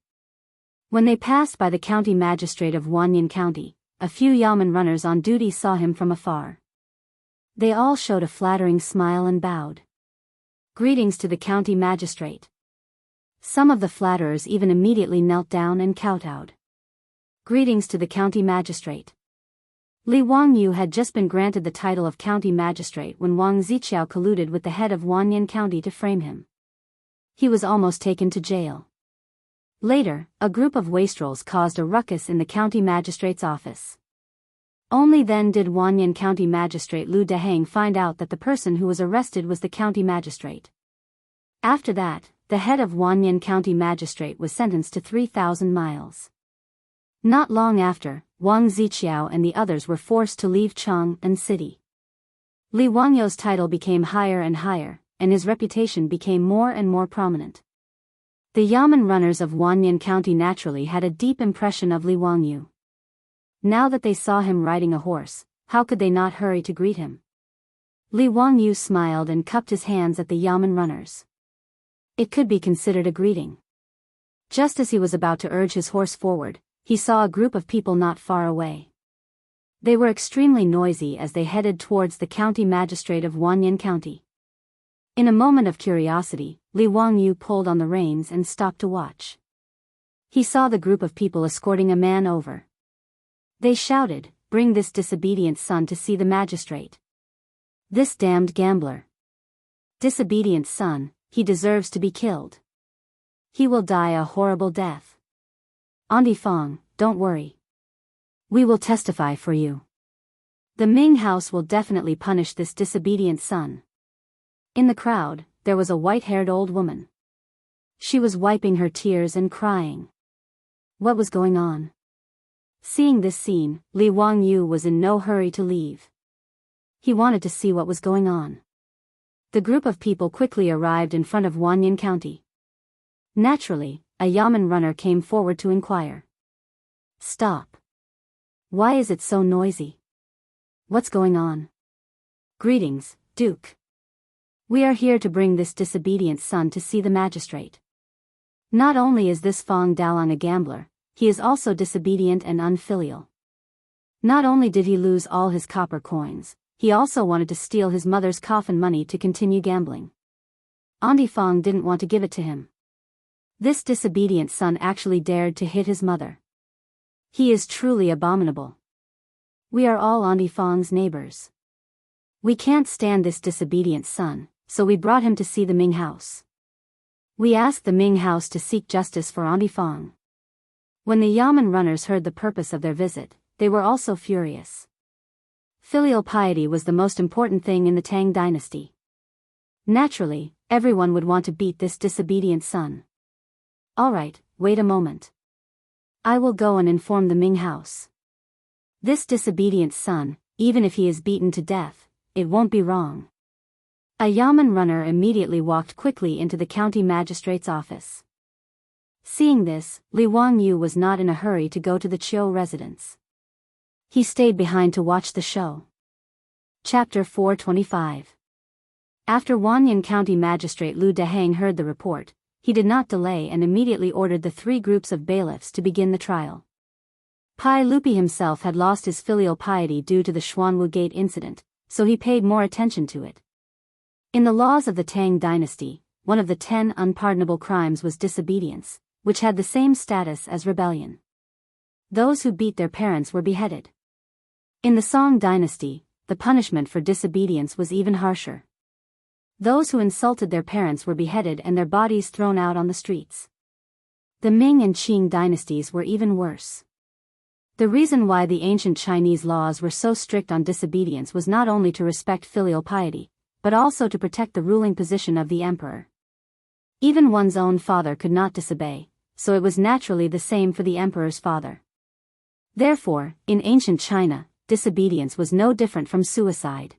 When they passed by the county magistrate of Wanyan County, a few yamen runners on duty saw him from afar. They all showed a flattering smile and bowed. Greetings to the county magistrate. Some of the flatterers even immediately knelt down and kowtowed. Greetings to the county magistrate. Li Wangyu had just been granted the title of county magistrate when Wang Ziqiao colluded with the head of Wanyan County to frame him. He was almost taken to jail. Later, a group of wastrels caused a ruckus in the county magistrate's office. Only then did Wanyan County Magistrate Lu Dehang find out that the person who was arrested was the county magistrate. After that, the head of Wanyan County Magistrate was sentenced to 3,000 miles. Not long after, Wang Ziqiao and the others were forced to leave Chang'an City. Li Wangyu's title became higher and higher, and his reputation became more and more prominent. The Yamen runners of Wanyan County naturally had a deep impression of Li Wangyu. Now that they saw him riding a horse, how could they not hurry to greet him? Li Wangyu smiled and cupped his hands at the Yamen runners. It could be considered a greeting. Just as he was about to urge his horse forward, he saw a group of people not far away. They were extremely noisy as they headed towards the county magistrate of Wanyan County. In a moment of curiosity, Li Wangyu pulled on the reins and stopped to watch. He saw the group of people escorting a man over. They shouted, "Bring this disobedient son to see the magistrate. This damned gambler. Disobedient son, he deserves to be killed. He will die a horrible death. Auntie Fong, don't worry. We will testify for you. The Ming house will definitely punish this disobedient son." In the crowd, there was a white-haired old woman. She was wiping her tears and crying. What was going on? Seeing this scene, Li Wangyu was in no hurry to leave. He wanted to see what was going on. The group of people quickly arrived in front of Wanyan County. Naturally, a Yamen runner came forward to inquire. "Stop. Why is it so noisy? What's going on?" "Greetings, Duke. We are here to bring this disobedient son to see the magistrate. Not only is this Fong Dalang a gambler, he is also disobedient and unfilial. Not only did he lose all his copper coins, he also wanted to steal his mother's coffin money to continue gambling. Auntie Fong didn't want to give it to him. This disobedient son actually dared to hit his mother. He is truly abominable. We are all Auntie Fong's neighbors. We can't stand this disobedient son, so we brought him to see the Ming house. We asked the Ming house to seek justice for Auntie Fong." When the Yamen runners heard the purpose of their visit, they were also furious. Filial piety was the most important thing in the Tang dynasty. Naturally, everyone would want to beat this disobedient son. "Alright, wait a moment. I will go and inform the Ming house. This disobedient son, even if he is beaten to death, it won't be wrong." A Yamen runner immediately walked quickly into the county magistrate's office. Seeing this, Li Wangyu was not in a hurry to go to the Chiu residence. He stayed behind to watch the show. Chapter 425. After Wanyan County Magistrate Lu Dehang heard the report, he did not delay and immediately ordered the 3 groups of bailiffs to begin the trial. Pai Lupi himself had lost his filial piety due to the Xuanwu Gate incident, so he paid more attention to it. In the laws of the Tang dynasty, one of the 10 unpardonable crimes was disobedience, which had the same status as rebellion. Those who beat their parents were beheaded. In the Song dynasty, the punishment for disobedience was even harsher. Those who insulted their parents were beheaded and their bodies thrown out on the streets. The Ming and Qing dynasties were even worse. The reason why the ancient Chinese laws were so strict on disobedience was not only to respect filial piety, but also to protect the ruling position of the emperor. Even one's own father could not disobey, so it was naturally the same for the emperor's father. Therefore, in ancient China, disobedience was no different from suicide.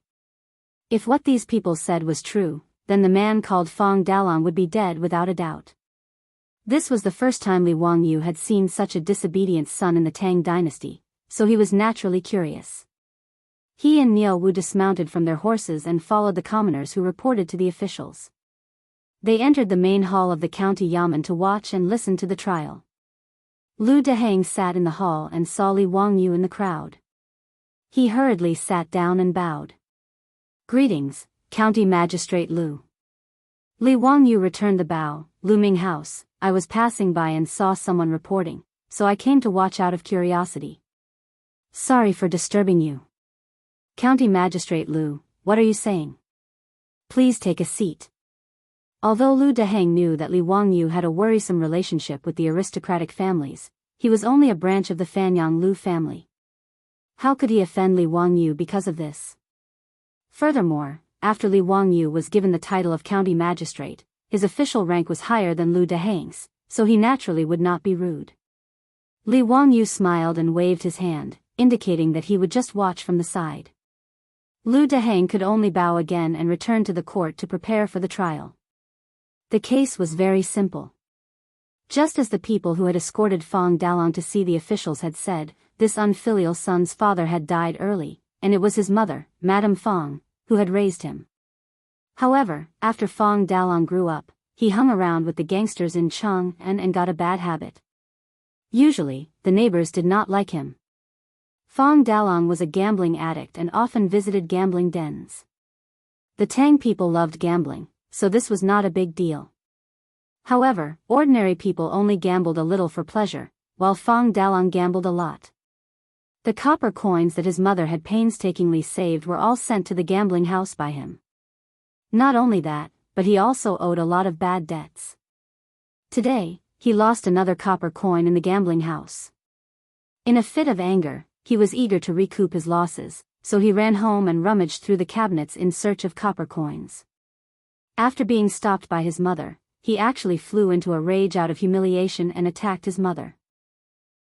If what these people said was true, then the man called Fong Dalang would be dead without a doubt. This was the first time Li Wangyu had seen such a disobedient son in the Tang dynasty, so he was naturally curious. He and Niao Wu dismounted from their horses and followed the commoners who reported to the officials. They entered the main hall of the county yamen to watch and listen to the trial. Lu Dehang sat in the hall and saw Li Wangyu in the crowd. He hurriedly sat down and bowed. "Greetings, County Magistrate Lu." Li Wangyu returned the bow. "Lu Ming House, I was passing by and saw someone reporting, so I came to watch out of curiosity. Sorry for disturbing you." "County Magistrate Lu, what are you saying? Please take a seat." Although Lu Dehang knew that Li Wangyu had a worrisome relationship with the aristocratic families, he was only a branch of the Fanyang Lu family. How could he offend Li Wangyu because of this? Furthermore, after Li Wangyu was given the title of county magistrate, his official rank was higher than Lu Dehang's, so he naturally would not be rude. Li Wangyu smiled and waved his hand, indicating that he would just watch from the side. Lu Dehang could only bow again and return to the court to prepare for the trial. The case was very simple. Just as the people who had escorted Fong Dalong to see the officials had said, this unfilial son's father had died early, and it was his mother, Madame Fong, who had raised him. However, after Fong Dalong grew up, he hung around with the gangsters in Chang'an and got a bad habit. Usually, the neighbors did not like him. Fong Dalong was a gambling addict and often visited gambling dens. The Tang people loved gambling, so this was not a big deal. However, ordinary people only gambled a little for pleasure, while Fong Dalong gambled a lot. The copper coins that his mother had painstakingly saved were all sent to the gambling house by him. Not only that, but he also owed a lot of bad debts. Today, he lost another copper coin in the gambling house. In a fit of anger, he was eager to recoup his losses, so he ran home and rummaged through the cabinets in search of copper coins. After being stopped by his mother, he actually flew into a rage out of humiliation and attacked his mother.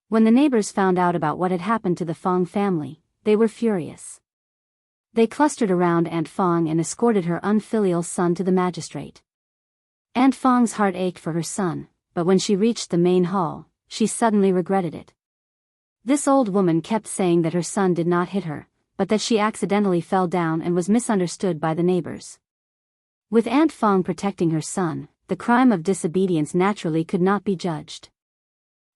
When the neighbors found out about what had happened to the Fong family, they were furious. They clustered around Aunt Fong and escorted her unfilial son to the magistrate. Aunt Fong's heart ached for her son, but when she reached the main hall, she suddenly regretted it. This old woman kept saying that her son did not hit her, but that she accidentally fell down and was misunderstood by the neighbors. With Aunt Fong protecting her son, the crime of disobedience naturally could not be judged.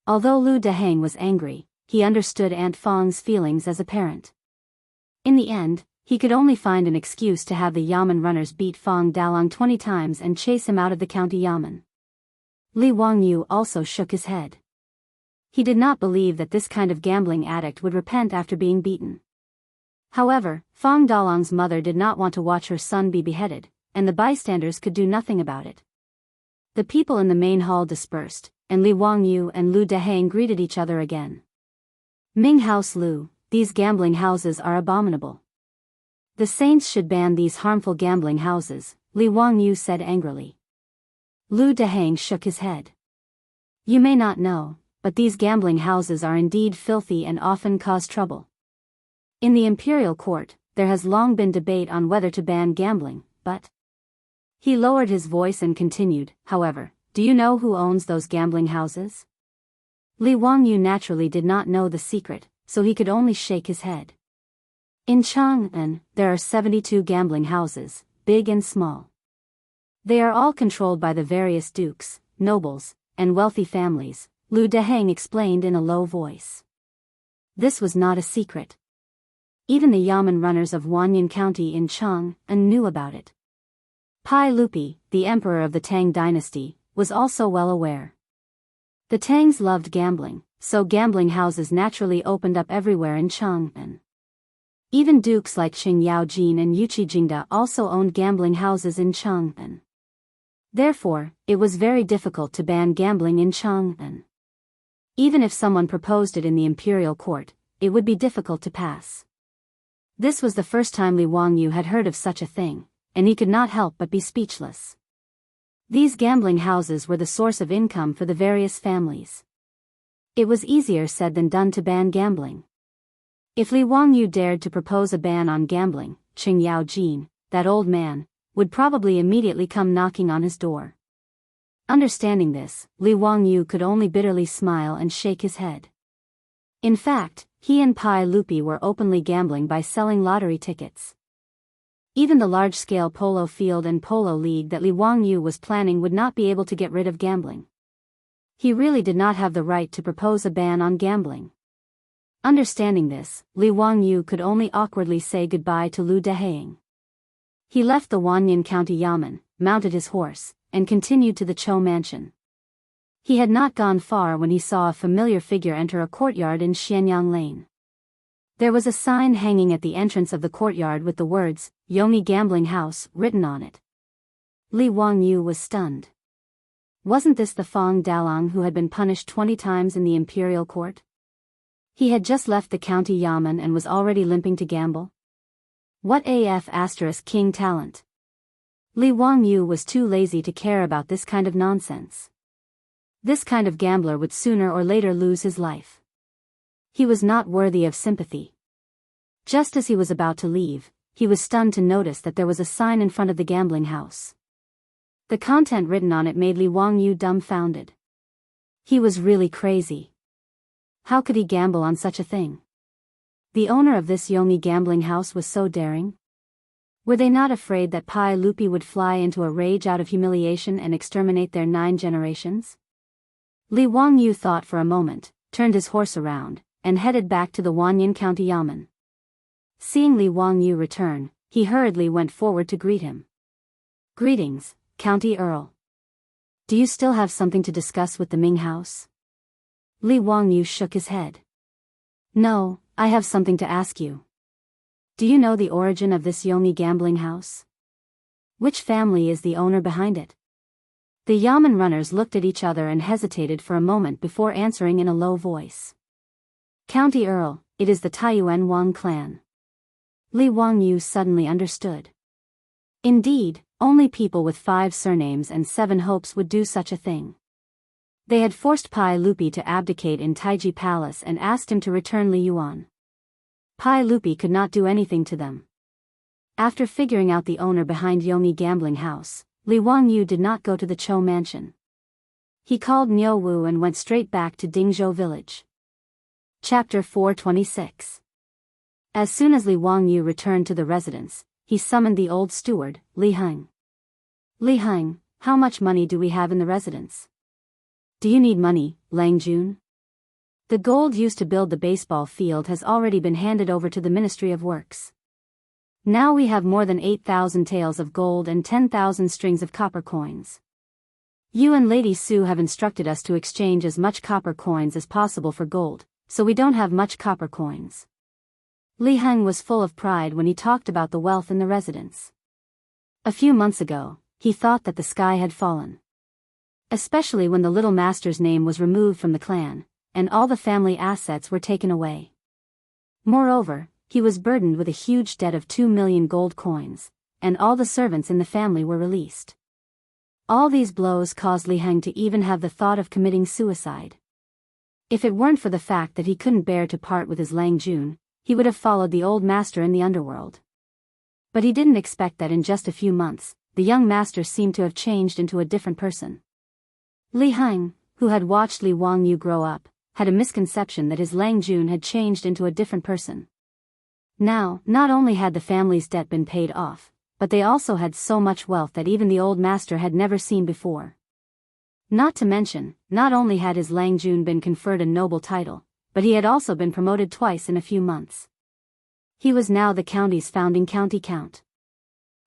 Although Lu Dehang was angry, he understood Aunt Fong's feelings as a parent. In the end, he could only find an excuse to have the Yamen runners beat Fong Dalong 20 times and chase him out of the county Yamen. Li Wangyu also shook his head. He did not believe that this kind of gambling addict would repent after being beaten. However, Fong Dalong's mother did not want to watch her son be beheaded, and the bystanders could do nothing about it. The people in the main hall dispersed, and Li Wangyu and Lu Dehang greeted each other again. Ming House Lu, these gambling houses are abominable. The saints should ban these harmful gambling houses, Li Wangyu said angrily. Lu Dehang shook his head. You may not know, but these gambling houses are indeed filthy and often cause trouble. In the imperial court, there has long been debate on whether to ban gambling, but... He lowered his voice and continued, however, do you know who owns those gambling houses? Li Wangyu naturally did not know the secret, so he could only shake his head. In Chang'an, there are 72 gambling houses, big and small. They are all controlled by the various dukes, nobles, and wealthy families, Lu Dehang explained in a low voice. This was not a secret. Even the Yamen runners of Wanyan County in Chang'an knew about it. Pai Lupi, the emperor of the Tang dynasty, was also well aware. The Tangs loved gambling, so gambling houses naturally opened up everywhere in Chang'an. Even dukes like Qing Yaojin and Yuqi Jingda also owned gambling houses in Chang'an. Therefore, it was very difficult to ban gambling in Chang'an. Even if someone proposed it in the imperial court, it would be difficult to pass. This was the first time Li Wangyu had heard of such a thing, and he could not help but be speechless. These gambling houses were the source of income for the various families. It was easier said than done to ban gambling. If Li Wangyu dared to propose a ban on gambling, Qing Yaojin, that old man, would probably immediately come knocking on his door. Understanding this, Li Wangyu could only bitterly smile and shake his head. In fact, he and Pai Lupi were openly gambling by selling lottery tickets. Even the large-scale polo field and polo league that Li Wangyu was planning would not be able to get rid of gambling. He really did not have the right to propose a ban on gambling. Understanding this, Li Wangyu could only awkwardly say goodbye to Lu Dehang. He left the Wanyan County Yamen, mounted his horse, and continued to the Chou mansion. He had not gone far when he saw a familiar figure enter a courtyard in Xianyang Lane. There was a sign hanging at the entrance of the courtyard with the words, Yongyi Gambling House, written on it. Li Wangyu was stunned. Wasn't this the Fong Dalong who had been punished 20 times in the imperial court? He had just left the county Yamen and was already limping to gamble? What AF * king talent? Li Wangyu was too lazy to care about this kind of nonsense. This kind of gambler would sooner or later lose his life. He was not worthy of sympathy. Just as he was about to leave, he was stunned to notice that there was a sign in front of the gambling house. The content written on it made Li Wangyu dumbfounded. He was really crazy. How could he gamble on such a thing? The owner of this Yomi gambling house was so daring? Were they not afraid that Pai Lupi would fly into a rage out of humiliation and exterminate their 9 generations? Li Wangyu thought for a moment, turned his horse around, and headed back to the Wanyan County Yamen. Seeing Li Wangyu return, he hurriedly went forward to greet him. "Greetings, County Earl. Do you still have something to discuss with the Ming House?" Li Wangyu shook his head. "No, I have something to ask you. Do you know the origin of this Yomi gambling house? Which family is the owner behind it?" The Yamen runners looked at each other and hesitated for a moment before answering in a low voice. "County Earl, it is the Taiyuan Wang clan." Li Wangyu suddenly understood. Indeed, only people with 5 surnames and 7 hopes would do such a thing. They had forced Pai Lupi to abdicate in Taiji Palace and asked him to return Li Yuan. Pai Lupi could not do anything to them. After figuring out the owner behind Yomi gambling house, Li Wangyu did not go to the Chou mansion. He called Niu Wu and went straight back to Dingzhou village. Chapter 426. As soon as Li Wangyu returned to the residence, he summoned the old steward, Li Heng. "Li Heng, how much money do we have in the residence?" "Do you need money, Lang Jun?" "The gold used to build the baseball field has already been handed over to the Ministry of Works. Now we have more than 8,000 taels of gold and 10,000 strings of copper coins. You and Lady Su have instructed us to exchange as much copper coins as possible for gold, so we don't have much copper coins." Li Heng was full of pride when he talked about the wealth in the residence. A few months ago, he thought that the sky had fallen. Especially when the little master's name was removed from the clan, and all the family assets were taken away. Moreover, he was burdened with a huge debt of 2 million gold coins, and all the servants in the family were released. All these blows caused Li Heng to even have the thought of committing suicide. If it weren't for the fact that he couldn't bear to part with his Lang Jun, he would have followed the old master in the underworld. But he didn't expect that in just a few months, the young master seemed to have changed into a different person. Li Heng, who had watched Li Wangyu grow up, had a misconception that his Lang Jun had changed into a different person. Now, not only had the family's debt been paid off, but they also had so much wealth that even the old master had never seen before. Not to mention, not only had his Lang Jun been conferred a noble title, but he had also been promoted twice in a few months. He was now the county's founding county count.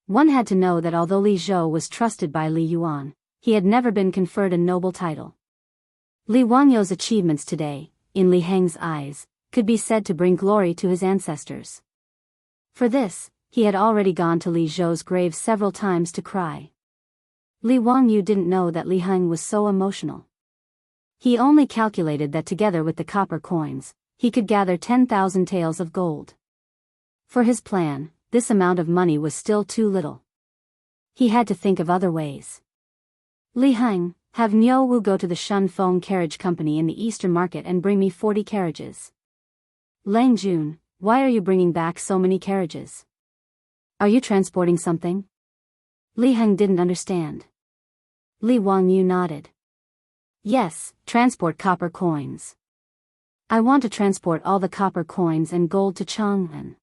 One had to know that although Li Zhou was trusted by Li Yuan, he had never been conferred a noble title. Li Wangyu's achievements today, in Li Heng's eyes, could be said to bring glory to his ancestors. For this, he had already gone to Li Zhou's grave several times to cry. Li Wangyu didn't know that Li Heng was so emotional. He only calculated that together with the copper coins, he could gather 10,000 taels of gold. For his plan, this amount of money was still too little. He had to think of other ways. "Li Heng, have Niu Wu go to the Shun Feng Carriage Company in the Eastern Market and bring me 40 carriages." "Lang Jun, why are you bringing back so many carriages? Are you transporting something?" Li Heng didn't understand. Li Wangyu nodded. "Yes, transport copper coins. I want to transport all the copper coins and gold to Chang'an."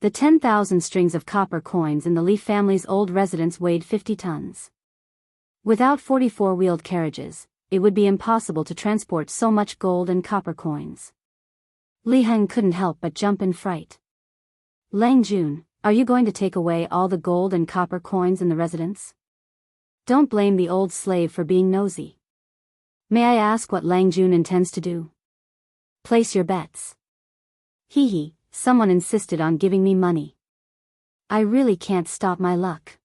The 10,000 strings of copper coins in the Li family's old residence weighed 50 tons. Without 44-wheeled carriages, it would be impossible to transport so much gold and copper coins. Li Heng couldn't help but jump in fright. "Lang Jun, are you going to take away all the gold and copper coins in the residence? Don't blame the old slave for being nosy. May I ask what Lang Jun intends to do?" "Place your bets." "Hee, someone insisted on giving me money. I really can't stop my luck."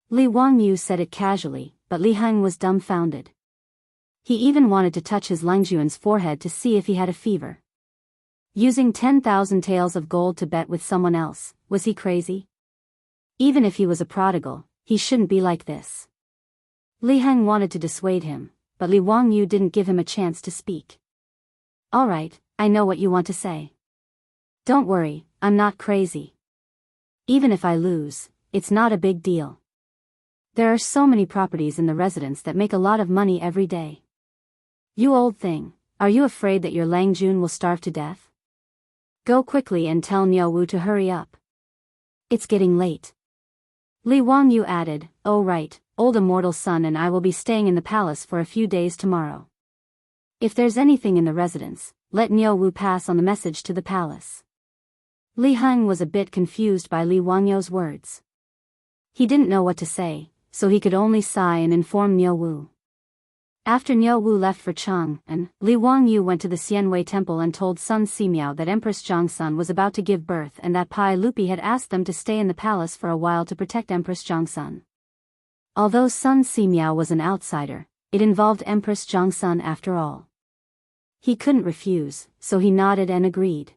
Li Wangyu said it casually, but Li Heng was dumbfounded. He even wanted to touch his Lang Jun's forehead to see if he had a fever. Using 10,000 taels of gold to bet with someone else, was he crazy? Even if he was a prodigal, he shouldn't be like this. Li Heng wanted to dissuade him, but Li Wangyu didn't give him a chance to speak. "All right, I know what you want to say. Don't worry, I'm not crazy. Even if I lose, it's not a big deal. There are so many properties in the residence that make a lot of money every day. You old thing, are you afraid that your Langjun will starve to death? Go quickly and tell Niuwu to hurry up. It's getting late. Li Wangyu added, oh right, old immortal son and I will be staying in the palace for a few days tomorrow. If there's anything in the residence, let Niuwu pass on the message to the palace. Li Heng was a bit confused by Li Wangyu's words. He didn't know what to say, so he could only sigh and inform Niuwu. After Niuwu left for Chang'an, Li Wangyu went to the Xianwei temple and told Sun Simiao that Empress Zhongsun was about to give birth and that Pai Lupi had asked them to stay in the palace for a while to protect Empress Zhongsun. Although Sun Simiao was an outsider, it involved Empress Zhongsun after all. He couldn't refuse, so he nodded and agreed.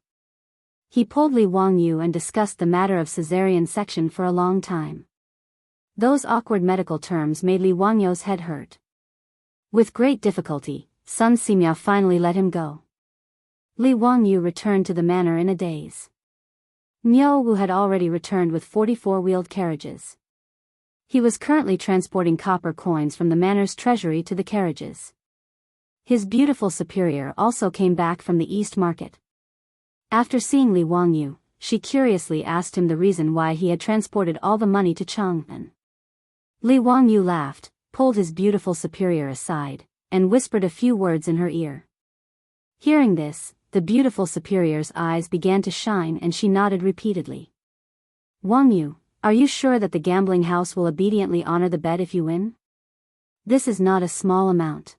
He pulled Li Wangyu and discussed the matter of caesarean section for a long time. Those awkward medical terms made Li Wangyu's head hurt. With great difficulty, Sun Simiao finally let him go. Li Wangyu returned to the manor in a daze. Niuwu had already returned with 44 wheeled carriages. He was currently transporting copper coins from the manor's treasury to the carriages. His beautiful superior also came back from the East Market. After seeing Li Wangyu, she curiously asked him the reason why he had transported all the money to Chang'an. Li Wangyu laughed, pulled his beautiful superior aside, and whispered a few words in her ear. Hearing this, the beautiful superior's eyes began to shine and she nodded repeatedly. Wangyu, are you sure that the gambling house will obediently honor the bet if you win? This is not a small amount.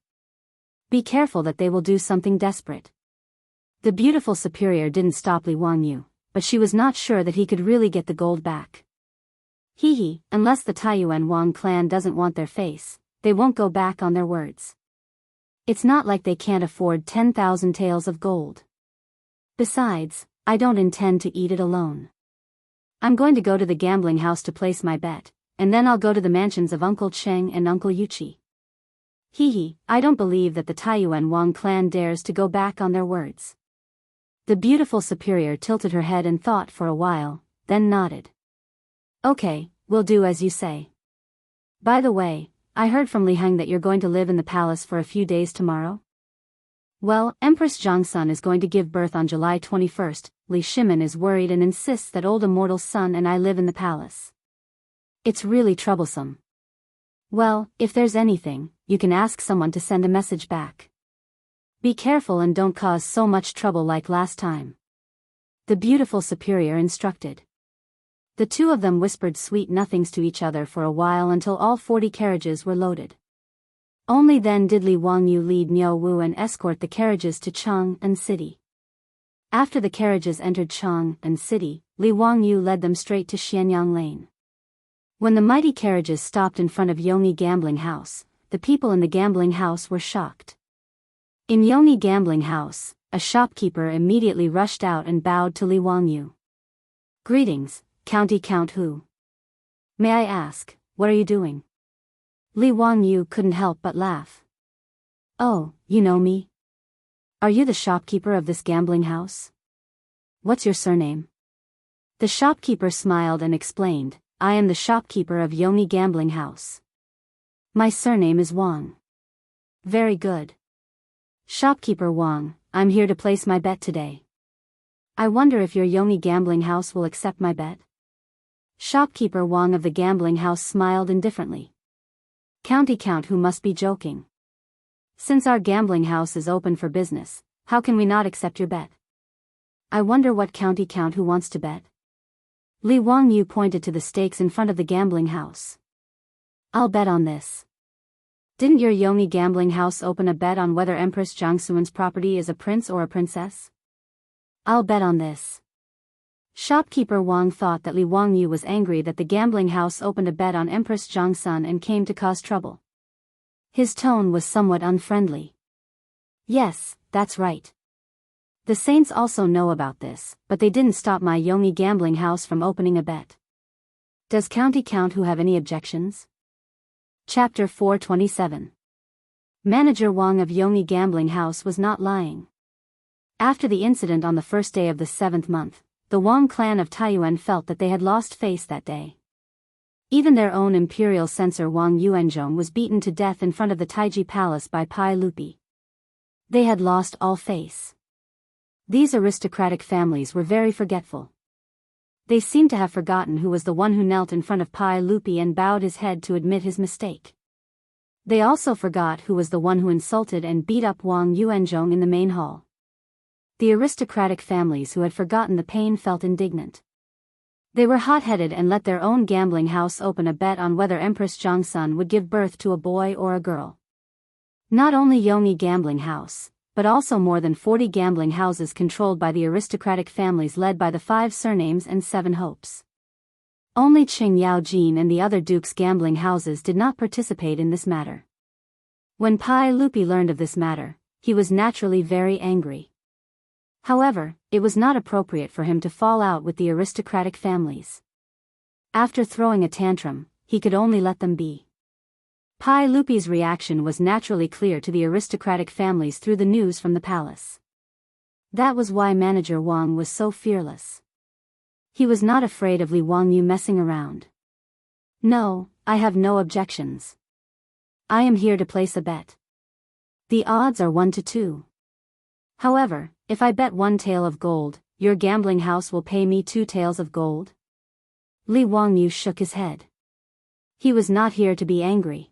Be careful that they will do something desperate. The beautiful superior didn't stop Li Wangyu, but she was not sure that he could really get the gold back. Hee, unless the Taiyuan Wang clan doesn't want their face, they won't go back on their words. It's not like they can't afford 10,000 taels of gold. Besides, I don't intend to eat it alone. I'm going to go to the gambling house to place my bet, and then I'll go to the mansions of Uncle Cheng and Uncle Yuchi. Hee, I don't believe that the Taiyuan Wang clan dares to go back on their words. The beautiful superior tilted her head and thought for a while, then nodded. Okay, we'll do as you say. By the way, I heard from Li Heng that you're going to live in the palace for a few days tomorrow? Well, Empress Zhongsun is going to give birth on July 21st, Li Shimin is worried and insists that old immortal son and I live in the palace. It's really troublesome. Well, if there's anything, you can ask someone to send a message back. Be careful and don't cause so much trouble like last time. The beautiful superior instructed. The two of them whispered sweet nothings to each other for a while until all 40 carriages were loaded. Only then did Li Wangyu lead Niuwu and escort the carriages to Chang'an City. After the carriages entered Chang'an City, Li Wangyu led them straight to Xianyang Lane. When the mighty carriages stopped in front of Yongyi Gambling House, the people in the gambling house were shocked. In Yongyi Gambling House, a shopkeeper immediately rushed out and bowed to Li Wangyu. Greetings, County Count Hu. May I ask, what are you doing? Li Wangyu couldn't help but laugh. Oh, you know me? Are you the shopkeeper of this gambling house? What's your surname? The shopkeeper smiled and explained, I am the shopkeeper of Yongyi Gambling House. My surname is Wang. Very good. Shopkeeper Wang, I'm here to place my bet today. I wonder if your Yongyi Gambling House will accept my bet? Shopkeeper Wang of the gambling house smiled indifferently. County Count Hu must be joking. Since our gambling house is open for business, how can we not accept your bet? I wonder what County Count Hu wants to bet. Li Wangyu pointed to the stakes in front of the gambling house. I'll bet on this. Didn't your Yongyi Gambling House open a bet on whether Empress Zhongsun's property is a prince or a princess? I'll bet on this. Shopkeeper Wang thought that Li Wangyu was angry that the gambling house opened a bet on Empress Zhongsun and came to cause trouble. His tone was somewhat unfriendly. Yes, that's right. The saints also know about this, but they didn't stop my Yongyi Gambling House from opening a bet. Does County Count Hu have any objections? Chapter 427. Manager Wang of Yongyi Gambling House was not lying. After the incident on the first day of the 7th month, the Wang clan of Taiyuan felt that they had lost face that day. Even their own imperial censor Wang Yuanzhong was beaten to death in front of the Taiji palace by Pai Lupi. They had lost all face. These aristocratic families were very forgetful. They seemed to have forgotten who was the one who knelt in front of Pai Lupi and bowed his head to admit his mistake. They also forgot who was the one who insulted and beat up Wang Yuanzhong in the main hall. The aristocratic families who had forgotten the pain felt indignant. They were hot-headed and let their own gambling house open a bet on whether Empress Zhongsun would give birth to a boy or a girl. Not only Yongyi Gambling House, but also more than 40 gambling houses controlled by the aristocratic families led by the 5 surnames and 7 hopes. Only Qing Yaojin and the other dukes' gambling houses did not participate in this matter. When Pai Lupi learned of this matter, he was naturally very angry. However, it was not appropriate for him to fall out with the aristocratic families. After throwing a tantrum, he could only let them be. Pai Lupi's reaction was naturally clear to the aristocratic families through the news from the palace. That was why manager Wang was so fearless. He was not afraid of Li Wangyu messing around. No, I have no objections. I am here to place a bet. The odds are 1 to 2. However, if I bet 1 tael of gold, your gambling house will pay me 2 taels of gold? Li Wangyu shook his head. He was not here to be angry.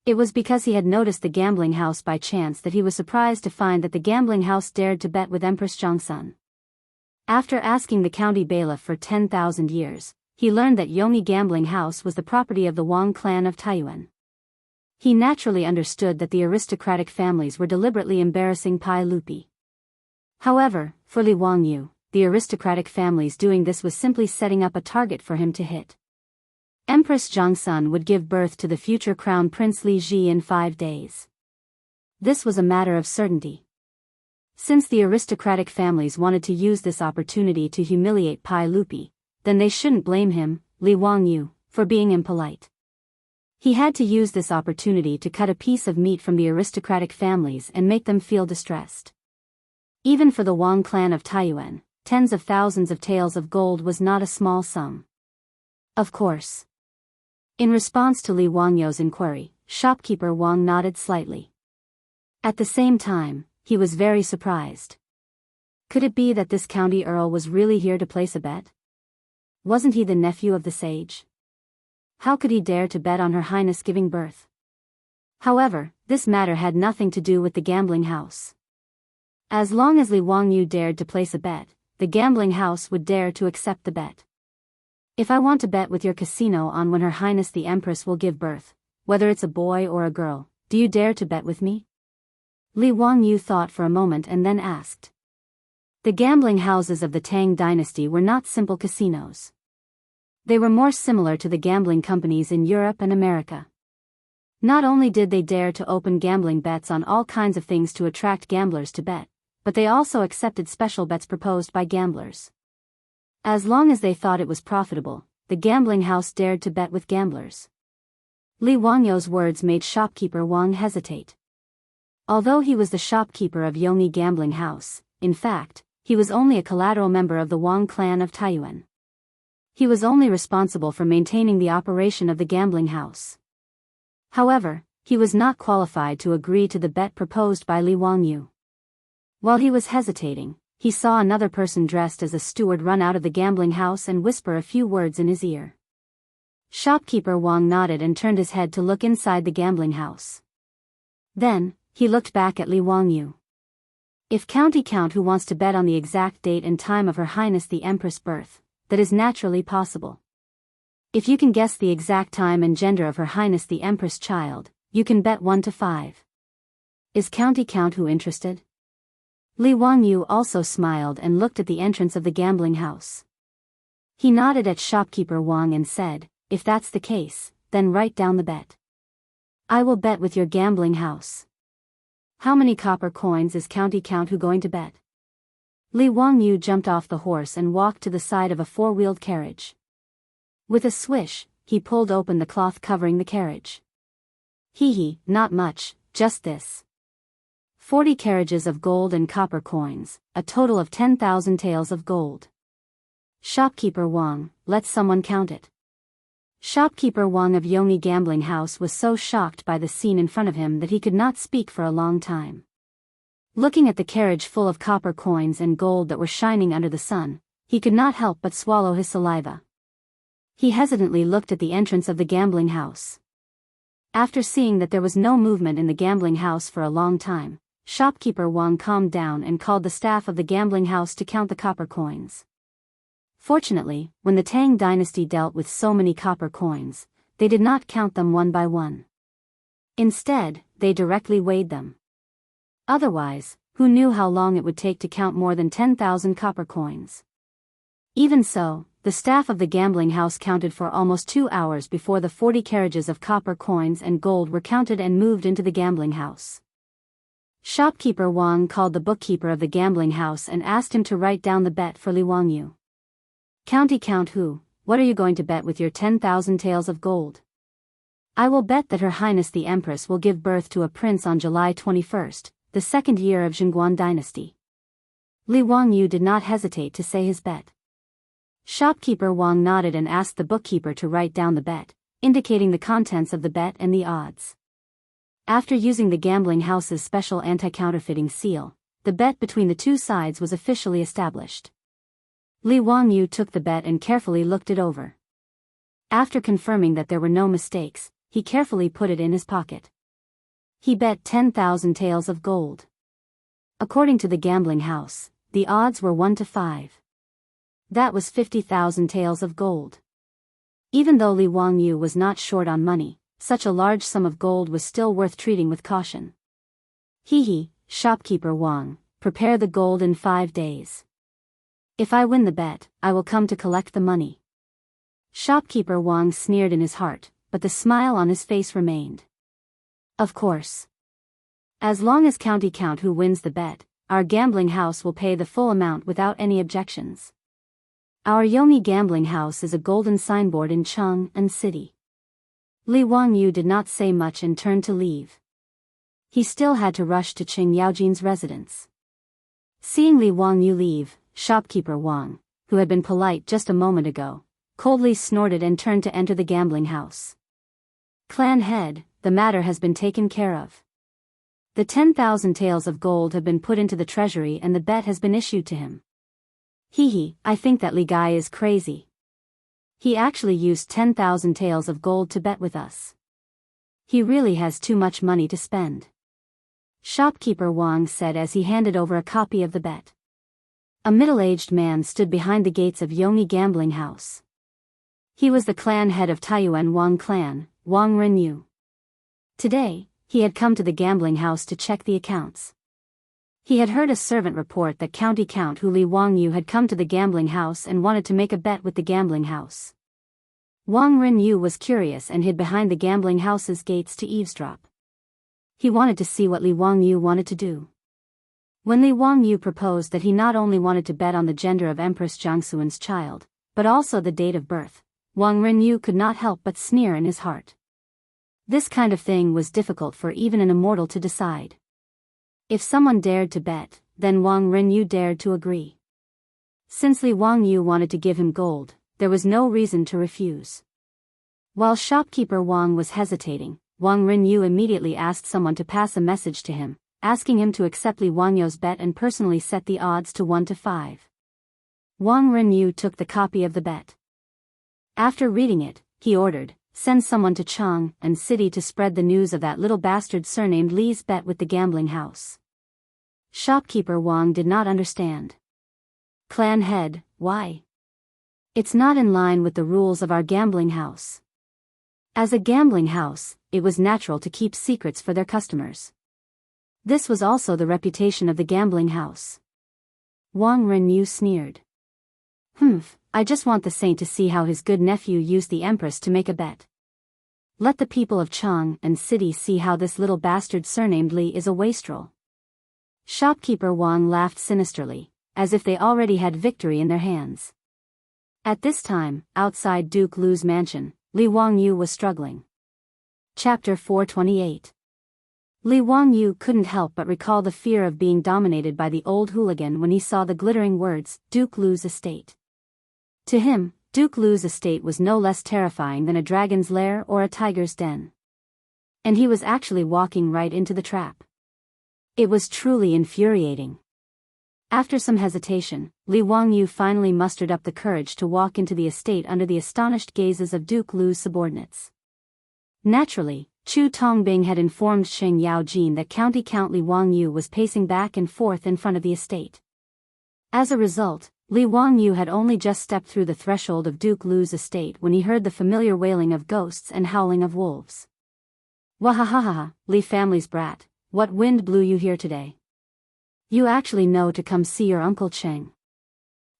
It was because he had noticed the gambling house by chance that he was surprised to find that the gambling house dared to bet with Empress Zhongsun. After asking the county bailiff for 10,000 years, he learned that Yongyi Gambling House was the property of the Wang clan of Taiyuan. He naturally understood that the aristocratic families were deliberately embarrassing Pai Lupi. However, for Li Wangyu, the aristocratic families doing this was simply setting up a target for him to hit. Empress Zhongsun would give birth to the future Crown Prince Li Ji in 5 days. This was a matter of certainty. Since the aristocratic families wanted to use this opportunity to humiliate Pai Lupi, then they shouldn't blame him, Li Wangyu, for being impolite. He had to use this opportunity to cut a piece of meat from the aristocratic families and make them feel distressed. Even for the Wang clan of Taiyuan, tens of thousands of taels of gold was not a small sum. Of course. In response to Li Wangyu's inquiry, shopkeeper Wang nodded slightly. At the same time, he was very surprised. Could it be that this county earl was really here to place a bet? Wasn't he the nephew of the sage? How could he dare to bet on Her Highness giving birth? However, this matter had nothing to do with the gambling house. As long as Li Wangyu dared to place a bet, the gambling house would dare to accept the bet. If I want to bet with your casino on when Her Highness the Empress will give birth, whether it's a boy or a girl, do you dare to bet with me? Li Wangyu thought for a moment and then asked. The gambling houses of the Tang dynasty were not simple casinos. They were more similar to the gambling companies in Europe and America. Not only did they dare to open gambling bets on all kinds of things to attract gamblers to bet, but they also accepted special bets proposed by gamblers. As long as they thought it was profitable, the gambling house dared to bet with gamblers. Li Wangyu's words made shopkeeper Wang hesitate. Although he was the shopkeeper of Yongyi Gambling House, in fact, he was only a collateral member of the Wang clan of Taiyuan. He was only responsible for maintaining the operation of the gambling house. However, he was not qualified to agree to the bet proposed by Li Wangyu. While he was hesitating, he saw another person dressed as a steward run out of the gambling house and whisper a few words in his ear. Shopkeeper Wang nodded and turned his head to look inside the gambling house. Then, he looked back at Li Wangyu. If County Count who wants to bet on the exact date and time of Her Highness the Empress' birth, that is naturally possible. If you can guess the exact time and gender of Her Highness the Empress' child, you can bet 1 to 5. Is County Count who interested? Li Wangyu also smiled and looked at the entrance of the gambling house. He nodded at shopkeeper Wang and said, if that's the case, then write down the bet. I will bet with your gambling house. How many copper coins is County Count who going to bet? Li Wangyu jumped off the horse and walked to the side of a 4-wheeled carriage. With a swish, he pulled open the cloth covering the carriage. Hee, not much, just this. 40 carriages of gold and copper coins, a total of 10,000 taels of gold. Shopkeeper Wang, let someone count it. Shopkeeper Wang of Yongyi Gambling House was so shocked by the scene in front of him that he could not speak for a long time. Looking at the carriage full of copper coins and gold that were shining under the sun, he could not help but swallow his saliva. He hesitantly looked at the entrance of the gambling house. After seeing that there was no movement in the gambling house for a long time, Shopkeeper Wang calmed down and called the staff of the gambling house to count the copper coins. Fortunately, when the Tang dynasty dealt with so many copper coins, they did not count them one by one. Instead, they directly weighed them. Otherwise, who knew how long it would take to count more than 10,000 copper coins? Even so, the staff of the gambling house counted for almost 2 hours before the 40 carriages of copper coins and gold were counted and moved into the gambling house. Shopkeeper Wang called the bookkeeper of the gambling house and asked him to write down the bet for Li Wangyu. Count who, what are you going to bet with your 10,000 taels of gold? I will bet that Her Highness the Empress will give birth to a prince on July 21st, the second year of Zhenguan dynasty. Li Wangyu did not hesitate to say his bet. Shopkeeper Wang nodded and asked the bookkeeper to write down the bet, indicating the contents of the bet and the odds. After using the gambling house's special anti-counterfeiting seal, the bet between the two sides was officially established. Li Wangyu took the bet and carefully looked it over. After confirming that there were no mistakes, he carefully put it in his pocket. He bet 10,000 taels of gold. According to the gambling house, the odds were 1 to 5. That was 50,000 taels of gold. Even though Li Wangyu was not short on money, such a large sum of gold was still worth treating with caution. Shopkeeper Wang, prepare the gold in 5 days. If I win the bet, I will come to collect the money. Shopkeeper Wang sneered in his heart, but the smile on his face remained. Of course. As long as count who wins the bet, our gambling house will pay the full amount without any objections. Our Yongyi Gambling House is a golden signboard in Chang'an City. Li Wangyu did not say much and turned to leave. He still had to rush to Qing Yaojin's residence. Seeing Li Wangyu leave, Shopkeeper Wang, who had been polite just a moment ago, coldly snorted and turned to enter the gambling house. Clan head, the matter has been taken care of. The 10,000 taels of gold have been put into the treasury and the bet has been issued to him. I think that Li guy is crazy. He actually used 10,000 taels of gold to bet with us. He really has too much money to spend. Shopkeeper Wang said as he handed over a copy of the bet. A middle-aged man stood behind the gates of Yongyi Gambling House. He was the clan head of Taiyuan Wang clan, Wang Renyu. Today, he had come to the gambling house to check the accounts. He had heard a servant report that Count who Li Wangyu had come to the gambling house and wanted to make a bet with the gambling house. Wang Renyu was curious and hid behind the gambling house's gates to eavesdrop. He wanted to see what Li Wangyu wanted to do. When Li Wangyu proposed that he not only wanted to bet on the gender of Empress Jiangxuan's child, but also the date of birth, Wang Renyu could not help but sneer in his heart. This kind of thing was difficult for even an immortal to decide. If someone dared to bet, then Wang Renyu dared to agree. Since Li Wangyu wanted to give him gold, there was no reason to refuse. While Shopkeeper Wang was hesitating, Wang Renyu immediately asked someone to pass a message to him, asking him to accept Li Wangyu's bet and personally set the odds to 1 to 5. Wang Renyu took the copy of the bet. After reading it, he ordered, send someone to Chang'an City to spread the news of that little bastard surnamed Li's bet with the gambling house. Shopkeeper Wang did not understand. Clan head, why? It's not in line with the rules of our gambling house. As a gambling house, it was natural to keep secrets for their customers. This was also the reputation of the gambling house. Wang Renyu sneered. I just want the saint to see how his good nephew used the empress to make a bet. Let the people of Chang'an City see how this little bastard surnamed Li is a wastrel. Shopkeeper Wang laughed sinisterly, as if they already had victory in their hands. At this time, outside Duke Lu's mansion, Li Wangyu was struggling. Chapter 428. Li Wangyu couldn't help but recall the fear of being dominated by the old hooligan when he saw the glittering words, Duke Lu's estate. To him, Duke Lu's estate was no less terrifying than a dragon's lair or a tiger's den. And he was actually walking right into the trap. It was truly infuriating. After some hesitation, Li Wangyu finally mustered up the courage to walk into the estate under the astonished gazes of Duke Lu's subordinates. Naturally, Chu Tongbing had informed Sheng Yaojin that County Count Li Wangyu was pacing back and forth in front of the estate. As a result, Li Wangyu had only just stepped through the threshold of Duke Lu's estate when he heard the familiar wailing of ghosts and howling of wolves. Wahahaha, Li family's brat, what wind blew you here today? You actually know to come see your Uncle Cheng.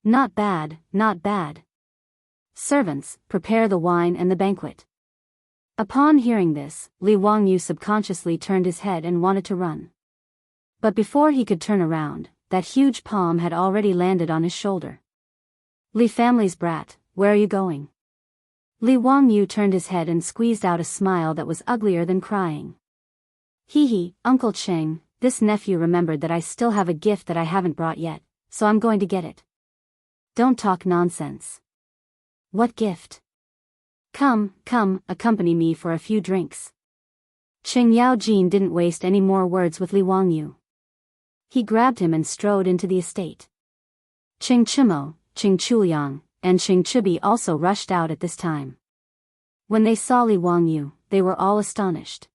Not bad, not bad. Servants, prepare the wine and the banquet. Upon hearing this, Li Wangyu subconsciously turned his head and wanted to run. But before he could turn around, that huge palm had already landed on his shoulder. Li family's brat, where are you going? Li Wangyu turned his head and squeezed out a smile that was uglier than crying. Hee, Uncle Cheng, this nephew remembered that I still have a gift that I haven't brought yet, so I'm going to get it. Don't talk nonsense. What gift? Come, accompany me for a few drinks. Sheng Yaojin didn't waste any more words with Li Wangyu. He grabbed him and strode into the estate. Cheng Chimo, Cheng Chuliang, and Cheng Chibi also rushed out at this time. When they saw Li Wangyu, they were all astonished.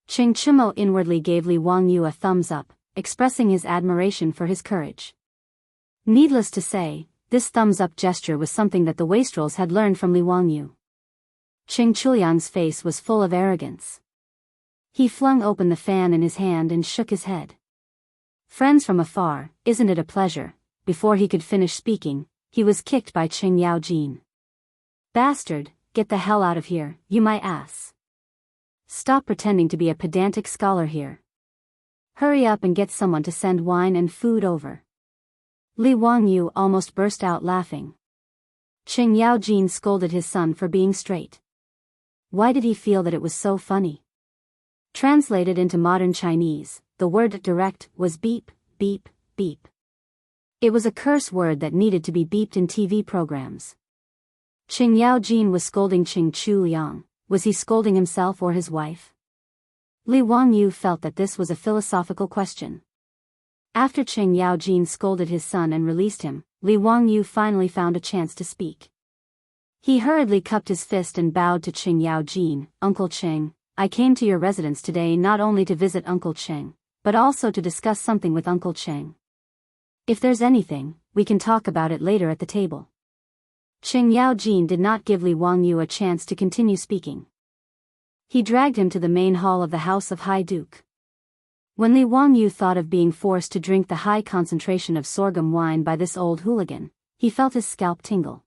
Cheng Chimo inwardly gave Li Wangyu a thumbs up, expressing his admiration for his courage. Needless to say, this thumbs up gesture was something that the wastrels had learned from Li Wangyu. Cheng Chuliang's face was full of arrogance. He flung open the fan in his hand and shook his head. Friends from afar, isn't it a pleasure? Before he could finish speaking, he was kicked by Cheng Yaojin. Bastard, get the hell out of here, you my ass. Stop pretending to be a pedantic scholar here. Hurry up and get someone to send wine and food over. Li Wangyu almost burst out laughing. Cheng Yaojin scolded his son for being straight. Why did he feel that it was so funny? Translated into modern Chinese, the word direct was beep, beep, beep. It was a curse word that needed to be beeped in TV programs. Cheng Yaojin was scolding Cheng Chuliang. Was he scolding himself or his wife? Li Wangyu felt that this was a philosophical question. After Cheng Yaojin scolded his son and released him, Li Wangyu finally found a chance to speak. He hurriedly cupped his fist and bowed to Cheng Yaojin. Uncle Cheng, I came to your residence today not only to visit Uncle Cheng, but also to discuss something with Uncle Cheng. If there's anything, we can talk about it later at the table. Cheng Yaojin did not give Li Wangyu a chance to continue speaking. He dragged him to the main hall of the House of High Duke. When Li Wangyu thought of being forced to drink the high concentration of sorghum wine by this old hooligan, he felt his scalp tingle.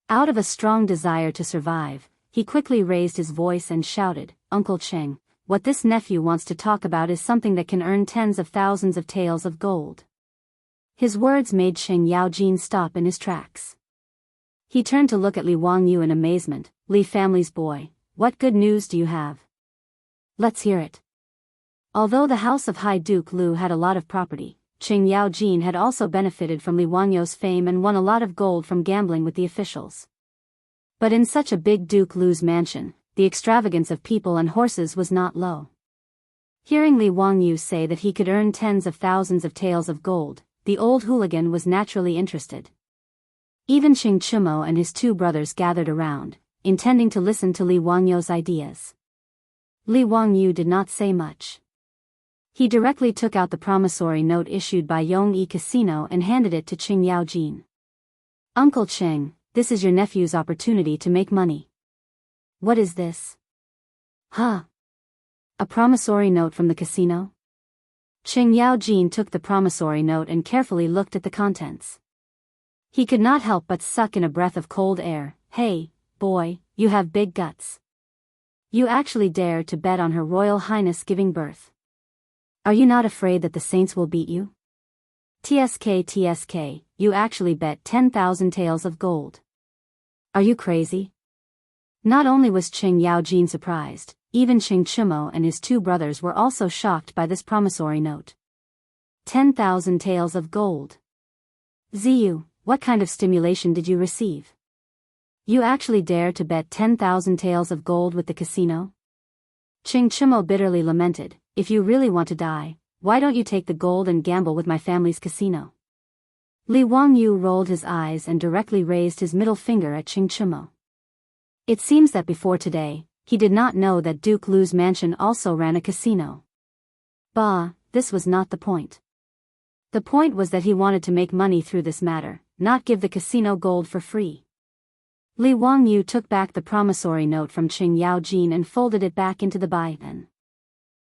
Out of a strong desire to survive, he quickly raised his voice and shouted, Uncle Cheng, what this nephew wants to talk about is something that can earn tens of thousands of taels of gold. His words made Cheng Yaojin stop in his tracks. He turned to look at Li Wangyu in amazement. Li family's boy, what good news do you have? Let's hear it. Although the House of High Duke Lu had a lot of property, Cheng Yaojin had also benefited from Li Wangyu's fame and won a lot of gold from gambling with the officials. But in such a big Duke Lu's mansion, the extravagance of people and horses was not low. Hearing Li Wangyu say that he could earn tens of thousands of taels of gold, the old hooligan was naturally interested. Even Cheng Chimo and his two brothers gathered around, intending to listen to Li Wangyu's ideas. Li Wangyu did not say much. He directly took out the promissory note issued by Yongyi Casino and handed it to Cheng Yaojin. Uncle Cheng, this is your nephew's opportunity to make money. What is this? Huh? A promissory note from the casino? Cheng Yaojin took the promissory note and carefully looked at the contents. He could not help but suck in a breath of cold air. Hey, boy, you have big guts. You actually dare to bet on Her Royal Highness giving birth. Are you not afraid that the saints will beat you? TSK, you actually bet 10,000 taels of gold. Are you crazy? Not only was Cheng Yaojin surprised, even Cheng Chimo and his two brothers were also shocked by this promissory note. 10,000 taels of gold. Ziyu, what kind of stimulation did you receive? You actually dare to bet 10,000 taels of gold with the casino? Ching Chimo bitterly lamented, if you really want to die, why don't you take the gold and gamble with my family's casino? Li Wangyu rolled his eyes and directly raised his middle finger at Ching Chimo. It seems that before today, he did not know that Duke Lu's mansion also ran a casino. Bah, this was not the point. The point was that he wanted to make money through this matter, not give the casino gold for free. Li Wangyu took back the promissory note from Qing Yaojin and folded it back into the baipan.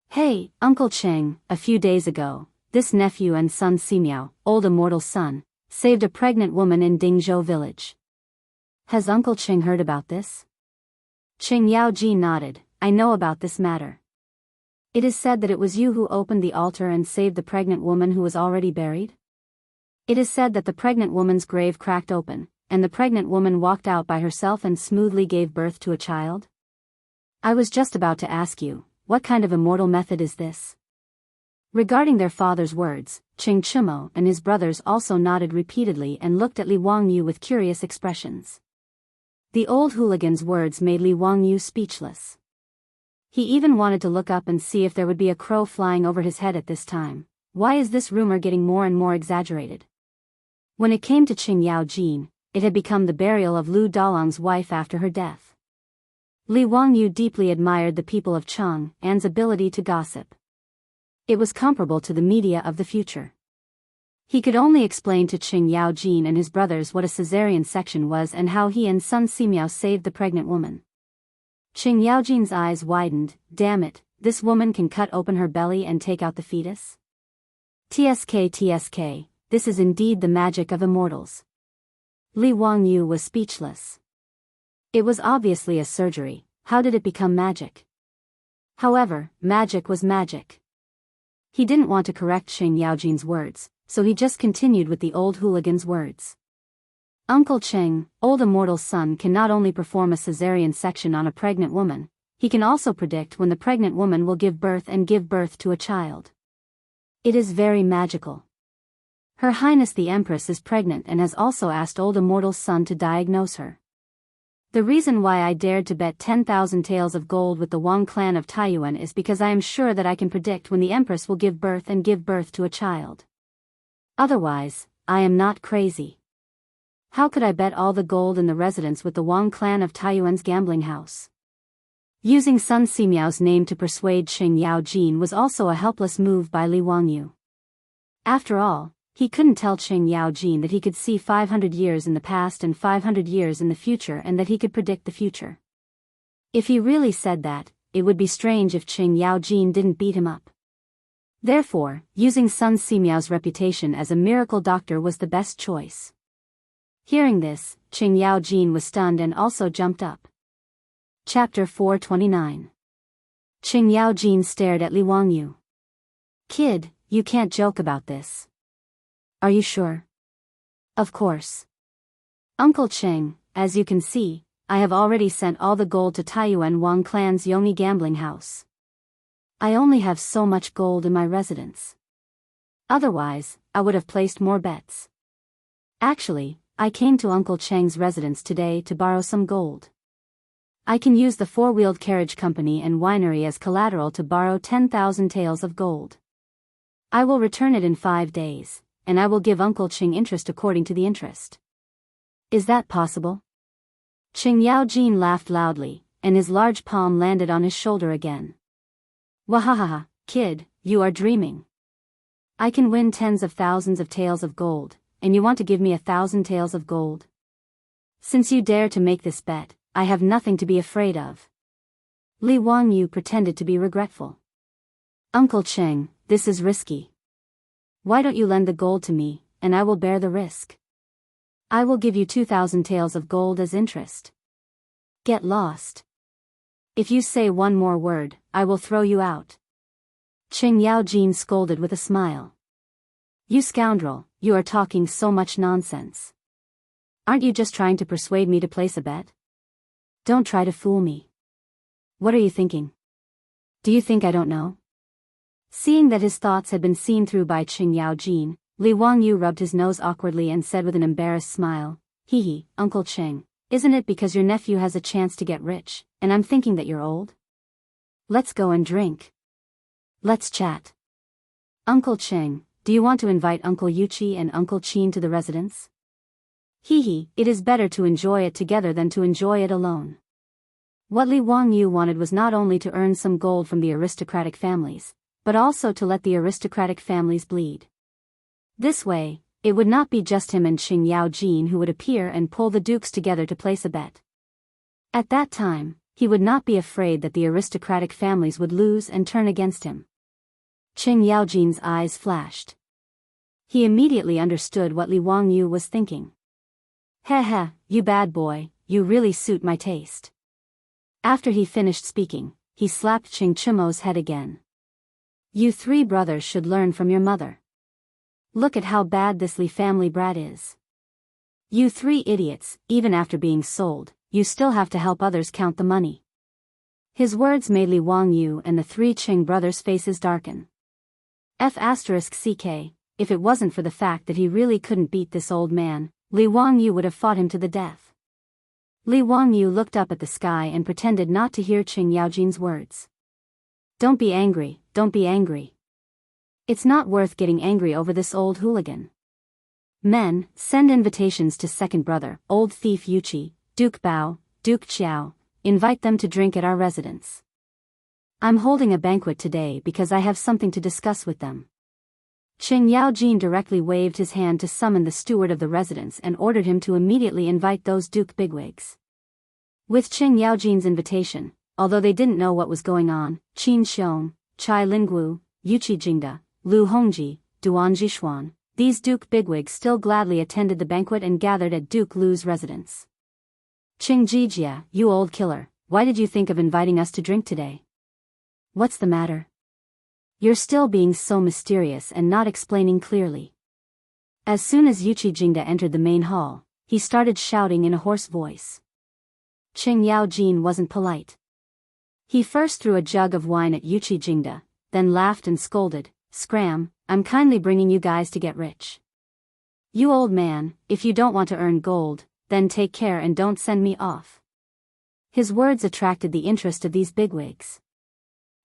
Hey, Uncle Qing, a few days ago, this nephew and son Simiao, old immortal son, saved a pregnant woman in Dingzhou village. Has Uncle Qing heard about this? Qing Yaojin nodded, I know about this matter. It is said that it was you who opened the altar and saved the pregnant woman who was already buried? It is said that the pregnant woman's grave cracked open, and the pregnant woman walked out by herself and smoothly gave birth to a child? I was just about to ask you, what kind of immortal method is this? Regarding their father's words, Qing Chimo and his brothers also nodded repeatedly and looked at Li Wangyu with curious expressions. The old hooligan's words made Li Wangyu speechless. He even wanted to look up and see if there would be a crow flying over his head at this time. Why is this rumor getting more and more exaggerated? When it came to Qing Yaojin, it had become the burial of Lu Dalong's wife after her death. Li Wangyu deeply admired the people of Chang'an's ability to gossip. It was comparable to the media of the future. He could only explain to Qing Yaojin and his brothers what a cesarean section was and how he and son Simiao saved the pregnant woman. Qing Yaojin's eyes widened, damn it, this woman can cut open her belly and take out the fetus? TSK, this is indeed the magic of immortals. Li Wangyu was speechless. It was obviously a surgery, how did it become magic? However, magic was magic. He didn't want to correct Qing Yaojin's words, so he just continued with the old hooligan's words. Uncle Qing, old immortal son can not only perform a cesarean section on a pregnant woman, he can also predict when the pregnant woman will give birth and give birth to a child. It is very magical. Her Highness the Empress is pregnant and has also asked old immortal son to diagnose her. The reason why I dared to bet 10,000 taels of gold with the Wang clan of Taiyuan is because I am sure that I can predict when the Empress will give birth and give birth to a child. Otherwise, I am not crazy. How could I bet all the gold in the residence with the Wang clan of Taiyuan's gambling house? Using Sun Simiao's name to persuade Qing Yaojin was also a helpless move by Li Wangyu. After all, he couldn't tell Qing Yaojin that he could see 500 years in the past and 500 years in the future and that he could predict the future. If he really said that, it would be strange if Qing Yaojin didn't beat him up. Therefore, using Sun Simiao's reputation as a miracle doctor was the best choice. Hearing this, Qing Yaojin was stunned and also jumped up. Chapter 429. Qing Yaojin stared at Li Wangyu. Kid, you can't joke about this. Are you sure? Of course. Uncle Qing, as you can see, I have already sent all the gold to Taiyuan Wang clan's Yongyi gambling house. I only have so much gold in my residence. Otherwise, I would have placed more bets. Actually, I came to Uncle Cheng's residence today to borrow some gold. I can use the four-wheeled carriage company and winery as collateral to borrow 10,000 taels of gold. I will return it in 5 days, and I will give Uncle Qing interest according to the interest. Is that possible? Qing Yaojin laughed loudly, and his large palm landed on his shoulder again. Wahahaha, kid, you are dreaming. I can win tens of thousands of taels of gold, and you want to give me 1,000 taels of gold? Since you dare to make this bet, I have nothing to be afraid of. Li Wangyu pretended to be regretful. Uncle Qing, this is risky. Why don't you lend the gold to me, and I will bear the risk. I will give you 2,000 taels of gold as interest. Get lost. If you say one more word, I will throw you out. Qing Yaojin scolded with a smile. You scoundrel, you are talking so much nonsense. Aren't you just trying to persuade me to place a bet? Don't try to fool me. What are you thinking? Do you think I don't know? Seeing that his thoughts had been seen through by Qing Yaojin, Li Wangyu rubbed his nose awkwardly and said with an embarrassed smile, "Hee hee, Uncle Cheng, isn't it because your nephew has a chance to get rich, and I'm thinking that you're old? Let's go and drink. Let's chat. Uncle Cheng, do you want to invite Uncle Yuchi and Uncle Chin to the residence? Hee hee, it is better to enjoy it together than to enjoy it alone." What Li Wangyu wanted was not only to earn some gold from the aristocratic families, but also to let the aristocratic families bleed. This way, it would not be just him and Qing Yaojin who would appear and pull the dukes together to place a bet. At that time, he would not be afraid that the aristocratic families would lose and turn against him. Qing Yaojin's eyes flashed. He immediately understood what Li Wangyu was thinking. "Heh heh, you bad boy, you really suit my taste." After he finished speaking, he slapped Qing Chimo's head again. "You three brothers should learn from your mother. Look at how bad this Li family brat is. You three idiots, even after being sold, you still have to help others count the money." His words made Li Wangyu and the three Qing brothers' faces darken. F***ck, if it wasn't for the fact that he really couldn't beat this old man, Li Wangyu would have fought him to the death. Li Wangyu looked up at the sky and pretended not to hear Qing Yaojin's words. Don't be angry, don't be angry. It's not worth getting angry over this old hooligan. Men, send invitations to second brother, old thief Yuchi, Duke Bao, Duke Qiao, invite them to drink at our residence. I'm holding a banquet today because I have something to discuss with them. Qing Yaojin directly waved his hand to summon the steward of the residence and ordered him to immediately invite those duke bigwigs. With Qing Yaojin's invitation, although they didn't know what was going on, Qin Xiong, Chai Linggu, Yuchi Jingda, Lu Hongji, Duan Jishuan, these duke bigwigs still gladly attended the banquet and gathered at Duke Lu's residence. "Qing Jijia, you old killer, why did you think of inviting us to drink today? What's the matter? You're still being so mysterious and not explaining clearly." As soon as Yuchi Jingda entered the main hall, he started shouting in a hoarse voice. Qing Yaojin wasn't polite. He first threw a jug of wine at Yuchi Jingda, then laughed and scolded, "Scram, I'm kindly bringing you guys to get rich. You old man, if you don't want to earn gold, then take care and don't send me off." His words attracted the interest of these bigwigs.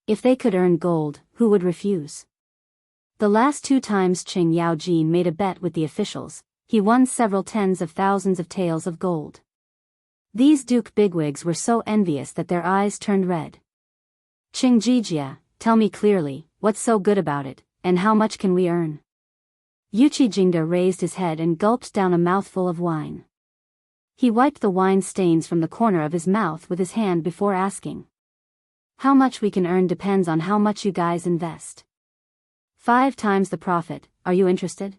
If they could earn gold, who would refuse? The last 2 times Qing Yaojin made a bet with the officials, he won several tens of thousands of taels of gold. These duke bigwigs were so envious that their eyes turned red. "Qing Jijia, tell me clearly, what's so good about it, and how much can we earn?" Yuchi Jingda raised his head and gulped down a mouthful of wine. He wiped the wine stains from the corner of his mouth with his hand before asking. "How much we can earn depends on how much you guys invest. 5 times the profit, are you interested?"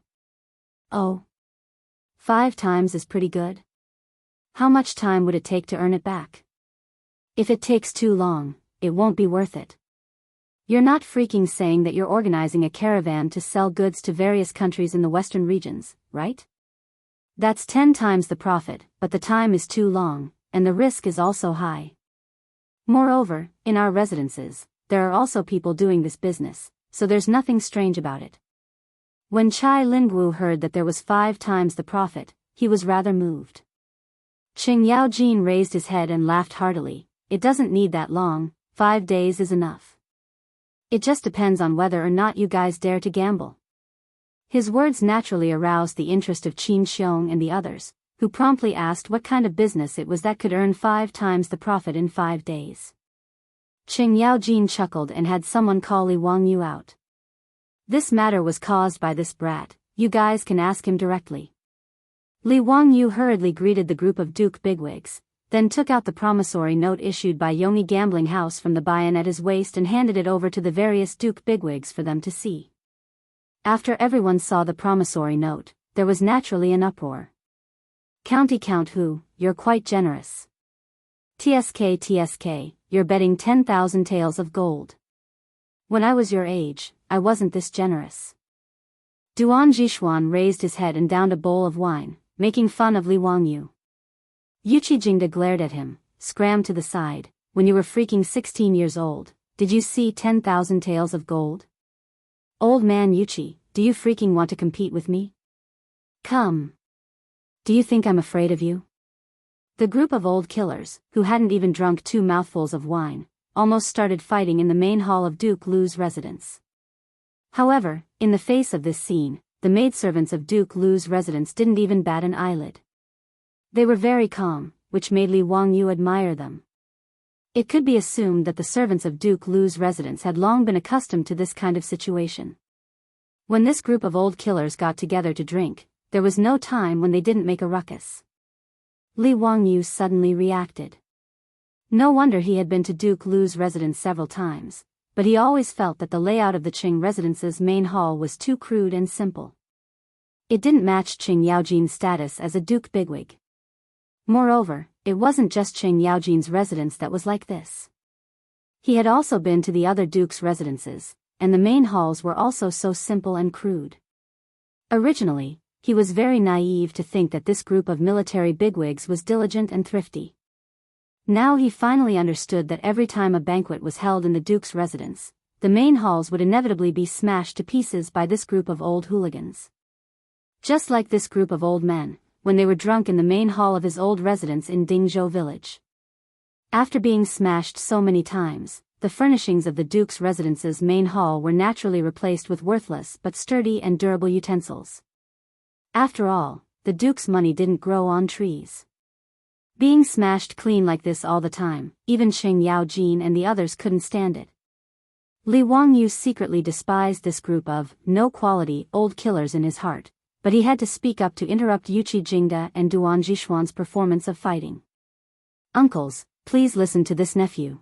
"Oh. 5 times is pretty good. How much time would it take to earn it back? If it takes too long, it won't be worth it. You're not freaking saying that you're organizing a caravan to sell goods to various countries in the western regions, right? That's 10 times the profit, but the time is too long, and the risk is also high. Moreover, in our residences, there are also people doing this business, so there's nothing strange about it." When Chai Lingwu heard that there was 5 times the profit, he was rather moved. Qing Yaojin raised his head and laughed heartily. "It doesn't need that long, 5 days is enough. It just depends on whether or not you guys dare to gamble." His words naturally aroused the interest of Qin Xiong and the others, who promptly asked what kind of business it was that could earn 5 times the profit in 5 days. Qing Yaojin chuckled and had someone call Li Wangyu out. "This matter was caused by this brat, you guys can ask him directly." Li Wangyu hurriedly greeted the group of duke bigwigs, then took out the promissory note issued by Yongyi Gambling House from the bayan at his waist and handed it over to the various duke bigwigs for them to see. After everyone saw the promissory note, there was naturally an uproar. "County Count Hu, you're quite generous. TSK, you're betting 10,000 taels of gold. When I was your age, I wasn't this generous." Duan Jishuan raised his head and downed a bowl of wine, making fun of Li Wangyu. Yuchi Jingda glared at him, scram to the side. "When you were freaking 16 years old, did you see 10,000 taels of gold? Old man Yuchi, do you freaking want to compete with me? Come. Do you think I'm afraid of you? The group of old killers, who hadn't even drunk 2 mouthfuls of wine, almost started fighting in the main hall of Duke Lu's residence. However, in the face of this scene, the maidservants of Duke Lu's residence didn't even bat an eyelid. They were very calm, which made Li Wangyu admire them. It could be assumed that the servants of Duke Lu's residence had long been accustomed to this kind of situation. When this group of old killers got together to drink, there was no time when they didn't make a ruckus. Li Wangyu suddenly reacted. No wonder he had been to Duke Lu's residence several times, but he always felt that the layout of the Qing residence's main hall was too crude and simple. It didn't match Qing Yaojin's status as a duke bigwig. Moreover, it wasn't just Qing Yaojin's residence that was like this. He had also been to the other dukes' residences, and the main halls were also so simple and crude. Originally, he was very naive to think that this group of military bigwigs was diligent and thrifty. Now he finally understood that every time a banquet was held in the duke's residence, the main halls would inevitably be smashed to pieces by this group of old hooligans. Just like this group of old men, when they were drunk in the main hall of his old residence in Dingzhou village. After being smashed so many times, the furnishings of the duke's residence's main hall were naturally replaced with worthless but sturdy and durable utensils. After all, the duke's money didn't grow on trees. Being smashed clean like this all the time, even Qing Yaojin and the others couldn't stand it. Li Wangyu secretly despised this group of no-quality old killers in his heart, but he had to speak up to interrupt Yuqi Jingda and Duan Jishuan's performance of fighting. Uncles, please listen to this nephew.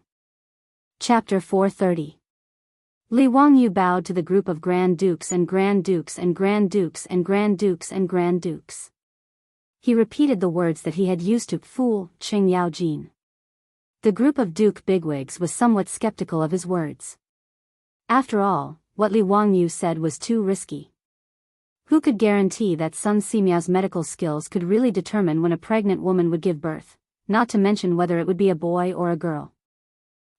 Chapter 430. Li Wangyu bowed to the group of Grand Dukes and Grand Dukes and Grand Dukes and Grand Dukes and Grand Dukes. He repeated the words that he had used to fool Qing Yaojin. The group of Duke bigwigs was somewhat skeptical of his words. After all, what Li Wangyu said was too risky. Who could guarantee that Sun Simiao's medical skills could really determine when a pregnant woman would give birth, not to mention whether it would be a boy or a girl?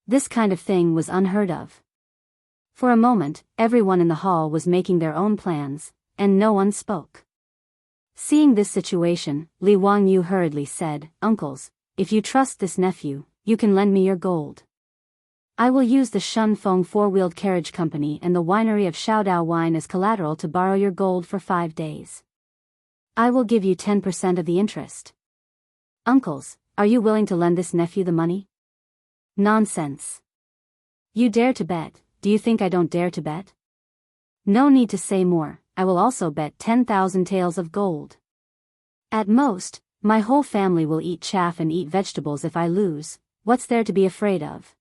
This kind of thing was unheard of. For a moment, everyone in the hall was making their own plans, and no one spoke. Seeing this situation, Li Wangyu hurriedly said, "Uncles, if you trust this nephew, you can lend me your gold. I will use the Shunfeng four-wheeled carriage company and the winery of Shaodao wine as collateral to borrow your gold for 5 days. I will give you 10% of the interest. Uncles, are you willing to lend this nephew the money?" Nonsense. You dare to bet, do you think I don't dare to bet? No need to say more, I will also bet 10,000 taels of gold. At most, my whole family will eat chaff and eat vegetables if I lose, what's there to be afraid of?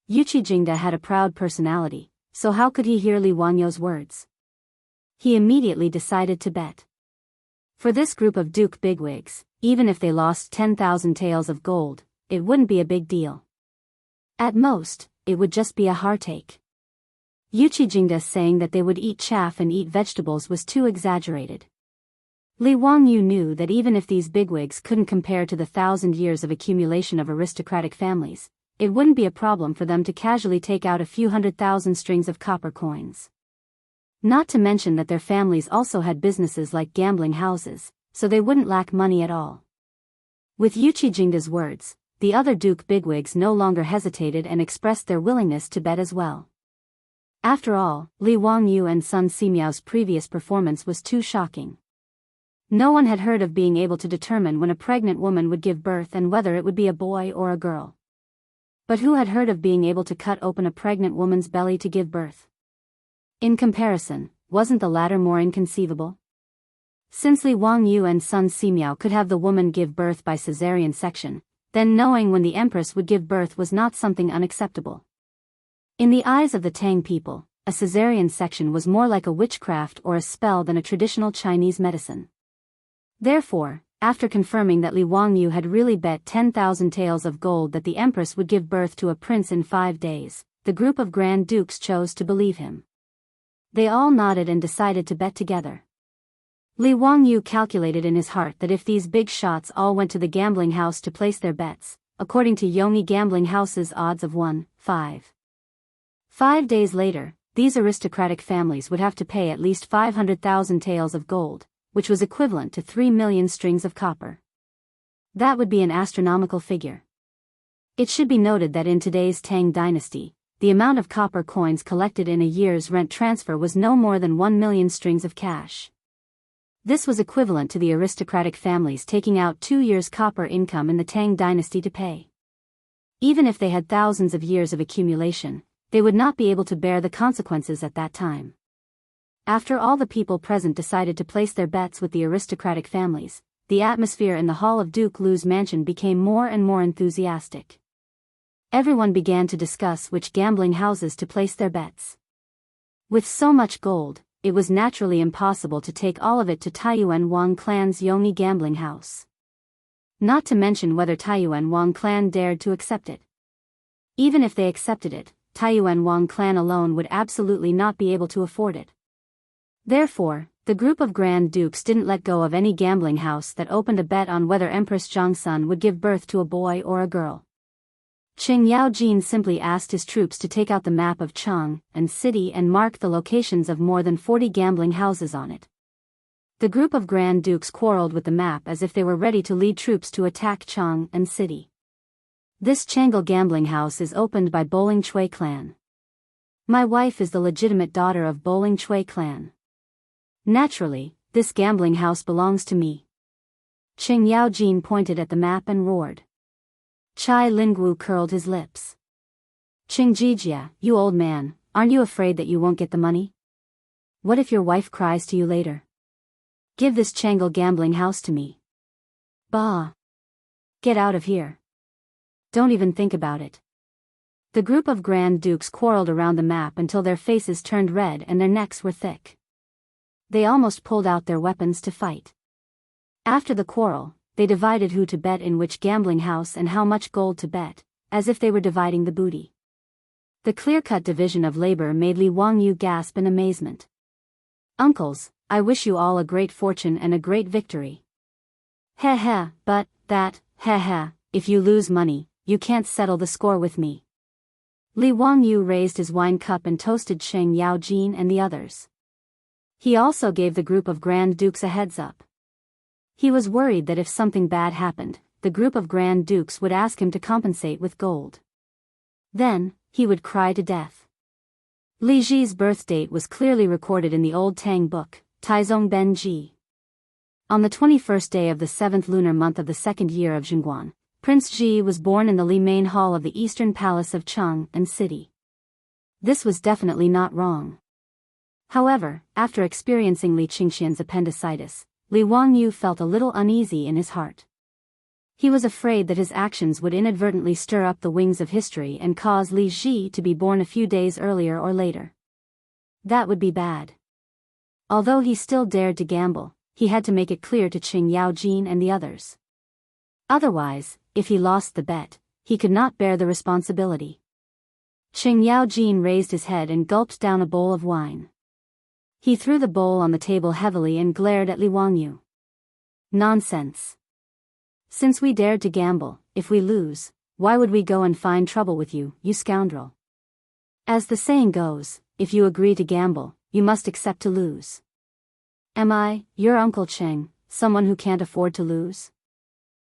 Yuqi Jingda had a proud personality, so how could he hear Li Wangyu's words? He immediately decided to bet. For this group of Duke bigwigs, even if they lost 10,000 taels of gold, it wouldn't be a big deal. At most, it would just be a heartache. Yuqi Jingda saying that they would eat chaff and eat vegetables was too exaggerated. Li Wangyu knew that even if these bigwigs couldn't compare to the 1,000 years of accumulation of aristocratic families, it wouldn't be a problem for them to casually take out a few 100,000 strings of copper coins. Not to mention that their families also had businesses like gambling houses, so they wouldn't lack money at all. With Yuqi Jingda's words, the other Duke bigwigs no longer hesitated and expressed their willingness to bet as well. After all, Li Wangyu and Sun Simiao's previous performance was too shocking. No one had heard of being able to determine when a pregnant woman would give birth and whether it would be a boy or a girl. But who had heard of being able to cut open a pregnant woman's belly to give birth? In comparison, wasn't the latter more inconceivable? Since Li Wangyu and Sun Simiao could have the woman give birth by caesarean section, then knowing when the empress would give birth was not something unacceptable. In the eyes of the Tang people, a caesarean section was more like a witchcraft or a spell than a traditional Chinese medicine. Therefore, after confirming that Li Wangyu had really bet 10,000 taels of gold that the empress would give birth to a prince in 5 days, the group of Grand Dukes chose to believe him. They all nodded and decided to bet together. Li Wangyu calculated in his heart that if these big shots all went to the gambling house to place their bets, according to Yongyi Gambling House's odds of 1-5. 5 days later, these aristocratic families would have to pay at least 500,000 taels of gold, which was equivalent to 3 million strings of copper. That would be an astronomical figure. It should be noted that in today's Tang dynasty, the amount of copper coins collected in a year's rent transfer was no more than 1 million strings of cash. This was equivalent to the aristocratic families taking out 2 years' copper income in the Tang dynasty to pay. Even if they had thousands of years of accumulation, they would not be able to bear the consequences at that time. After all the people present decided to place their bets with the aristocratic families, the atmosphere in the hall of Duke Lu's mansion became more and more enthusiastic. Everyone began to discuss which gambling houses to place their bets. With so much gold, it was naturally impossible to take all of it to Taiyuan Wang clan's Yongyi gambling house. Not to mention whether Taiyuan Wang clan dared to accept it. Even if they accepted it, Taiyuan Wang clan alone would absolutely not be able to afford it. Therefore, the group of Grand Dukes didn't let go of any gambling house that opened a bet on whether Empress Zhongsun would give birth to a boy or a girl. Qing Yaojin simply asked his troops to take out the map of Chang and city and mark the locations of more than 40 gambling houses on it. The group of Grand Dukes quarreled with the map as if they were ready to lead troops to attack Chang and city. This Changle gambling house is opened by Bowling Chui clan. My wife is the legitimate daughter of Bowling Chui clan. Naturally, this gambling house belongs to me. Qing Yaojin pointed at the map and roared. Chai Lingwu curled his lips. Qing Jijia, you old man, aren't you afraid that you won't get the money? What if your wife cries to you later? Give this Changle gambling house to me. Bah! Get out of here. Don't even think about it. The group of Grand Dukes quarreled around the map until their faces turned red and their necks were thick. They almost pulled out their weapons to fight. After the quarrel, they divided who to bet in which gambling house and how much gold to bet, as if they were dividing the booty. The clear-cut division of labor made Li Wangyu gasp in amazement. Uncles, I wish you all a great fortune and a great victory. Heh heh, but, heh heh, if you lose money, you can't settle the score with me. Li Wangyu raised his wine cup and toasted Qing Yaojin and the others. He also gave the group of Grand Dukes a heads up. He was worried that if something bad happened, the group of Grand Dukes would ask him to compensate with gold. Then, he would cry to death. Li Ji's birth date was clearly recorded in the old Tang book, Taizong Ben Ji. On the 21st day of the 7th lunar month of the 2nd year of Zhengguan, Prince Ji was born in the Li main hall of the eastern palace of Chang and city. This was definitely not wrong. However, after experiencing Li Qingxian's appendicitis, Li Wangyu felt a little uneasy in his heart. He was afraid that his actions would inadvertently stir up the wings of history and cause Li Ji to be born a few days earlier or later. That would be bad. Although he still dared to gamble, he had to make it clear to Qing Yaojin and the others. Otherwise, if he lost the bet, he could not bear the responsibility. Qing Yaojin raised his head and gulped down a bowl of wine. He threw the bowl on the table heavily and glared at Li Wangyu. Nonsense. Since we dared to gamble, if we lose, why would we go and find trouble with you, you scoundrel? As the saying goes, if you agree to gamble, you must accept to lose. Am I, your Uncle Qing, someone who can't afford to lose?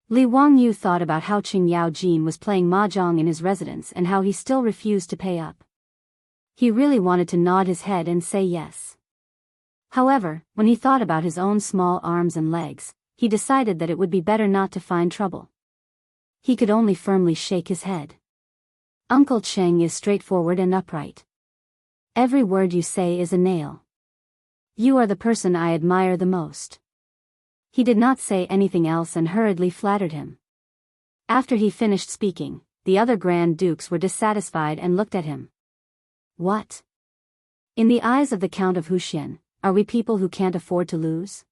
Li Wangyu thought about how Qing Yaojin was playing mahjong in his residence and how he still refused to pay up. He really wanted to nod his head and say yes. However, when he thought about his own small arms and legs, he decided that it would be better not to find trouble. He could only firmly shake his head. Uncle Qing is straightforward and upright. Every word you say is a nail. You are the person I admire the most. He did not say anything else and hurriedly flattered him. After he finished speaking, the other Grand Dukes were dissatisfied and looked at him. What? In the eyes of the Count of Huxian, are we people who can't afford to lose?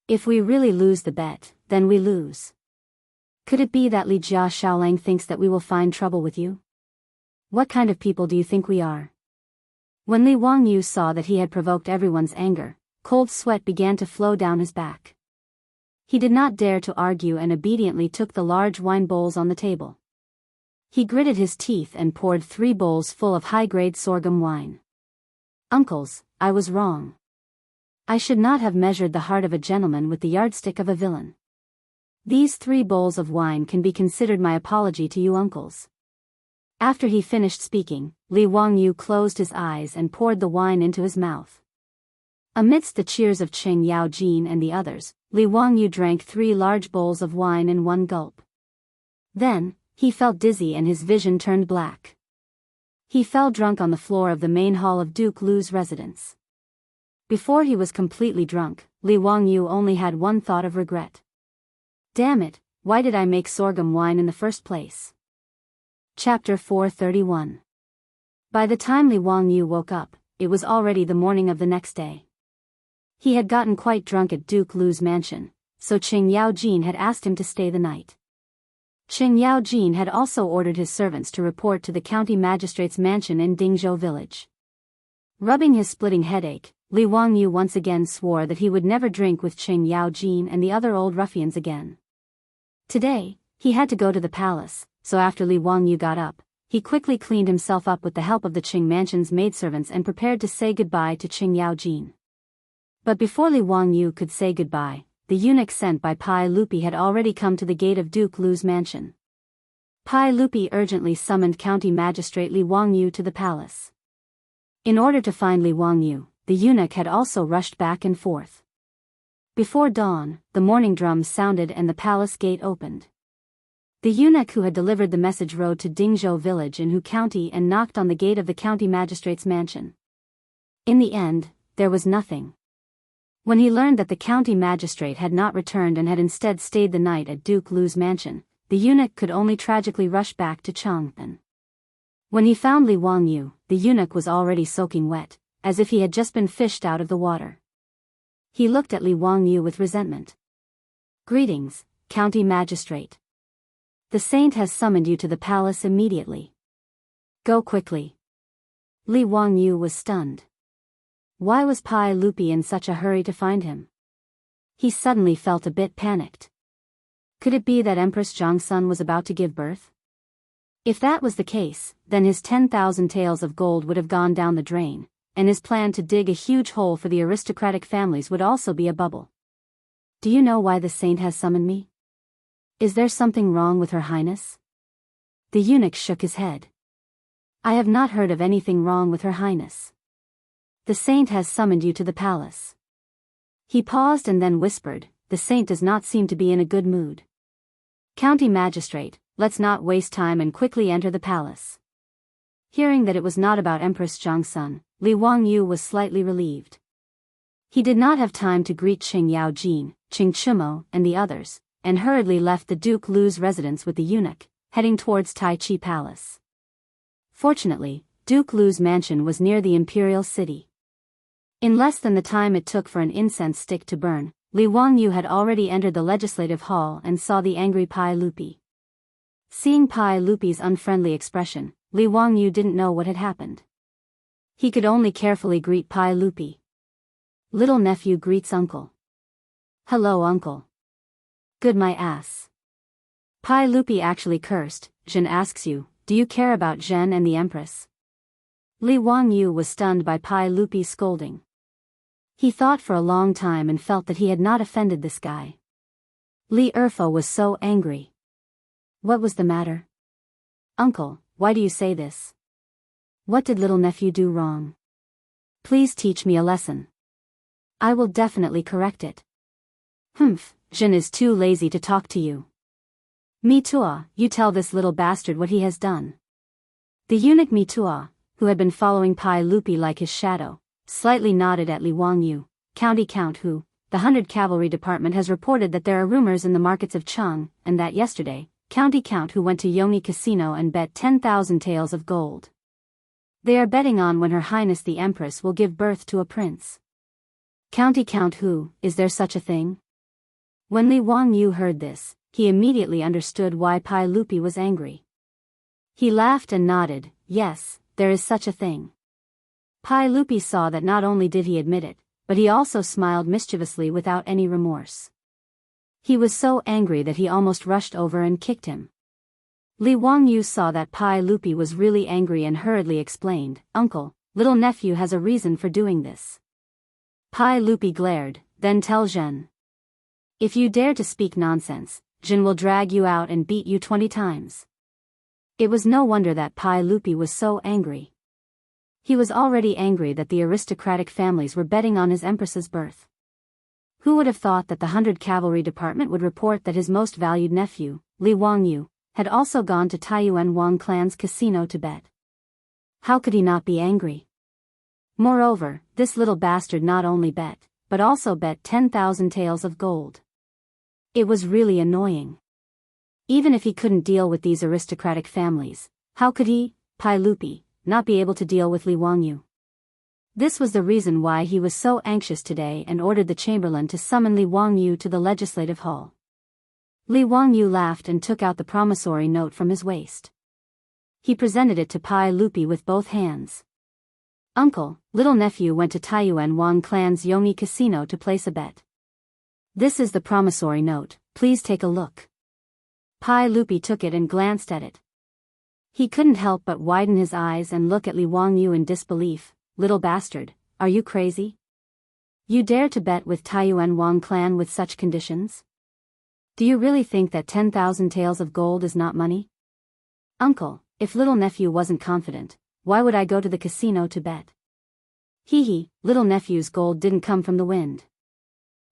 If we really lose the bet, then we lose. Could it be that Li Jia Shaolang thinks that we will find trouble with you? What kind of people do you think we are? When Li Wangyu saw that he had provoked everyone's anger, cold sweat began to flow down his back. He did not dare to argue and obediently took the large wine bowls on the table. He gritted his teeth and poured 3 bowls full of high-grade sorghum wine. Uncles, I was wrong. I should not have measured the heart of a gentleman with the yardstick of a villain. These 3 bowls of wine can be considered my apology to you uncles. After he finished speaking, Li Wangyu closed his eyes and poured the wine into his mouth. Amidst the cheers of Qing Yaojin and the others, Li Wangyu drank 3 large bowls of wine in one gulp. Then, he felt dizzy and his vision turned black. He fell drunk on the floor of the main hall of Duke Lu's residence. Before he was completely drunk, Li Wangyu only had one thought of regret. Damn it, why did I make sorghum wine in the first place? Chapter 431. By the time Li Wangyu woke up, it was already the morning of the next day. He had gotten quite drunk at Duke Lu's mansion, so Qing Yaojin had asked him to stay the night. Qing Yaojin had also ordered his servants to report to the county magistrate's mansion in Dingzhou village. Rubbing his splitting headache, Li Wangyu once again swore that he would never drink with Qing Yaojin and the other old ruffians again. Today, he had to go to the palace, so after Li Wangyu got up, he quickly cleaned himself up with the help of the Qing mansion's maidservants and prepared to say goodbye to Qing Yaojin. But before Li Wangyu could say goodbye, the eunuch sent by Pai Lupi had already come to the gate of Duke Lu's mansion. Pai Lupi urgently summoned County Magistrate Li Wangyu to the palace. In order to find Li Wangyu, the eunuch had also rushed back and forth. Before dawn, the morning drums sounded and the palace gate opened. The eunuch who had delivered the message rode to Dingzhou village in Hu County and knocked on the gate of the county magistrate's mansion. In the end, there was nothing. When he learned that the county magistrate had not returned and had instead stayed the night at Duke Lu's mansion, the eunuch could only tragically rush back to Chang'an. When he found Li Wangyu, the eunuch was already soaking wet, as if he had just been fished out of the water. He looked at Li Wangyu with resentment. "Greetings, county magistrate. The saint has summoned you to the palace immediately. Go quickly." Li Wangyu was stunned. Why was Pai Lupi in such a hurry to find him? He suddenly felt a bit panicked. Could it be that Empress Zhangsun was about to give birth? If that was the case, then his 10,000 taels of gold would have gone down the drain, and his plan to dig a huge hole for the aristocratic families would also be a bubble. "Do you know why the saint has summoned me? Is there something wrong with Her Highness?" The eunuch shook his head. "I have not heard of anything wrong with Her Highness. The saint has summoned you to the palace." He paused and then whispered, "The saint does not seem to be in a good mood. County magistrate, let's not waste time and quickly enter the palace." Hearing that it was not about Empress Zhangsun, Li Wangyu was slightly relieved. He did not have time to greet Qing Yaojin, Qing Chumo, and the others, and hurriedly left the Duke Lu's residence with the eunuch, heading towards Tai Chi Palace. Fortunately, Duke Lu's mansion was near the imperial city. In less than the time it took for an incense stick to burn, Li Wangyu had already entered the legislative hall and saw the angry Pai Lupi. Seeing Pai Lupi's unfriendly expression, Li Wangyu didn't know what had happened. He could only carefully greet Pai Lupi. "Little nephew greets uncle." "Hello uncle." "Good my ass." Pai Lupi actually cursed. "Zhen asks you, do you care about Zhen and the Empress?" Li Wangyu was stunned by Pai Lupi's scolding. He thought for a long time and felt that he had not offended this guy. Li Erfo was so angry. What was the matter? "Uncle, why do you say this? What did little nephew do wrong? Please teach me a lesson. I will definitely correct it." "Humph, Jin is too lazy to talk to you. Mitua, you tell this little bastard what he has done." The eunuch Mitua, who had been following Pai Lupi like his shadow, slightly nodded at Li Wangyu. "County Count who, the 100 Cavalry Department has reported that there are rumors in the markets of Chang, and that yesterday, County Count who went to Yongyi Casino and bet 10,000 taels of gold. They are betting on when Her Highness the Empress will give birth to a prince." "County Count who, is there such a thing?" When Li Wangyu heard this, he immediately understood why Pai Lupi was angry. He laughed and nodded, "Yes, there is such a thing." Pai Lupi saw that not only did he admit it, but he also smiled mischievously without any remorse. He was so angry that he almost rushed over and kicked him. Li Wangyu saw that Pai Lupi was really angry and hurriedly explained, "Uncle, little nephew has a reason for doing this. Pai Lupi glared, then tell Zhen. If you dare to speak nonsense, Zhen will drag you out and beat you 20 times. It was no wonder that Pai Lupi was so angry. He was already angry that the aristocratic families were betting on his empress's birth. Who would have thought that the 100 Cavalry Department would report that his most valued nephew, Li Wangyu, had also gone to Taiyuan Wang clan's casino to bet? How could he not be angry? Moreover, this little bastard not only bet, but also bet 10,000 taels of gold. It was really annoying. Even if he couldn't deal with these aristocratic families, how could he, Pai Lupi, not be able to deal with Li Wangyu? This was the reason why he was so anxious today and ordered the chamberlain to summon Li Wangyu to the legislative hall. Li Wangyu laughed and took out the promissory note from his waist. He presented it to Pai Lupi with both hands. Uncle, little nephew went to Taiyuan Wang clan's Yongyi casino to place a bet. This is the promissory note, please take a look. Pai Lupi took it and glanced at it. He couldn't help but widen his eyes and look at Li Wangyu in disbelief. Little bastard, are you crazy? You dare to bet with Taiyuan Wang clan with such conditions? Do you really think that 10,000 taels of gold is not money? Uncle, if little nephew wasn't confident, why would I go to the casino to bet? Hee, little nephew's gold didn't come from the wind.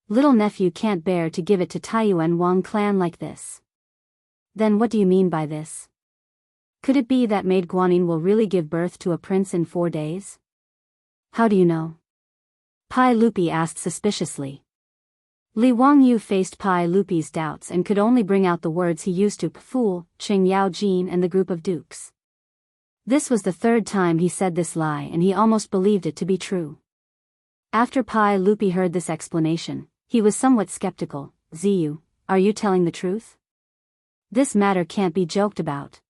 Little nephew can't bear to give it to Taiyuan Wang clan like this. Then what do you mean by this? Could it be that Maid Guanyin will really give birth to a prince in 4 days? How do you know? Pai Lupi asked suspiciously. Li Wangyu faced Pai Lupi's doubts and could only bring out the words he used to fool Qing Yao Jin and the group of dukes. This was the 3rd time he said this lie and he almost believed it to be true. After Pai Lupi heard this explanation, he was somewhat skeptical. Ziyu, are you telling the truth? This matter can't be joked about.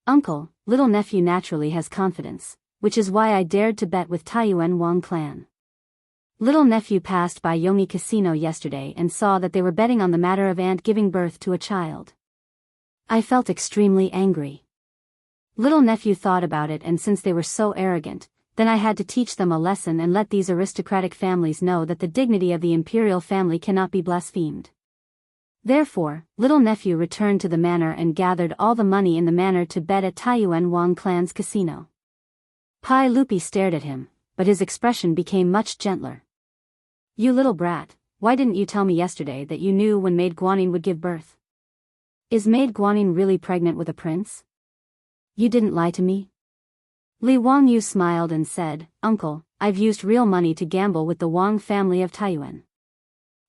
Uncle, little nephew naturally has confidence, which is why I dared to bet with Taiyuan Wang clan. Little nephew passed by Yongyi Casino yesterday and saw that they were betting on the matter of aunt giving birth to a child. I felt extremely angry. Little nephew thought about it, and since they were so arrogant, then I had to teach them a lesson and let these aristocratic families know that the dignity of the imperial family cannot be blasphemed. Therefore, little nephew returned to the manor and gathered all the money in the manor to bet at Taiyuan Wang clan's casino. Pai Lupi stared at him, but his expression became much gentler. You little brat, why didn't you tell me yesterday that you knew when Maid Guanyin would give birth? Is Maid Guanyin really pregnant with a prince? You didn't lie to me? Li Wangyu smiled and said, Uncle, I've used real money to gamble with the Wang family of Taiyuan.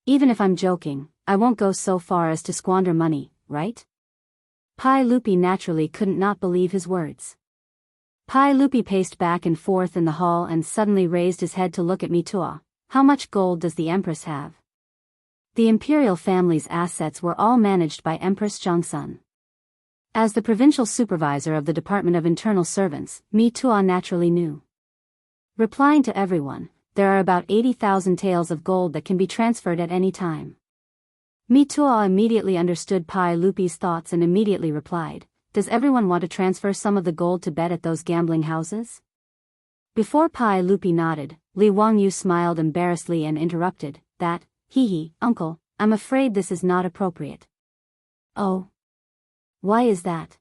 Even if I'm joking, I won't go so far as to squander money, right? Pai Lupi naturally couldn't not believe his words. Pai Lupi paced back and forth in the hall and suddenly raised his head to look at Mitua. How much gold does the Empress have? The imperial family's assets were all managed by Empress Zhongsun. As the provincial supervisor of the Department of Internal Servants, Mitua naturally knew. Replying to everyone, there are about 80,000 taels of gold that can be transferred at any time. Mitua immediately understood Pai Lupi's thoughts and immediately replied, Does everyone want to transfer some of the gold to bet at those gambling houses? Before Pai Lupi nodded, Li Wangyu smiled embarrassedly and interrupted, That, uncle, I'm afraid this is not appropriate. Oh. Why is that?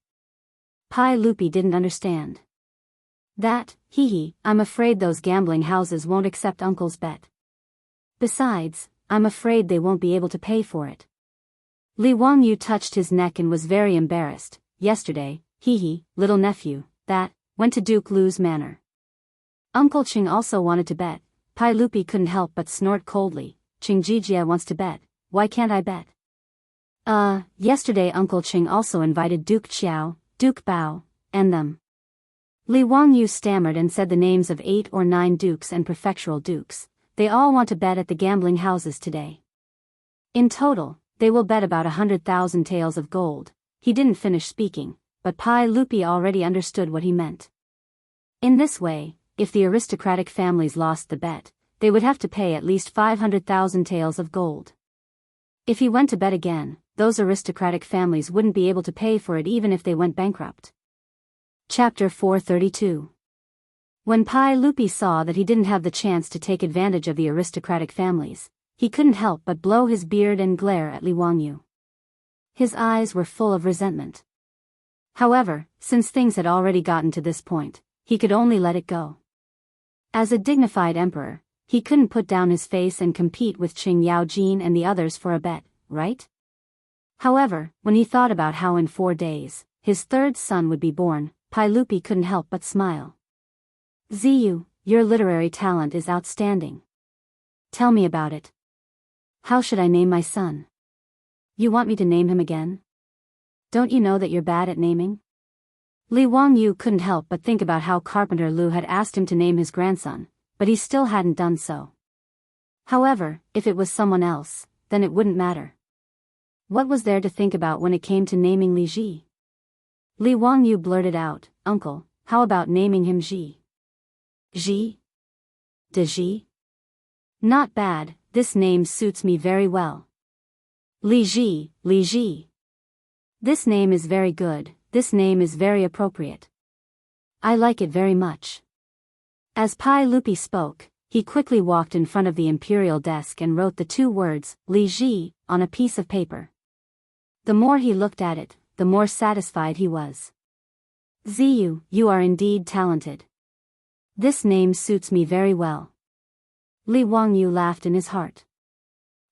Pai Lupi didn't understand. That, I'm afraid those gambling houses won't accept uncle's bet. Besides, I'm afraid they won't be able to pay for it. Li Wangyu touched his neck and was very embarrassed. Yesterday, little nephew, that, went to Duke Lu's manor. Uncle Qing also wanted to bet. Pai Lupi couldn't help but snort coldly. Qing Jijia wants to bet, why can't I bet? Yesterday Uncle Qing also invited Duke Qiao, Duke Bao, and them. Li Wangyu stammered and said the names of 8 or 9 dukes and prefectural dukes. They all want to bet at the gambling houses today. In total, they will bet about 100,000 taels of gold. He didn't finish speaking, but Pai Lupi already understood what he meant. In this way, if the aristocratic families lost the bet, they would have to pay at least 500,000 taels of gold. If he went to bet again, those aristocratic families wouldn't be able to pay for it even if they went bankrupt. Chapter 432. When Pai Lupi saw that he didn't have the chance to take advantage of the aristocratic families, he couldn't help but blow his beard and glare at Li Wangyu. His eyes were full of resentment. However, since things had already gotten to this point, he could only let it go. As a dignified emperor, he couldn't put down his face and compete with Qing Yaojin and the others for a bet, right? However, when he thought about how in 4 days, his third son would be born, Pai Lupi couldn't help but smile. Ziyu, your literary talent is outstanding. Tell me about it. How should I name my son? You want me to name him again? Don't you know that you're bad at naming? Li Wangyu couldn't help but think about how Carpenter Lu had asked him to name his grandson, but he still hadn't done so. However, if it was someone else, then it wouldn't matter. What was there to think about when it came to naming Li Ji? Li Wangyu blurted out, "Uncle, how about naming him Ji?" Ji? De Ji? Not bad, this name suits me very well. Li Ji, Li Ji. This name is very good, this name is very appropriate. I like it very much. As Pai Lupi spoke, he quickly walked in front of the imperial desk and wrote the 2 words, Li Ji, on a piece of paper. The more he looked at it, the more satisfied he was. Ziyu, you are indeed talented. This name suits me very well. Li Wangyu laughed in his heart.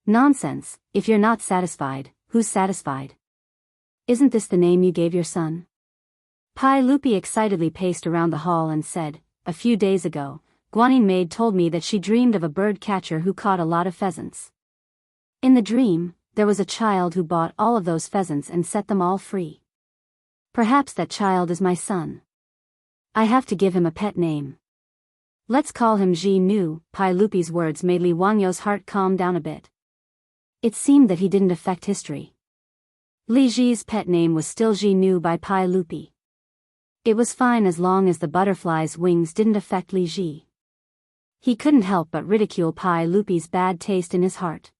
Nonsense, if you're not satisfied, who's satisfied? Isn't this the name you gave your son? Pai Lupi excitedly paced around the hall and said, a few days ago, Guanyin maid told me that she dreamed of a bird catcher who caught a lot of pheasants. In the dream, there was a child who bought all of those pheasants and set them all free. Perhaps that child is my son. I have to give him a pet name. Let's call him Ji Nu. Pai Lupi's words made Li Wangyu's heart calm down a bit. It seemed that he didn't affect history. Li Ji's pet name was still Ji Nu by Pai Lupi. It was fine as long as the butterfly's wings didn't affect Li Ji. He couldn't help but ridicule Pai Lupi's bad taste in his heart.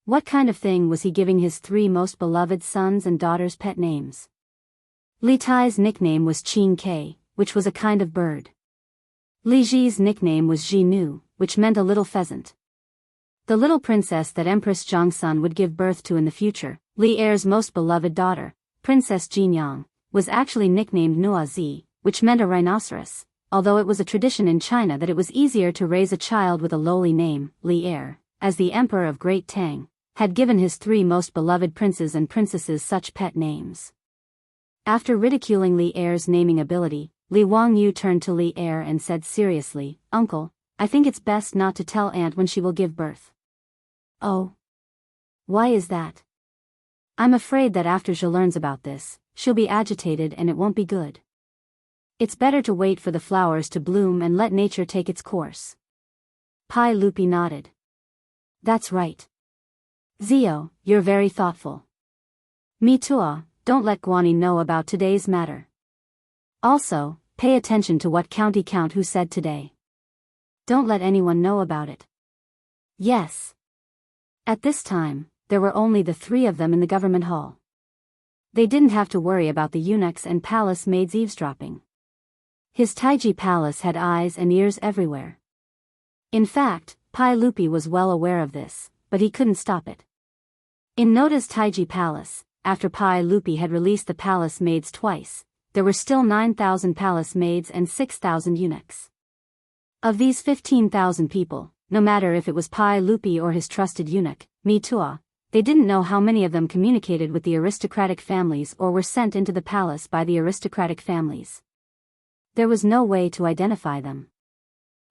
What kind of thing was he giving his 3 most beloved sons and daughters pet names? Li Tai's nickname was Qin Ke, which was a kind of bird. Li Ji's nickname was Ji Nu, which meant a little pheasant. The little princess that Empress Zhongsun would give birth to in the future, Li Er's most beloved daughter, Princess Jinyang, was actually nicknamed Nua Zi, which meant a rhinoceros, although it was a tradition in China that it was easier to raise a child with a lowly name. Li Er, as the emperor of Great Tang, had given his 3 most beloved princes and princesses such pet names. After ridiculing Li Er's naming ability, Li Wangyu turned to Li Er and said seriously, Uncle, I think it's best not to tell Aunt when she will give birth. Oh. Why is that? I'm afraid that after she learns about this, she'll be agitated and it won't be good. It's better to wait for the flowers to bloom and let nature take its course. Pai Lupi nodded. That's right. Zio, you're very thoughtful. Me too, don't let Guanyin know about today's matter. Also, pay attention to what county count who said today. Don't let anyone know about it. Yes. At this time, there were only the 3 of them in the government hall. They didn't have to worry about the eunuchs and palace maids eavesdropping. His Taiji palace had eyes and ears everywhere. In fact, Pai Lupi was well aware of this, but he couldn't stop it. In Noda's Taiji palace, after Pai Lupi had released the palace maids twice, there were still 9,000 palace maids and 6,000 eunuchs. Of these 15,000 people, no matter if it was Pai Lupi or his trusted eunuch, Mi Tua, they didn't know how many of them communicated with the aristocratic families or were sent into the palace by the aristocratic families. There was no way to identify them.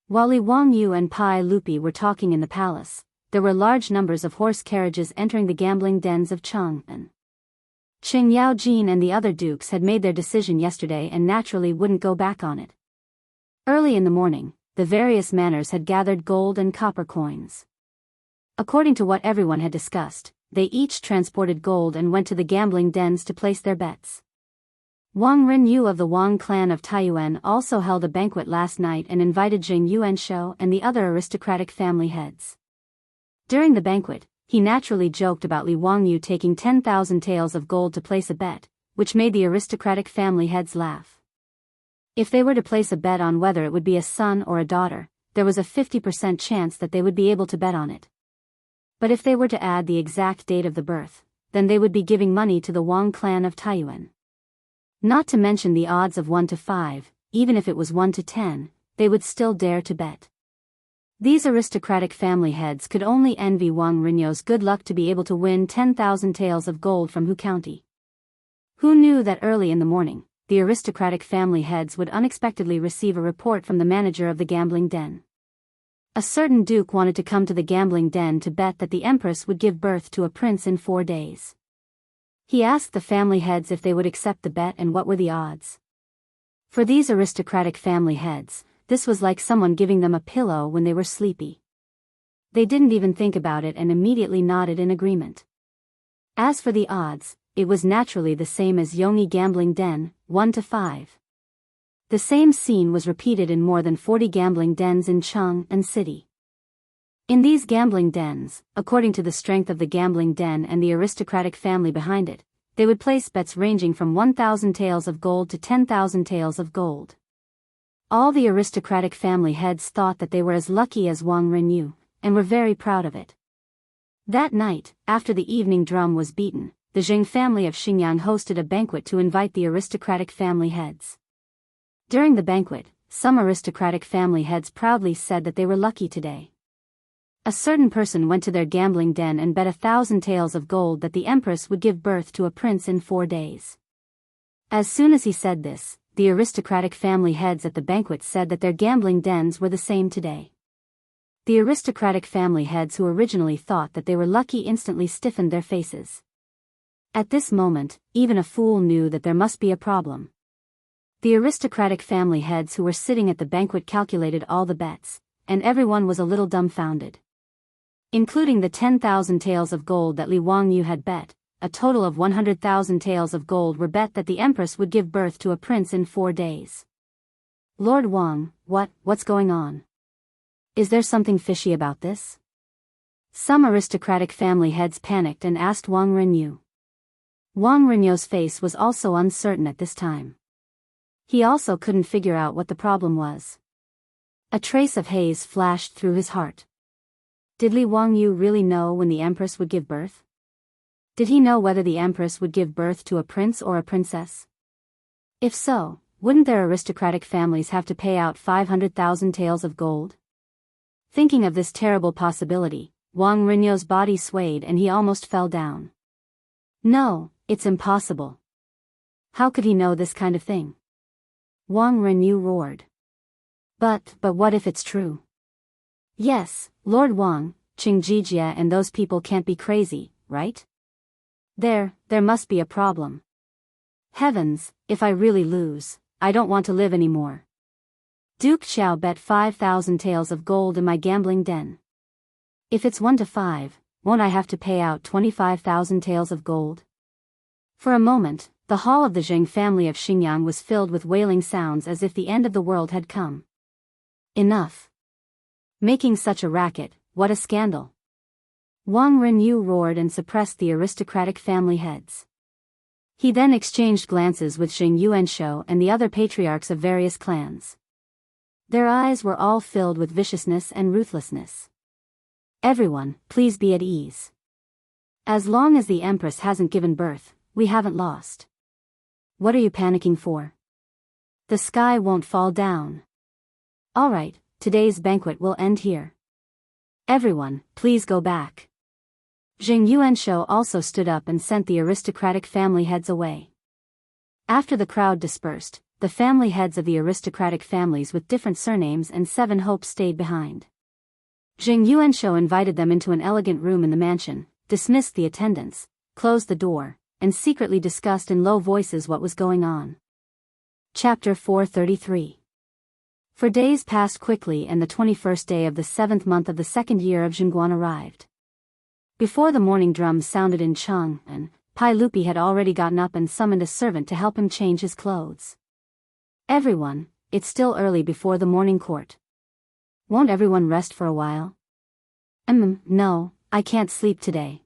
While Li Wangyu and Pai Lupi were talking in the palace, there were large numbers of horse carriages entering the gambling dens of Chang'an. Qing Yaojin and the other dukes had made their decision yesterday and naturally wouldn't go back on it. Early in the morning, the various manors had gathered gold and copper coins. According to what everyone had discussed, they each transported gold and went to the gambling dens to place their bets. Wang Renyu of the Wang clan of Taiyuan also held a banquet last night and invited Jing Yuanshou and the other aristocratic family heads. During the banquet, he naturally joked about Li Wangyu taking 10,000 taels of gold to place a bet, which made the aristocratic family heads laugh. If they were to place a bet on whether it would be a son or a daughter, there was a 50% chance that they would be able to bet on it. But if they were to add the exact date of the birth, then they would be giving money to the Wang clan of Taiyuan. Not to mention the odds of 1 to 5, even if it was 1 to 10, they would still dare to bet. These aristocratic family heads could only envy Wang Rinyo's good luck to be able to win 10,000 taels of gold from Hu County. Who knew that early in the morning, the aristocratic family heads would unexpectedly receive a report from the manager of the gambling den. A certain duke wanted to come to the gambling den to bet that the empress would give birth to a prince in 4 days. He asked the family heads if they would accept the bet and what were the odds. For these aristocratic family heads, this was like someone giving them a pillow when they were sleepy. They didn't even think about it and immediately nodded in agreement. As for the odds, it was naturally the same as Yongyi Gambling Den, 1 to 5. The same scene was repeated in more than 40 gambling dens in Cheng and City. In these gambling dens, according to the strength of the gambling den and the aristocratic family behind it, they would place bets ranging from 1,000 taels of gold to 10,000 taels of gold. All the aristocratic family heads thought that they were as lucky as Wang Renyu, and were very proud of it. That night, after the evening drum was beaten, the Zheng family of Xingyang hosted a banquet to invite the aristocratic family heads. During the banquet, some aristocratic family heads proudly said that they were lucky today. A certain person went to their gambling den and bet 1,000 taels of gold that the empress would give birth to a prince in 4 days. As soon as he said this, the aristocratic family heads at the banquet said that their gambling dens were the same today. The aristocratic family heads who originally thought that they were lucky instantly stiffened their faces. At this moment, even a fool knew that there must be a problem. The aristocratic family heads who were sitting at the banquet calculated all the bets, and everyone was a little dumbfounded. Including the 10,000 taels of gold that Li Wangyu had bet, a total of 100,000 taels of gold were bet that the empress would give birth to a prince in 4 days. Lord Wang, what's going on? Is there something fishy about this? Some aristocratic family heads panicked and asked Wang Renyu. Wang Renyu's face was also uncertain at this time. He also couldn't figure out what the problem was. A trace of haze flashed through his heart. Did Li Wangyu really know when the empress would give birth? Did he know whether the empress would give birth to a prince or a princess? If so, wouldn't their aristocratic families have to pay out 500,000 taels of gold? Thinking of this terrible possibility, Wang Renyu's body swayed and he almost fell down. No, it's impossible. How could he know this kind of thing? Wang Renyu roared. But what if it's true? Yes, Lord Wang, Qingjijia and those people can't be crazy, right? There must be a problem. Heavens, if I really lose, I don't want to live anymore. Duke Xiao bet 5,000 taels of gold in my gambling den. If it's 1 to 5, won't I have to pay out 25,000 taels of gold? For a moment, the hall of the Zheng family of Xingyang was filled with wailing sounds as if the end of the world had come. Enough. Making such a racket, what a scandal. Wang Renyu roared and suppressed the aristocratic family heads. He then exchanged glances with Zheng Yuanshou and the other patriarchs of various clans. Their eyes were all filled with viciousness and ruthlessness. Everyone, please be at ease. As long as the empress hasn't given birth, we haven't lost. What are you panicking for? The sky won't fall down. All right, today's banquet will end here. Everyone, please go back. Zheng Yuanshou also stood up and sent the aristocratic family heads away. After the crowd dispersed, the family heads of the aristocratic families with different surnames and 7 hopes stayed behind. Zheng Yuanshou invited them into an elegant room in the mansion, dismissed the attendants, closed the door, and secretly discussed in low voices what was going on. Chapter 433. For days passed quickly and the 21st day of the 7th month of the 2nd year of Zhenguan arrived. Before the morning drums sounded in Cheng, and Pai Lupi had already gotten up and summoned a servant to help him change his clothes. Everyone, it's still early before the morning court. Won't everyone rest for a while? No, I can't sleep today.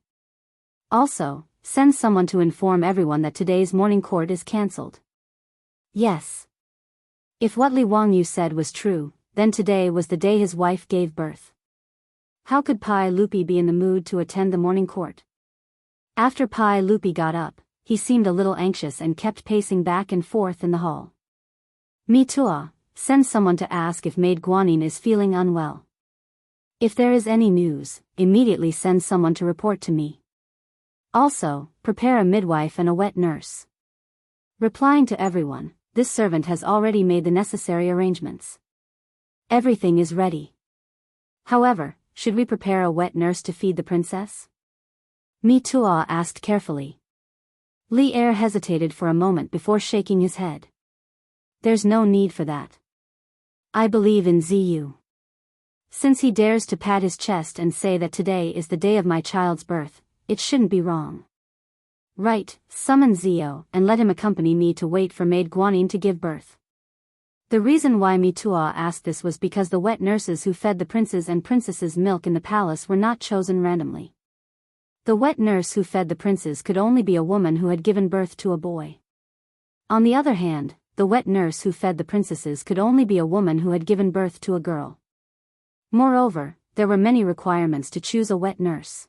Also, send someone to inform everyone that today's morning court is cancelled. Yes. If what Li Wangyu said was true, then today was the day his wife gave birth. How could Pai Lupi be in the mood to attend the morning court? After Pai Lupi got up, he seemed a little anxious and kept pacing back and forth in the hall. Mi Tua, send someone to ask if Maid Guanyin is feeling unwell. If there is any news, immediately send someone to report to me. Also, prepare a midwife and a wet nurse. Replying to everyone, this servant has already made the necessary arrangements. Everything is ready. However, should we prepare a wet nurse to feed the princess? Mi Tua asked carefully. Li Er hesitated for a moment before shaking his head. There's no need for that. I believe in Ziyu. Since he dares to pat his chest and say that today is the day of my child's birth, it shouldn't be wrong. Right, summon Zio and let him accompany me to wait for Maid Guanyin to give birth. The reason why Mi Tua asked this was because the wet nurses who fed the princes and princesses milk in the palace were not chosen randomly. The wet nurse who fed the princes could only be a woman who had given birth to a boy. On the other hand, the wet nurse who fed the princesses could only be a woman who had given birth to a girl. Moreover, there were many requirements to choose a wet nurse.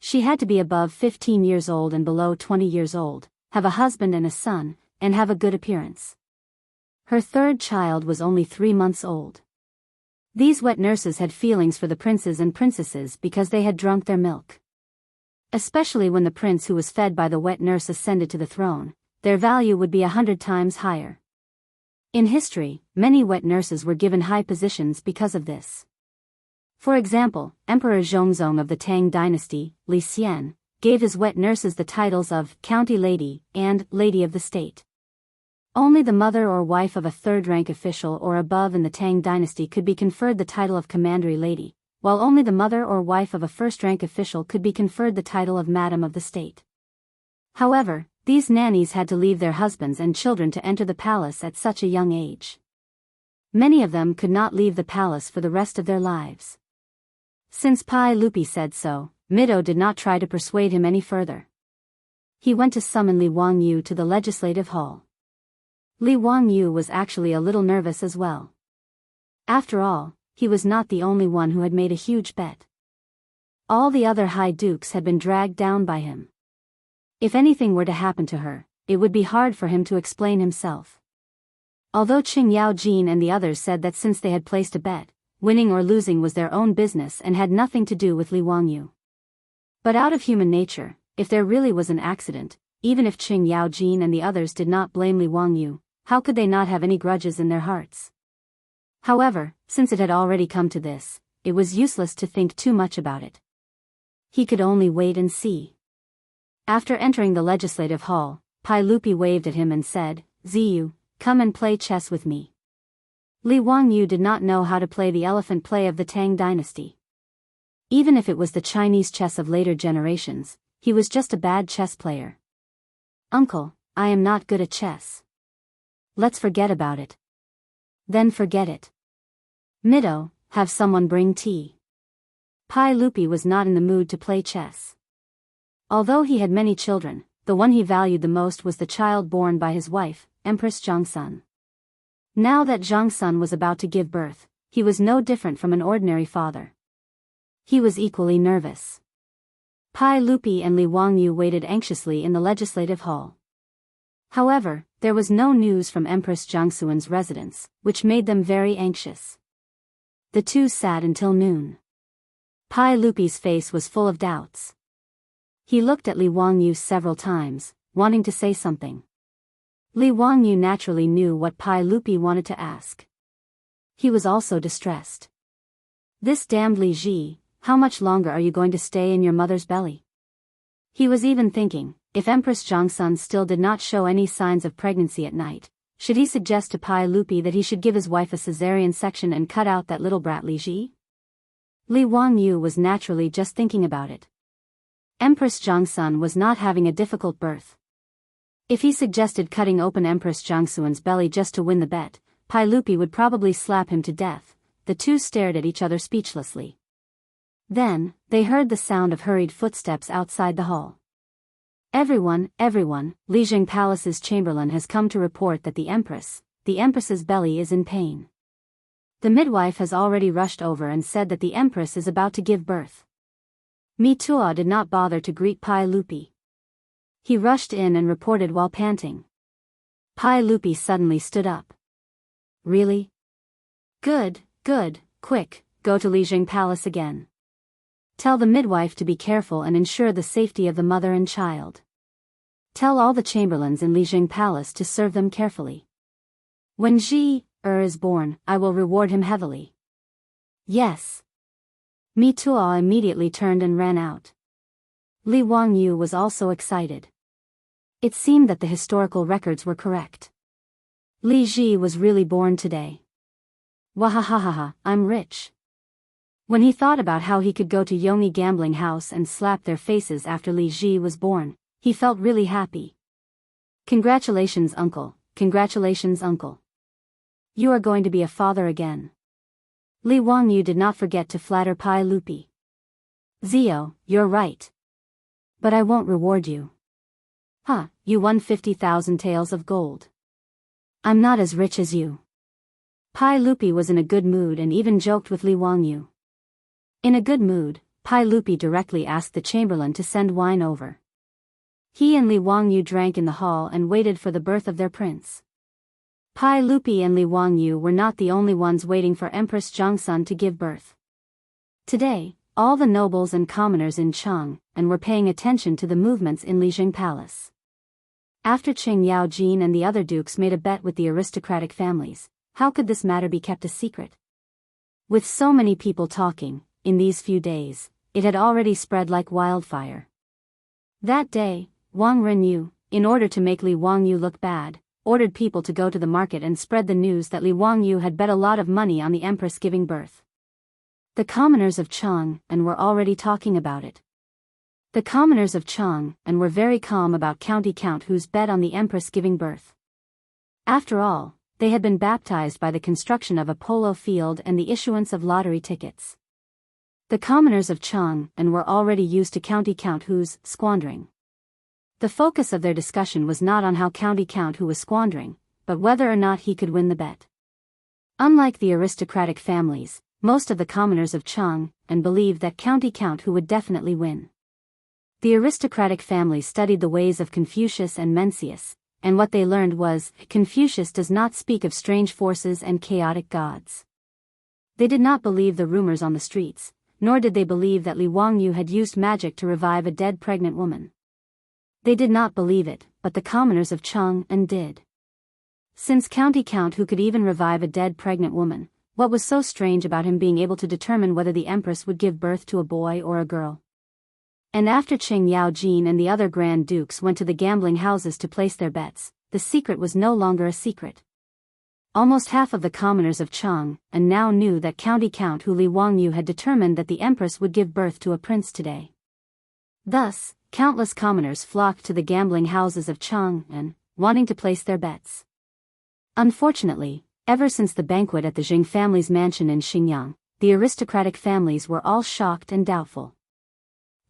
She had to be above 15 years old and below 20 years old, have a husband and a son, and have a good appearance. Her third child was only 3 months old. These wet nurses had feelings for the princes and princesses because they had drunk their milk. Especially when the prince who was fed by the wet nurse ascended to the throne, their value would be 100 times higher. In history, many wet nurses were given high positions because of this. For example, Emperor Zhongzong of the Tang dynasty, Li Xian, gave his wet nurses the titles of County Lady and Lady of the State. Only the mother or wife of a third-rank official or above in the Tang dynasty could be conferred the title of Commandery Lady, while only the mother or wife of a first-rank official could be conferred the title of Madam of the State. However, these nannies had to leave their husbands and children to enter the palace at such a young age. Many of them could not leave the palace for the rest of their lives. Since Pai Lupi said so, Mido did not try to persuade him any further. He went to summon Li Wangyu to the legislative hall. Li Wangyu was actually a little nervous as well. After all, he was not the only one who had made a huge bet. All the other high dukes had been dragged down by him. If anything were to happen to her, it would be hard for him to explain himself. Although Qing Yaojin and the others said that since they had placed a bet, winning or losing was their own business and had nothing to do with Li Wangyu. But out of human nature, if there really was an accident, even if Qing Yaojin and the others did not blame Li Wangyu, how could they not have any grudges in their hearts? However, since it had already come to this, it was useless to think too much about it. He could only wait and see. After entering the legislative hall, Pai Lupi waved at him and said, "Ziyu, come and play chess with me." Li Wangyu did not know how to play the elephant play of the Tang dynasty. Even if it was the Chinese chess of later generations, he was just a bad chess player. "Uncle, I am not good at chess." "Let's forget about it." "Then forget it." "Mido, have someone bring tea." Pai Lupi was not in the mood to play chess. Although he had many children, the one he valued the most was the child born by his wife, Empress Zhongsun. Now that Zhongsun was about to give birth, he was no different from an ordinary father. He was equally nervous. Pai Lupi and Li Wangyu waited anxiously in the legislative hall. However, there was no news from Empress Zhongsun's residence, which made them very anxious. The two sat until noon. Pai Lupi's face was full of doubts. He looked at Li Wangyu several times, wanting to say something. Li Wangyu naturally knew what Pai Lupi wanted to ask. He was also distressed. "This damned Li Ji, how much longer are you going to stay in your mother's belly?" He was even thinking, if Empress Zhongsun still did not show any signs of pregnancy at night, should he suggest to Pai Lupi that he should give his wife a cesarean section and cut out that little brat Li Ji? Li Wangyu was naturally just thinking about it. Empress Zhongsun was not having a difficult birth. If he suggested cutting open Empress Zhongsun's belly just to win the bet, Pai Lupi would probably slap him to death. The two stared at each other speechlessly. Then, they heard the sound of hurried footsteps outside the hall. Everyone, Lijiang Palace's chamberlain has come to report that the Empress, the Empress's belly is in pain. The midwife has already rushed over and said that the Empress is about to give birth. Mi Tuo did not bother to greet Pai Lupi. He rushed in and reported while panting. Pai Lupi suddenly stood up. Really? Good, good, quick, go to Lijing Palace again. Tell the midwife to be careful and ensure the safety of the mother and child. Tell all the chamberlains in Lijing Palace to serve them carefully. When Ji-er is born, I will reward him heavily. Yes. Mi Tuo immediately turned and ran out. Li Wangyu was also excited. It seemed that the historical records were correct. Li Ji was really born today. Wahahaha, I'm rich. When he thought about how he could go to Yongyi gambling house and slap their faces after Li Ji was born, he felt really happy. Congratulations, uncle. Congratulations, uncle. You are going to be a father again. Li Wangyu did not forget to flatter Pai Lupi. Zio, you're right. But I won't reward you. Huh, you won 50,000 taels of gold. I'm not as rich as you. Pai Lupi was in a good mood and even joked with Li Wangyu. In a good mood, Pai Lupi directly asked the chamberlain to send wine over. He and Li Wangyu drank in the hall and waited for the birth of their prince. Pai Lupi and Li Wangyu were not the only ones waiting for Empress Zhongsun to give birth. Today, all the nobles and commoners in Chang and were paying attention to the movements in Lijing Palace. After Qing Yaojin and the other dukes made a bet with the aristocratic families, how could this matter be kept a secret? With so many people talking, in these few days, it had already spread like wildfire. That day, Wang Renyu, in order to make Li Wangyu look bad, ordered people to go to the market and spread the news that Li Wangyu had bet a lot of money on the Empress giving birth. The commoners of Chang and were already talking about it. The commoners of Chang and were very calm about County Count whose bet on the Empress giving birth. After all, they had been baptized by the construction of a polo field and the issuance of lottery tickets. The commoners of Chang and were already used to County Count who's squandering. The focus of their discussion was not on how County Count who was squandering, but whether or not he could win the bet. Unlike the aristocratic families, most of the commoners of Chang and believed that County Count who would definitely win. The aristocratic families studied the ways of Confucius and Mencius, and what they learned was, Confucius does not speak of strange forces and chaotic gods. They did not believe the rumors on the streets, nor did they believe that Li Wangyu had used magic to revive a dead pregnant woman. They did not believe it, but the commoners of Chang and did. Since County Count who could even revive a dead pregnant woman, what was so strange about him being able to determine whether the Empress would give birth to a boy or a girl? And after Qing Yaojin and the other Grand Dukes went to the gambling houses to place their bets, the secret was no longer a secret. Almost half of the commoners of Chang and now knew that County Count who Li Wangyu had determined that the Empress would give birth to a prince today. Thus, countless commoners flocked to the gambling houses of Chang and, wanting to place their bets. Unfortunately, ever since the banquet at the Jing family's mansion in Xingyang, the aristocratic families were all shocked and doubtful.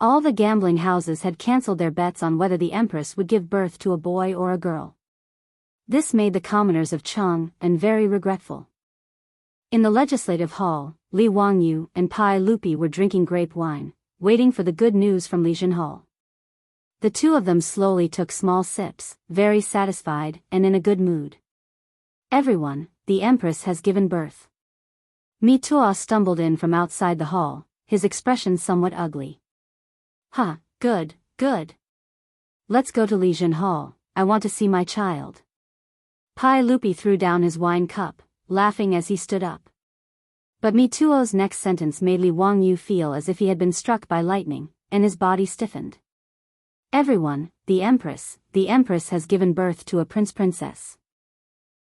All the gambling houses had cancelled their bets on whether the Empress would give birth to a boy or a girl. This made the commoners of Chang and very regretful. In the legislative hall, Li Wangyu and Pai Lupi were drinking grape wine, waiting for the good news from Lijin Hall. The two of them slowly took small sips, very satisfied and in a good mood. Everyone, the Empress has given birth. Mi Tuo stumbled in from outside the hall, his expression somewhat ugly. Ha, good, good. Let's go to Lijin Hall, I want to see my child. Pai Lupi threw down his wine cup, laughing as he stood up. But Mi Tuo's next sentence made Li Wangyu feel as if he had been struck by lightning, and his body stiffened. Everyone, the Empress has given birth to a prince-princess.